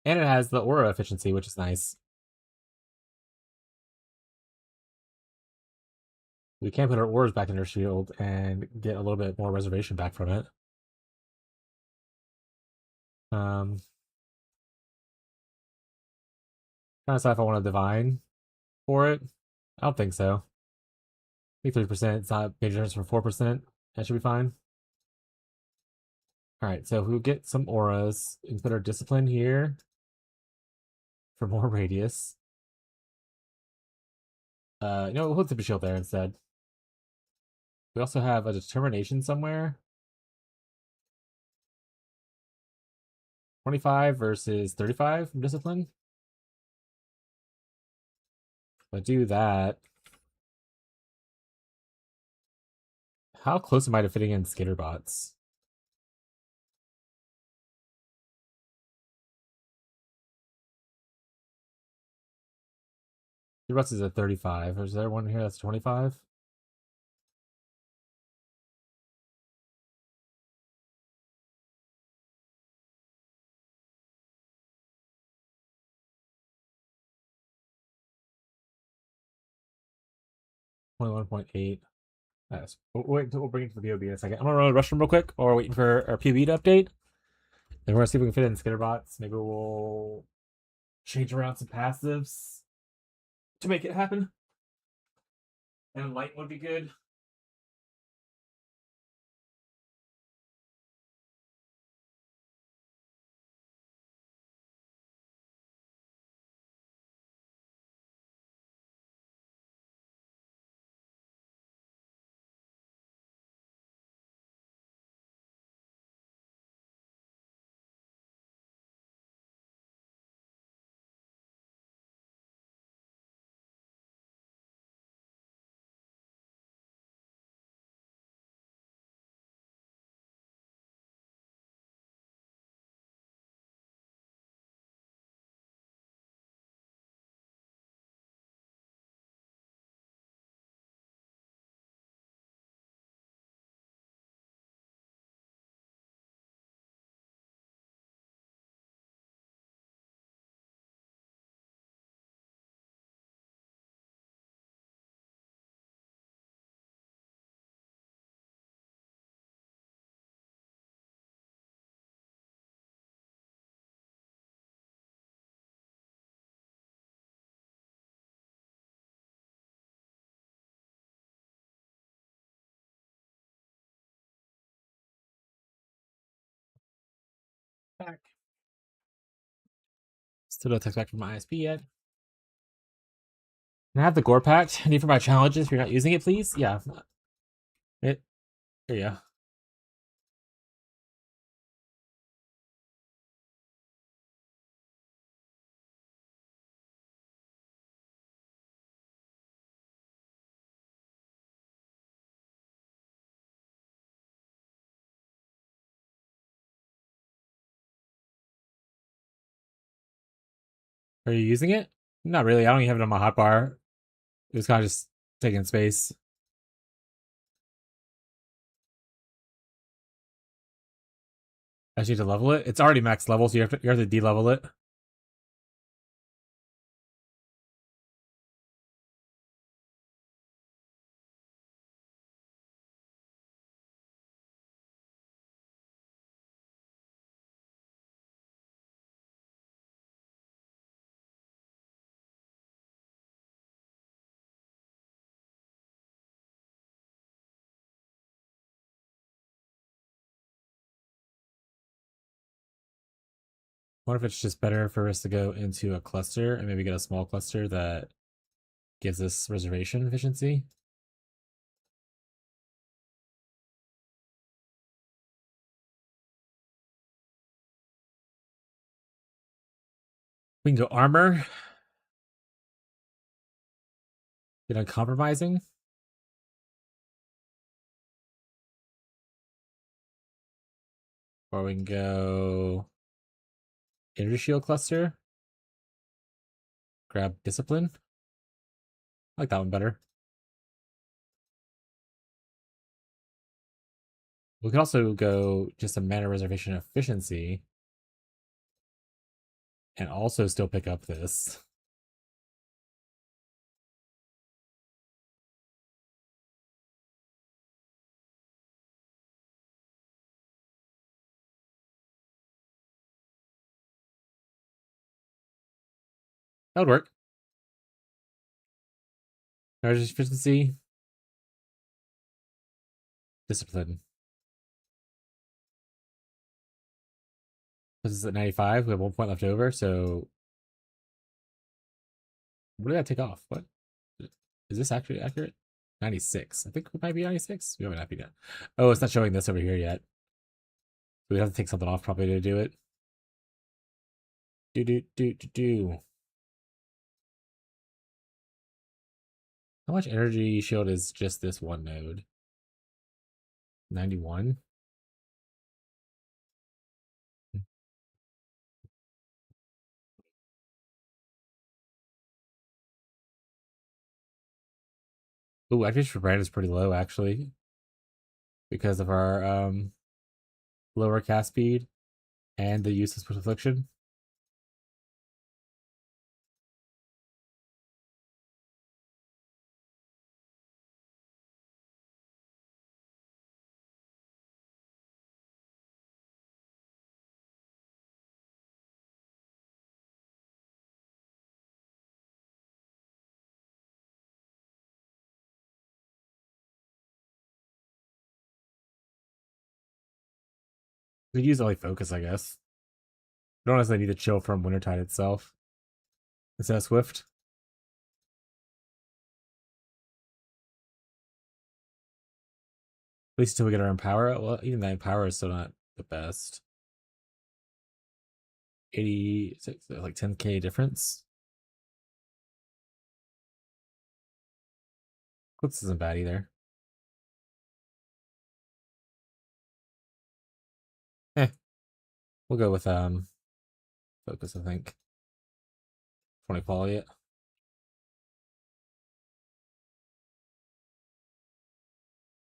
And it has the aura efficiency, which is nice. We can put our auras back in our shield and get a little bit more reservation back from it. Trying to decide if I want to divine for it. I don't think so. I think 3%. It's not major difference from 4%. That should be fine. Alright, so if we get some auras, we can put our discipline here for more radius. We'll put the shield there instead. We also have a determination somewhere. 25 versus 35 from discipline. If I do that, how close am I to fitting in skitterbots? Skitterbots is a 35. Is there one here that's 25? $21.8. Nice. We'll bring it to the POB in a second. I'm gonna run to the restroom real quick, or waiting for our POB to update. Then we're gonna see if we can fit in skitterbots. Maybe we'll change around some passives to make it happen. And light would be good. Back. Still no text back from my ISP yet. Can I have the gore pact? I need for my challenges if you're not using it, please? Yeah. It. There you go. Are you using it? Not really. I don't even have it on my hotbar. It was kind of just taking space. I just need to level it. It's already max level, so you have to de-level it. What if it's just better for us to go into a cluster and maybe get a small cluster that gives us reservation efficiency? We can go armor. Get uncompromising. Or we can go energy shield cluster. Grab discipline. I like that one better. We could also go just a mana reservation efficiency. And also still pick up this. That would work. Energy efficiency. Discipline. This is at 95. We have 1 point left over, so what did I take off? What? Is this actually accurate? 96. I think it might be 96. We haven't happy yet. Oh, it's not showing this over here yet. We have to take something off probably to do it. Do. How much energy shield is just this one node? 91? Ooh, activation for brand is pretty low actually. Because of our lower cast speed and the use of Swift Affliction. We use only focus, I guess. We don't necessarily need to chill from Wintertide itself. Instead of Swift. At least until we get our Empower. Well, even that Empower is still not the best. 86, like 10k difference. Clips isn't bad either. We'll go with focus, I think. 20 quality it.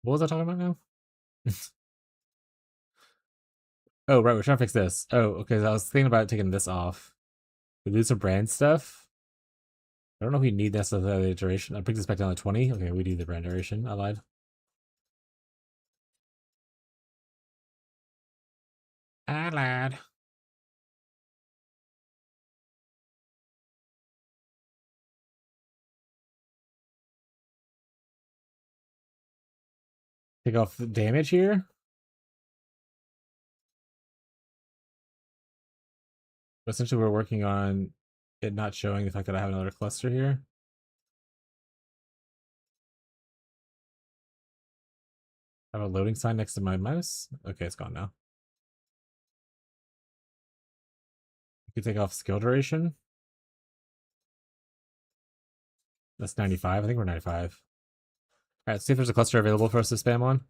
What was I talking about now? Oh, right, we're trying to fix this. Oh, okay, so I was thinking about taking this off. We lose some brand stuff. I don't know if we need necessarily duration. I picked this back down to 20. Okay, we need the brand duration. I lied. I lied. Take off the damage here. Essentially, we're working on it not showing the fact that I have another cluster here. I have a loading sign next to my mouse. Okay, it's gone now. You can take off skill duration. That's 95. I think we're 95. All right, let's see if there's a cluster available for us to spam on.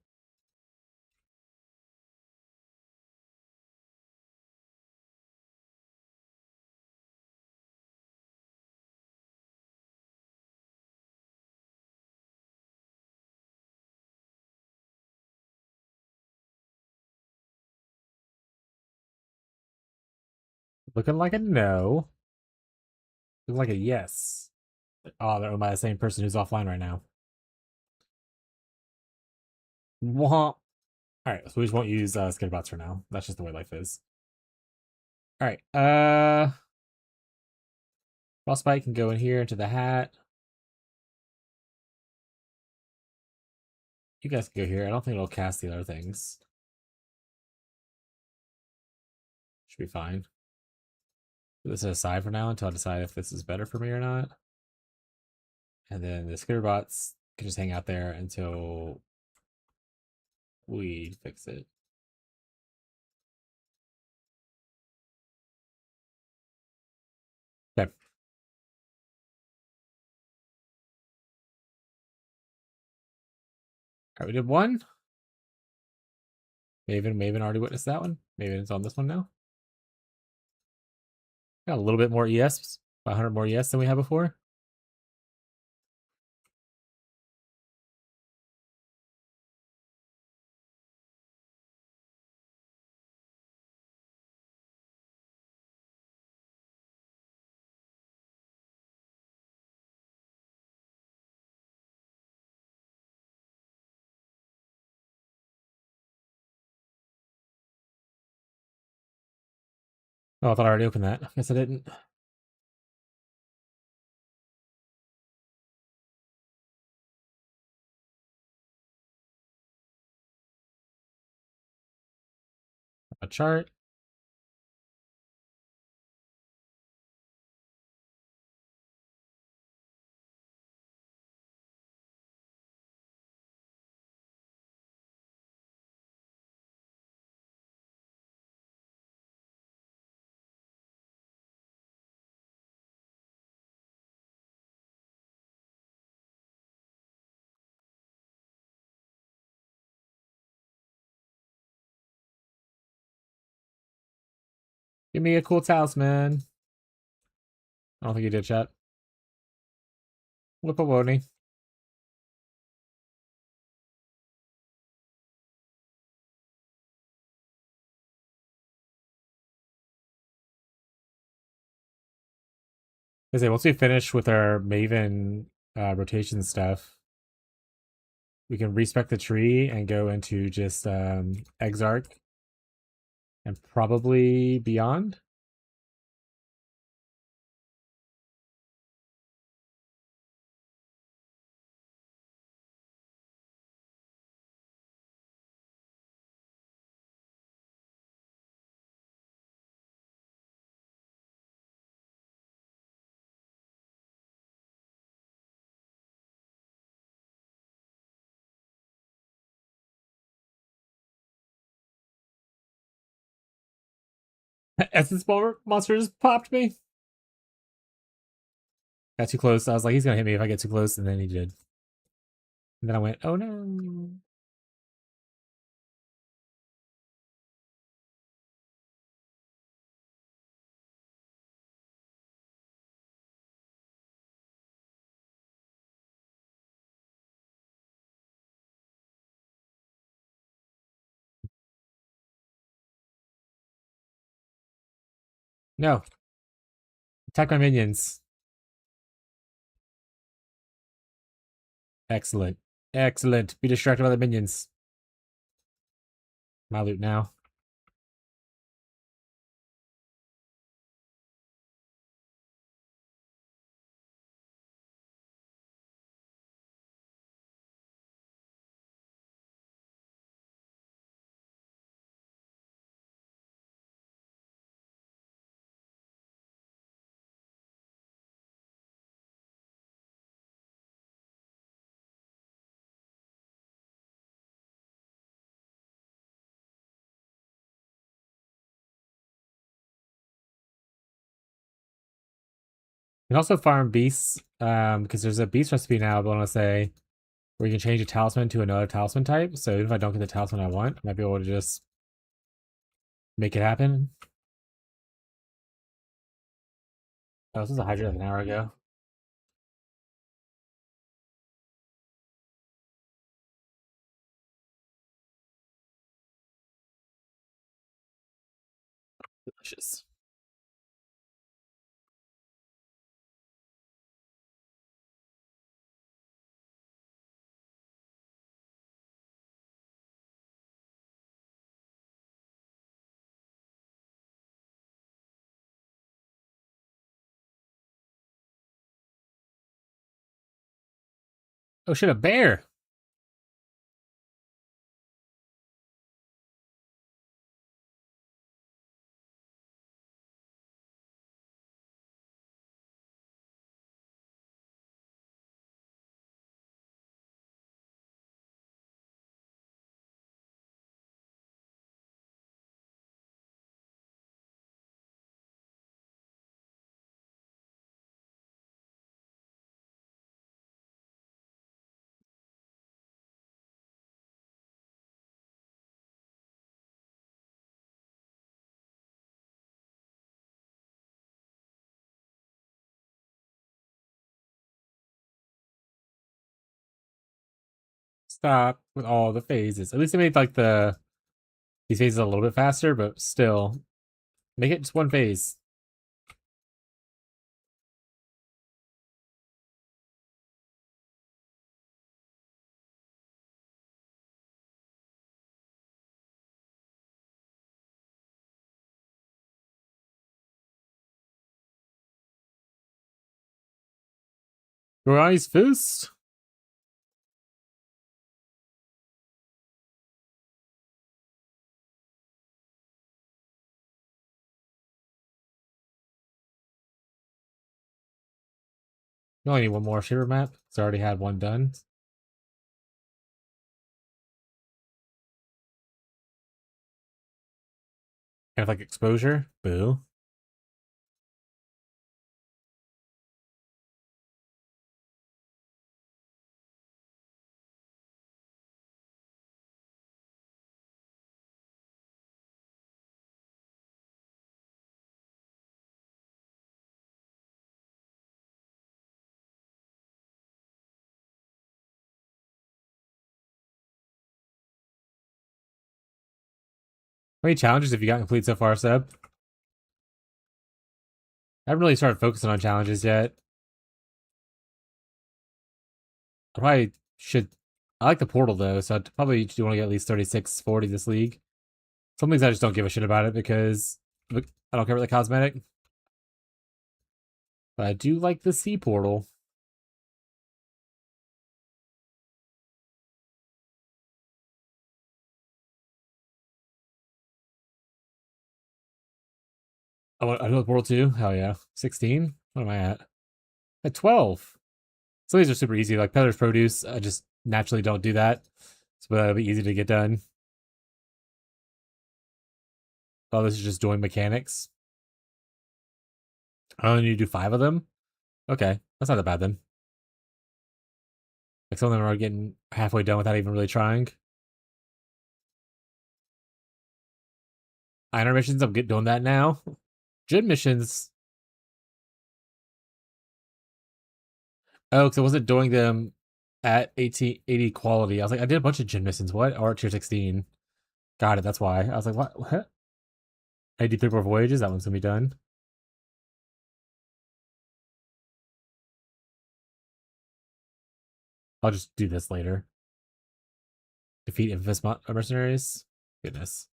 Looking like a no. Looking like a yes. Oh, they're owned by the same person who's offline right now. Womp. Alright, so we just won't use skitterbots for now. That's just the way life is. Alright, Frostbite can go in here into the hat. You guys can go here. I don't think it'll cast the other things. Should be fine. Put this aside for now until I decide if this is better for me or not. And then the skitterbots can just hang out there until we fix it. Okay. Alright, we did one. Maven already witnessed that one. Maven is on this one now. Got a little bit more ES, 500 more ES than we had before. Oh, I thought I already opened that. Guess I didn't. A chart. Give me a cool talisman. I don't think you did, chat. Whip a Woni. I say once we finish with our Maven rotation stuff, we can respec the tree and go into just Exarch and probably beyond. Essence monsters popped me. Got too close. I was like, he's gonna hit me if I get too close, and then he did. And then I went, oh no. No. Attack my minions. Excellent. Excellent. Be distracted by the minions. My loot now. can also farm beasts, because there's a beast recipe now, I want to say, where you can change a talisman to another talisman type. So even if I don't get the talisman I want, I might be able to just make it happen. Oh, this was a Hydra like an hour ago. Delicious. Oh shit, a bear! Stop with all the phases. At least they made like these phases a little bit faster, but still. Make it just one phase. Your eyes fist. You only need one more shiver map. It's already had one done. Kind of like exposure. Boo. How many challenges have you got complete so far, Seb? I haven't really started focusing on challenges yet. I probably should. I like the portal though, so I'd probably do want to get at least 36, 40 this league. Some things I just don't give a shit about it because I don't care about the cosmetic. But I do like the sea portal. I do like portal too. Hell yeah. 16? What am I at? At 12. Some of these are super easy, like Peddler's Produce. I just naturally don't do that. So that'll be easy to get done. Oh, this is just doing mechanics. I only need to do 5 of them? Okay, that's not that bad then. Like some of them are getting halfway done without even really trying. Iron missions, I'm doing that now. Gym missions. Oh, because I wasn't doing them at 80 quality. I was like, I did a bunch of gym missions. What? Or tier 16. Got it, that's why. I was like, what? I do 3 more voyages. That one's gonna be done. I'll just do this later. Defeat infamous mercenaries. Goodness.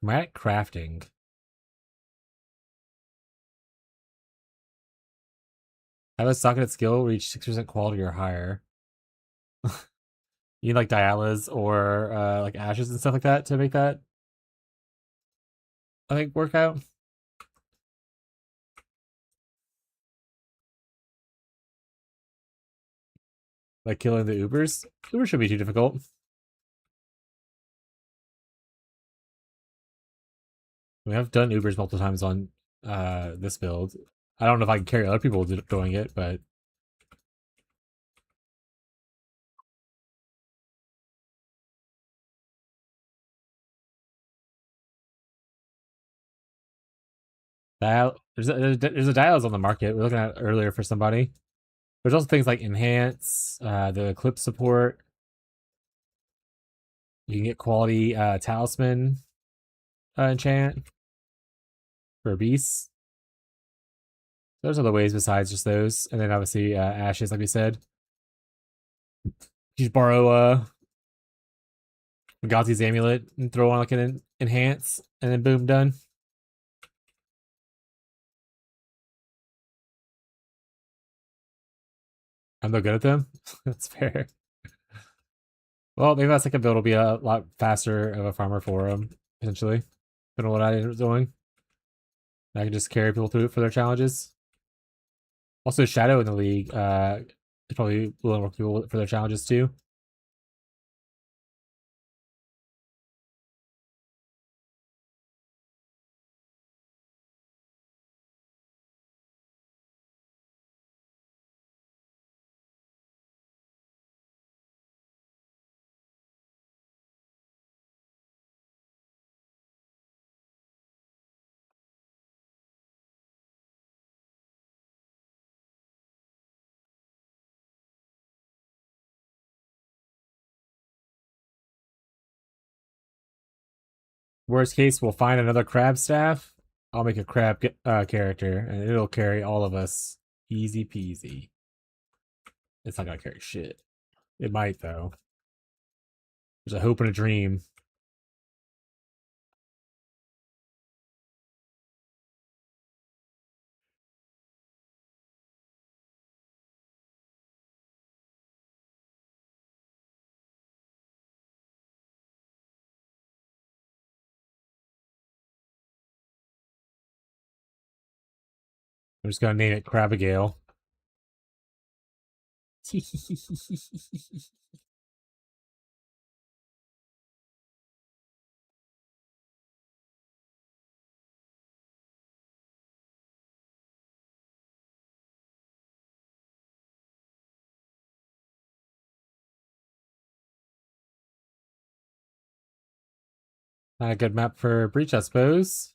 Am I at crafting? Have a socket skill reach 6% quality or higher. You need like dialas or like ashes and stuff like that to make that, I think, work out. Like killing the Ubers. Uber should be too difficult. We have done Ubers multiple times on this build. I don't know if I can carry other people doing it, but there's a dials on the market. We're looking at earlier for somebody. There's also things like enhance, the clip support. You can get quality talisman enchant for beasts. There's other ways besides just those, and then obviously ashes, like we said. You just borrow Magazi's amulet and throw on like an enhance, and then boom, done. I'm no good at them. That's fair. Well, maybe my second build will be a lot faster of a farmer for him, potentially, than what I ended up doing. I can just carry people through it for their challenges. Also, Shadow in the league is probably willing to work people for their challenges too. Worst case, we'll find another crab staff. I'll make a crab character, and it'll carry all of us. Easy peasy. It's not gonna carry shit. It might, though. There's a hope and a dream. I'm just gonna name it Crabigale. Not a good map for Breach, I suppose.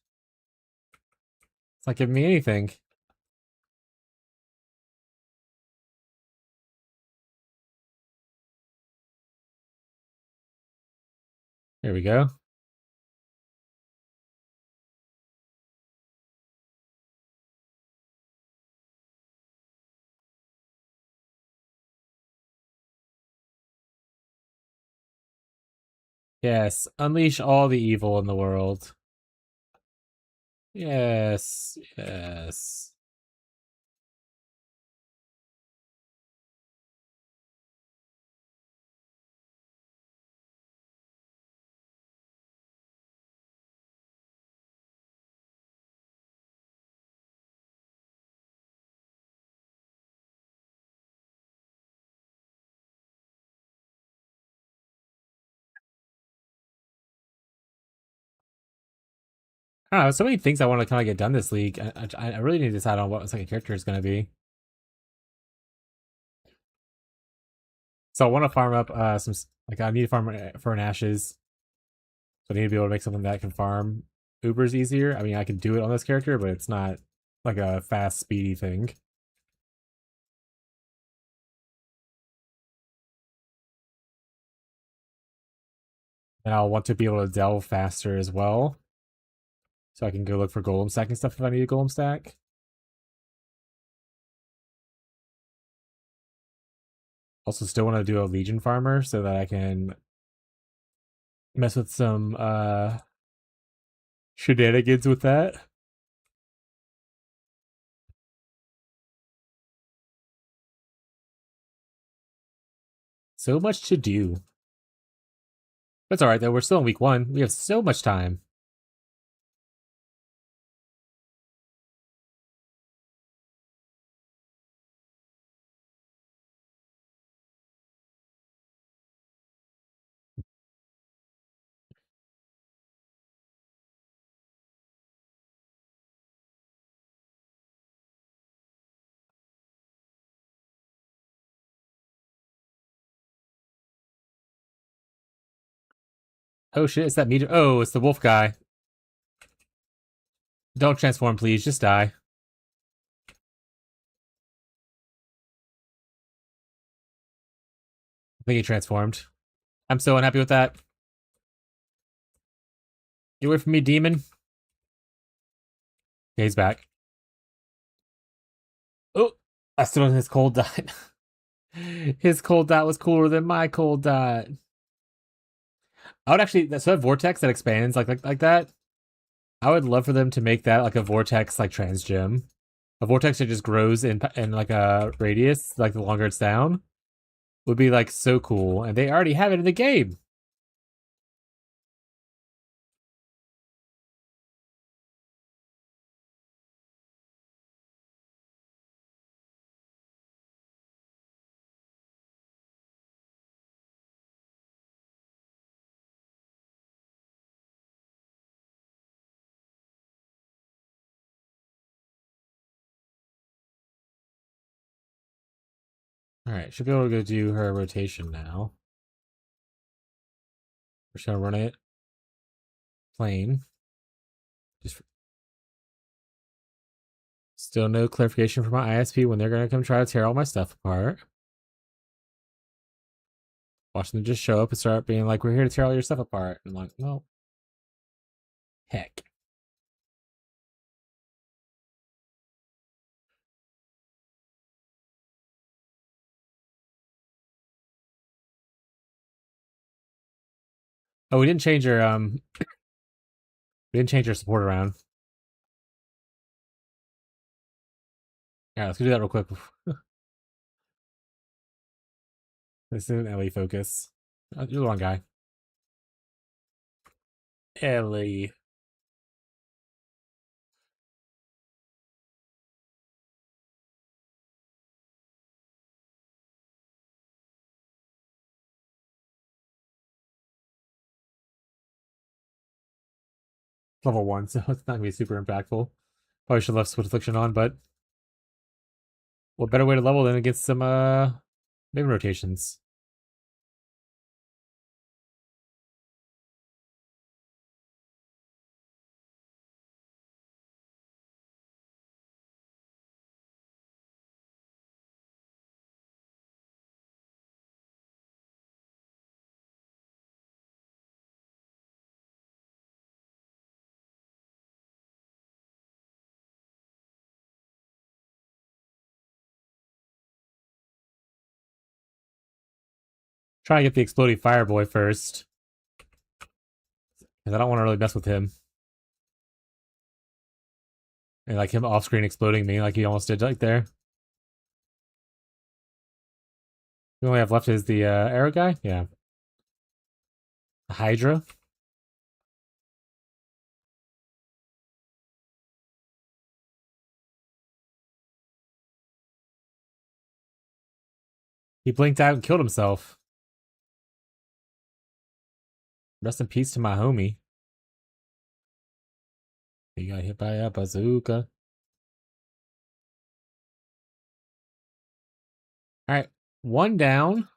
It's not giving me anything. Here we go. Yes, unleash all the evil in the world. Yes, yes. I don't know, so many things I want to kind of get done this league. I really need to decide on what my second character is going to be. So I want to farm up some, like I need to farm for an ashes. So I need to be able to make something that can farm Ubers easier. I mean, I can do it on this character, but it's not like a fast, speedy thing. And I'll want to be able to delve faster as well. So I can go look for golem stack and stuff if I need a golem stack. Also still want to do a legion farmer so that I can mess with some shenanigans with that. So much to do. That's alright though, we're still in week 1. We have so much time. Oh shit, it's that meter. Oh, it's the wolf guy. Don't transform, please. Just die. I think he transformed. I'm so unhappy with that. Get away from me, demon. Yeah, he's back. Oh, I still on his cold dot. His cold dot was cooler than my cold dot. I would actually, so that vortex that expands like that. I would love for them to make that like a vortex like trans gem. A vortex that just grows in like a radius, like the longer it's down, would be like so cool. And they already have it in the game. All right, should be able to go do her rotation now. We're just gonna run it plain. Just still no clarification from my ISP when they're gonna come try to tear all my stuff apart. Watching them just show up and start being like, "We're here to tear all your stuff apart." And I'm like, well, heck. Oh, we didn't change our support around. Yeah, let's go do that real quick. This is an Ellie focus. Oh, you're the wrong guy. Ellie. Level 1, so it's not gonna be super impactful. Probably should have left Swift Affliction on, but what better way to level than against some Maven rotations? Try to get the exploding Fireboy first. Because I don't want to really mess with him. And like him off screen exploding me like he almost did like there. We only have left is the arrow guy? Yeah. The Hydra. He blinked out and killed himself. Rest in peace to my homie. He got hit by a bazooka. Alright. One down.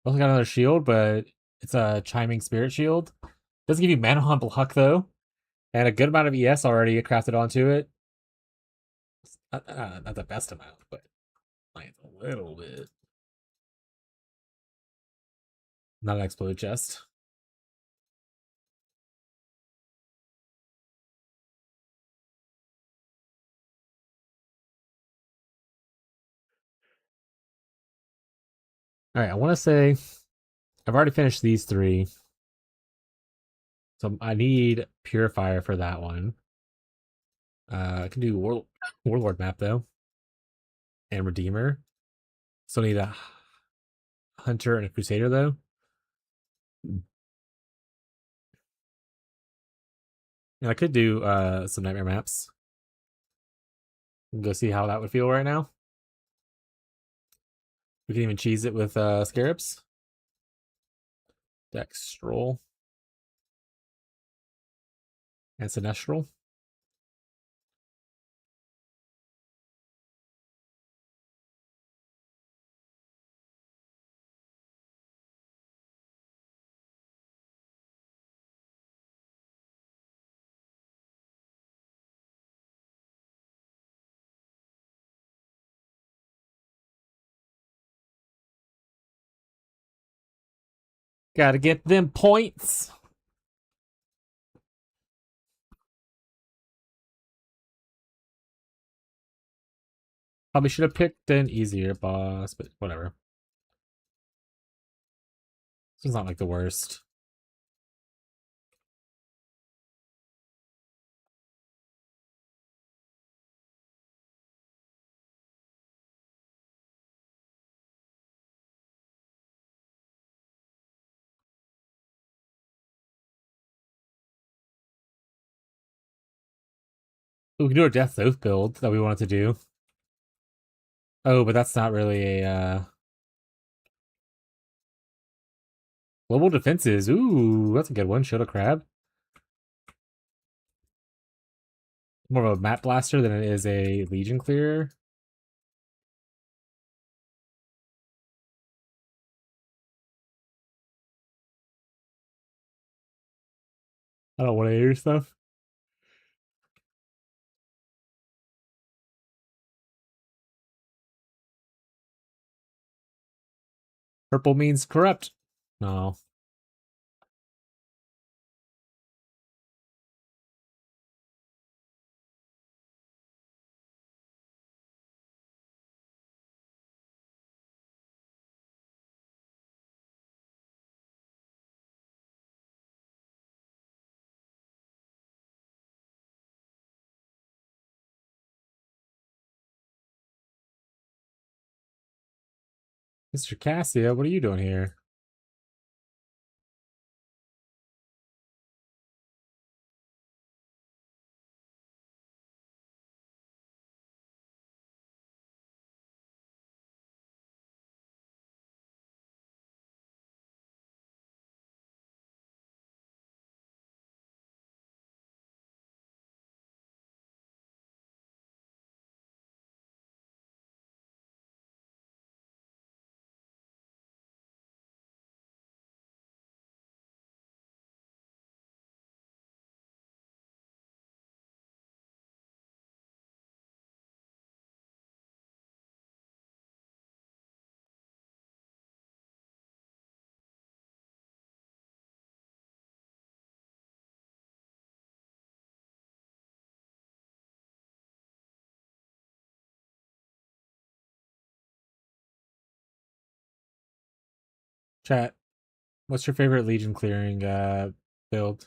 Also got another shield, but it's a chiming spirit shield. Doesn't give you mana on block though. And a good amount of ES already crafted onto it. Not the best amount, but like a little bit. Not an explode chest. Alright, I want to say I've already finished these three. So I need Purifier for that one. I can do Warlord map though. And Redeemer. Still need a Hunter and a Crusader though. And I could do some Nightmare maps. Go see how that would feel right now. We can even cheese it with Scarabs. Dextral. And Sinestral. Gotta get them points. Probably should have picked an easier boss, but whatever. This is not like the worst. We can do our Death Oath build that we wanted to do. Oh, but that's not really a global defenses. Ooh, that's a good one. Shield of Crab. More of a map blaster than it is a Legion clearer. I don't want to hear stuff. Purple means corrupt. No. Mr. Cassia, what are you doing here? Chat, what's your favorite Legion clearing build?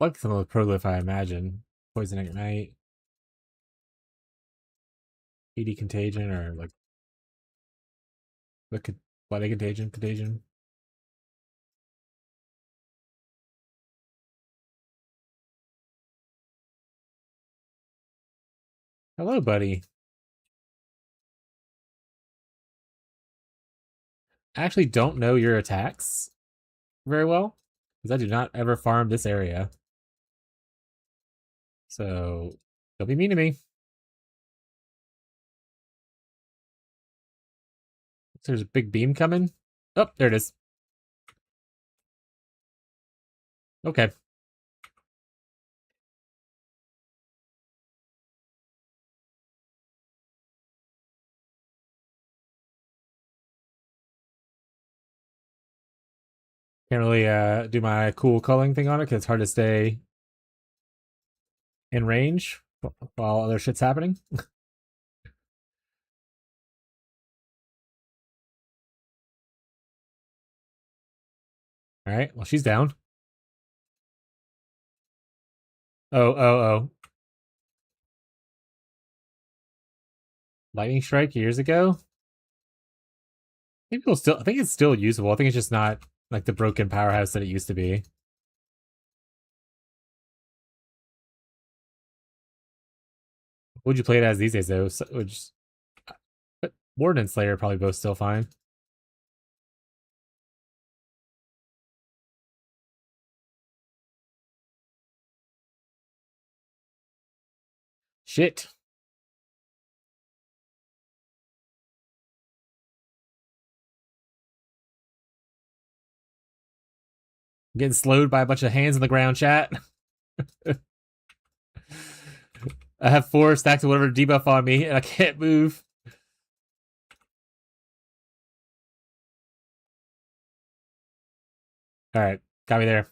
I like some of the Proglyph, I imagine. Poison Ignite, ED Contagion, or like the Bloody Contagion. Hello, buddy. I actually don't know your attacks very well, because I do not ever farm this area. So, don't be mean to me. There's a big beam coming. Oh, there it is. Okay. Can't really do my cool culling thing on it because it's hard to stay in range while other shit's happening. All right. Well, she's down. Oh. Lightning strike years ago. I think it's still usable. I think it's just not like the broken powerhouse that it used to be. Would you play it as these days though? But Warden and Slayer are probably both still fine. Shit. Getting slowed by a bunch of hands on the ground, chat. I have 4 stacks of whatever debuff on me, and I can't move. Alright, got me there.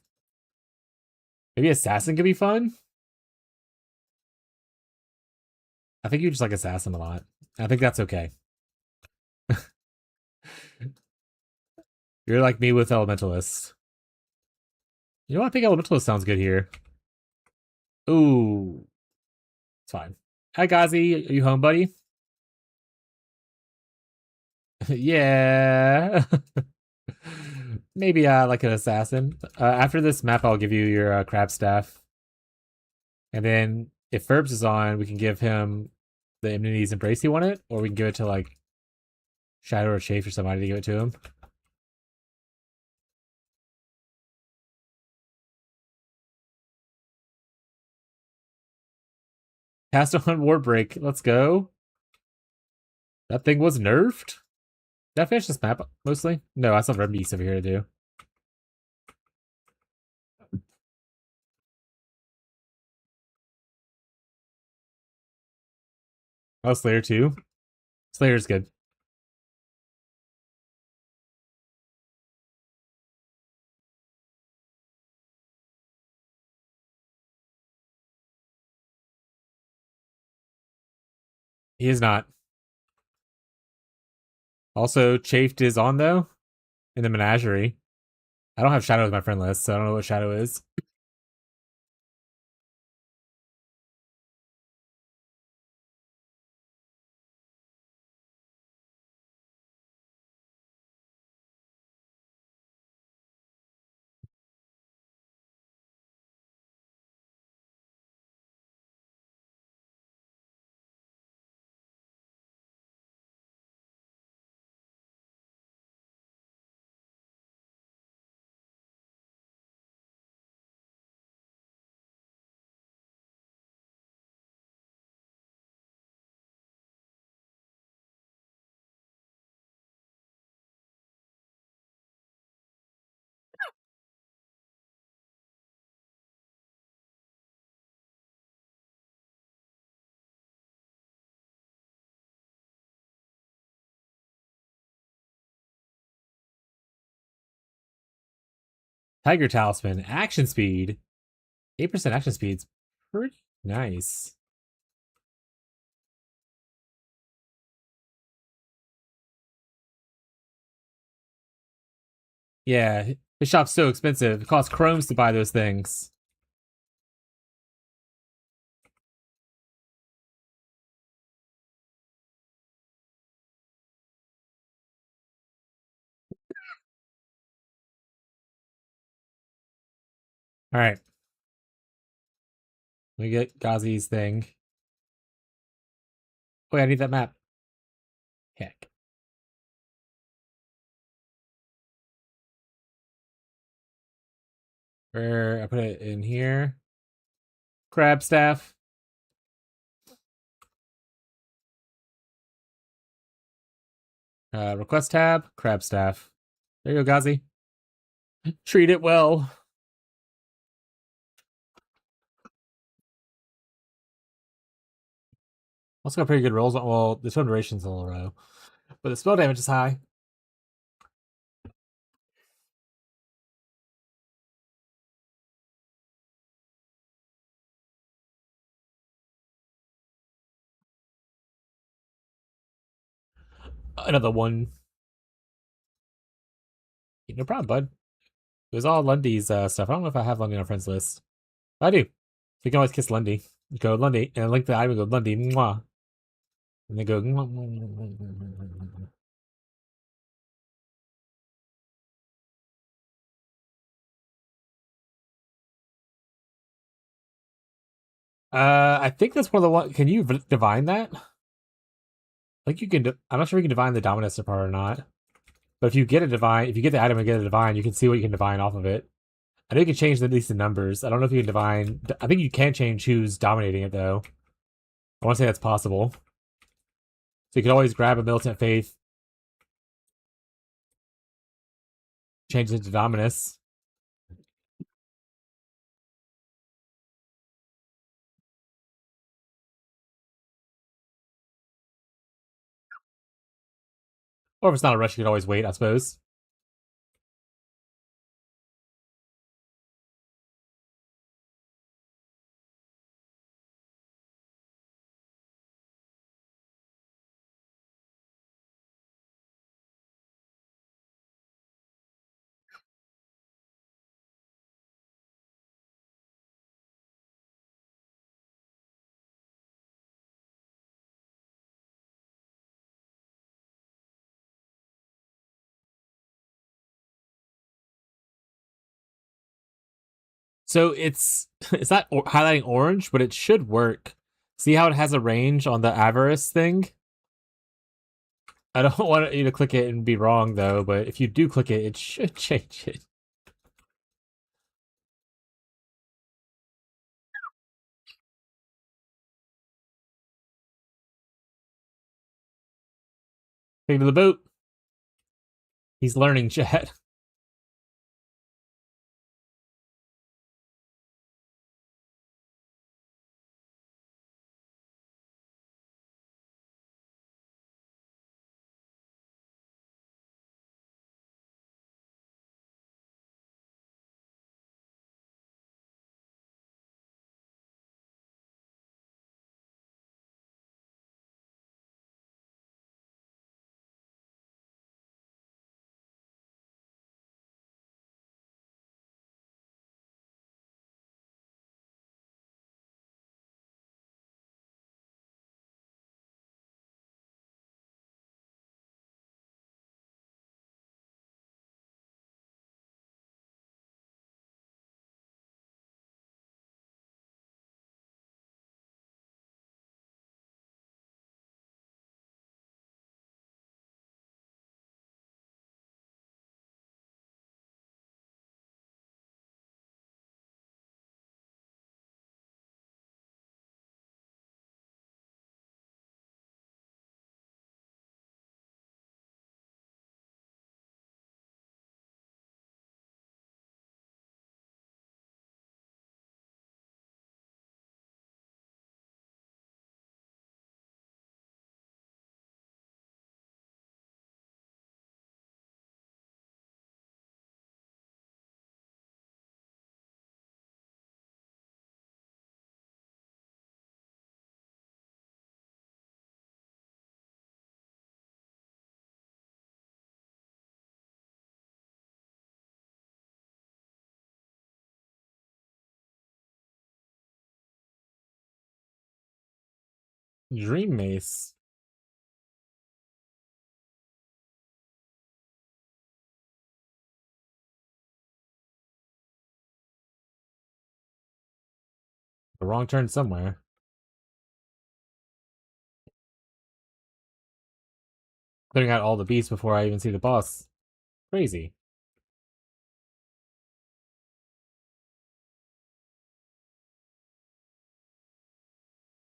Maybe Assassin could be fun? I think you just like Assassin a lot. I think that's okay. You're like me with Elementalist. You know what? I think Elementalist sounds good here. Ooh. It's fine. Hi, Gazi. Are you home, buddy? Yeah. Maybe like an assassin. After this map, I'll give you your crab staff. And then if Ferbs is on, we can give him the Immunity's Embrace he wanted, or we can give it to like Shadow or Chafe or somebody to give it to him. Cast on War Break. Let's go. That thing was nerfed? Did I finish this map mostly? No, I still have Red Beast over here to do. Oh, Slayer too. Slayer's good. He is not. Also, Chafed is on though in the Menagerie. I don't have Shadow with my friend list, so I don't know what Shadow is. Tiger Talisman. Action speed. 8% action speed's pretty nice. Yeah, his shop's so expensive. It costs chromes to buy those things. Alright. Let me get Ghazi's thing. Wait, I need that map. Heck. Where I put it in here. Crab staff. Request tab. Crab staff. There you go, Ghazi. Treat it well. Also got pretty good rolls. Well, the turn duration's a little low, but the spell damage is high. Another one. No problem, bud. It was all Lundy's stuff. I don't know if I have Lundy on friends list. I do. So you can always kiss Lundy. You go Lundy, and link the item and go Lundy, mwah. And they go mwah, mwah, mwah, mwah, mwah, mwah. I think that's one of the one. Can you divine that? I think you can. I'm not sure if you can divine the Dominus part or not. But if you get a divine, if you get the item and get a divine, you can see what you can divine off of it. I know you can change at least the numbers. I don't know if you can divine. I think you can change who's dominating it though. I want to say that's possible. So you can always grab a Militant Faith, change it to Dominus. Or if it's not a rush, you can always wait, I suppose. So it's not highlighting orange, but it should work. See how it has a range on the avarice thing? I don't want you to click it and be wrong though, but if you do click it, it should change it. Take to the boat. He's learning, chat. Dream Mace. The wrong turn somewhere. Clearing out all the beasts before I even see the boss. Crazy.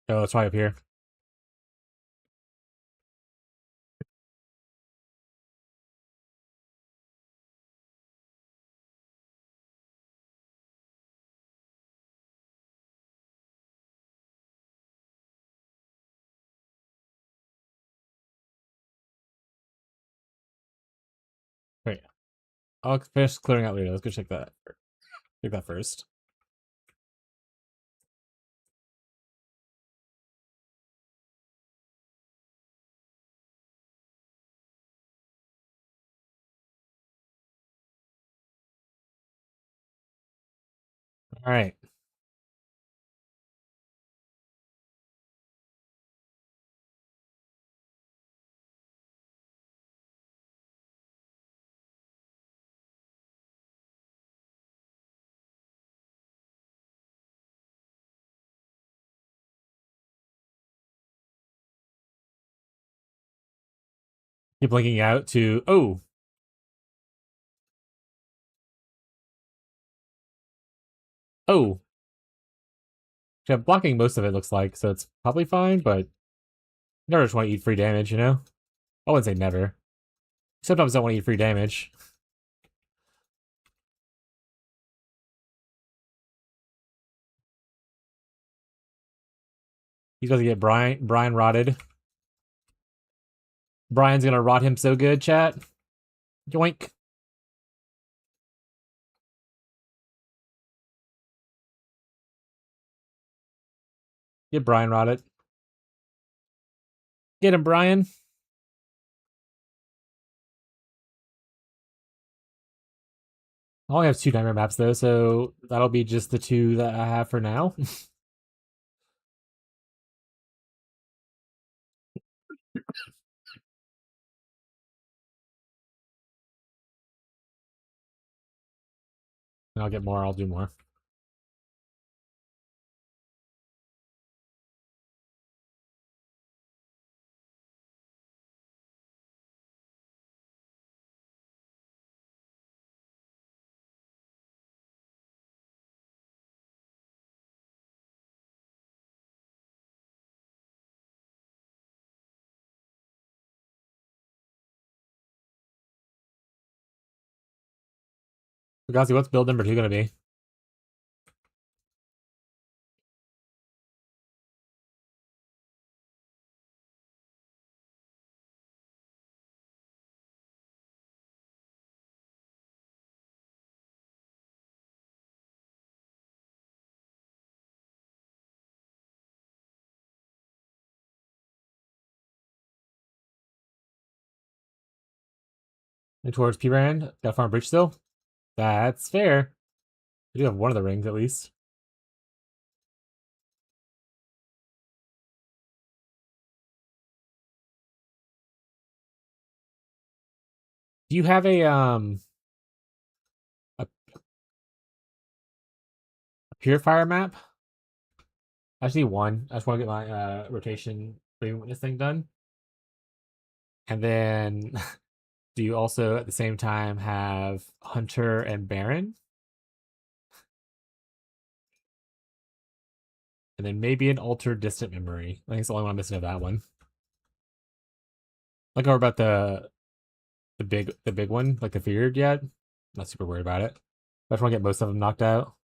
Oh, let's try up here. Wait. I'll finish clearing out later. Let's go check that. Check that first. Alright. Keep blinking out to... Oh! Oh! Yeah, blocking most of it looks like, so it's probably fine, but... Never just want to eat free damage, you know? I wouldn't say never. Sometimes I don't want to eat free damage. He's about to get Brian rotted. Brian's gonna rot him so good, chat. Yoink. Get Brian rotted. Get him, Brian. I only have 2 nightmare maps though, so that'll be just the 2 that I have for now. And I'll get more, I'll do more. Fugazi, what's build number 2 gonna be? And towards P Brand, got Farm Bridge still? That's fair. We do have one of the rings at least. Do you have a purifier map? I just need one. I just want to get my rotation Braving Witness thing done. And then do you also at the same time have Hunter and Baron? And then maybe an altered distant memory. I think it's the only one I'm missing of that one. Like over about the big one, like the feared yet. Not super worried about it. I just want to get most of them knocked out.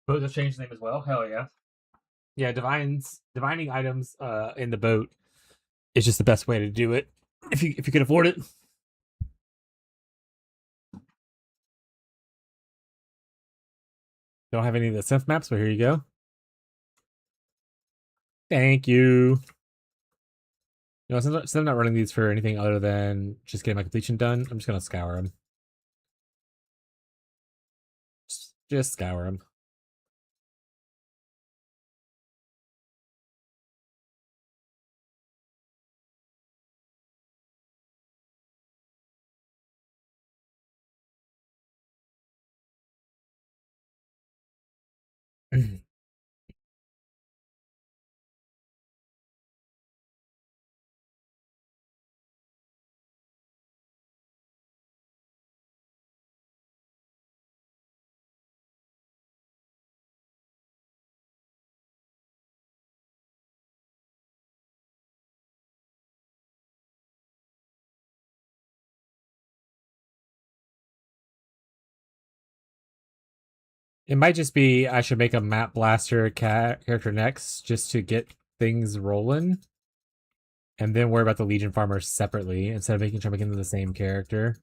Boat just changed the name as well. Hell yeah. Yeah, divining items in the boat is just the best way to do it if you can afford it. Don't have any of the synth maps, but here you go. Thank you. You know, since I'm not running these for anything other than just getting my completion done, I'm just gonna scour them. Just scour them. It might just be I should make a map blaster character next just to get things rolling, and then worry about the Legion farmers separately instead of making them the same character.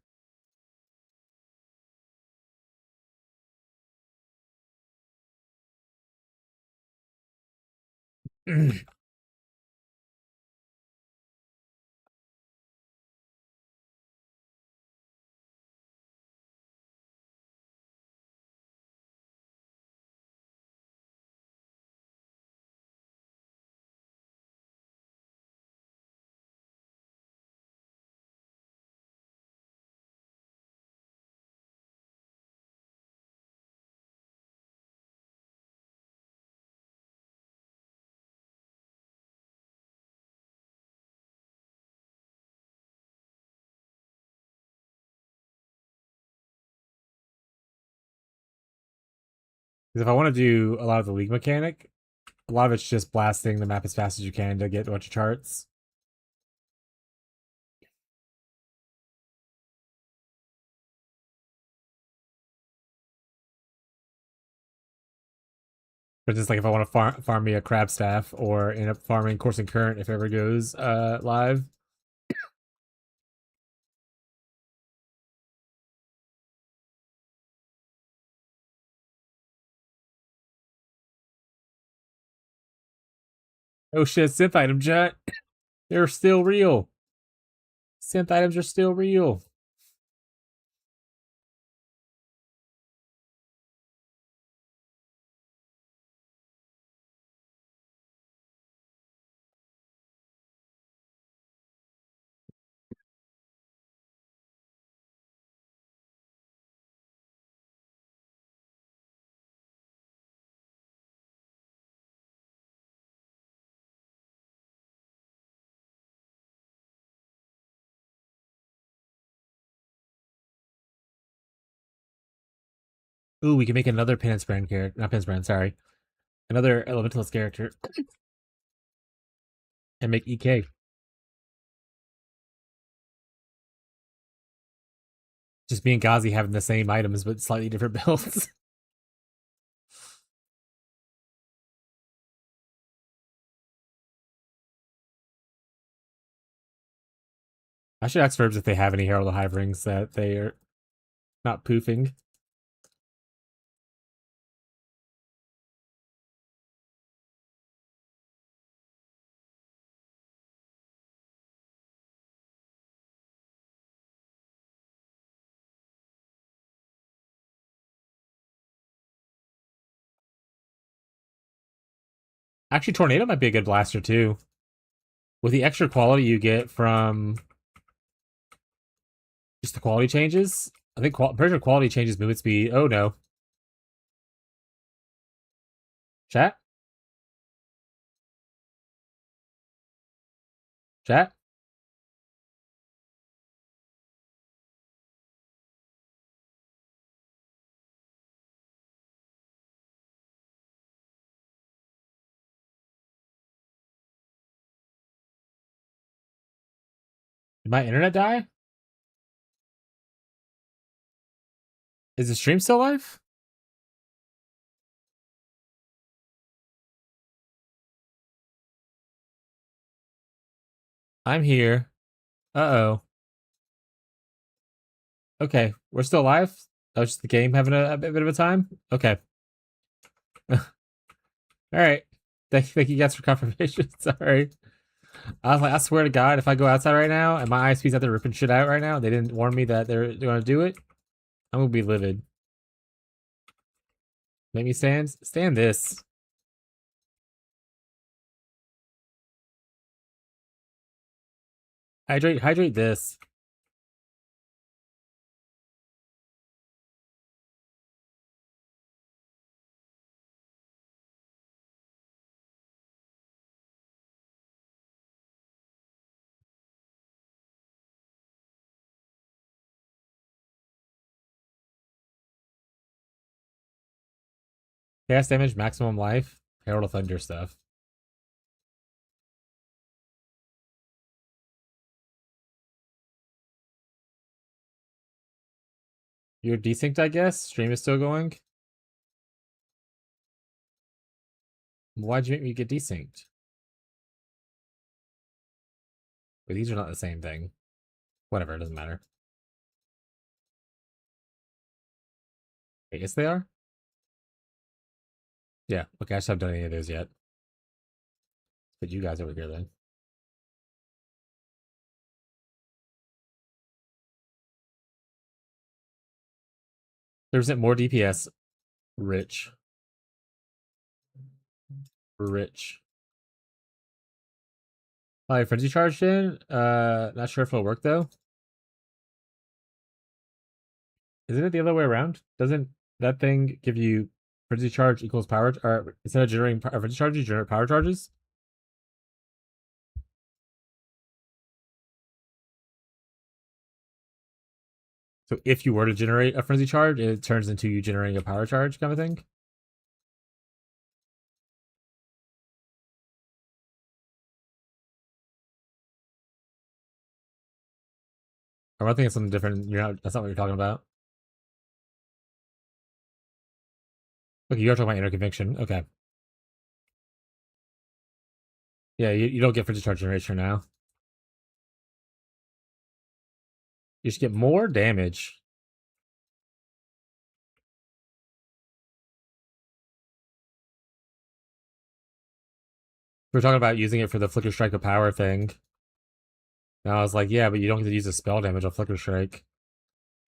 Because if I want to do a lot of the league mechanic, a lot of it's just blasting the map as fast as you can to get a bunch of charts. But just like if I want to farm me a crab staff or end up farming Course and Current if it ever goes live. Oh shit, synth item chat. They're still real. Synth items are still real. Ooh, we can make another Penance Brand character. Not Penance Brand, sorry. Another Elementalist character. And make EK. Just me and Ghazi having the same items, but slightly different builds. I should ask Verbs if they have any Herald of Hive rings that they are not poofing. Actually, Tornado might be a good blaster too. With the extra quality you get from just the quality changes. I think pretty sure quality changes movement speed. Oh no. Chat? Chat? Did my internet die? Is the stream still live? I'm here. Uh-oh. Okay, we're still live? That was just the game having a bit of a time? Okay. Alright. Thank you guys for confirmation. Sorry. I was like, I swear to God, if I go outside right now and my ISP's out there ripping shit out right now, they didn't warn me that they're going to do it, I'm going to be livid. Make me stand? Stand this. Hydrate this. Chaos damage, maximum life, Herald of Thunder stuff. You're desynced, I guess? Stream is still going? Why'd you make me get desynced? But these are not the same thing. Whatever, it doesn't matter. I guess they are? Yeah, okay, I just haven't done any of those yet. But you guys over here then. There's more DPS. Rich. Rich. Oh, Frenzy charged in? Not sure if it'll work though. Isn't it the other way around? Doesn't that thing give you Frenzy charge equals power, or instead of generating Frenzy charge, you generate power charges? So if you were to generate a Frenzy charge, it turns into you generating a power charge kind of thing? armor. I think it's something different. That's not what you're talking about. Okay, you're talking about inner conviction. Okay. Yeah, you don't get for discharge generation now. You should get more damage. We were talking about using it for the Flicker Strike of Power thing. And I was like, yeah, but you don't get to use the spell damage on Flicker Strike.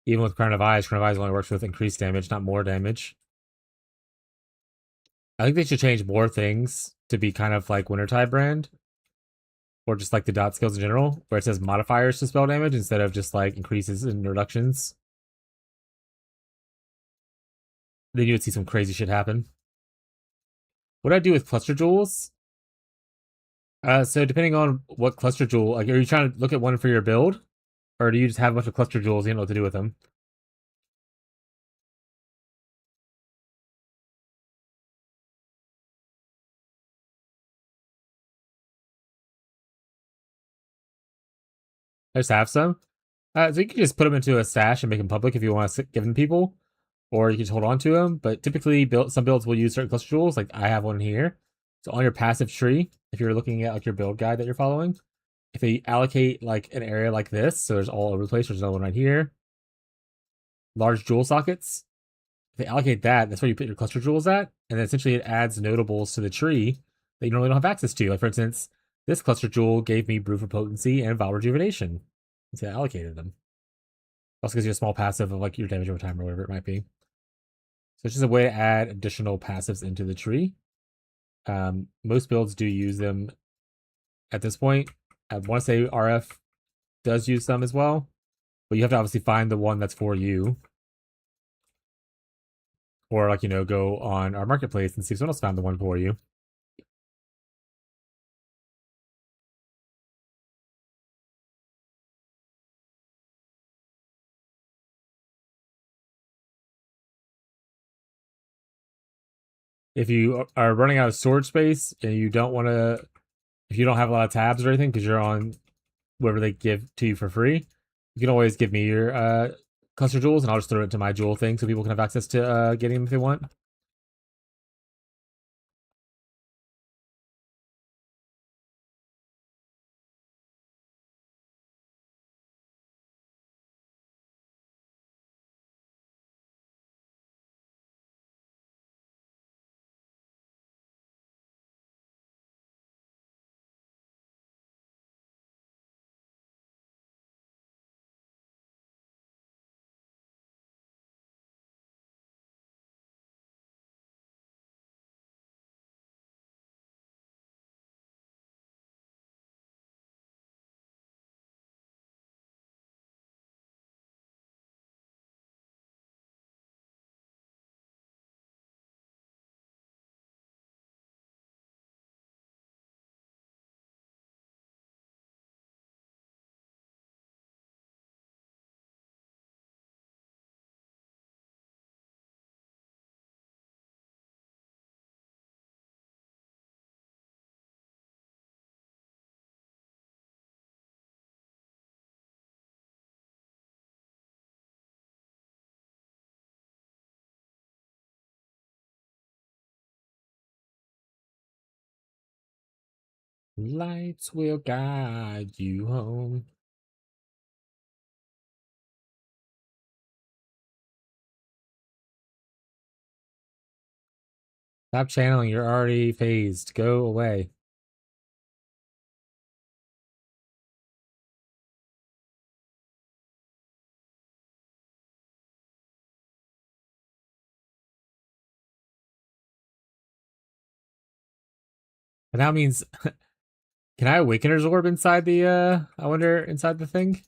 Even with Crown of Eyes only works with increased damage, not more damage. I think they should change more things to be kind of like Wintertide brand. Or just like the dot skills in general, where it says modifiers to spell damage instead of just like increases and reductions. Then you would see some crazy shit happen. What do I do with cluster jewels? So depending on what cluster jewel, like, are you trying to look at one for your build, or do you just have a bunch of cluster jewels? You don't know what to do with them. I just have some. So you can just put them into a stash and make them public if you want to give them to people, or you can just hold on to them. But typically, some builds will use certain cluster jewels. Like I have one here. So on your passive tree, if you're looking at like your build guide that you're following, if they allocate like an area like this, so there's all over the place. There's another one right here. Large jewel sockets. If they allocate that, that's where you put your cluster jewels at, and then essentially it adds notables to the tree that you normally don't have access to. Like for instance, this cluster jewel gave me Brew for Potency and Vow Rejuvenation. So I allocated them. Also gives you a small passive of like your damage over time or whatever it might be. So it's just a way to add additional passives into the tree. Most builds do use them at this point. I want to say RF does use some as well, but you have to obviously find the one that's for you. Or like, go on our marketplace and see if someone else found the one for you. If you are running out of storage space and you don't want to, if you don't have a lot of tabs or anything because you're on whatever they give to you for free, you can always give me your cluster jewels and I'll just throw it to my jewel thing so people can have access to getting them if they want. Lights will guide you home. Stop channeling. You're already phased. Go away. And that means, can I Awakener's Orb inside the, I wonder, inside the thing?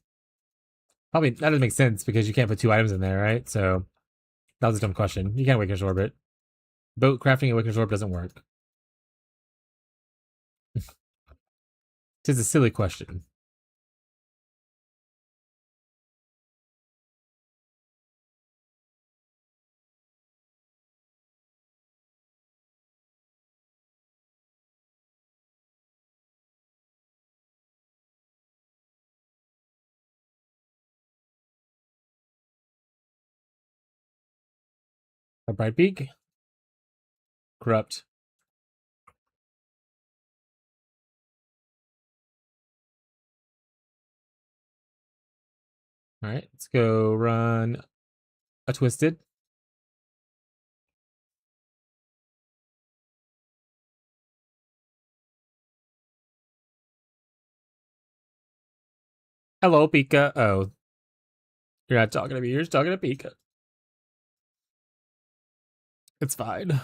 Probably, that doesn't make sense because you can't put 2 items in there, right? So, that was a dumb question. You can't Awakener's Orb it. Boat crafting Awakener's Orb doesn't work. Tis a silly question. A bright beak. Corrupt. All right, let's go run a twisted. Hello, Pika. Oh, you're not talking to me. You're just talking to Pika. It's fine.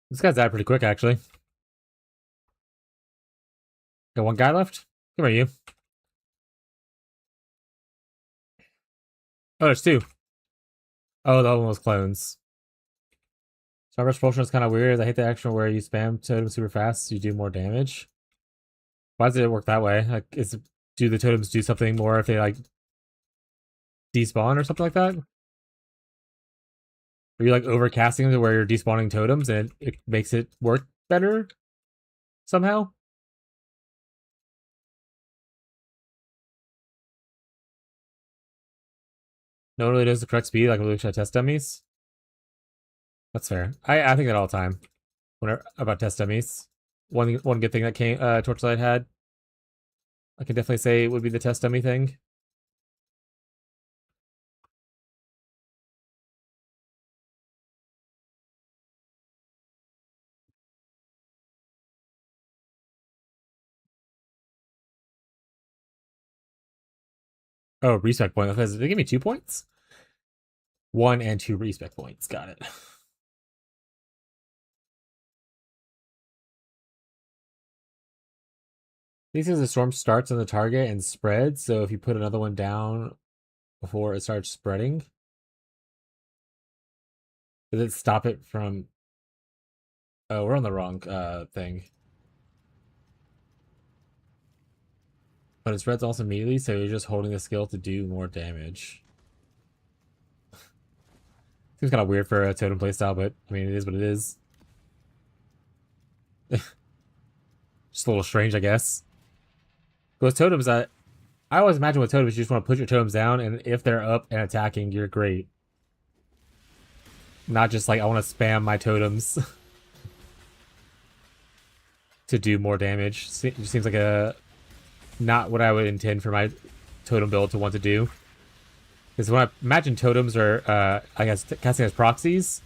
This guy's died pretty quick, actually. Got one guy left? Come here, you. Oh, there's two. Oh, the other one was clones. Starburst Propulsion is kind of weird. I hate the action where you spam totems super fast so you do more damage. Why does it work that way? Like, do the totems do something more if they, like, despawn or something like that? Are you, like, overcasting them to where you're despawning totems and it makes it work better? Somehow? No one really knows the correct speed, like we should test dummies. That's fair. I think that all the time. Whenever about test dummies. One good thing that came Torchlight had, I can definitely say would be the test dummy thing. Oh, respec point. They give me 2 points? 1 and 2 respec points. Got it. These things, the storm starts on the target and spreads, so if you put another one down before it starts spreading, does it stop it from... Oh, we're on the wrong thing. But it spreads also immediately, so you're just holding the skill to do more damage. Seems kind of weird for a totem playstyle, but I mean, it is what it is. Just a little strange, I guess. But with totems, I always imagine with totems, you just want to put your totems down, and if they're up and attacking, you're great. Not just like, I want to spam my totems to do more damage. It just seems like not what I would intend for my totem build to want to do. Because when I imagine totems are, I guess, casting as proxies,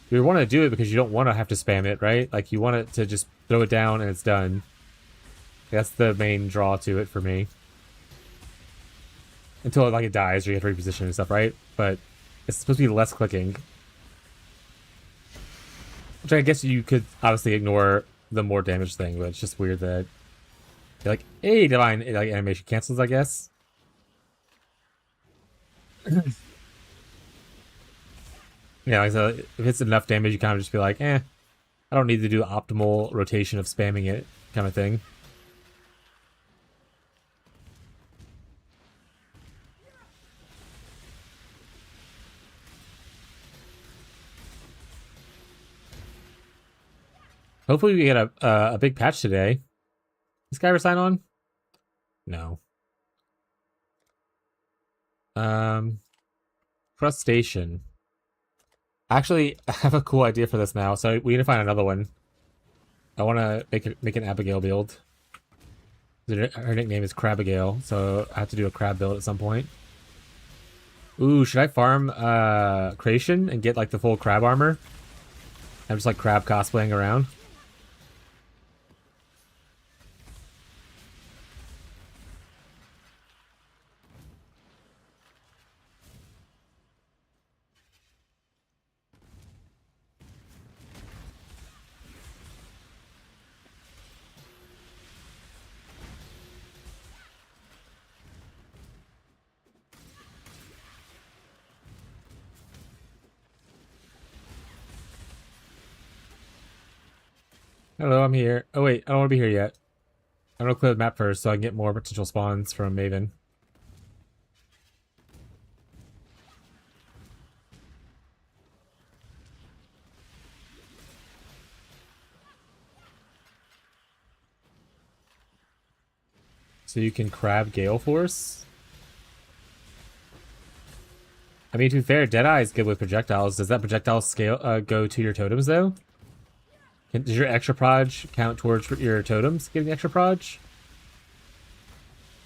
you want to do it because you don't want to have to spam it, right? Like, you want it to just throw it down and it's done. That's the main draw to it for me. Until like it dies or you have to reposition and stuff, right? But it's supposed to be less clicking. Which I guess you could obviously ignore the more damage thing, but it's just weird that you're like, hey, divine, like animation cancels, I guess. Yeah, like, so if it's enough damage, you kind of just be like, I don't need to do optimal rotation of spamming it, kind of thing. Hopefully we get a big patch today. This guy ever sign on? No. Frustration. Actually, I have a cool idea for this now, so we need to find another one. I want to make an Abigail build. Her nickname is Crabigail, so I have to do a crab build at some point. Ooh, should I farm creation and get like the full crab armor? I'm just like crab cosplaying around. Hello, I'm here. Oh wait, I don't want to be here yet. I'm gonna clear the map first so I can get more potential spawns from Maven. So you can crab Gale Force. I mean, to be fair, Deadeye is good with projectiles. Does that projectile scale go to your totems though? Does your extra proj count towards your totems getting extra proj?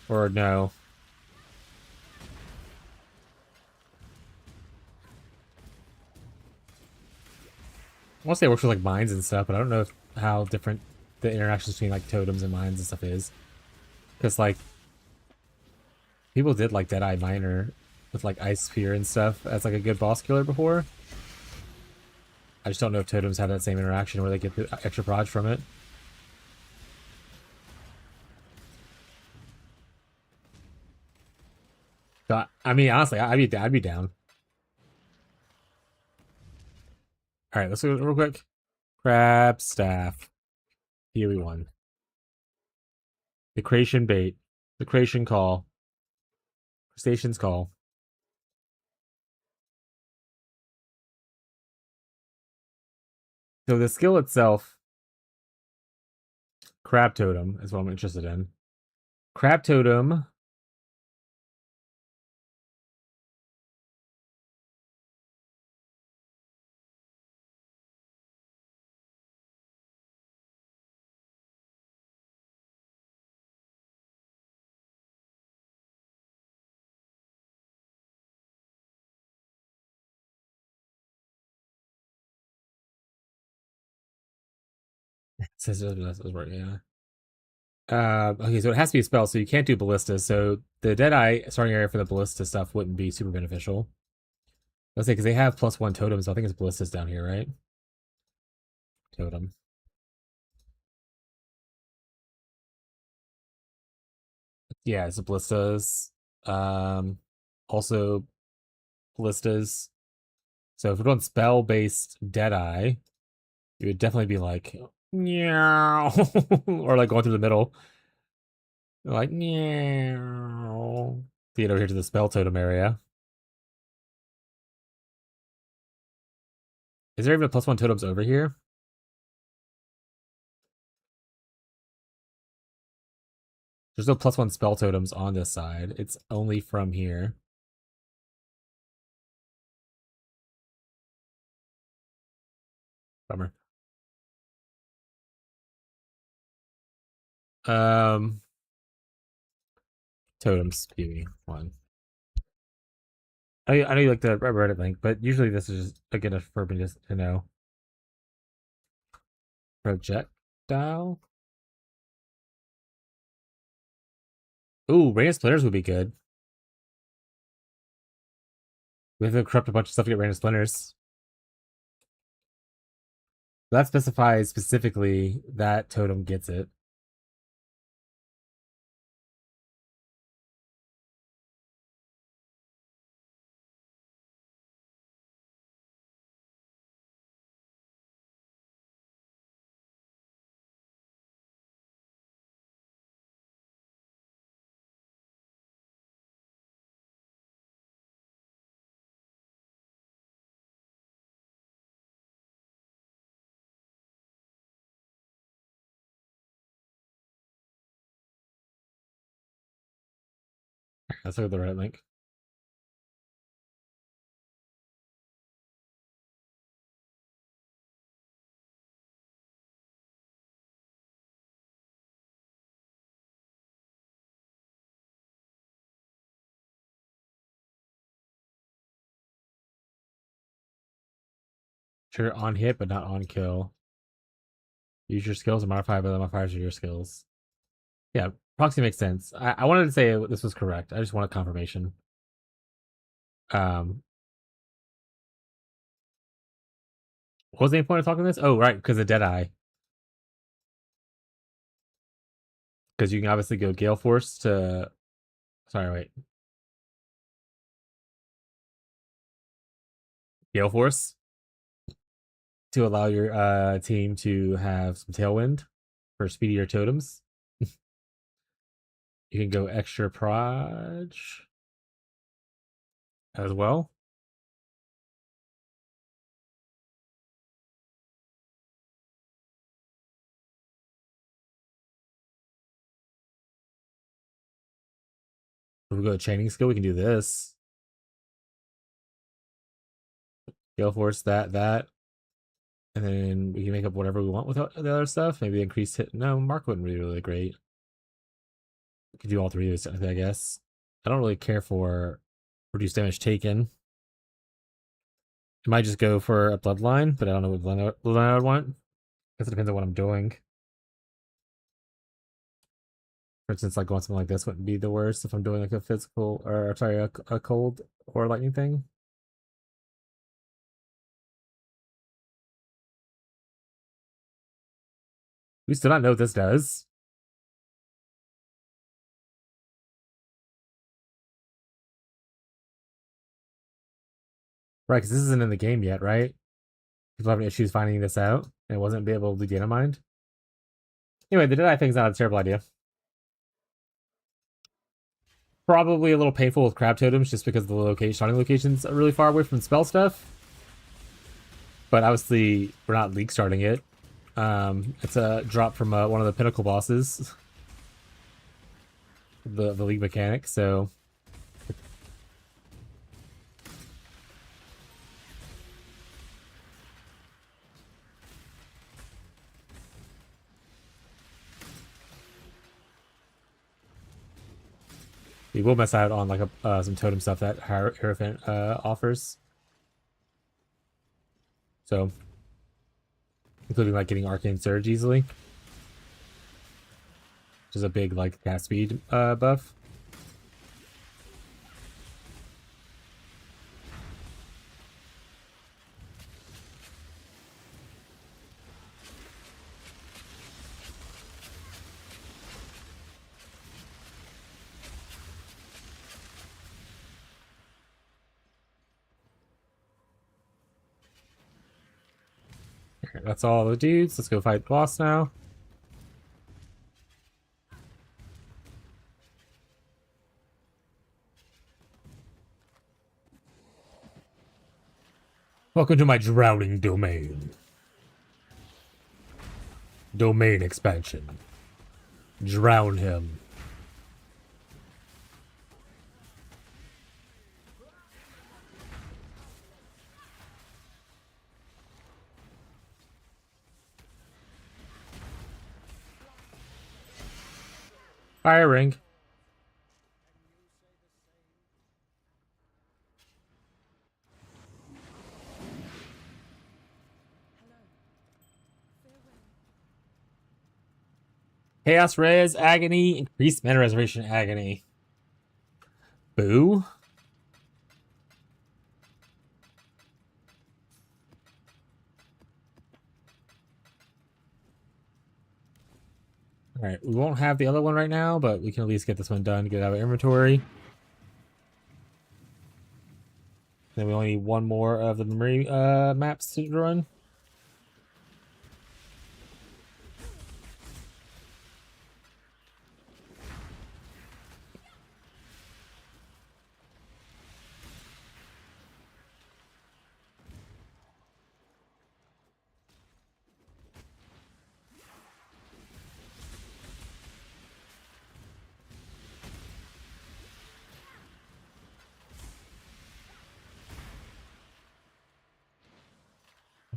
Or no? I want to say it works with like mines and stuff, but I don't know how different the interactions between like totems and mines and stuff is. Because like people did like Deadeye Miner with like Ice Spear and stuff as like a good boss killer before. I just don't know if totems have that same interaction where they get the extra proj from it. But, I mean, honestly, I'd be down. All right, let's go real quick. Crab staff. Here we won. The creation bait. The creation call. Crustacean's call. So the skill itself, Crab Totem is what I'm interested in. Crab Totem. Says that's right, yeah. Okay, so it has to be a spell, so you can't do ballista. So the Deadeye starting area for the ballista stuff wouldn't be super beneficial. Let's say because they have +1 totems, so I think it's ballistas down here, right? Totem. Yeah, it's ballistas. Also ballistas. So if we're doing spell-based Deadeye, it would definitely be like meow, or like going through the middle, like meow. Get over here to the spell totem area. Is there even a +1 totems over here? There's no +1 spell totems on this side. It's only from here. Bummer. Um, totems, PV one. I know you like the Reddit link, but usually this is just again for me just to know. Projectile. Ooh, Rain of Splinters would be good. We have to corrupt a bunch of stuff to get Rain of Splinters. That specifies specifically that totem gets it. Let's look at the Reddit link. Sure, on hit, but not on kill. Use your skills and modify by the modifiers of your skills. Yeah, proxy makes sense. I wanted to say this was correct. I just wanted confirmation. What was the main point of talking this? Oh, right, because of Deadeye. Because you can obviously go Gale Force to... Sorry, wait. Gale Force to allow your team to have some Tailwind for speedier totems. You can go extra proj as well. If we go to training skill, we can do this. Gale force, that. And then we can make up whatever we want with the other stuff. Maybe increase hit. No, Mark wouldn't be really great. We could do all three of those, I guess. I don't really care for reduced damage taken. I might just go for a bloodline, but I don't know what bloodline I would want. Because it depends on what I'm doing. For instance, like going something like this wouldn't be the worst if I'm doing like a physical, or sorry, a cold or lightning thing. We still not know what this does. Right, because this isn't in the game yet, right? People having issues finding this out, and it wasn't be able to data mined. Anyway, the Deadeye thing's not a terrible idea. Probably a little painful with crab totems just because the starting locations are really far away from spell stuff. But obviously, we're not league starting it. It's a drop from one of the pinnacle bosses. The league mechanic, so... We will mess out on like some totem stuff that Hierophant offers. So, including like getting Arcane Surge easily, which is a big like cast speed buff. That's all the dudes. Let's go fight the boss now. Welcome to my drowning domain. Domain expansion. Drown him. Fire ring. Chaos Res, Agony, increased mana reservation, Agony. Boo. Alright, we won't have the other one right now, but we can at least get this one done, get it out of inventory. Then we only need one more of the memory maps to run.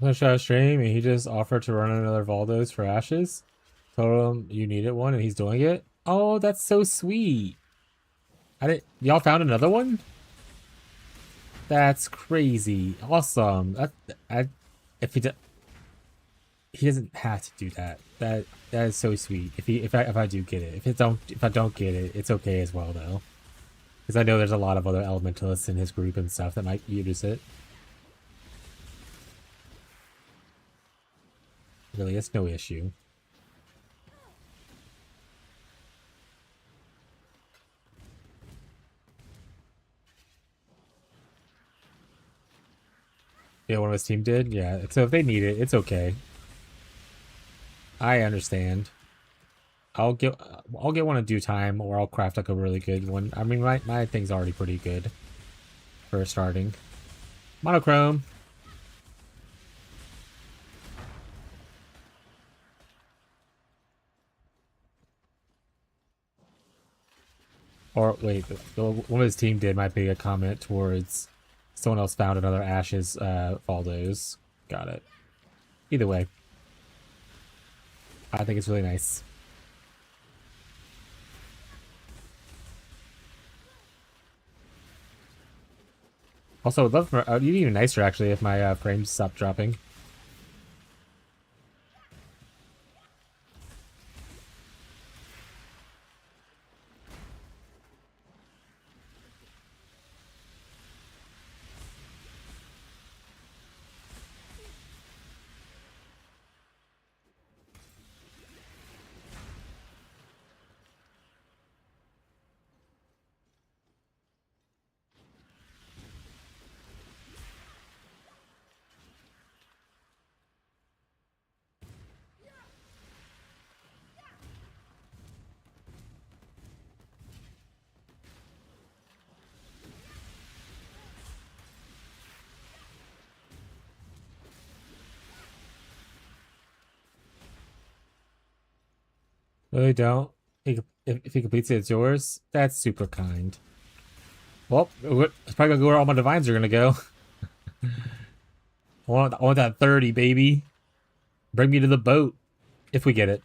I shot a stream and he just offered to run another Valdos for Ashes. Told him you needed one and he's doing it. Oh, that's so sweet. Y'all found another one? That's crazy. Awesome. If he doesn't have to do that. That is so sweet. If I do get it. If I don't get it, it's okay as well though. Because I know there's a lot of other elementalists in his group and stuff that might use it. Really, it's no issue. Yeah, one of his team did? Yeah, so if they need it, it's okay. I understand. I'll get one in due time, or I'll craft like a really good one. I mean, my thing's already pretty good for starting. Monochrome. Or wait, one of his team did might be a comment towards someone else found another Ashes Faldos. Got it. Either way, I think it's really nice. Also, I'd love for it'd be even nicer actually if my frames stopped dropping. Really don't. If he completes it, it's yours. That's super kind. Well, it's probably gonna go where all my divines are gonna go. I want that 30, baby. Bring me to the boat if we get it.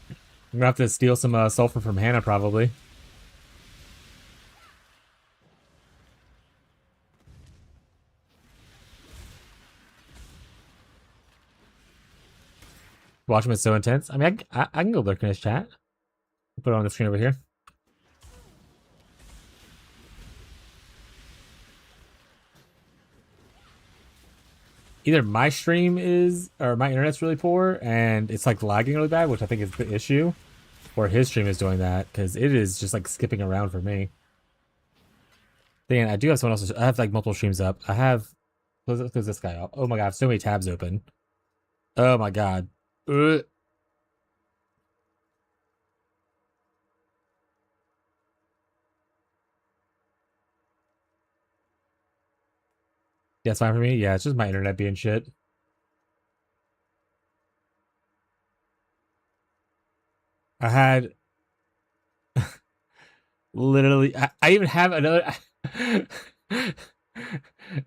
I'm gonna have to steal some sulfur from Hannah probably. Watch him is so intense. I mean, I can go lurk in his chat. Put it on the screen over here. Either my stream is, or my internet's really poor, and it's like lagging really bad, which I think is the issue, or his stream is doing that, because it is just like skipping around for me. Then I do have someone else's. I have like multiple streams up. I have. Close this guy up. Oh my god, I have so many tabs open. Oh my god. Yeah, it's fine for me. Yeah, it's just my internet being shit. I had literally. I even have another.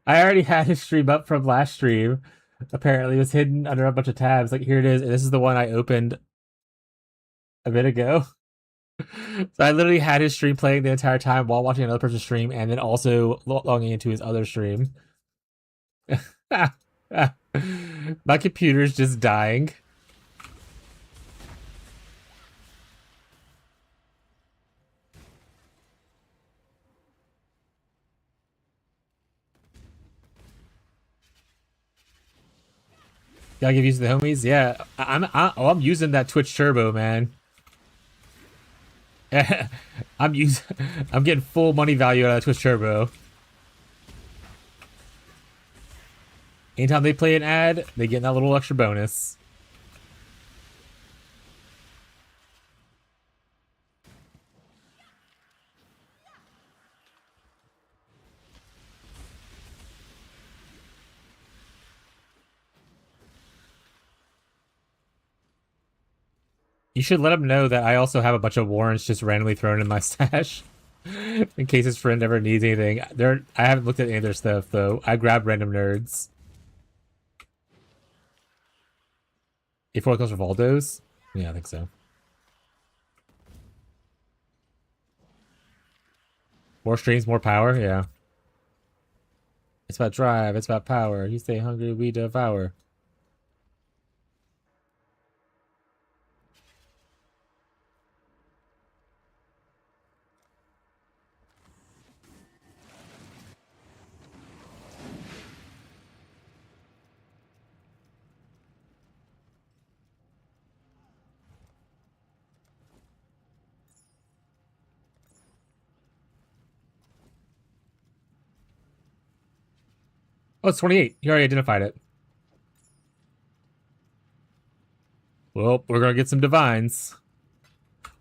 I already had his stream up from last stream. Apparently, it was hidden under a bunch of tabs. Like here it is, and this is the one I opened a bit ago. So I literally had his stream playing the entire time while watching another person's stream, and then also logging into his other stream. My computer's just dying. Gotta give used to the homies. Yeah, I'm using that Twitch Turbo, man. I'm getting full money value out of Twitch Turbo. Anytime they play an ad, they get that little extra bonus. You should let him know that I also have a bunch of warrants just randomly thrown in my stash. In case his friend ever needs anything. I haven't looked at any of their stuff, though. I grab random nerds. A4 goes for Valdos? Yeah, I think so. More streams, more power? Yeah. It's about drive, it's about power. You stay hungry, we devour. Oh, it's 28. You already identified it. Well, we're gonna get some divines.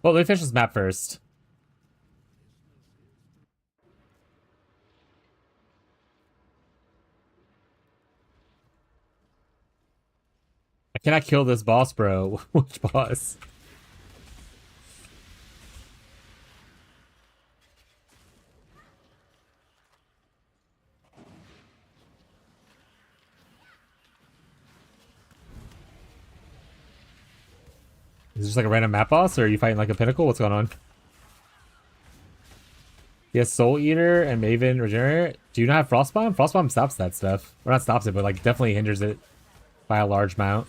Well, let me finish this map first. I cannot kill this boss, bro. Which boss? Is it just like a random map boss, or are you fighting like a pinnacle? What's going on? Yes, Soul Eater and Maven Regenerate. Do you not have Frostbomb? Frostbomb stops that stuff. Or not stops it, but like definitely hinders it by a large amount.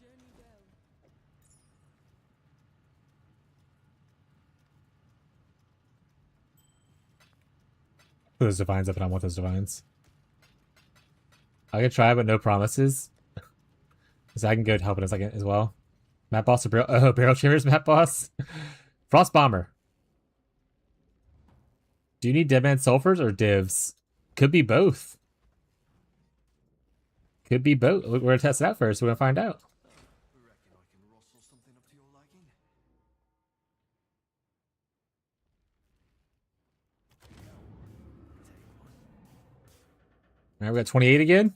Journey well. Put those divines up, and I want those divines. I can try, but no promises. So I can go help in a second as well. Map boss or barrel chambers map boss? Frost Bomber. Do you need Deadman Sulfurs or divs? Could be both. Could be both. We're gonna test it out first. We're gonna find out. Reckon I can rustle something up to your liking? All right, we got 28 again.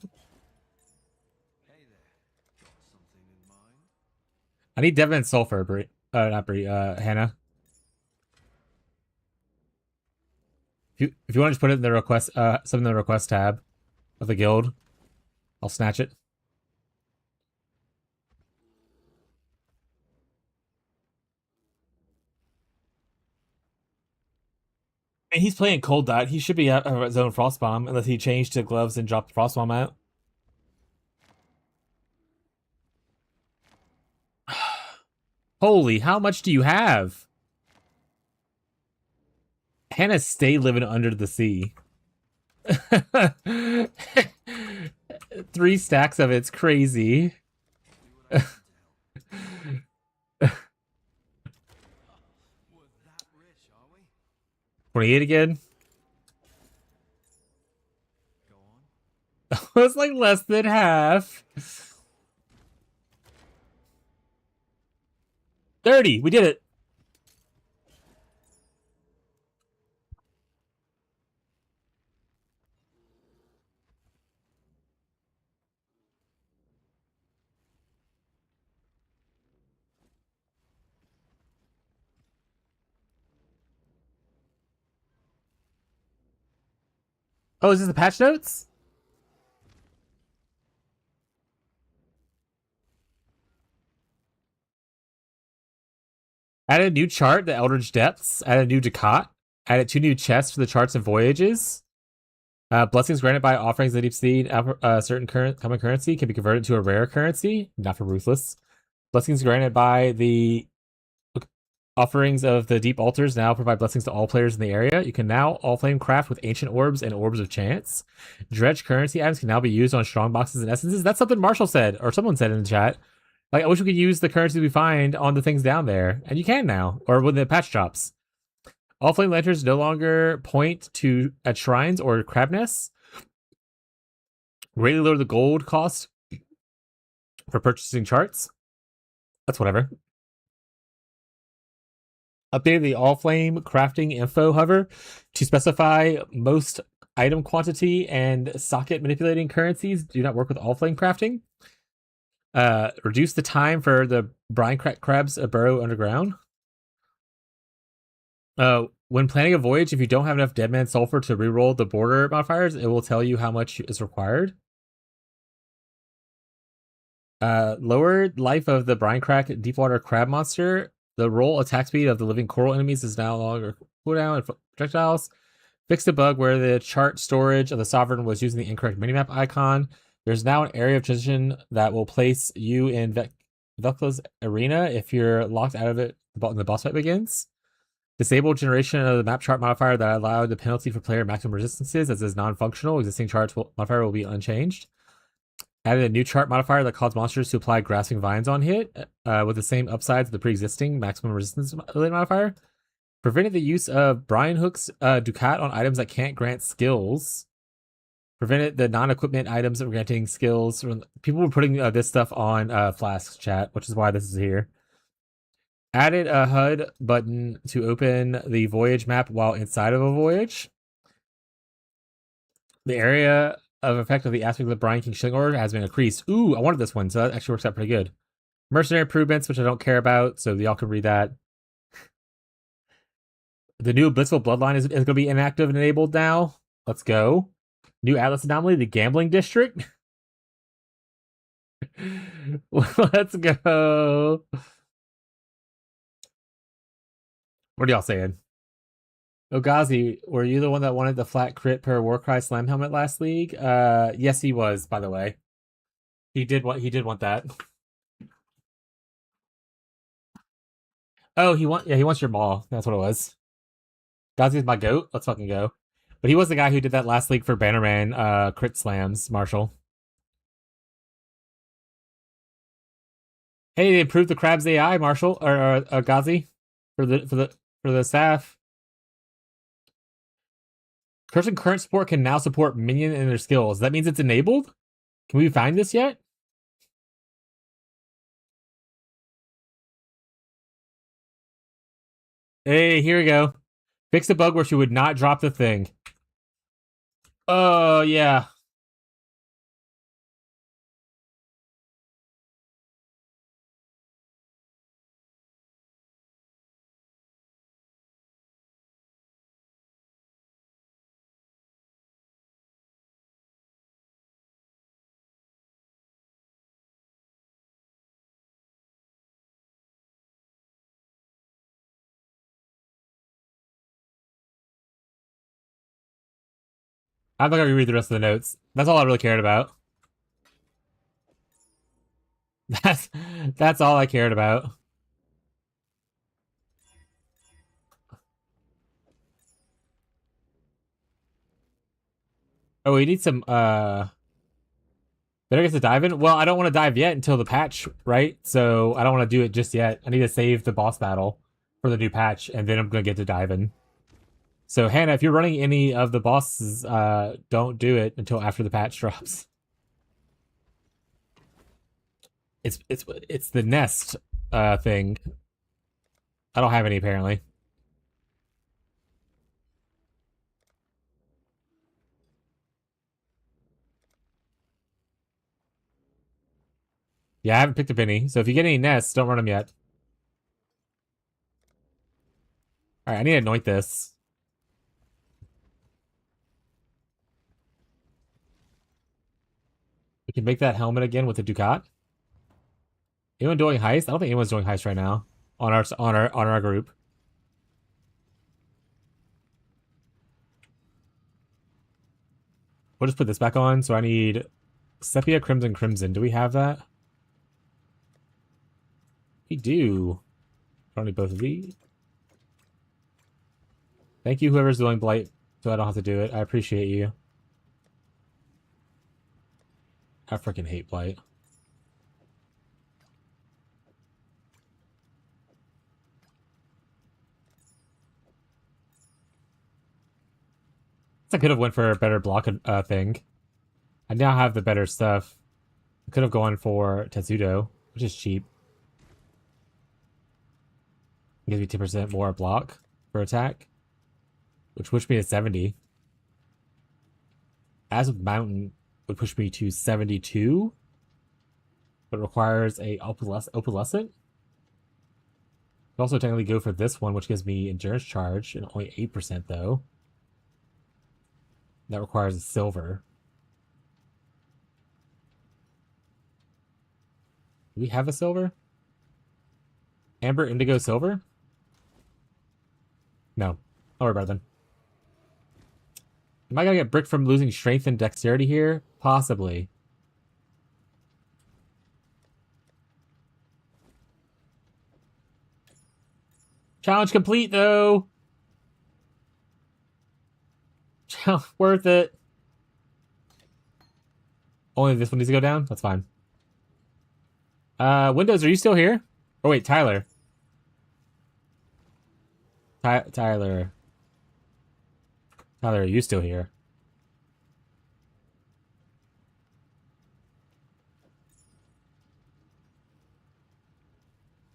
Hey there. Got something in mind? I need Deadman Sulfur, Brie. Not Brie. Hannah. If you want to just put it in the request, something in the request tab of the guild, I'll snatch it. And he's playing Cold Dot. He should be out of his own Frostbomb unless he changed to gloves and dropped the Frostbomb out. Holy, how much do you have? Hannah, stay living under the sea. 3 stacks of it's crazy. Do what I can to help. We're that rich, are we? 28 again. Go on. It's like less than half. 30. We did it. Oh, is this the patch notes? Added a new chart, the Eldritch Depths. Added a new Ducat. Added 2 new chests for the charts and voyages. Blessings granted by offerings of the deep sea. Certain common currency can be converted to a rare currency. Not for Ruthless. Blessings granted by the offerings of the deep altars now provide blessings to all players in the area. You can now all flame craft with ancient orbs and orbs of chance. Dredge currency items can now be used on strong boxes and essences. That's something Marshall said, or someone said in the chat. Like, I wish we could use the currencies we find on the things down there. And you can now, or when the patch drops. All flame lanterns no longer point to at shrines or crab nests. Greatly lower the gold cost for purchasing charts. That's whatever. Updated the all flame crafting info hover to specify most item quantity and socket manipulating currencies do not work with all flame crafting. Reduce the time for the brine crabs burrow underground. When planning a voyage, if you don't have enough Deadman Sulfur to reroll the border modifiers, it will tell you how much is required. Lowered life of the brine crack deepwater crab monster. The roll attack speed of the living coral enemies is now longer cooldown and projectiles. Fixed a bug where the chart storage of the Sovereign was using the incorrect minimap icon. There's now an area of transition that will place you in Velkla's arena if you're locked out of it when the boss fight begins. Disable generation of the map chart modifier that allowed the penalty for player maximum resistances as is non-functional. Existing chart modifier will be unchanged. Added a new chart modifier that caused monsters to apply grasping vines on hit with the same upsides of the pre-existing maximum resistance modifier. Prevented the use of Brian Hook's Ducat on items that can't grant skills. Prevented the non-equipment items of granting skills. People were putting this stuff on Flask chat, which is why this is here. Added a HUD button to open the voyage map while inside of a voyage. The area of effect of the aspect of the Brian King Shilling Order has been increased. Ooh, I wanted this one, so that actually works out pretty good. Mercenary improvements, which I don't care about, so y'all can read that. The new Blissful Bloodline is going to be inactive and enabled now. Let's go. New Atlas Anomaly, the Gambling District. Let's go. What are y'all saying? Ogazi, were you the one that wanted the flat crit per Warcry Slam helmet last league? Yes, he was, by the way. He did want that. Oh, he wants your maul. That's what it was. Gazi's my goat. Let's fucking go. But he was the guy who did that last league for Bannerman crit slams, Marshall. Hey, they improved the Crab's AI, Marshall or Gazi for the staff. Cursing current support can now support minion and their skills. That means it's enabled? Can we find this yet? Hey, here we go. Fix the bug where she would not drop the thing. Oh, yeah. I'm not gonna reread the rest of the notes. That's all I really cared about. That's all I cared about. Oh, we need some better get to dive in. Well, I don't want to dive yet until the patch, right? So I don't want to do it just yet. I need to save the boss battle for the new patch, and then I'm gonna get to dive in. So Hannah, if you're running any of the bosses, don't do it until after the patch drops. It's the nest thing. I don't have any apparently. Yeah, I haven't picked up any. So if you get any nests, don't run them yet. Alright, I need to anoint this. We can make that helmet again with the Ducat. Anyone doing heist? I don't think anyone's doing heist right now on our group. We'll just put this back on. So I need Sepia Crimson. Do we have that? We do. I don't need both of these. Thank you, whoever's doing Blight, so I don't have to do it. I appreciate you. I freaking hate Blight. I could have went for a better block thing. I now have the better stuff. I could have gone for Tetsudo, which is cheap. Gives me 10% more block for attack, which pushed me to 70. As with Mountain, would push me to 72, but requires a opalescent. Could also technically go for this one, which gives me endurance charge, and only 8% though. That requires a silver. Do we have a silver? Amber, indigo, silver? No. Don't worry about it then. Am I gonna get bricked from losing strength and dexterity here? Possibly. Challenge complete, though! Worth it. Only this one needs to go down? That's fine. Windows, are you still here? Oh, wait, Tyler. Tyler. Tyler, are you still here?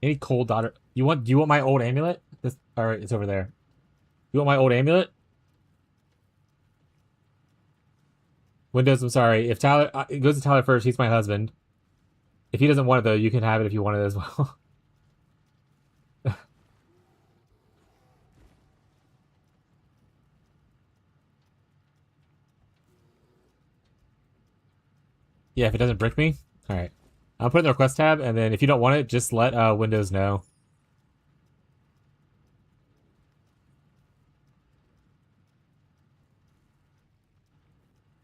Any cold daughter? Do you want my old amulet? This alright, it's over there. You want my old amulet? Windows, I'm sorry. If Tyler it goes to Tyler first, he's my husband. If he doesn't want it though, you can have it if you want it as well. Yeah, if it doesn't brick me. Alright. I'll put it in the request tab, and then if you don't want it, just let Windows know.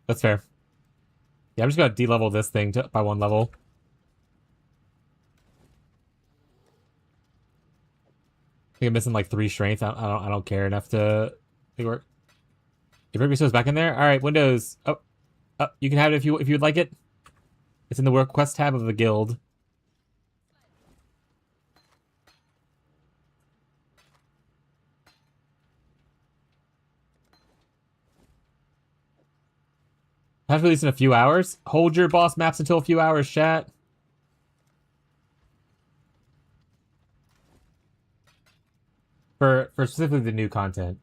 That's fair. Yeah, I'm just gonna de-level this thing by 1 level. I think I'm missing like 3 strength. I don't care enough to make it work. If Ruby is back in there, all right. Windows. Oh, you can have it if you'd like it. It's in the request tab of the guild. Have to release in a few hours. Hold your boss maps until a few hours, chat. For specifically the new content.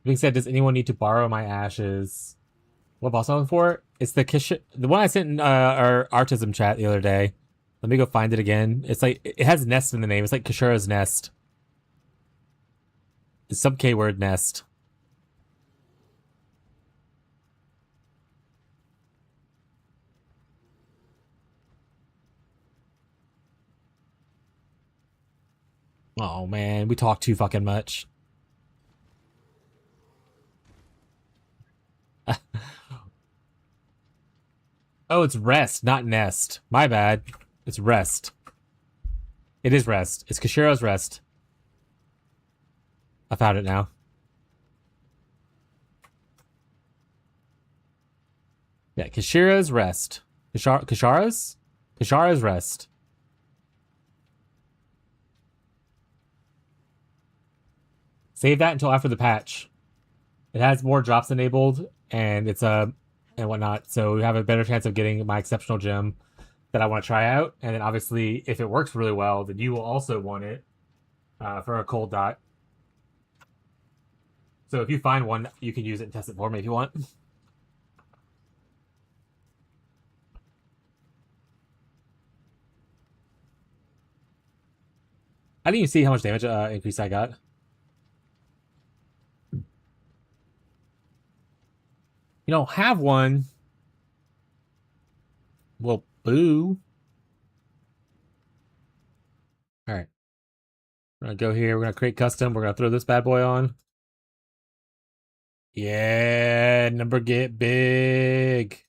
Being said, does anyone need to borrow my ashes? What boss I'm for? It's the one I sent in our Artism chat the other day. Let me go find it again. It's like it has nest in the name. It's like Kashura's nest. It's some K-word nest. Oh man, we talk too fucking much. Oh, it's rest, not nest. My bad. It's rest. It is rest. It's Kashura's rest. I found it now. Yeah, Kashura's rest. Kashara's? Kashara's rest. Save that until after the patch. It has more drops enabled, and it's and whatnot, so we have a better chance of getting my exceptional gem that I want to try out. And then obviously, if it works really well, then you will also want it for a cold dot. So if you find one, you can use it and test it for me if you want. I didn't even see how much damage increase I got. You don't have one. Well, boo. All right. We're going to go here. We're going to create custom. We're going to throw this bad boy on. Yeah, number get big.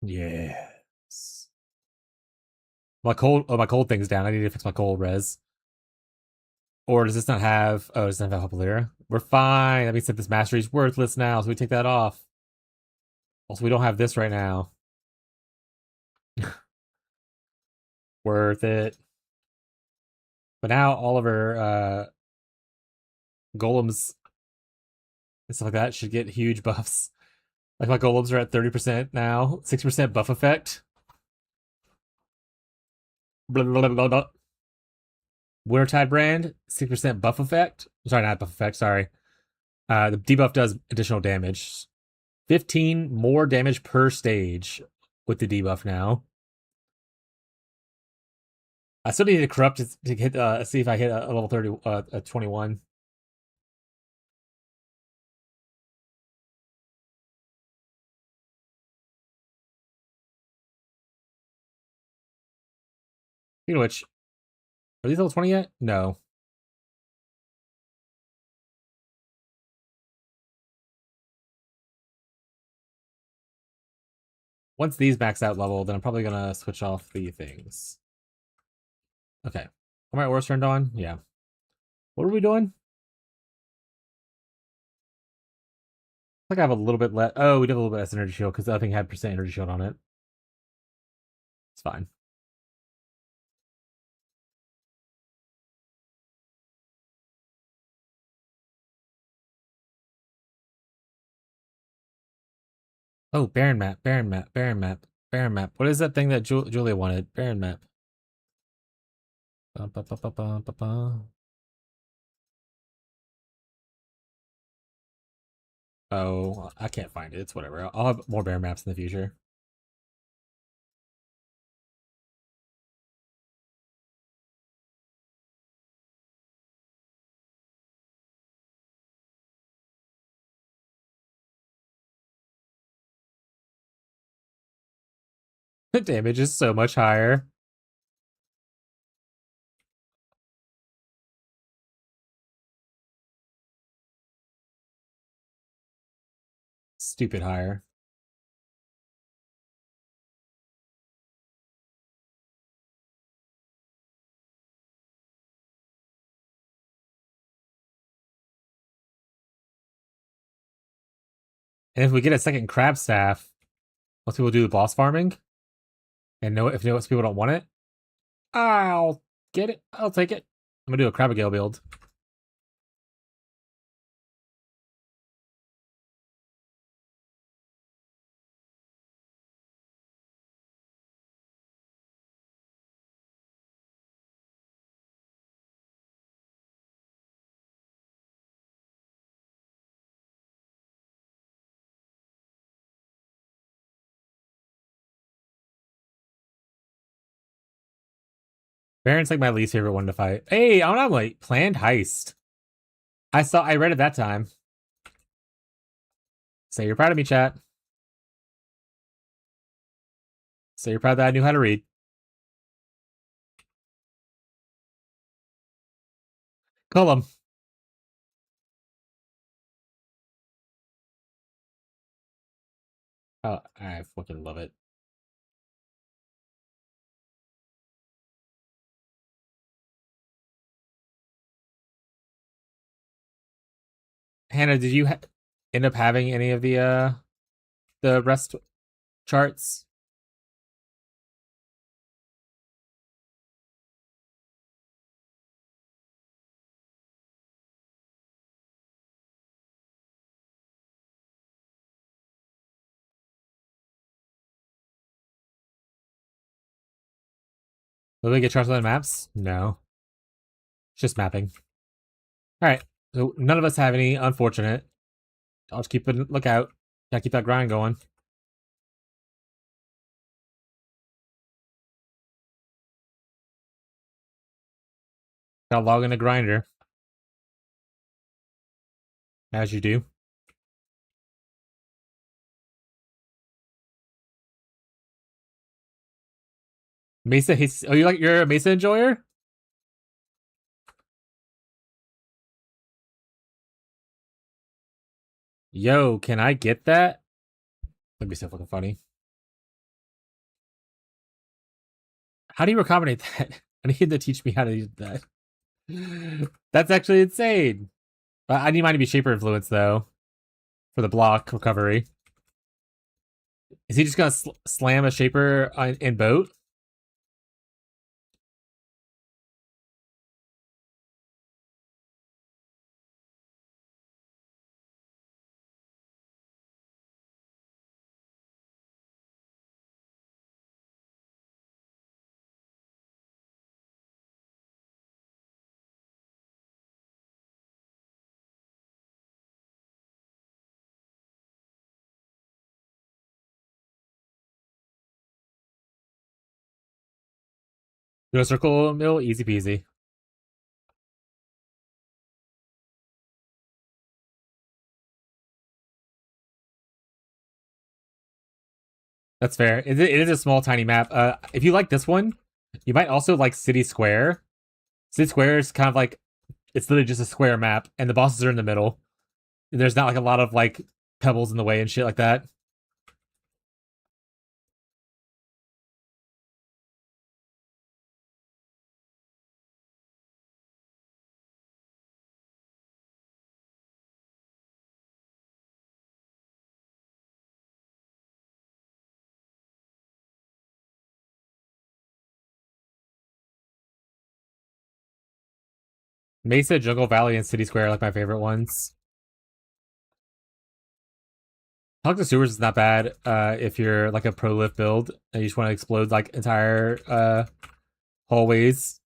Yes. My cold thing's down. I need to fix my cold res. Or does this not have... Oh, it doesn't have Hopalira? We're fine. That means that this mastery's worthless now, so we take that off. Also, we don't have this right now. Worth it. But now all of our golems and stuff like that should get huge buffs. Like my golems are at 30% now. 6% buff effect. Blah, blah, blah, blah. Wintertide brand, 6% buff effect. Sorry, not buff effect, sorry. The debuff does additional damage. 15 more damage per stage with the debuff now. I still need to corrupt to hit see if I hit a level 30 a 21. Speaking of which, are these level 20 yet? No. Once these max out level, then I'm probably gonna switch off the things. Okay. Are my ores turned on? Yeah. What are we doing? Like I have a little bit less. Oh, we did a little bit less energy shield because the other thing had percent energy shield on it. It's fine. Oh, Baron map, Baron map, Baron map, Baron map. What is that thing that Julia wanted? Baron map. Ba, ba, ba, ba, ba, ba, ba. Oh, I can't find it. It's whatever. I'll have more Baron maps in the future. The damage is so much higher. Stupid higher. And if we get a second crab staff, most people do the boss farming. And know if most people don't want it, I'll get it. I'll take it. I'm gonna do a Crabagale build. Baron's like my least favorite one to fight. Hey, I'm like planned heist. I read it that time. Say you're proud of me, chat. Say you're proud that I knew how to read. Call him. Oh, I fucking love it. Hannah, did you end up having any of the rest charts? Will we get charts on the maps? No. It's just mapping. Alright. So none of us have any, unfortunate. I'll just keep a lookout. Gotta keep that grind going. Gotta log in a grinder. As you do. Mesa hates. Oh, you're a Mesa enjoyer? Yo, can I get that? That'd be so fucking funny. How do you accommodate that? I need to teach me how to use that. That's actually insane. I need mine to be shaper influence though, for the block recovery. Is he just gonna slam a shaper in boat? Go circle mill, easy peasy. That's fair. It is a small, tiny map. If you like this one, you might also like City Square. City Square is kind of like it's literally just a square map, and the bosses are in the middle. There's not like a lot of like pebbles in the way and shit like that. Mesa, Jungle Valley, and City Square are like my favorite ones. Talk to Sewers is not bad if you're like a pro lift build and you just want to explode like entire hallways.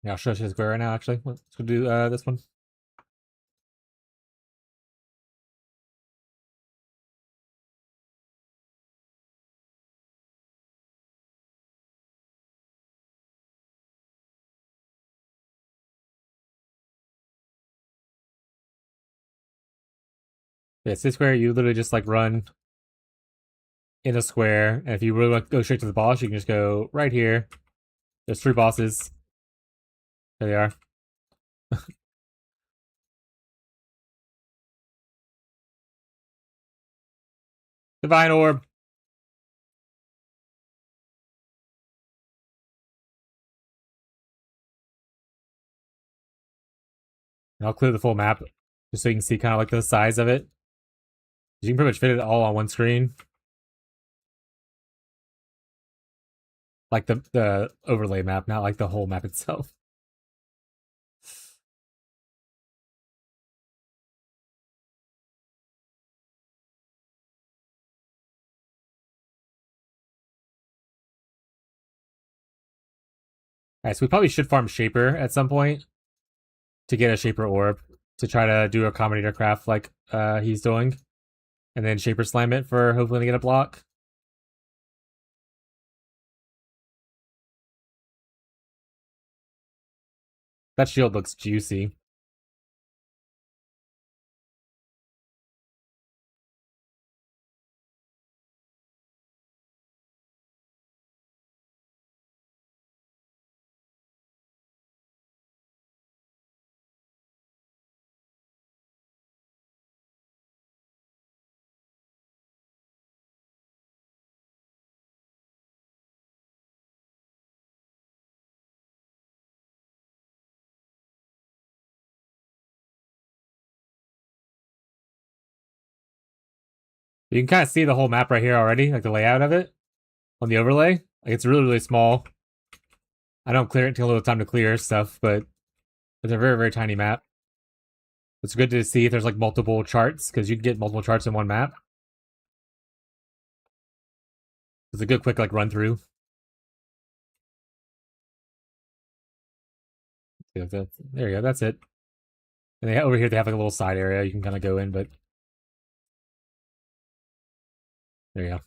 Yeah, I'll show you City Square right now, actually. Let's go do this one. Yeah, City Square, you literally just like run in a square, and if you really want to go straight to the boss, you can just go right here. There's 3 bosses. There they are. Divine Orb. And I'll clear the full map just so you can see kind of like the size of it. You can pretty much fit it all on one screen. Like the overlay map, not like the whole map itself. Alright, so we probably should farm Shaper at some point to get a Shaper Orb to try to do a Combinator Craft like he's doing. And then Shaper Slam it for hopefully to get a block. That shield looks juicy. You can kind of see the whole map right here already, like the layout of it on the overlay. Like it's really, really small. I don't clear it until a little time to clear stuff, but it's a very, very tiny map. It's good to see if there's like multiple charts, because you can get multiple charts in one map. It's a good quick like run through. There you go, that's it. And over here they have like a little side area you can kind of go in, but there you go.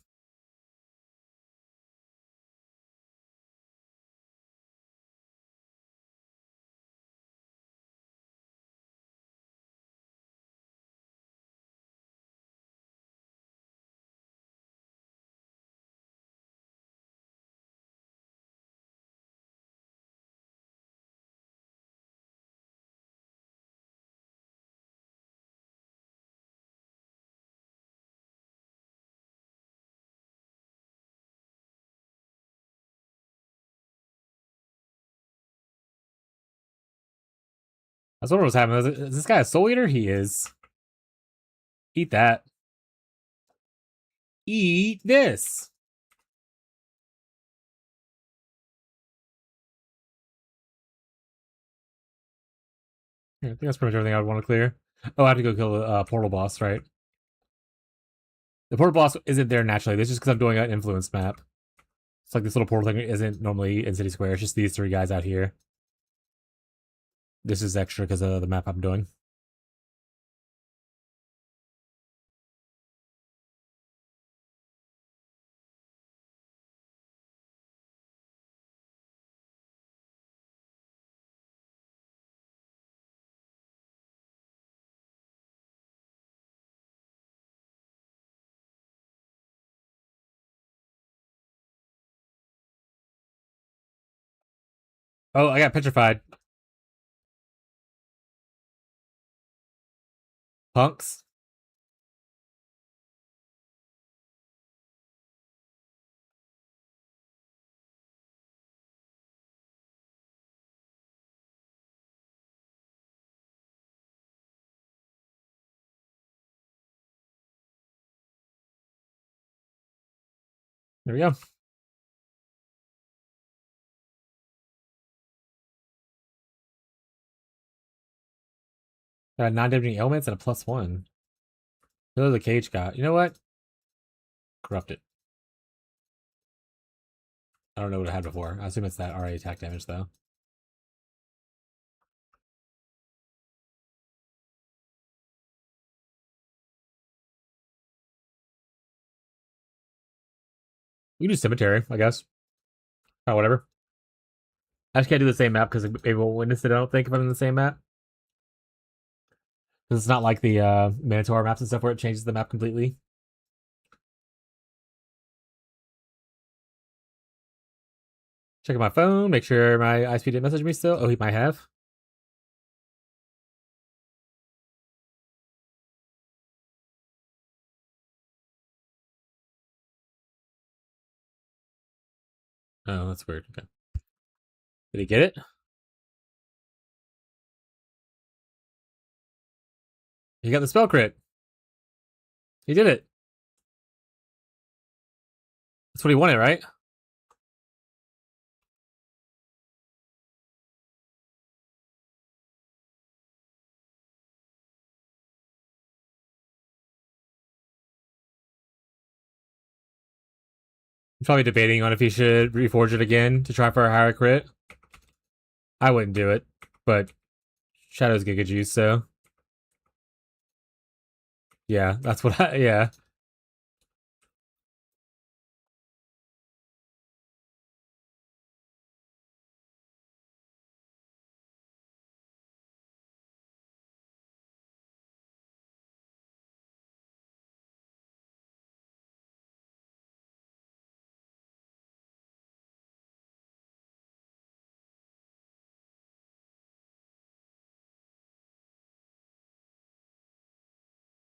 That's what was happening. Is this guy a Soul Eater? He is. Eat that. Eat this. Yeah, I think that's pretty much everything I would want to clear. Oh, I have to go kill the portal boss, right? The portal boss isn't there naturally. This is just because I'm doing an influence map. It's like this little portal thing isn't normally in City Square. It's just these 3 guys out here. This is extra because of the map I'm doing. Oh, I got petrified. Punks. There we go. Non-damaging ailments and a +1. What the cage got? You know what? Corrupted. I don't know what it had before. I assume it's that RA attack damage, though. You can do cemetery, I guess. Oh, whatever. I just can't do the same map because maybe we'll witness it, I don't think, if I'm in the same map. Because it's not like the Minotaur maps and stuff where it changes the map completely. Checking my phone, make sure my ISP didn't message me still. Oh, he might have. Oh, that's weird. Okay. Did he get it? He got the spell crit. He did it. That's what he wanted, right? He's probably debating on if he should reforge it again to try for a higher crit. I wouldn't do it, but Shadow's Giga Juice, so. Yeah, that's what I. Yeah.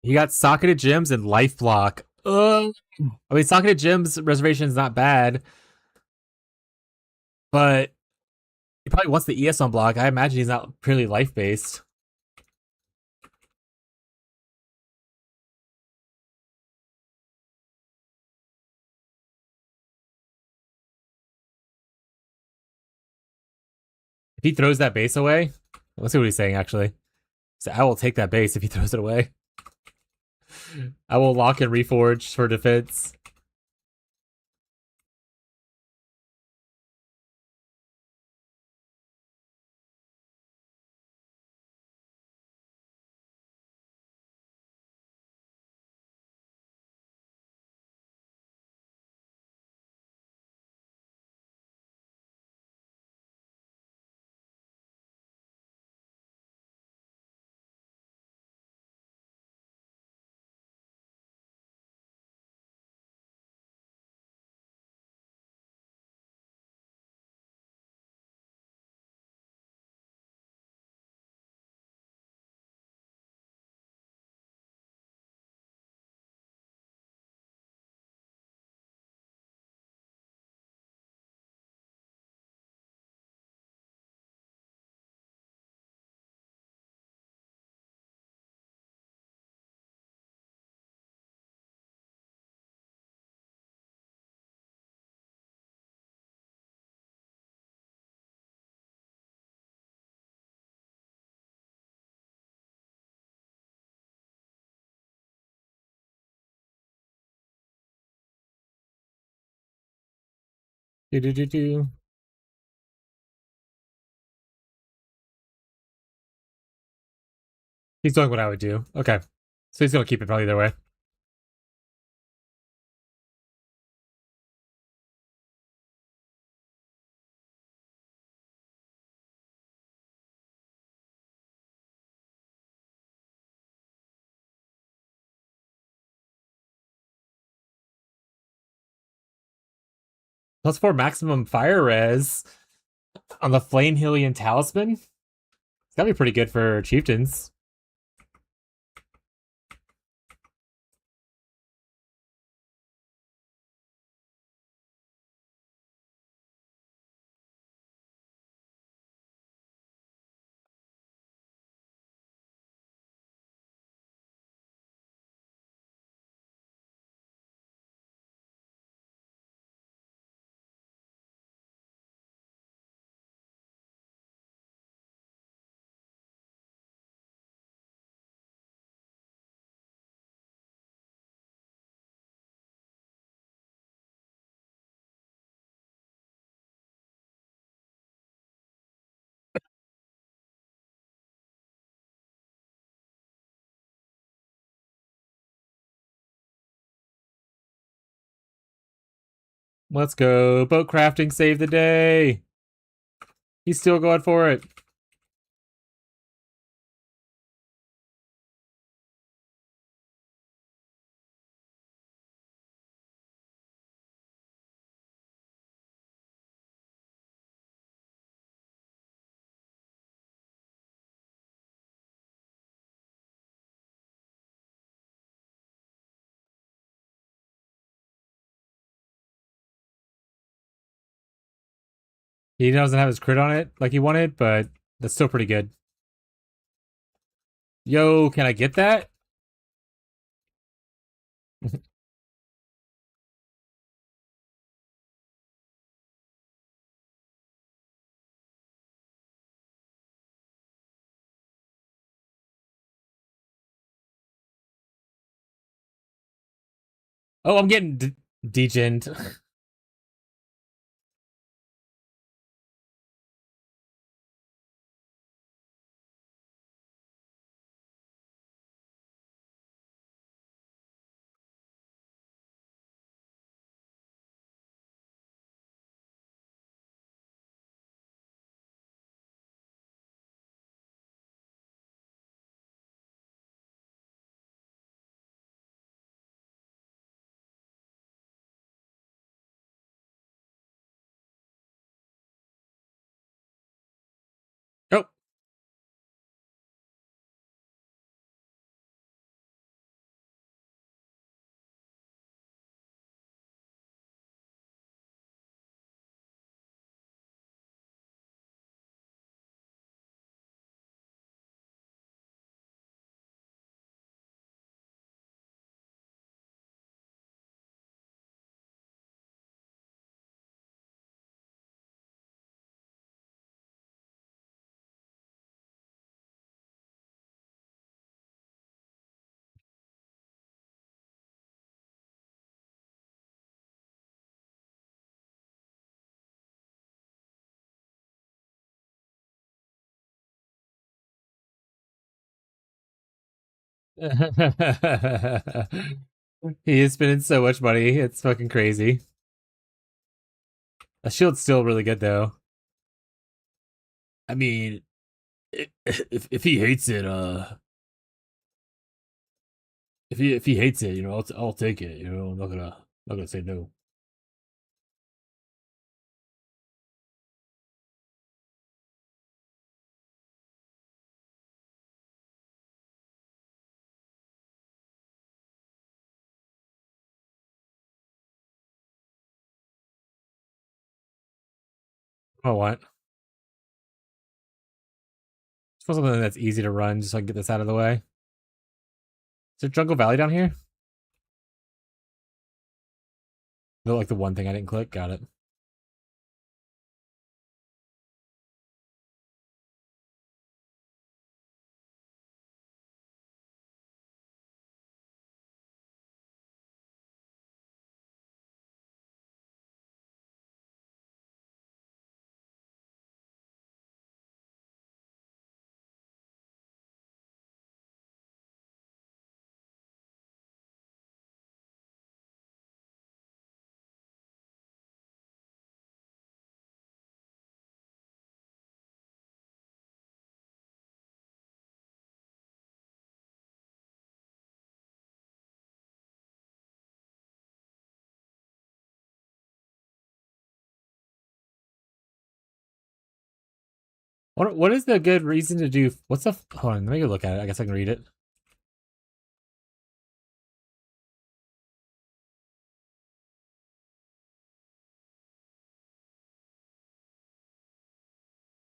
He got socketed gems and life block. Ugh. I mean, socketed gems reservation is not bad, but he probably wants the ES on block. I imagine he's not purely life based. If he throws that base away, let's see what he's saying actually. So I will take that base if he throws it away. I will lock and reforge for defense. Do do do do. He's doing what I would do. Okay. So he's gonna keep it probably either way. +4 maximum fire res. On the Flame Hylian Talisman? It's gotta be pretty good for chieftains. Let's go. Boat crafting save the day. He's still going for it. He doesn't have his crit on it like he wanted, but that's still pretty good. Yo, can I get that? Oh, I'm getting degened. Oh, he is spending so much money. It's fucking crazy. A shield's still really good though. I mean, if he hates it, if he hates it, I'll take it. I'm not gonna say no. Oh, what? It's supposed to be something that's easy to run, just so I can get this out of the way. Is there Jungle Valley down here? No, like the one thing I didn't click. Got it. What is the good reason to do? What's the? Hold on, let me go look at it. I guess I can read it.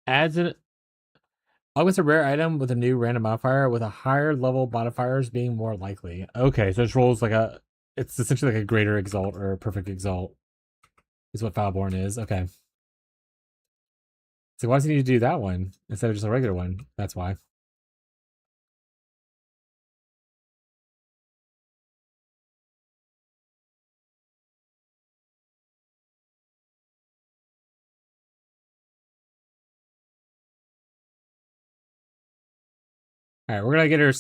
Adds an augments a rare item with a new random modifier with a higher level modifiers being more likely. Okay, so it rolls like a. It's essentially like a greater exalt or a perfect exalt. Is what Foulborn is. Okay. So why does he need to do that one instead of just a regular one? That's why. All right, we're gonna get her.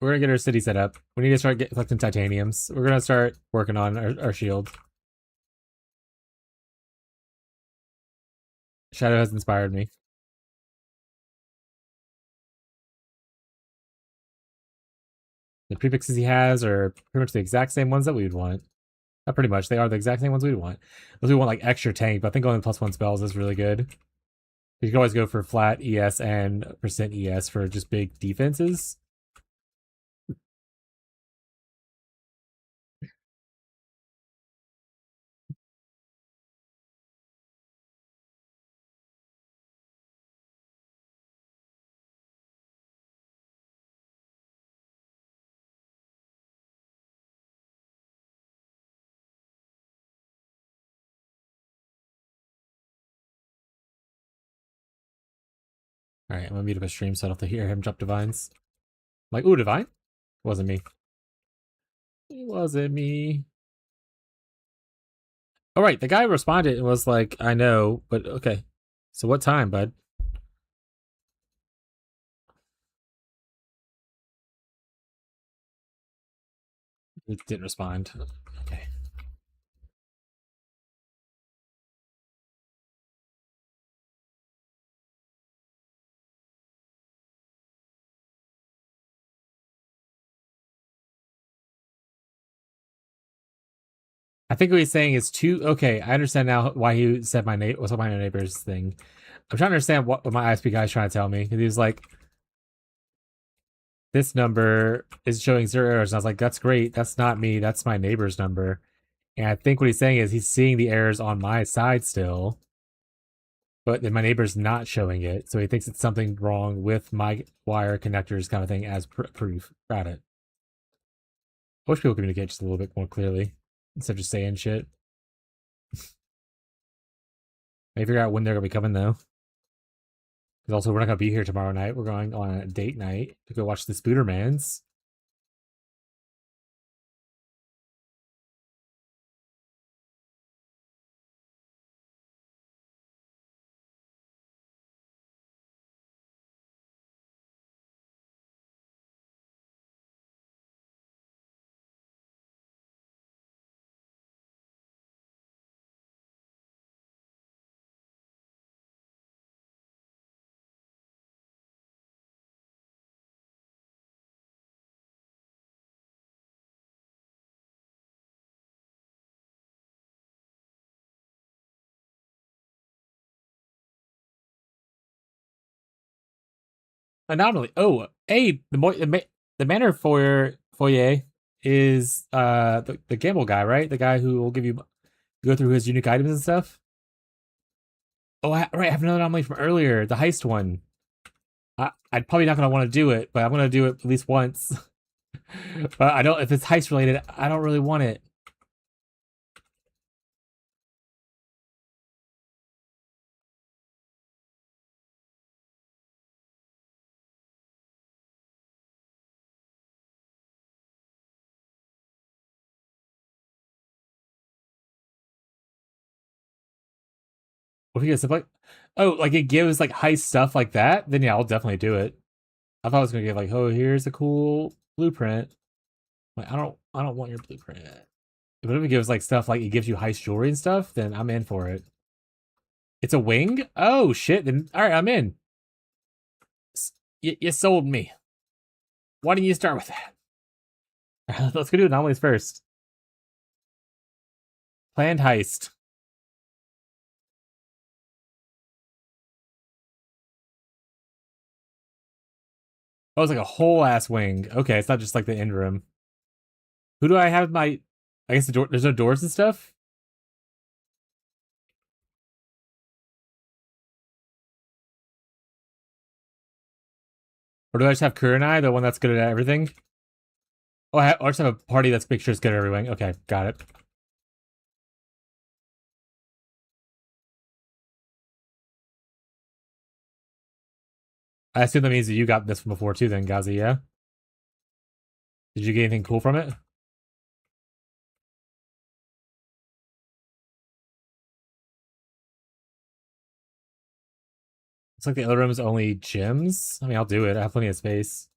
We're gonna get our city set up. We need to start collecting titaniums. We're gonna start working on our shield. Shadow has inspired me. The prefixes he has are pretty much the exact same ones that we would want. Not pretty much. They are the exact same ones we would want. Unless we want like extra tank, but I think only +1 spells is really good. You can always go for flat ES and percent ES for just big defenses. All right, I'm gonna mute up a stream so I don't have to hear him drop divines. I'm like, ooh, divine? Wasn't me. It wasn't me. All right, the guy responded and was like, I know, but okay. So what time, bud? He didn't respond. Okay. I think what he's saying is too. Okay, I understand now why he said my name. What's my neighbor's thing? I'm trying to understand what my ISP guy's trying to tell me. He was like, "This number is showing 0 errors," and I was like, "That's great. That's not me. That's my neighbor's number." And I think what he's saying is he's seeing the errors on my side still, but then my neighbor's not showing it, so he thinks it's something wrong with my wire connectors, kind of thing, as proof. Got it. I wish people communicate just a little bit more clearly instead of just saying shit. Maybe figure out when they're gonna be coming though. Because also we're not gonna be here tomorrow night. We're going on a date night to go watch the Spoodermans. Anomaly. Oh, hey, the manor foyer is the gamble guy, right? The guy who will give you go through his unique items and stuff. Oh, right. I have another anomaly from earlier, the heist one. I'm probably not gonna want to do it, but I'm gonna do it at least once. But I don't. If it's heist related, I don't really want it. What if you get stuff like, oh, like it gives like heist stuff like that? Then yeah, I'll definitely do it. I thought it was gonna give like, oh, here's a cool blueprint. Like I don't want your blueprint. But if it gives like stuff like it gives you heist jewelry and stuff, then I'm in for it. It's a wing? Oh shit! Then all right, I'm in. You sold me. Why didn't you start with that? Let's go do anomalies first. Planned heist. Oh, it's like a whole ass wing. Okay, it's not just like the end room. Who do I have my? I guess the door. There's no doors and stuff. Or do I just have Kurenai, the one that's good at everything? Oh, I just have a party that's make sure it's good at everything. Okay, got it. I assume that means that you got this one before too, then, Gazi, yeah? Did you get anything cool from it? It's like the other room is only gyms. I mean, I'll do it. I have plenty of space.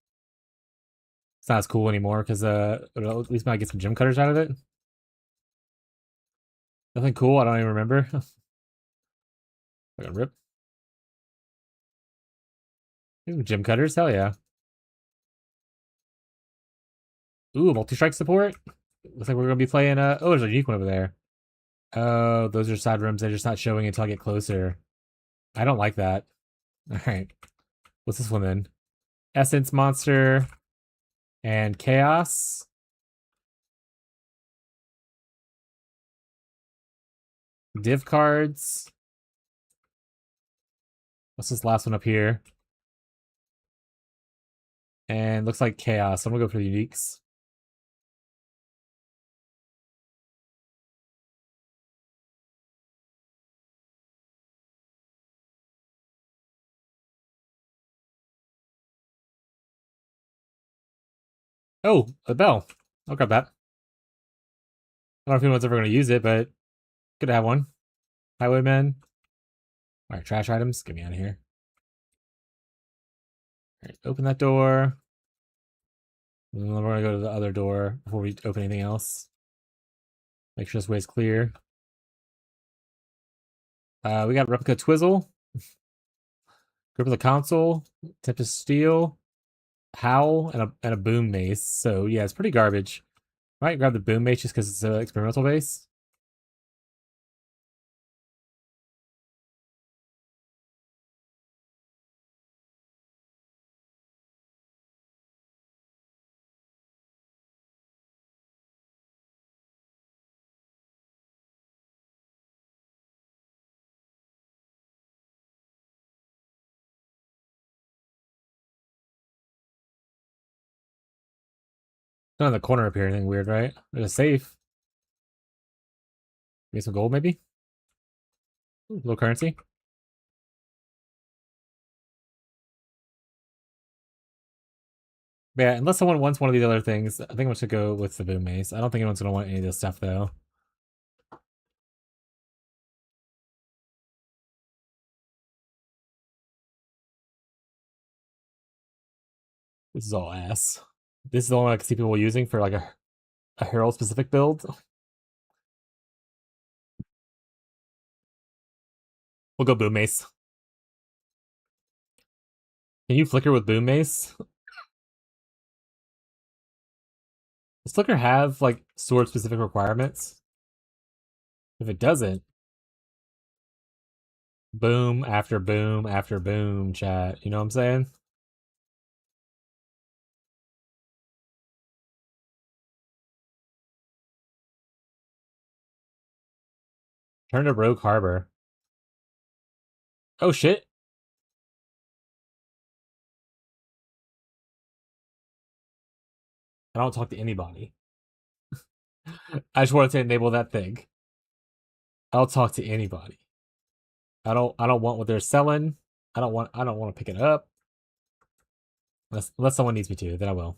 It's not as cool anymore because it'll at least might get some gym cutters out of it. Nothing cool. I don't even remember. I got rip. Ooh, gym cutters. Hell yeah. Ooh, multi-strike support. Looks like we're gonna be playing. Oh, there's a unique one over there. Oh, those are side rooms. They're just not showing until I get closer. I don't like that. All right. What's this one then? Essence monster and chaos. Div cards. What's this last one up here? And looks like chaos. I'm gonna go for the uniques. Oh, a bell. I'll grab that. I don't know if anyone's ever gonna use it, but good to have one. Highwayman. All right, trash items. Get me out of here. All right, open that door. And then we're gonna go to the other door before we open anything else. Make sure this way is clear. We got replica Twizzle, grip of the console, Tempest Steel, Howl, and a boom mace. So yeah, it's pretty garbage. Might grab the boom mace just because it's an experimental base. Not in the corner up here, anything weird, right? There's a safe. Get some gold, maybe? Ooh, little currency. Yeah, unless someone wants one of these other things, I think I'm just gonna go with the boom mace. I don't think anyone's gonna want any of this stuff though. This is all ass. This is the one I can see people using for like a Herald specific build. We'll go boom mace. Can you flicker with boom mace? Does flicker have like sword specific requirements? If it doesn't, boom after boom after boom, chat. You know what I'm saying? Turn to Rogue Harbor. Oh shit. I don't talk to anybody. I just wanted to enable that thing. I'll talk to anybody. I don't want what they're selling. I don't want to pick it up. Unless someone needs me to, then I will.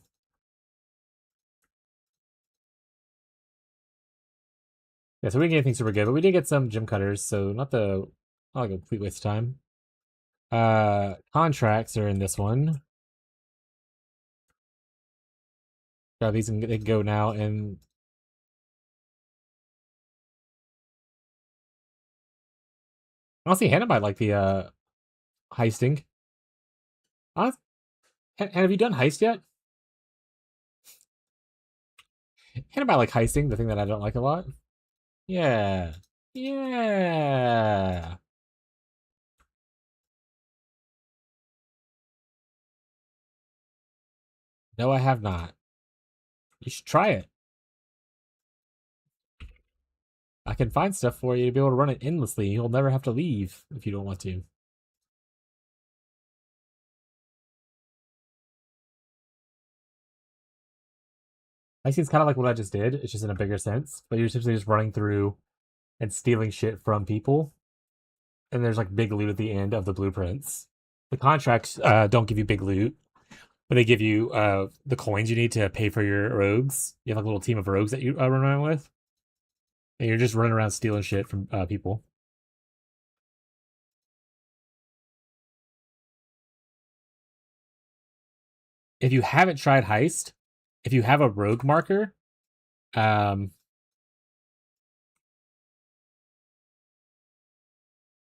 Yeah, so we didn't get anything super good, but we did get some gym cutters, so not like a complete waste of time. Contracts are in this one. Yeah, these they can go now, and honestly, Hannah might like the heisting. Honest, have you done heist yet? Hannah might like heisting, the thing that I don't like a lot. Yeah, yeah. No, I have not. You should try it. I can find stuff for you to be able to run it endlessly. You'll never have to leave if you don't want to. I see it's kind of like what I just did. It's just in a bigger sense. But you're essentially just running through and stealing shit from people. And there's like big loot at the end of the blueprints. The contracts don't give you big loot, but they give you the coins you need to pay for your rogues. You have like a little team of rogues that you run around with. And you're just running around stealing shit from people. If you haven't tried Heist, if you have a rogue marker, right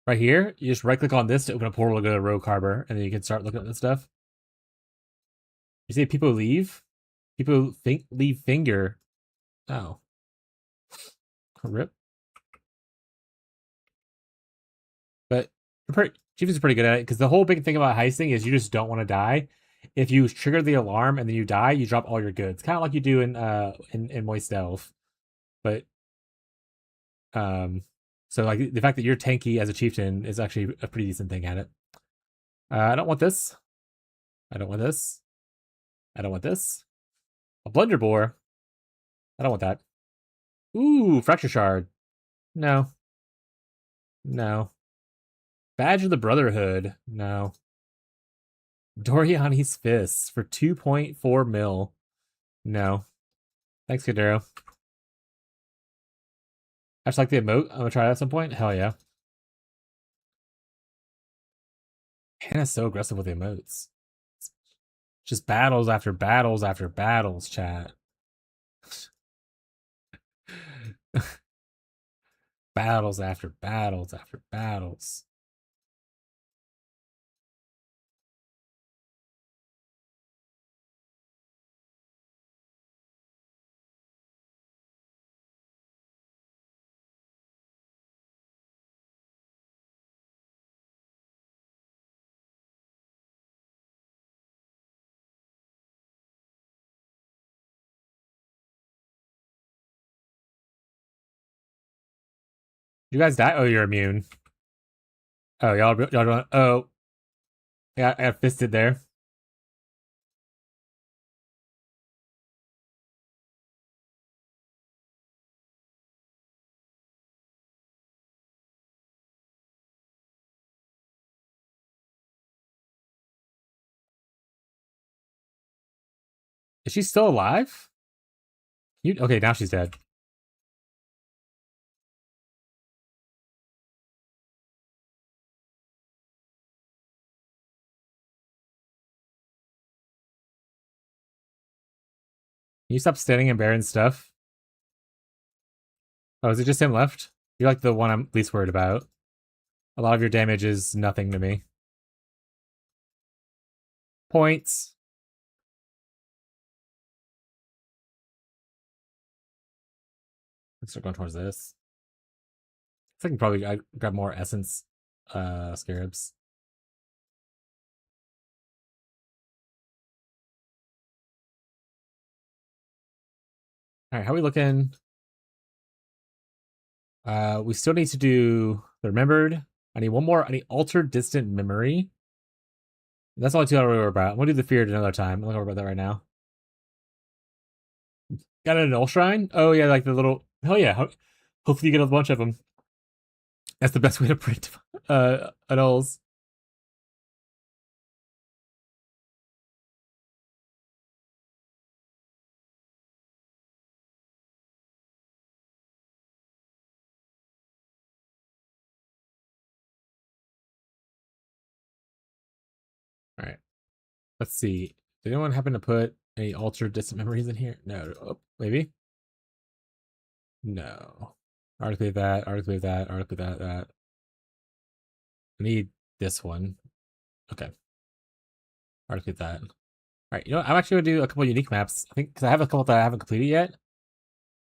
here, you just right click on this to open a portal to go to Rogue Harbor, and then you can start looking at this stuff. You see people leave? People leave finger. Oh. Rip. But Chief is pretty good at it, because the whole big thing about heisting is you just don't want to die. If you trigger the alarm and then you die, you drop all your goods. Kind of like you do in Moist Delve. But so like the fact that you're tanky as a chieftain is actually a pretty decent thing at it. I don't want this. I don't want this. I don't want this. A Blunder Boar. I don't want that. Ooh, Fracture Shard. No. No. Badge of the Brotherhood. No. Doriani's Fists for 2.4 mil. No. Thanks, Kadero. I just like the emote. I'm gonna try that at some point. Hell yeah. Hannah's so aggressive with the emotes. Just battles after battles after battles, chat. Battles after battles after battles. You guys die? Oh, you're immune. Oh, y'all don't. Oh, yeah, I got fisted there. Is she still alive? Okay, now she's dead. Can you stop standing in Baron's stuff? Oh, is it just him left? You're like the one I'm least worried about. A lot of your damage is nothing to me. Points. Let's start going towards this. I can probably grab more essence scarabs. Alright, how are we looking? We still need to do the remembered. I need one more. I need altered distant memory. That's all I gotta worry about. I'm gonna do the feared another time. I'm not gonna worry about that right now. Got an null shrine? Oh yeah, like the little. Hell yeah! Hopefully you get a bunch of them. That's the best way to print annulls. All right. Let's see. Did anyone happen to put any altered distant memories in here? No. Oh, maybe. No. Article that. Article that. Article that. I need this one. Okay. Article that. All right. You know what? I'm actually gonna do a couple unique maps. I think because I have a couple that I haven't completed yet,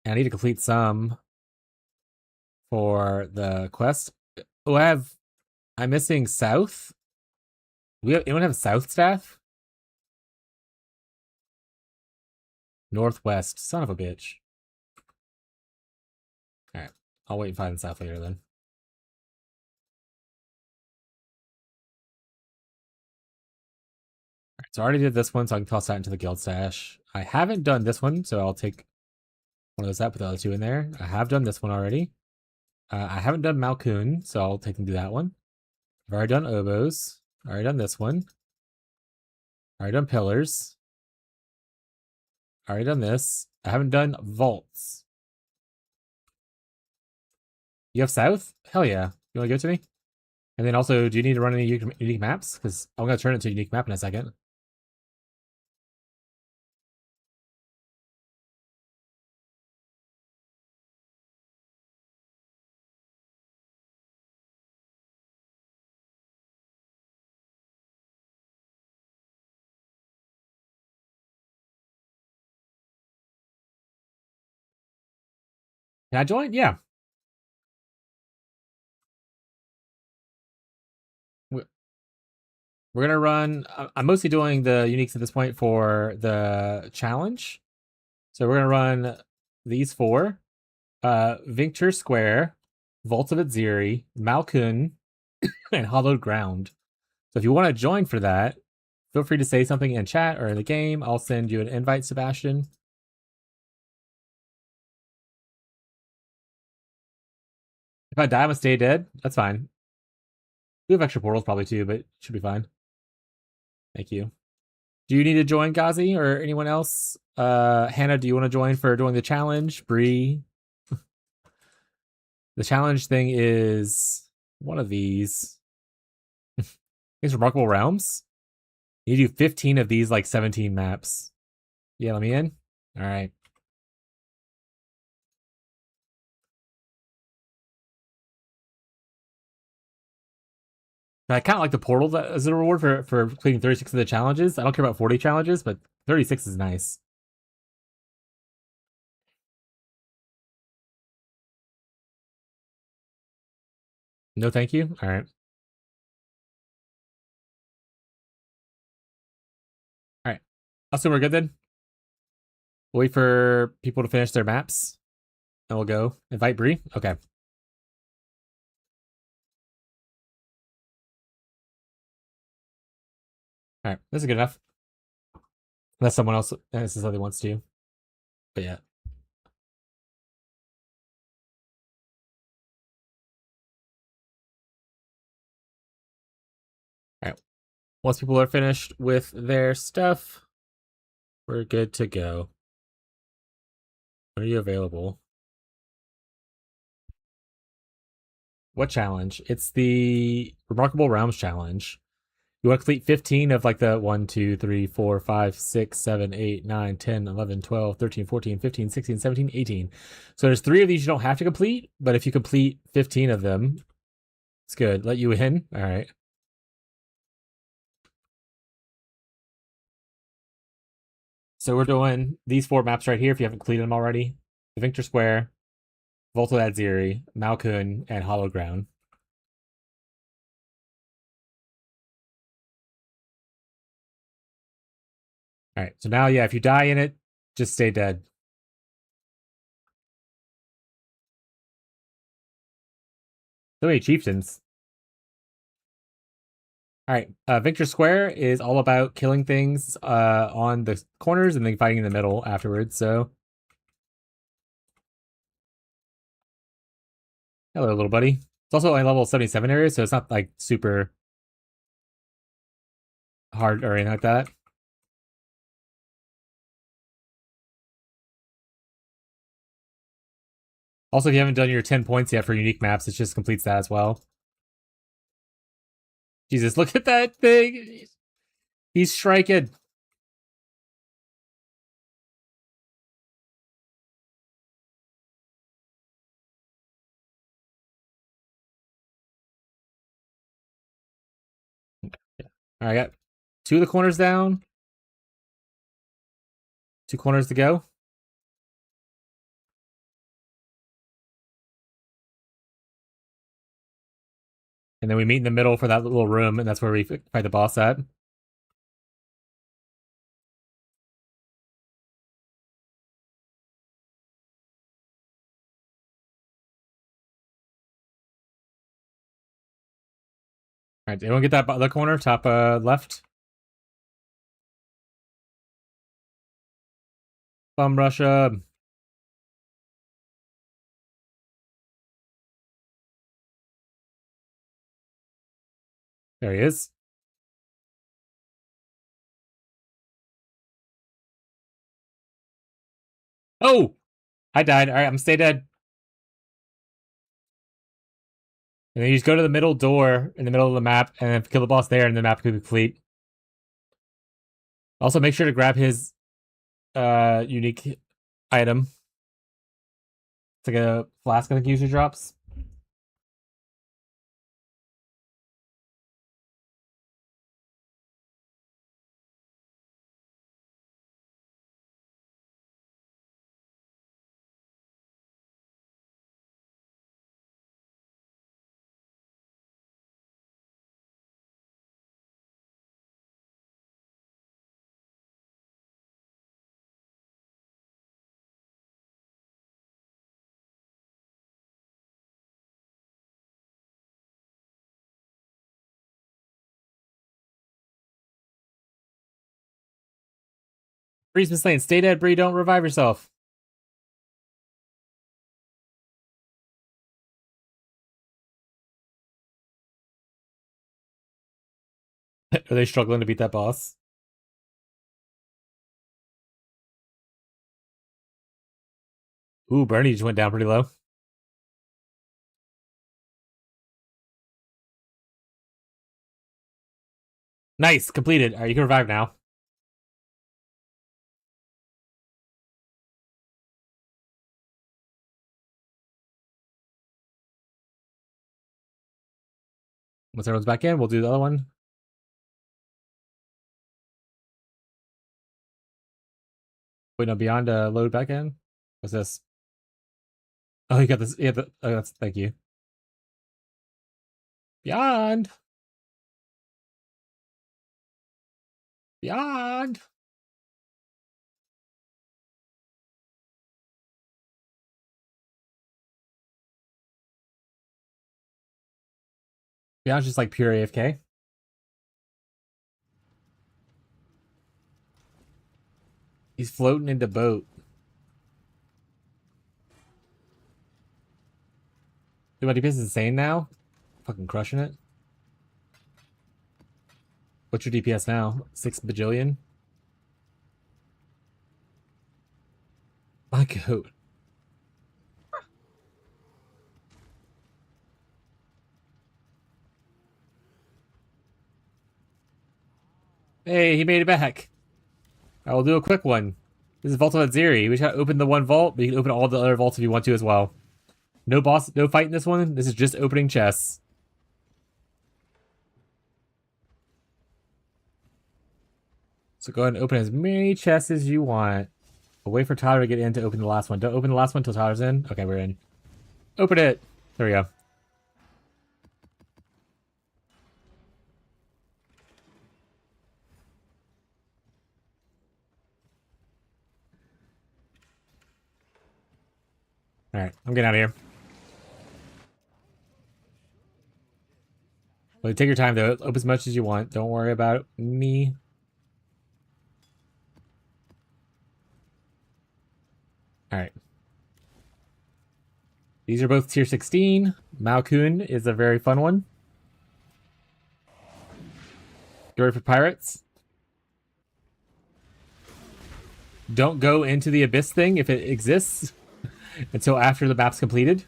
and I need to complete some for the quest. Oh, I'm missing South. Anyone have South staff? Northwest. Son of a bitch. Alright. I'll wait and find south later then. Alright, so I already did this one, so I can toss that into the guild stash. I haven't done this one, so I'll take one of those out, put the other two in there. I have done this one already. I haven't done Malkun, so I'll take and do that one. I've already done oboes. Already done this one. Already done pillars. Already done this. I haven't done vaults. You have south? Hell yeah. You want to give it to me? And then also, do you need to run any unique maps? Because I'm going to turn it to a unique map in a second. Can I join? Yeah. We're going to run... I'm mostly doing the uniques at this point for the challenge. So we're going to run these four. Victor Square, Vault of Adziri, Malkun, and Hollowed Ground. So if you want to join for that, feel free to say something in chat or in the game. I'll send you an invite, Sebastian. If I die, I'm gonna stay dead. That's fine. We have extra portals probably too, but it should be fine. Thank you. Do you need to join, Ghazi, or anyone else? Hannah, do you want to join for doing the challenge? Bree? The challenge thing is one of these. These Remarkable Realms? You do 15 of these, like 17 maps. Yeah, let me in? Alright. I kind of like the portal as a reward for completing 36 of the challenges. I don't care about 40 challenges, but 36 is nice. No thank you? Alright. Alright. I'll assume we're good then. We'll wait for people to finish their maps. And we'll go. Invite Bree? Okay. Alright, this is good enough. Unless someone else necessarily wants to. But yeah. Alright. Once people are finished with their stuff, we're good to go. When are you available? What challenge? It's the Remarkable Realms challenge. You want to complete 15 of like the 1, 2, 3, 4, 5, 6, 7, 8, 9, 10, 11, 12, 13, 14, 15, 16, 17, 18. So there's 3 of these you don't have to complete, but if you complete 15 of them, it's good. Let you in? All right. So we're doing these 4 maps right here if you haven't completed them already. The Victor Square, Vault of Adziri, Malkun, and Hollow Ground. All right, so now, yeah, if you die in it, just stay dead. So many chieftains. All right, Victor Square is all about killing things on the corners and then fighting in the middle afterwards, so... Hello, little buddy. It's also a level 77 area, so it's not, like, super hard or anything like that. Also, if you haven't done your 10 points yet for unique maps, it just completes that as well. Jesus, look at that thing! He's striking. All right, I got 2 of the corners down. 2 corners to go. And then we meet in the middle for that little room, and that's where we fight the boss at. Alright, anyone get that the corner? Top left? Bum Russia. There he is. Oh! I died. Alright, I'm stay dead. And then you just go to the middle door in the middle of the map and then kill the boss there and the map could be complete. Also, make sure to grab his unique item. It's like a flask I think usually drops. Bree's been slain. Stay dead, Bree. Don't revive yourself. Are they struggling to beat that boss? Ooh, Bernie just went down pretty low. Nice, completed. Alright, you can revive now. Once everyone's back in, we'll do the other one. Wait, no, beyond load back in? What's this? Oh, you got this. Yeah, oh, that's thank you. Beyond. Beyond. Beyond's just like pure AFK. He's floating into boat. Dude, my DPS is insane now. Fucking crushing it. What's your DPS now? 6 bajillion? My goat. Hey, he made it back. I will do a quick one. This is Vault of Aziri. We just gotta open the one vault, but you can open all the other vaults if you want to as well. No boss, no fight in this one. This is just opening chests. So go ahead and open as many chests as you want. But wait for Tyler to get in to open the last one. Don't open the last one until Tyler's in. Okay, we're in. Open it. There we go. Alright, I'm getting out of here. Well, take your time though. Open as much as you want. Don't worry about me. Alright. These are both tier 16. Malkun is a very fun one. Get ready for pirates. Don't go into the abyss thing if it exists until after the map's completed.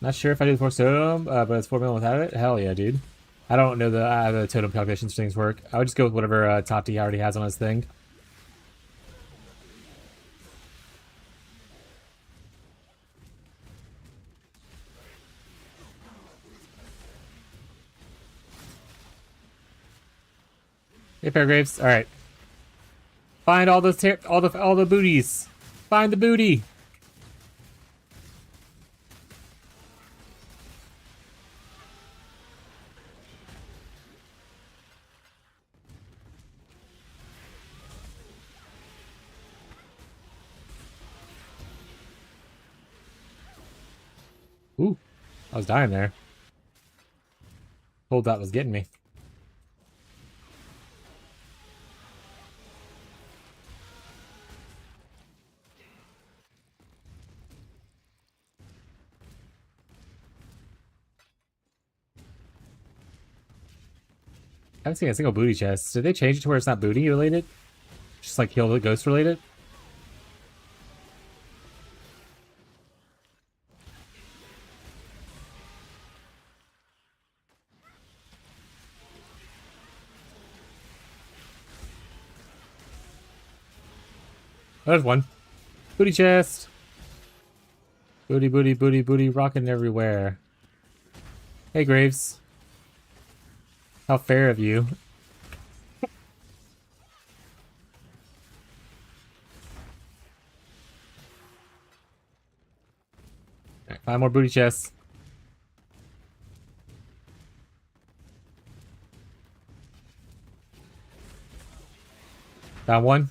Not sure if I do the 4 totem, but it's 4 million without it. Hell yeah, dude. I don't know the totem calculations things work. I would just go with whatever top D already has on his thing. Hey, Fairgraves. All right. Find all those all the booties. Find the booty. Ooh, I was dying there. Told that was getting me. I haven't seen a single booty chest. Did they change it to where it's not booty related? Just like kill the ghost related? There's one. Booty chest. Booty, booty, booty, booty, rocking everywhere. Hey, Graves. How fair of you. Alright, 5 more booty chests. Found one.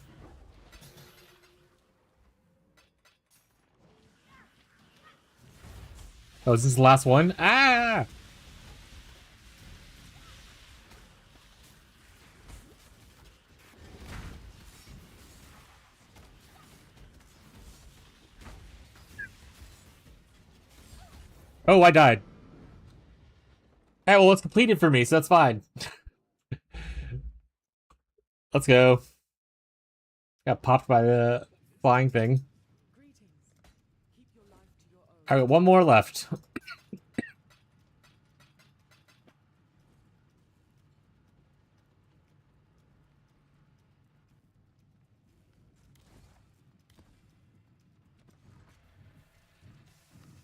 Oh, is this the last one? Ah! Oh, I died. Hey, well, it's completed for me, so that's fine. Let's go. Got popped by the flying thing. Greetings. Keep your life to your own. I got one more left.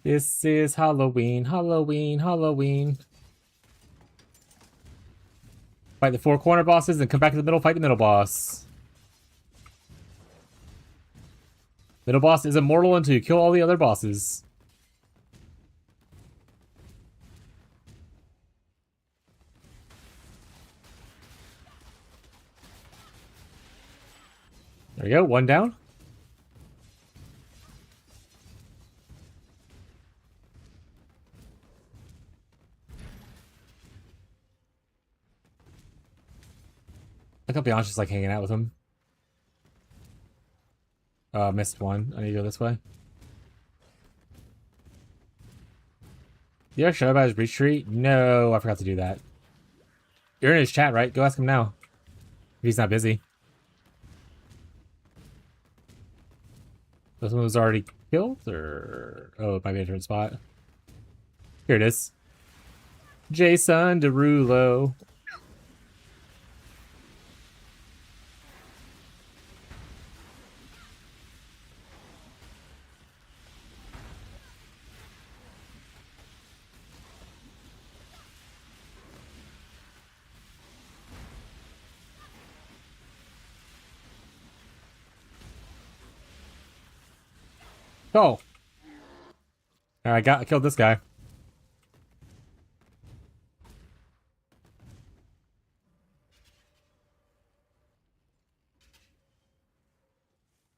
This is Halloween, Halloween, Halloween. Fight the 4 corner bosses and come back to the middle, fight the middle boss. Middle boss is immortal until you kill all the other bosses. There we go, one down. I think Beyond's just like hanging out with him. Missed one. I need to go this way. Did I show about his retreat? No, I forgot to do that. You're in his chat, right? Go ask him now. If he's not busy. This one was already killed, or... Oh, it might be a different spot. Here it is. Jason Derulo. Oh. Alright, I killed this guy.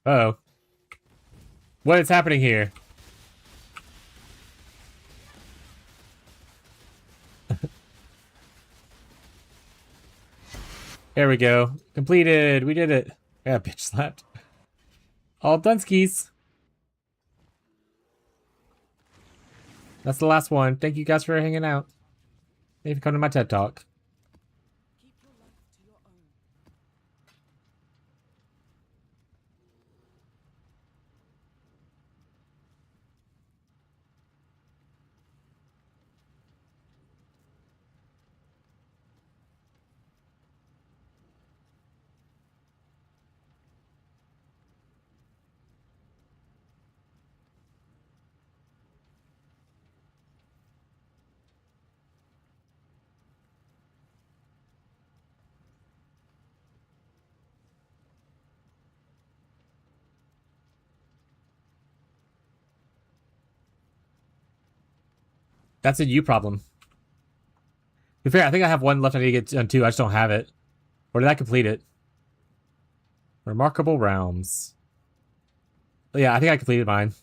Uh-oh. What is happening here? There we go. Completed. We did it. Yeah, bitch slapped. All done skis. That's the last one. Thank you guys for hanging out. Thank you for coming to my TED Talk. Keep your life to your own. That's a you problem. To be fair, I think I have one left I need to get done too. I just don't have it. Or did I complete it? Remarkable Realms. Oh, yeah, I think I completed mine.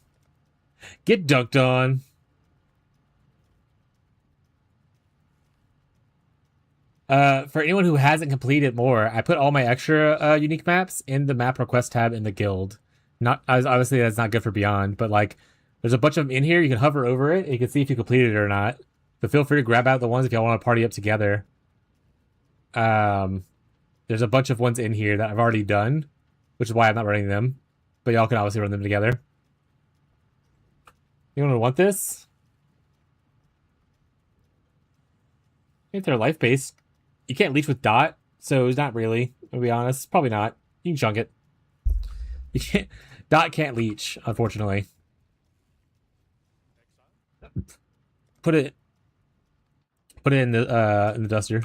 Get dunked on. For anyone who hasn't completed more, I put all my extra unique maps in the map request tab in the guild. Not obviously that's not good for Beyond, but like there's a bunch of them in here. You can hover over it and you can see if you completed it or not. So feel free to grab out the ones if y'all want to party up together. Um, there's a bunch of ones in here that I've already done, which is why I'm not running them. But y'all can obviously run them together. You want this? If they're life based, you can't leech with dot, so it's not really. To be honest, probably not. You can chunk it. You can't. Dot can't leech, unfortunately. Put it. Put it in the duster.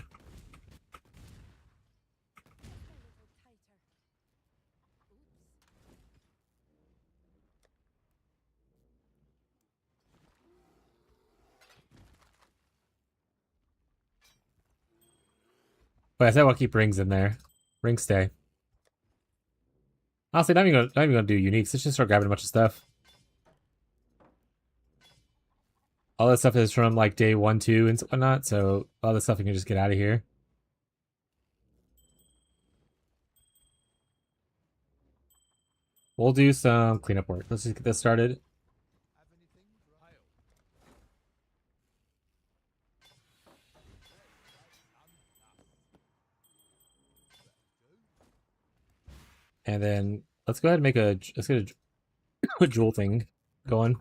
But I said I'll keep rings in there. Rings stay. Honestly, not even gonna do uniques. Let's just start grabbing a bunch of stuff. All this stuff is from like day 1, 2, and whatnot. So all this stuff we can just get out of here. We'll do some cleanup work. Let's just get this started. And then let's go ahead and make let's get a jewel thing going.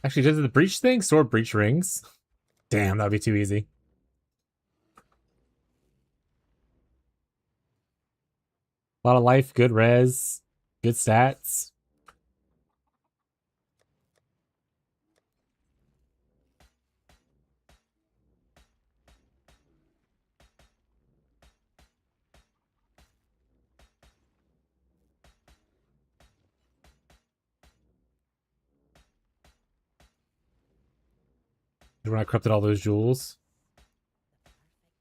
Actually, does the breach thing store breach rings? Damn, that'd be too easy. A lot of life, good res, good stats. When I corrupted all those jewels.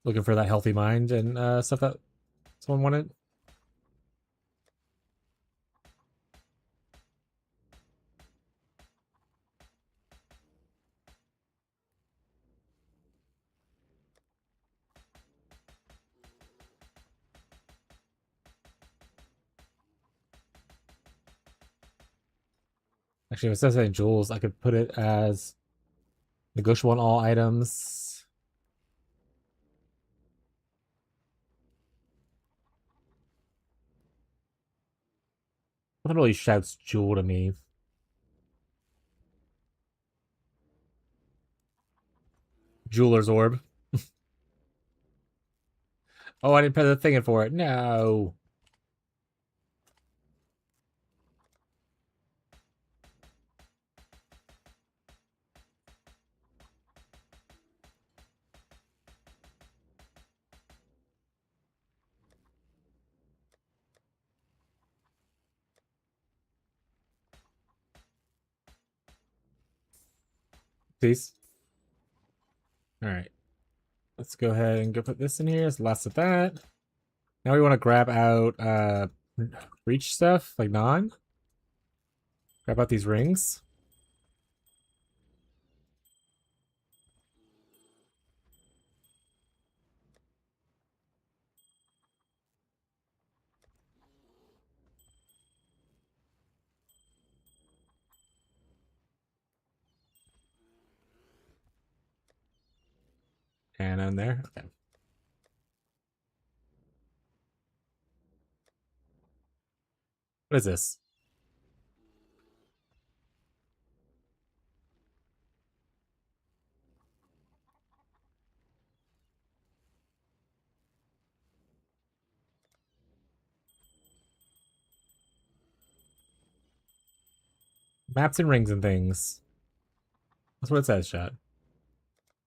Looking for that healthy mind and stuff that someone wanted. Actually, if it says saying jewels, I could put it as negotiable on all items. Nothing really shouts jewel to me. Jeweler's orb. Oh, I didn't put the thing in for it. No. Please. All right. Let's go ahead and go put this in here. It's less of that. Now we want to grab out breach stuff, like non. Grab out these rings. And in there. Okay. What is this? Maps and rings and things. That's what it says, chat.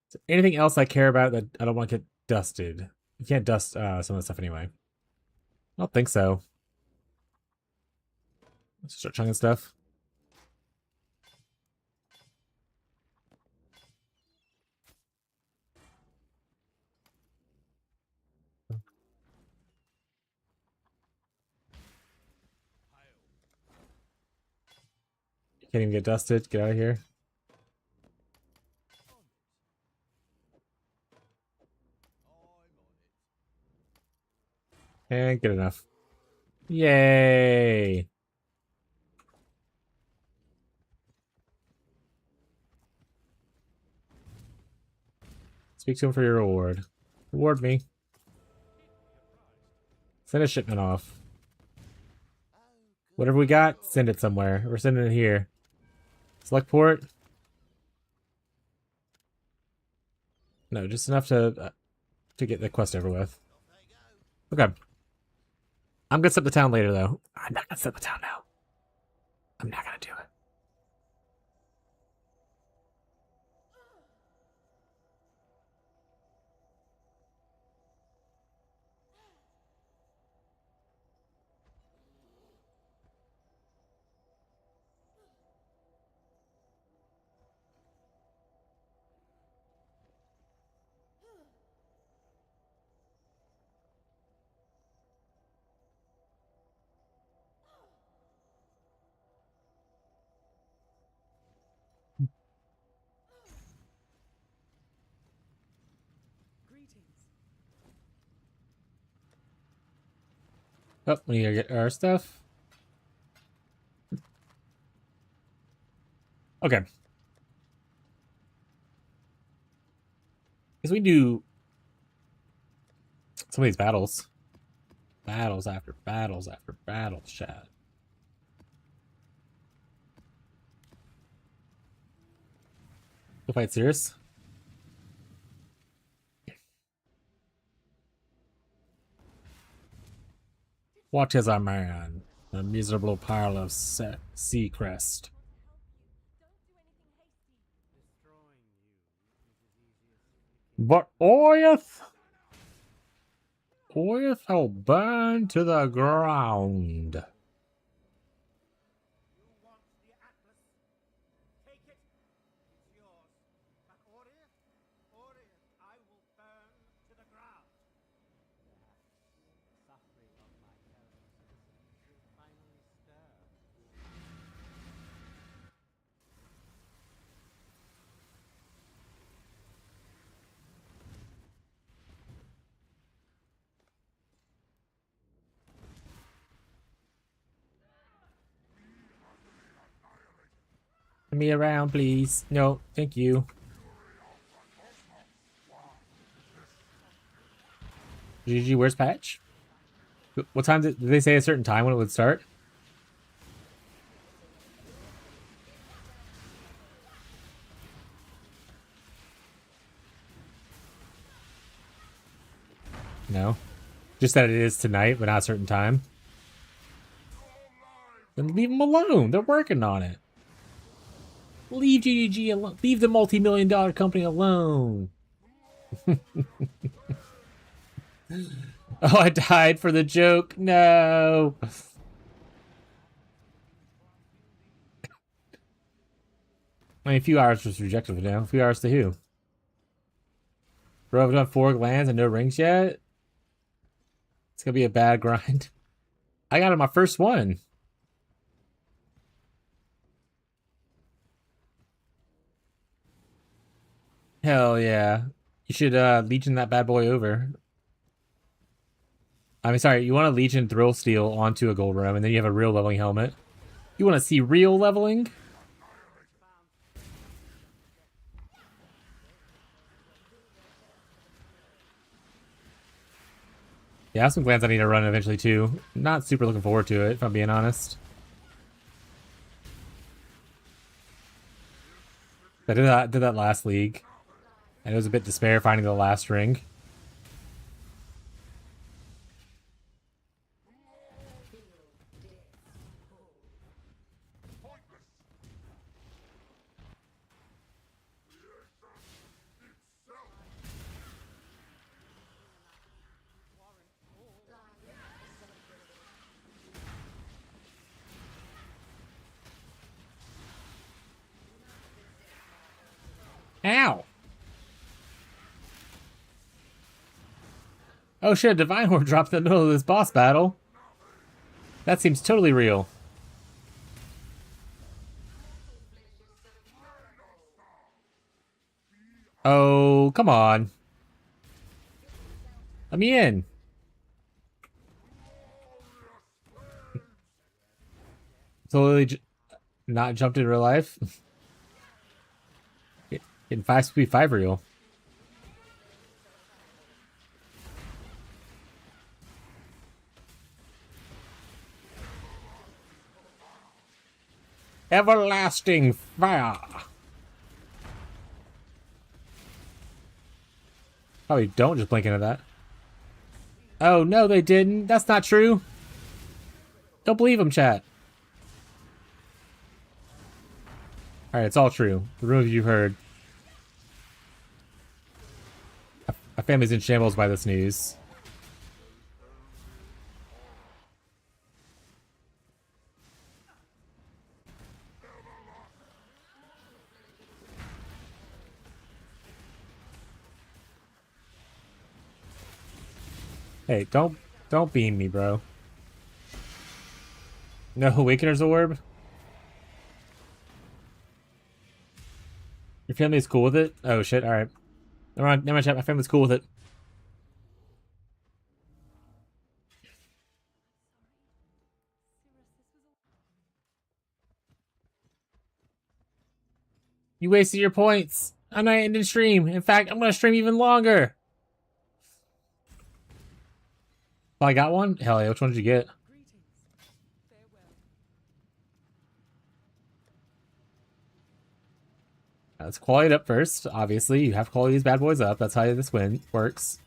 Is there anything else I care about that I don't want to get dusted? You can't dust some of the stuff anyway. I don't think so. Let's start chunking stuff. Can't even get dusted. Get out of here. And get enough. Yay! Speak to him for your reward. Reward me. Send a shipment off. Whatever we got, send it somewhere. We're sending it here. Select port. No, just enough to get the quest over with. Okay. I'm gonna set the town later, though. I'm not gonna set the town now. I'm not gonna do it. Greetings. Oh, we need to get our stuff. Okay. Because we do some of these battles. Battles after battles after battles, chat. Go fight Cirrus. Watch as I man, a miserable pile of sea crest. But Oyeth will burn to the ground. You want the Atlas? Take it. It's yours. But Oriath, I will burn to the ground. The suffering of my fellow citizens will finally stir. Send me around, please. No, thank you. GG, where's Patch? What time did they say a certain time when it would start? No. Just that it is tonight, but not a certain time. Then leave them alone. They're working on it. Leave GGG alone. Leave the multi-million-dollar company alone. Oh, I died for the joke. No. I mean, a few hours was rejected for now. A few hours to who? Bro, I've done 4 glands and no rings yet? It's gonna be a bad grind. I got it my first one. Hell yeah. You should Legion that bad boy over. I mean, sorry, you want to Legion Thrill Steel onto a gold rim, and then you have a real leveling helmet. You want to see real leveling? Yeah, I have some clans I need to run eventually too. Not super looking forward to it, if I'm being honest. I did that last league, and it was a bit despair finding the last ring. Ow! Oh shit, Divine Horde dropped in the middle of this boss battle. That seems totally real. Oh, come on. Let me in. Totally not jumped in real life. In 5v5 real. Everlasting fire. Probably don't just blink into that. Oh, no, they didn't. That's not true. Don't believe them, chat. Alright, it's all true. The rumors you've heard. My family's in shambles by this news. Hey, don't beam me, bro. No Awakener's Orb? Your family's cool with it? Oh shit, alright. Never mind, chat, my family's cool with it. You wasted your points. I'm not ending stream. In fact, I'm gonna stream even longer. Oh, I got one? Hell yeah, which one did you get? Greetings. Farewell. Let's quality it up first. Obviously, you have to quality these bad boys up. That's how this win works.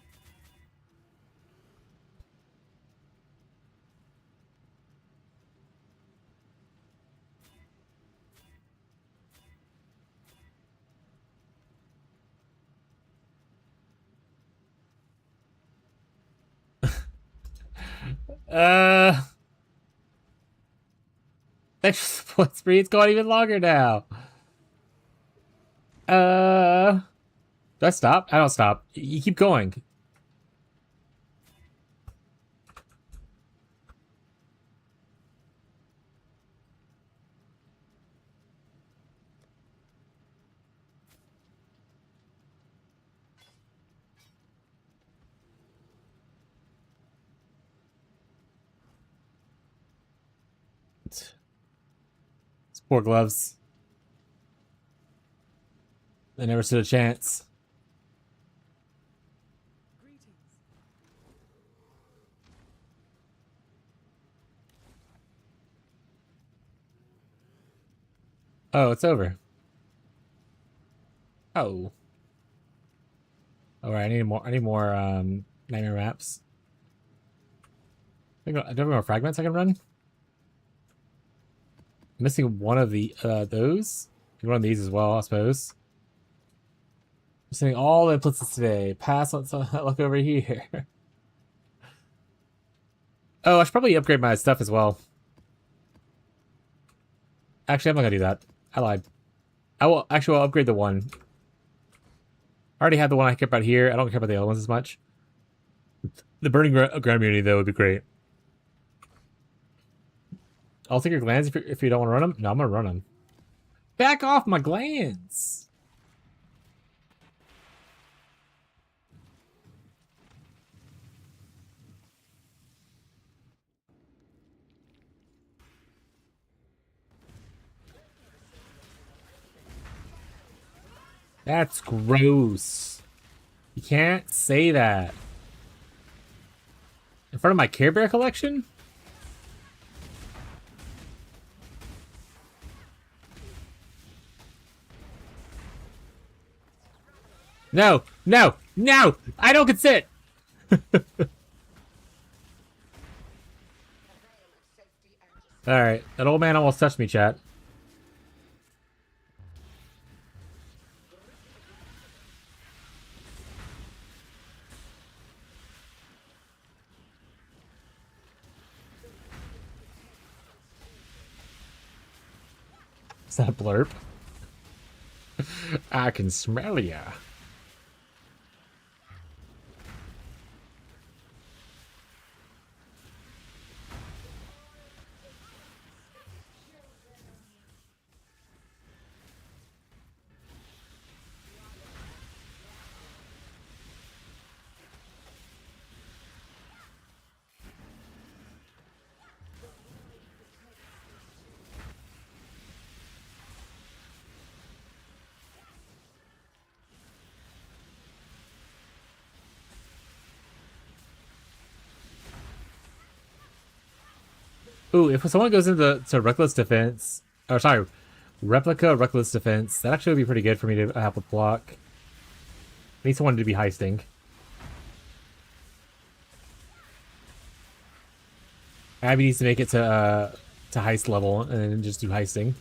Thanks for the point spree. It's going even longer now. Do I stop? I don't stop. You keep going. Poor gloves. They never stood a chance. Greetings. Oh, it's over. Oh. Alright, I need more nightmare maps. Do I have more fragments I can run? I'm missing one of the those. I can run these as well, I suppose. I'm missing all the inputs today. Pass, let's look over here. Oh, I should probably upgrade my stuff as well. Actually, I'm not gonna do that. I lied. I'll upgrade the one. I already have the one I care about here. I don't care about the other ones as much. The burning ground immunity though would be great. I'll take your glands if you don't want to run them. No, I'm gonna run them. Back off my glands. That's gross. You can't say that. In front of my Care Bear collection? No, no, no! I don't consent! Alright, that old man almost touched me, chat. Is that a blurb? I can smell ya. Ooh, if someone goes into Reckless Defense, or sorry, Replica Reckless Defense, that actually would be pretty good for me to have a block. I need someone to be heisting. Abby needs to make it to heist level and then just do heisting.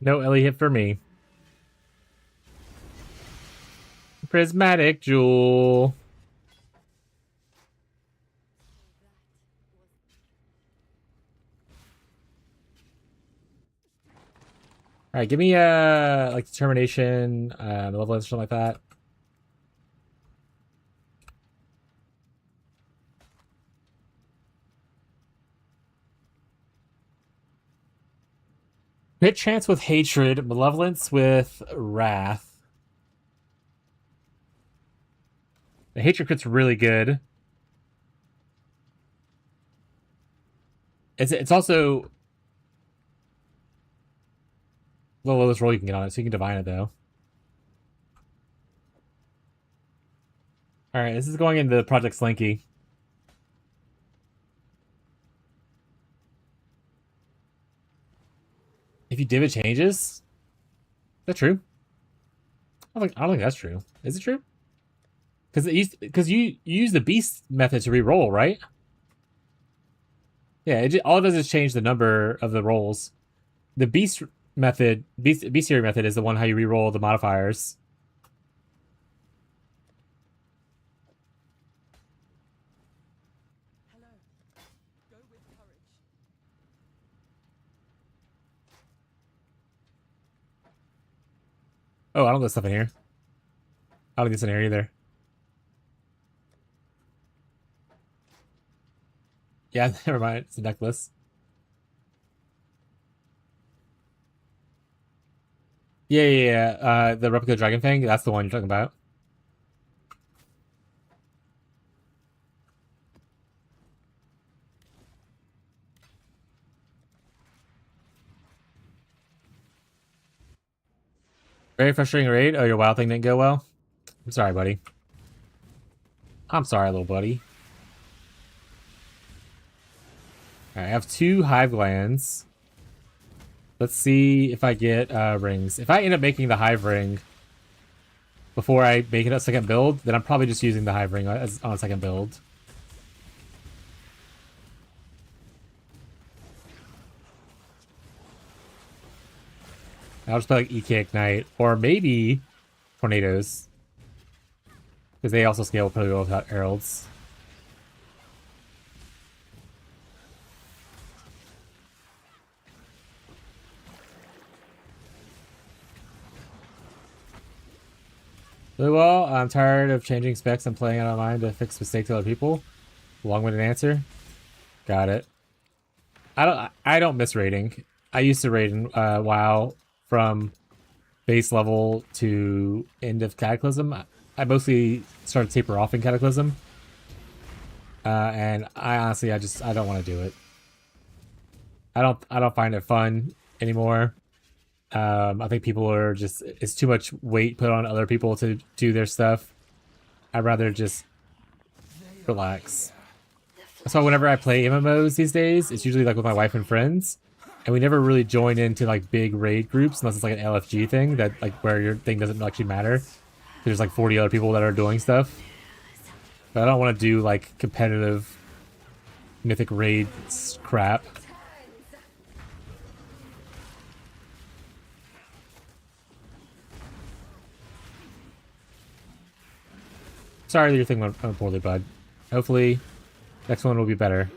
No Ellie hit for me. Prismatic Jewel. All right, give me like determination, malevolence, something like that. Hit chance with hatred, malevolence with wrath. The hatred crit's really good. It's also the lowest roll you can get on it, so you can divine it though. All right, this is going into Project Slinky. If you div, it changes. Is that true? I don't think that's true. Is it true? Because you use the beast method to re-roll, right? Yeah, all it does is change the number of the rolls. The beast method, bestiary method, is the one how you re-roll the modifiers. Hello. Go with courage. Oh, I don't got stuff in here. I don't get this in here either. Yeah, never mind. It's a necklace. Yeah. The replica dragon thing. That's the one you're talking about. Very frustrating raid. Oh, your wild thing didn't go well? I'm sorry, buddy. I'm sorry, little buddy. Alright, I have 2 hive glands. Let's see if I get rings. If I end up making the hive ring before I make it a second build, then I'm probably just using the hive ring on a second build. I'll just play like EK Ignite, or maybe Tornadoes. Because they also scale pretty well without heralds. Really well, I'm tired of changing specs and playing out of mind to fix mistakes to other people. Long-winded answer. Got it. I don't miss raiding. I used to raid in WoW from base level to end of Cataclysm. I mostly started to taper off in Cataclysm. And I honestly, I don't want to do it. I don't find it fun anymore. I think people are just, it's too much weight put on other people to do their stuff. I'd rather just relax. That's why whenever I play MMOs these days, it's usually like with my wife and friends. And we never really join into like big raid groups unless it's like an LFG thing that like where your thing doesn't actually matter. There's like 40 other people that are doing stuff. But I don't want to do like competitive mythic raids crap. Sorry that your thing went poorly, bud. Hopefully, next one will be better.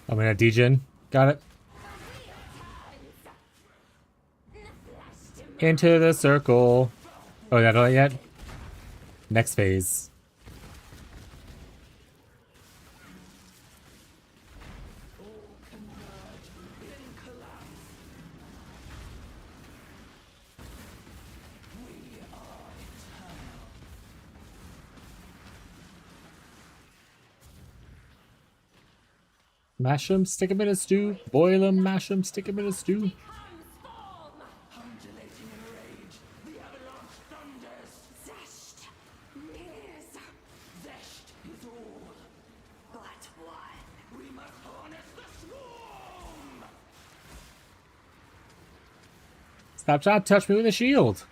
I'm gonna degen. Got it. Into the circle. Oh, not done it yet? Next phase. Mash 'em, stick 'em in a stew. Boil 'em, mash 'em, stick 'em in a stew. Stop trying to touch me with a shield.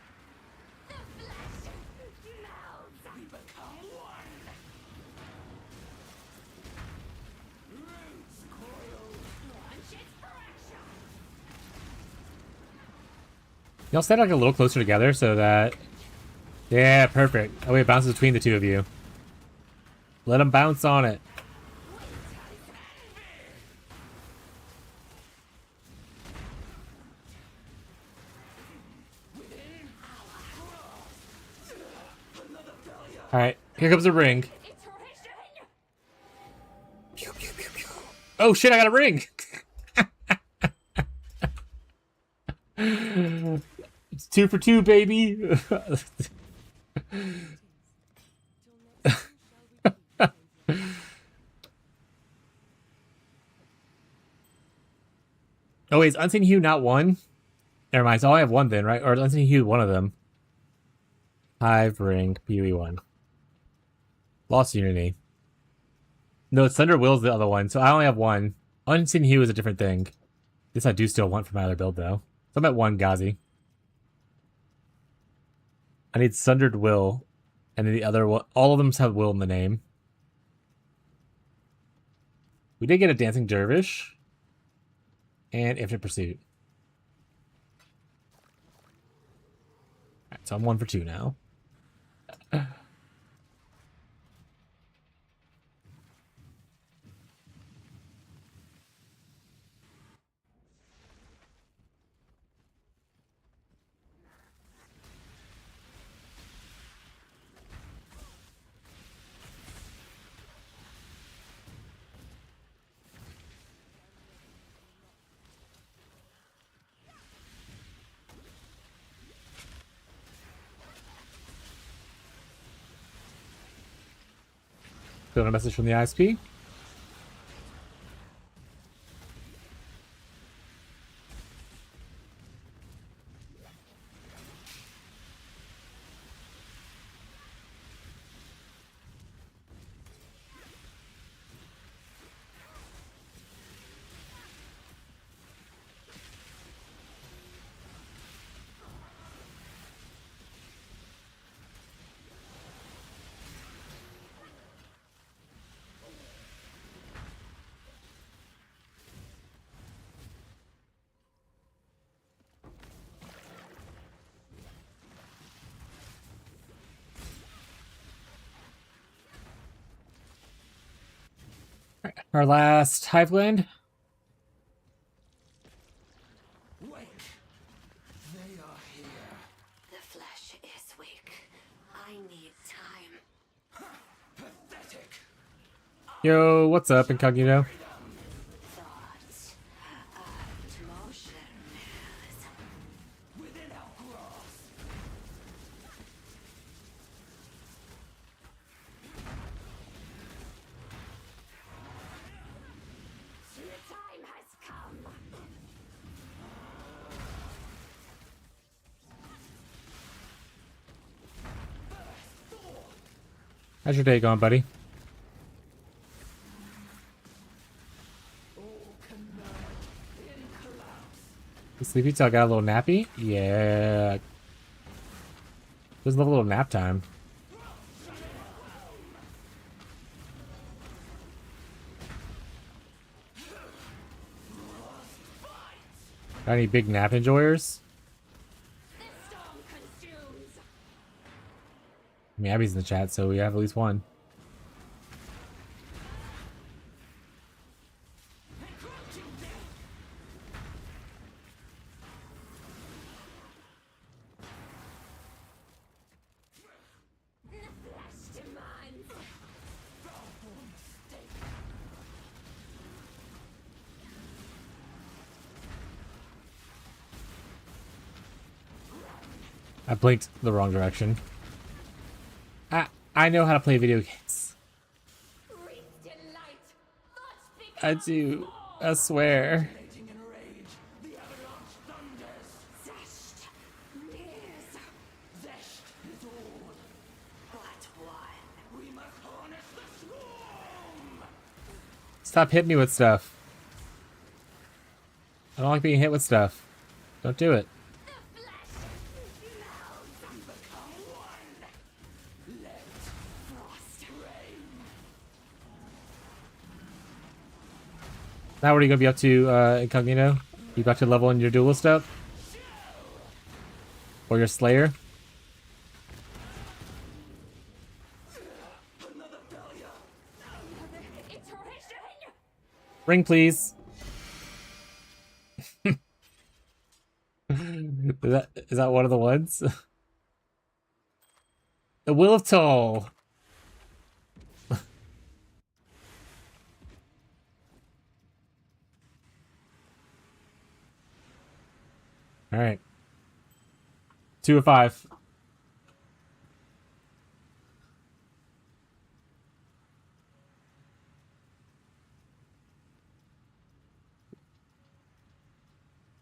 Y'all stand like a little closer together so that... Yeah, perfect. Oh wait, it bounces between the two of you. Let them bounce on it. Alright, here comes a ring. Pew, pew, pew, pew. Oh shit, I got a ring! It's 2 for 2, baby! Oh wait, is Unseen Hue not one? Never mind, so I have one then, right? Or is Unseen Hue one of them? Hive, ring, PoE1. Lost Unity. No, it's Thunder Will's the other one, so I only have one. Unseen Hue is a different thing. This I do still want for my other build, though. So I'm at 1 Ghazi. I need Sundered Will. And then the other one, all of them have Will in the name. We did get a Dancing Dervish. And Infinite Pursuit. Alright, so I'm 1 for 2 now. Got a message from the ISP. Our last Hiveland. Wait! They are here. The flesh is weak. I need time. Pathetic! Yo, what's up, Incognito? Thoughts and motion is Within our grasp! the time has come. How's your day going, buddy? The Sleepy Tail got a little nappy? Yeah. Just love a little nap time. Got any big nap enjoyers? The storm consumes. I mean, Abby's in the chat, so we have at least one. The flesh demands. I blinked the wrong direction. I know how to play video games. Breathed in light. Thoughts I become do. I swear. Raging in rage, the avalanche thunders. zest. Nears. Zest is all. But one. We must harness the swarm! Stop hitting me with stuff. I don't like being hit with stuff. Don't do it. The flesh melts and become one. Let Frost rain! Now what are you gonna be up to, Incognito? You got to level in your duelist up? Or your slayer? Another failure! iteration. Ring, please. Is that one of the ones? The Will of Toll. All right. 2 of 5.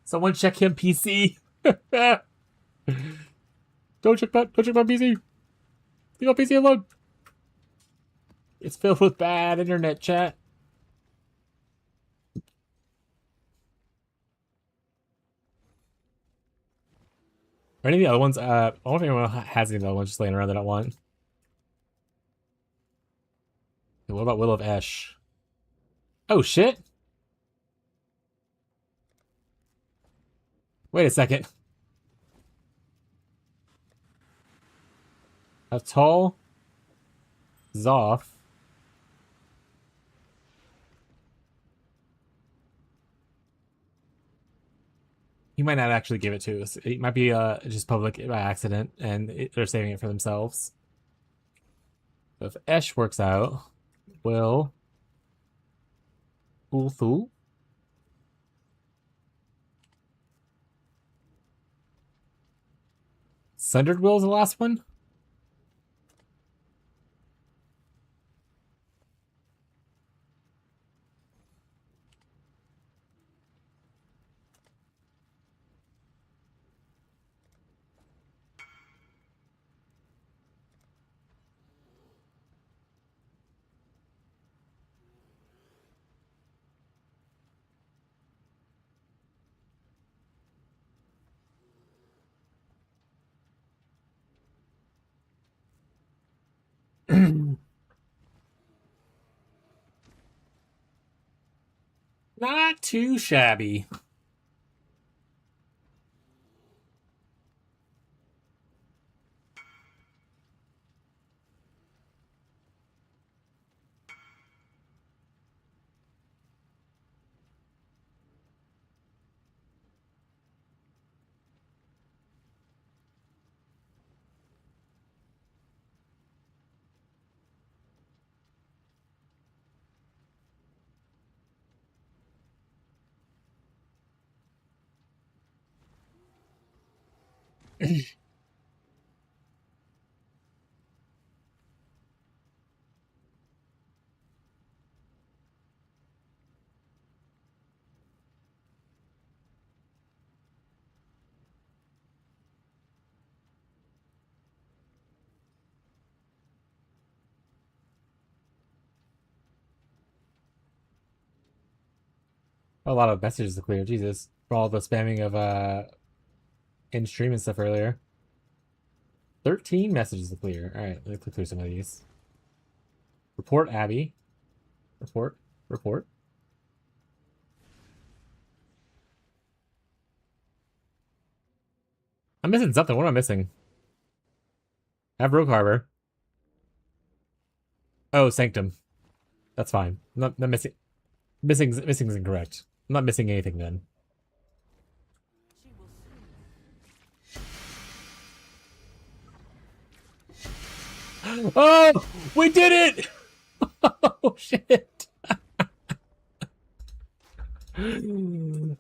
Someone check him PC. Don't check my PC. Leave my PC alone. It's filled with bad internet chat. Are any of the other ones? I don't know if anyone has any of the other ones just laying around that I want. Okay, what about Will of Esh? Oh shit! Wait a second. A tall Zoth. He might not actually give it to us. It might be just public by accident, and they're saving it for themselves. So if Esh works out, Will Ulthu. Sundered Will is the last one? Not too shabby. A lot of messages to clear. Jesus, for all the spamming of in stream and stuff earlier. 13 messages to clear. All right, let me click through some of these. Report Abby. Report. Report. I'm missing something. What am I missing? I have Rogue Harbor. Oh, Sanctum. That's fine. I'm not missing. Missing is incorrect. I'm not missing anything then. Oh, we did it! Oh shit! We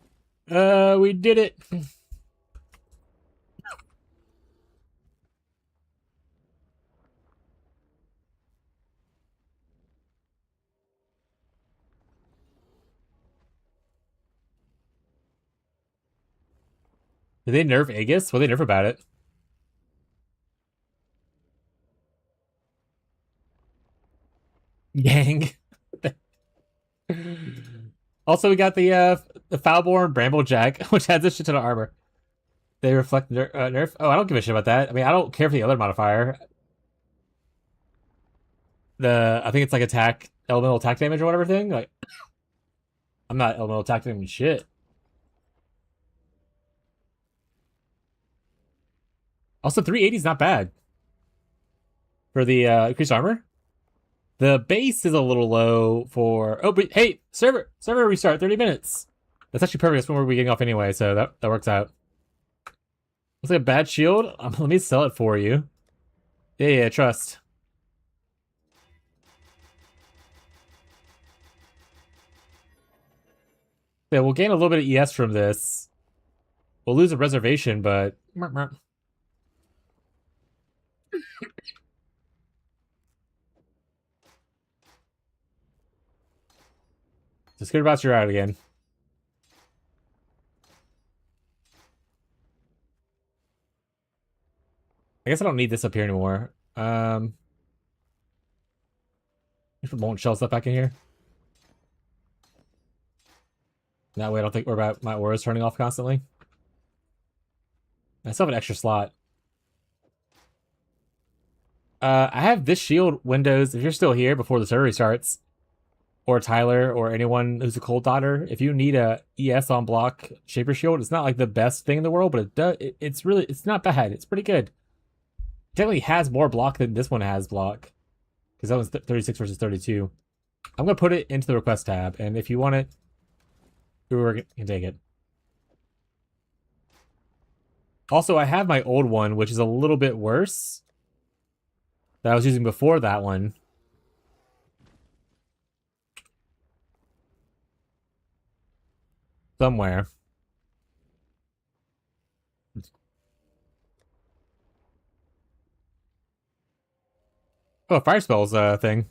did it. Did they nerf Aegis? What did they nerf about it? Gang. Also, we got the Foulborn Bramblejack, which has a shit ton of armor. They reflect nerf. Oh, I don't give a shit about that. I mean, I don't care for the other modifier. I think it's like attack, elemental attack damage or whatever thing. Like, I'm not elemental attack damage shit. Also, 380 is not bad for the increased armor. The base is a little low for. Oh, but hey, server restart 30 minutes. That's actually perfect. That's when we're getting off anyway, so that works out. Looks like a bad shield. Let me sell it for you. Yeah, trust. Yeah, we'll gain a little bit of ES from this. We'll lose a reservation, but just good about you're out again. I guess I don't need this up here anymore. Put molten shell stuff back in here. That way I don't think we're about my auras turning off constantly. I still have an extra slot. I have this shield windows. If you're still here before the server restarts, or Tyler, or anyone who's a cold daughter, if you need a ES on block Shaper Shield, it's not like the best thing in the world, but it does. It's not bad. It's pretty good. It definitely has more block than this one has block, because that was 36 versus 32. I'm gonna put it into the request tab, and if you want it, whoever can take it. Also, I have my old one, which is a little bit worse, that I was using before that one. Somewhere. Oh, fire spells thing.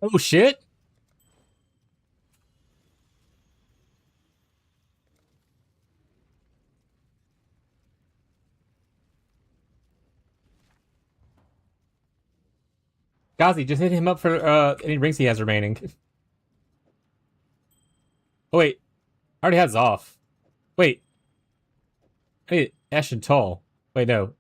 Oh shit! Gazi, just hit him up for any rings he has remaining. Oh wait, I already has off. Wait, hey, Ash and Tall. Wait, no.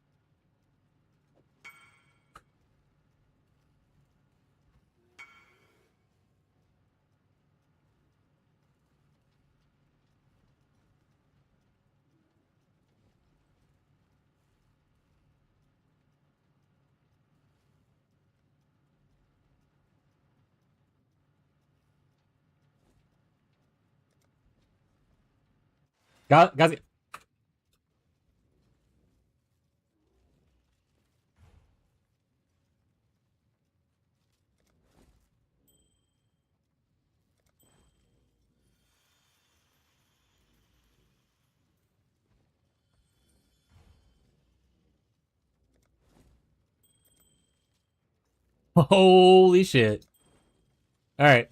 Gazi. Holy shit. Alright.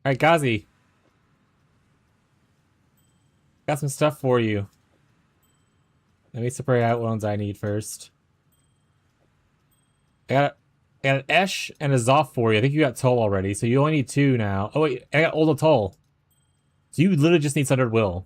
Alright, Gazi. Got some stuff for you. Let me separate out what ones I need first. I got an Esh and a Zoth for you. I think you got Tull already, so you only need 2 now. Oh wait, I got Old Tull. So you literally just need Sundered Will.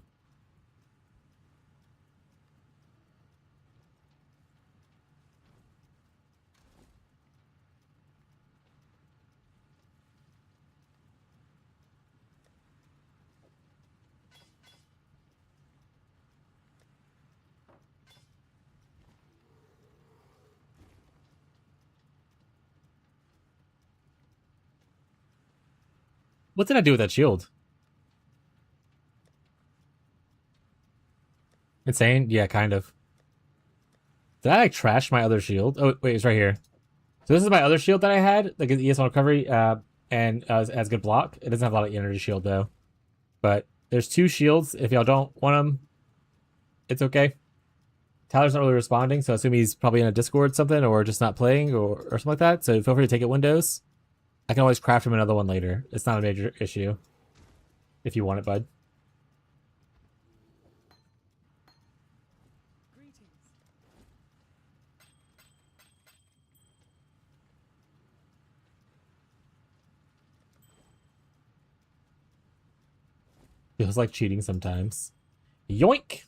What did I do with that shield? Insane? Yeah, kind of. Did I like trash my other shield? Oh wait, it's right here. So this is my other shield that I had, like an ESL recovery, and has good block. It doesn't have a lot of energy shield though. But there's 2 shields. If y'all don't want them, it's okay. Tyler's not really responding, so I assume he's probably in a Discord something, or just not playing, or something like that. So feel free to take it Windows. I can always craft him another one later. It's not a major issue. If you want it, bud. Greetings. Feels like cheating sometimes. Yoink!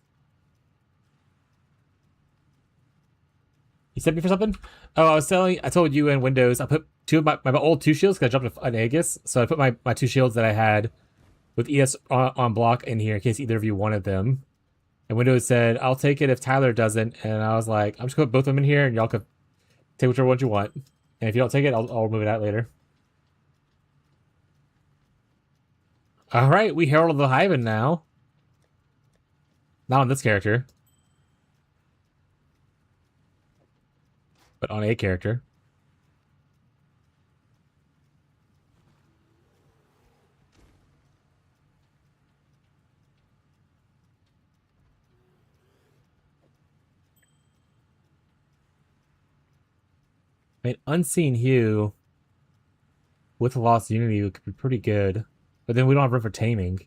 You sent me for something? Oh, I told you in Windows, I put 2 of my old 2 shields because I jumped an Aegis. So I put my 2 shields that I had with ES on block in here in case either of you wanted them. And Windows said, I'll take it if Tyler doesn't. And I was like, I'm just going to put both of them in here and y'all could take whichever one you want. And if you don't take it, I'll move it out later. Alright, we heralded the Hyven now. Not on this character. But on a character. I mean, Unseen Hue with Lost Unity could be pretty good. But then we don't have room for Taming.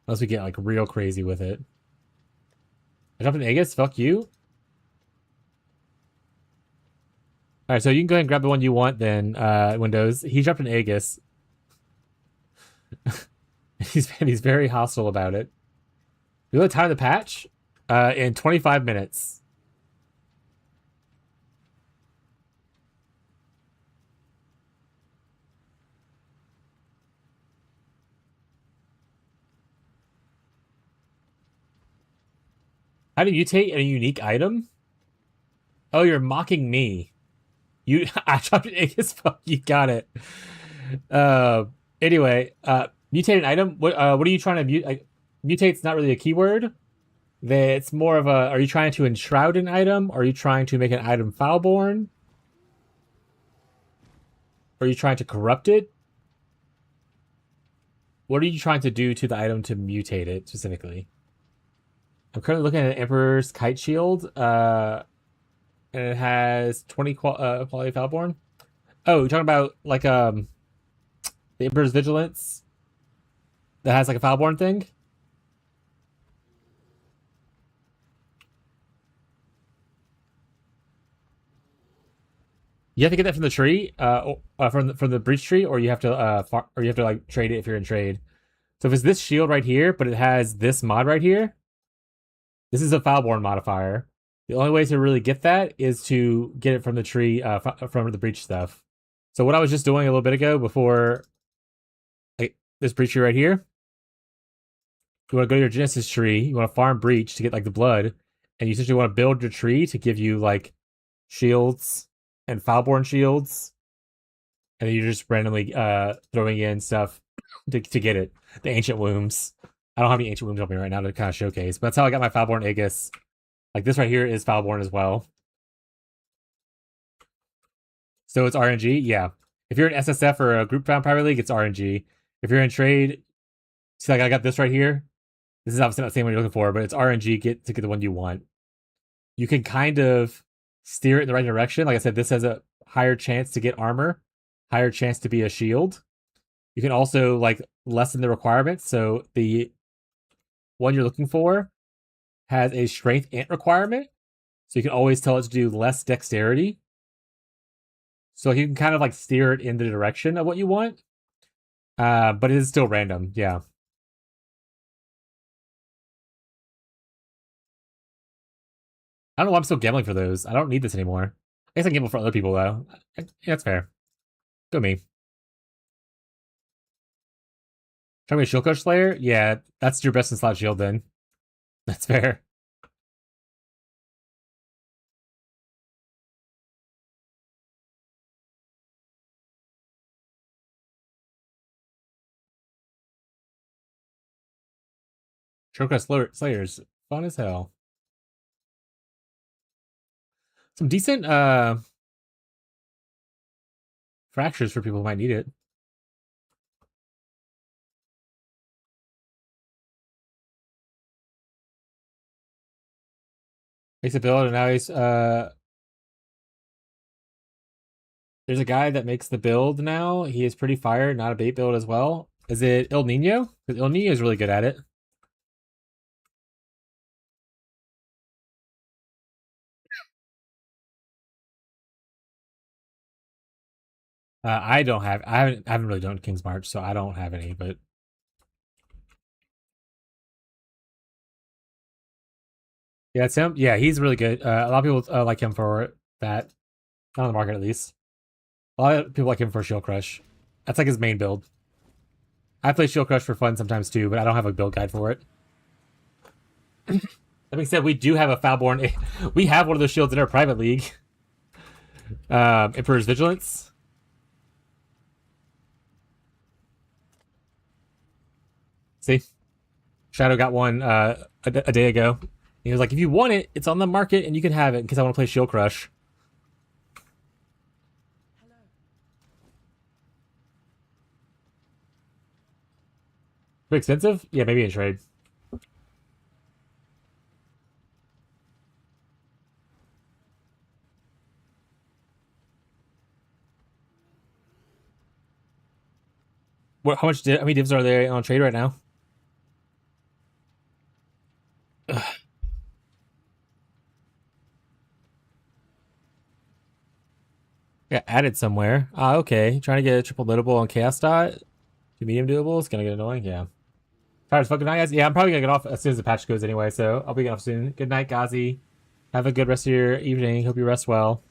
Unless we get, like, real crazy with it. I dropped an Aegis? Fuck you? Alright, so you can go ahead and grab the one you want then, Windows. He dropped an Aegis. he's very hostile about it. We will time the patch in 25 minutes. How do you mutate a unique item? Oh, you're mocking me. I dropped an Aegis. Fuck, you got it. Anyway, mutate an item. What are you trying to mute? Mutate's not really a keyword. It's more of a. Are you trying to enshroud an item? Are you trying to make an item foulborn? Are you trying to corrupt it? What are you trying to do to the item to mutate it specifically? I'm currently looking at an Emperor's Kite Shield. And it has 20 quality foulborn. Oh, you're talking about like the Emperor's Vigilance that has like a foulborn thing. You have to get that from the tree, from the breach tree, or you have to like trade it if you're in trade. So if it's this shield right here, but it has this mod right here, this is a foulborn modifier. The only way to really get that is to get it from the tree, from the breach stuff. So what I was just doing a little bit ago before this breach tree right here, you want to go to your Genesis tree, you want to farm breach to get like the blood, and you essentially want to build your tree to give you like shields and foulborn shields, and then you're just randomly throwing in stuff to get it. The ancient wombs. I don't have any ancient wombs on me right now to kind of showcase, but that's how I got my foulborn Aegis. Like this right here is foulborn as well. So it's RNG, yeah. If you're an SSF or a group found private league, it's RNG. If you're in trade, see, like I got this right here. This is obviously not the same one you're looking for, but it's RNG to get the one you want. You can kind of steer it in the right direction. Like I said, this has a higher chance to get armor, higher chance to be a shield. You can also like lessen the requirements. So the one you're looking for has a strength ant requirement. So you can always tell it to do less dexterity. So you can kind of like steer it in the direction of what you want. But it is still random, yeah. I don't know why I'm still gambling for those. I don't need this anymore. I guess I gamble for other people though. Yeah, that's fair. Go me. Try me a Shield Crush Slayer? Yeah, that's your best in slot shield then. That's fair. Shield Crush Slayers. Fun as hell. Some decent fractures for people who might need it. Makes a build and now he's there's a guy that makes the build now. He is pretty fire, not a bait build as well. Is it Il Nino? Because Il Nino is really good at it. I haven't really done King's March, so I don't have any, but yeah, it's him. Yeah, he's really good. A lot of people like him for that. Not on the market, at least. A lot of people like him for Shield Crush. That's like his main build. I play Shield Crush for fun sometimes too, but I don't have a build guide for it. That being said, we do have a Foulborn. We have one of those shields in our private league. Emperor's Vigilance. See? Shadow got one a day ago. He was like, if you want it, it's on the market and you can have it because I want to play Shield Crush. Hello. Too expensive? Yeah, maybe in trade. What? How many divs are there on trade right now? Ugh. Yeah, added somewhere. Ah, okay. Trying to get a triple notable on Chaos Dot. Two medium doable. It's gonna get annoying. Yeah. Tired as fucking night, guys. Yeah, I'm probably gonna get off as soon as the patch goes anyway. So I'll be getting off soon. Good night, Gazi. Have a good rest of your evening. Hope you rest well.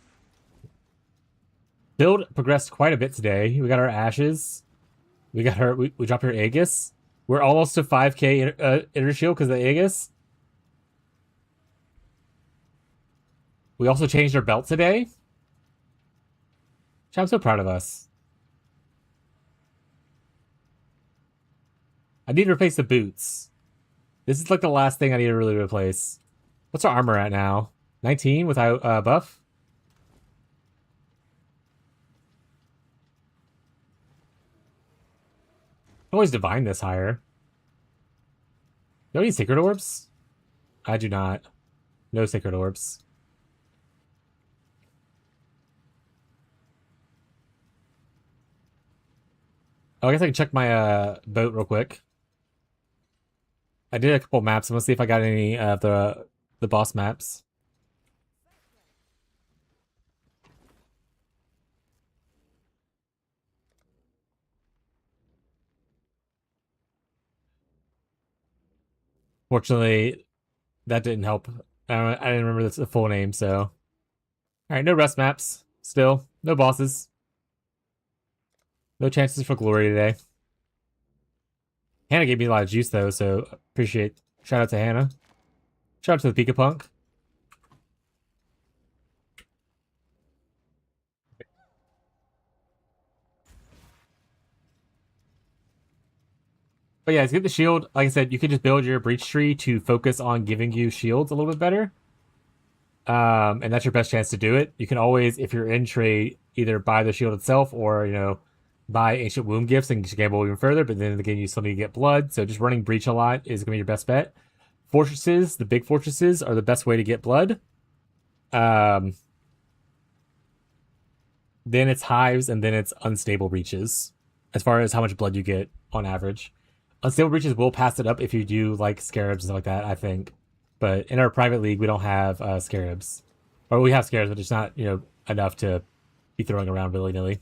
Build progressed quite a bit today. We got our ashes. We got our we dropped our Aegis. We're almost to 5k inner shield because of the Aegis. We also changed our belt today. I'm so proud of us. I need to replace the boots. This is like the last thing I need to really replace. What's our armor at now? 19 without buff? I always divine this higher. Do I need sacred orbs? I do not. No sacred orbs. Oh, I guess I can check my boat real quick. I did a couple maps. I'm gonna see if I got any of the boss maps. Fortunately, that didn't help. I didn't remember the full name, so. Alright, no rest maps. Still. No bosses. No chances for glory today. Hannah gave me a lot of juice, though, so appreciate. Shout out to Hannah. Shout out to the Pika Punk. But yeah, to get the shield, like I said, you can just build your breach tree to focus on giving you shields a little bit better. And that's your best chance to do it. You can always, if you're in trade, either buy the shield itself or, buy ancient womb gifts and just gamble even further. But then again, you still need to get blood. So just running breach a lot is going to be your best bet. Fortresses, the big fortresses, are the best way to get blood. Then it's hives, and then it's unstable breaches, as far as how much blood you get on average. Unstable breaches will pass it up if you do like scarabs and stuff like that, I think. But in our private league, we don't have scarabs. Or we have scarabs, but it's not, enough to be throwing around willy-nilly.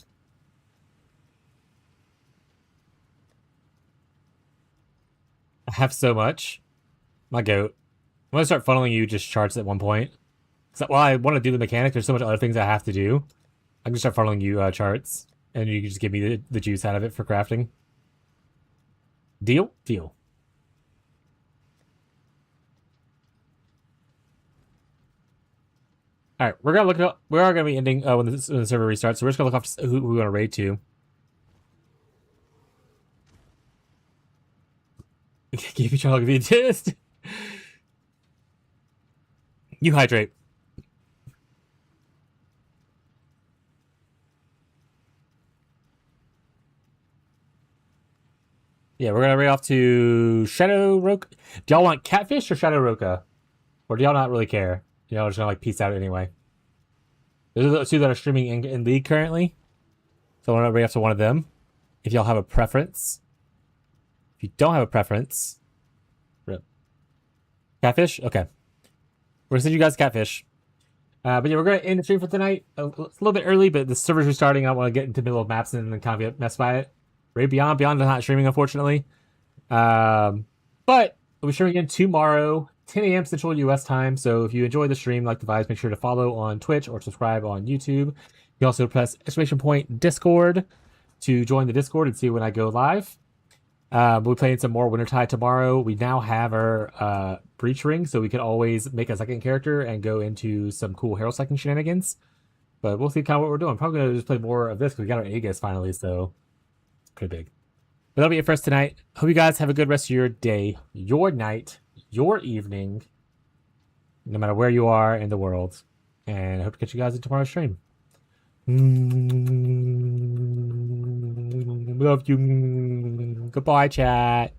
I have so much. My goat. I'm going to start funneling you just charts at one point. While I want to do the mechanic, there's so much other things I have to do. I can start funneling you charts, and you can just give me the juice out of it for crafting. Deal? Deal. All right, we're gonna look up. We are gonna be ending when the server restarts. So we're just gonna look off who we're gonna raid to. Give each other a test. You hydrate. Yeah, we're gonna raid off to Shadow Roka. Do y'all want Catfish or Shadow Roka? Or do y'all not really care? Just gonna peace out anyway. Those are the two that are streaming in League currently. So I want to raid off to one of them. If y'all have a preference. If you don't have a preference. Rip. Catfish? Okay. We're gonna send you guys Catfish. But yeah, we're gonna end the stream for tonight. It's a little bit early, but the server's restarting. I don't want to get into the middle of maps and then kind of get messed by it. Raid Beyond. Beyond is not streaming, unfortunately. But we'll be streaming again tomorrow, 10 a.m. Central US time. So if you enjoy the stream, like the vibes, make sure to follow on Twitch or subscribe on YouTube. You can also press ! Discord to join the Discord and see when I go live. We'll be playing some more Wintertide tomorrow. We now have our breach ring, so we can always make a second character and go into some cool Herald Cycling shenanigans. But we'll see kind of what we're doing. I'm probably going to just play more of this because we got our Aegis finally, so it's pretty big. But that'll be it for us tonight. Hope you guys have a good rest of your day, your night, your evening, no matter where you are in the world. And I hope to catch you guys in tomorrow's stream. Love you. Goodbye, chat.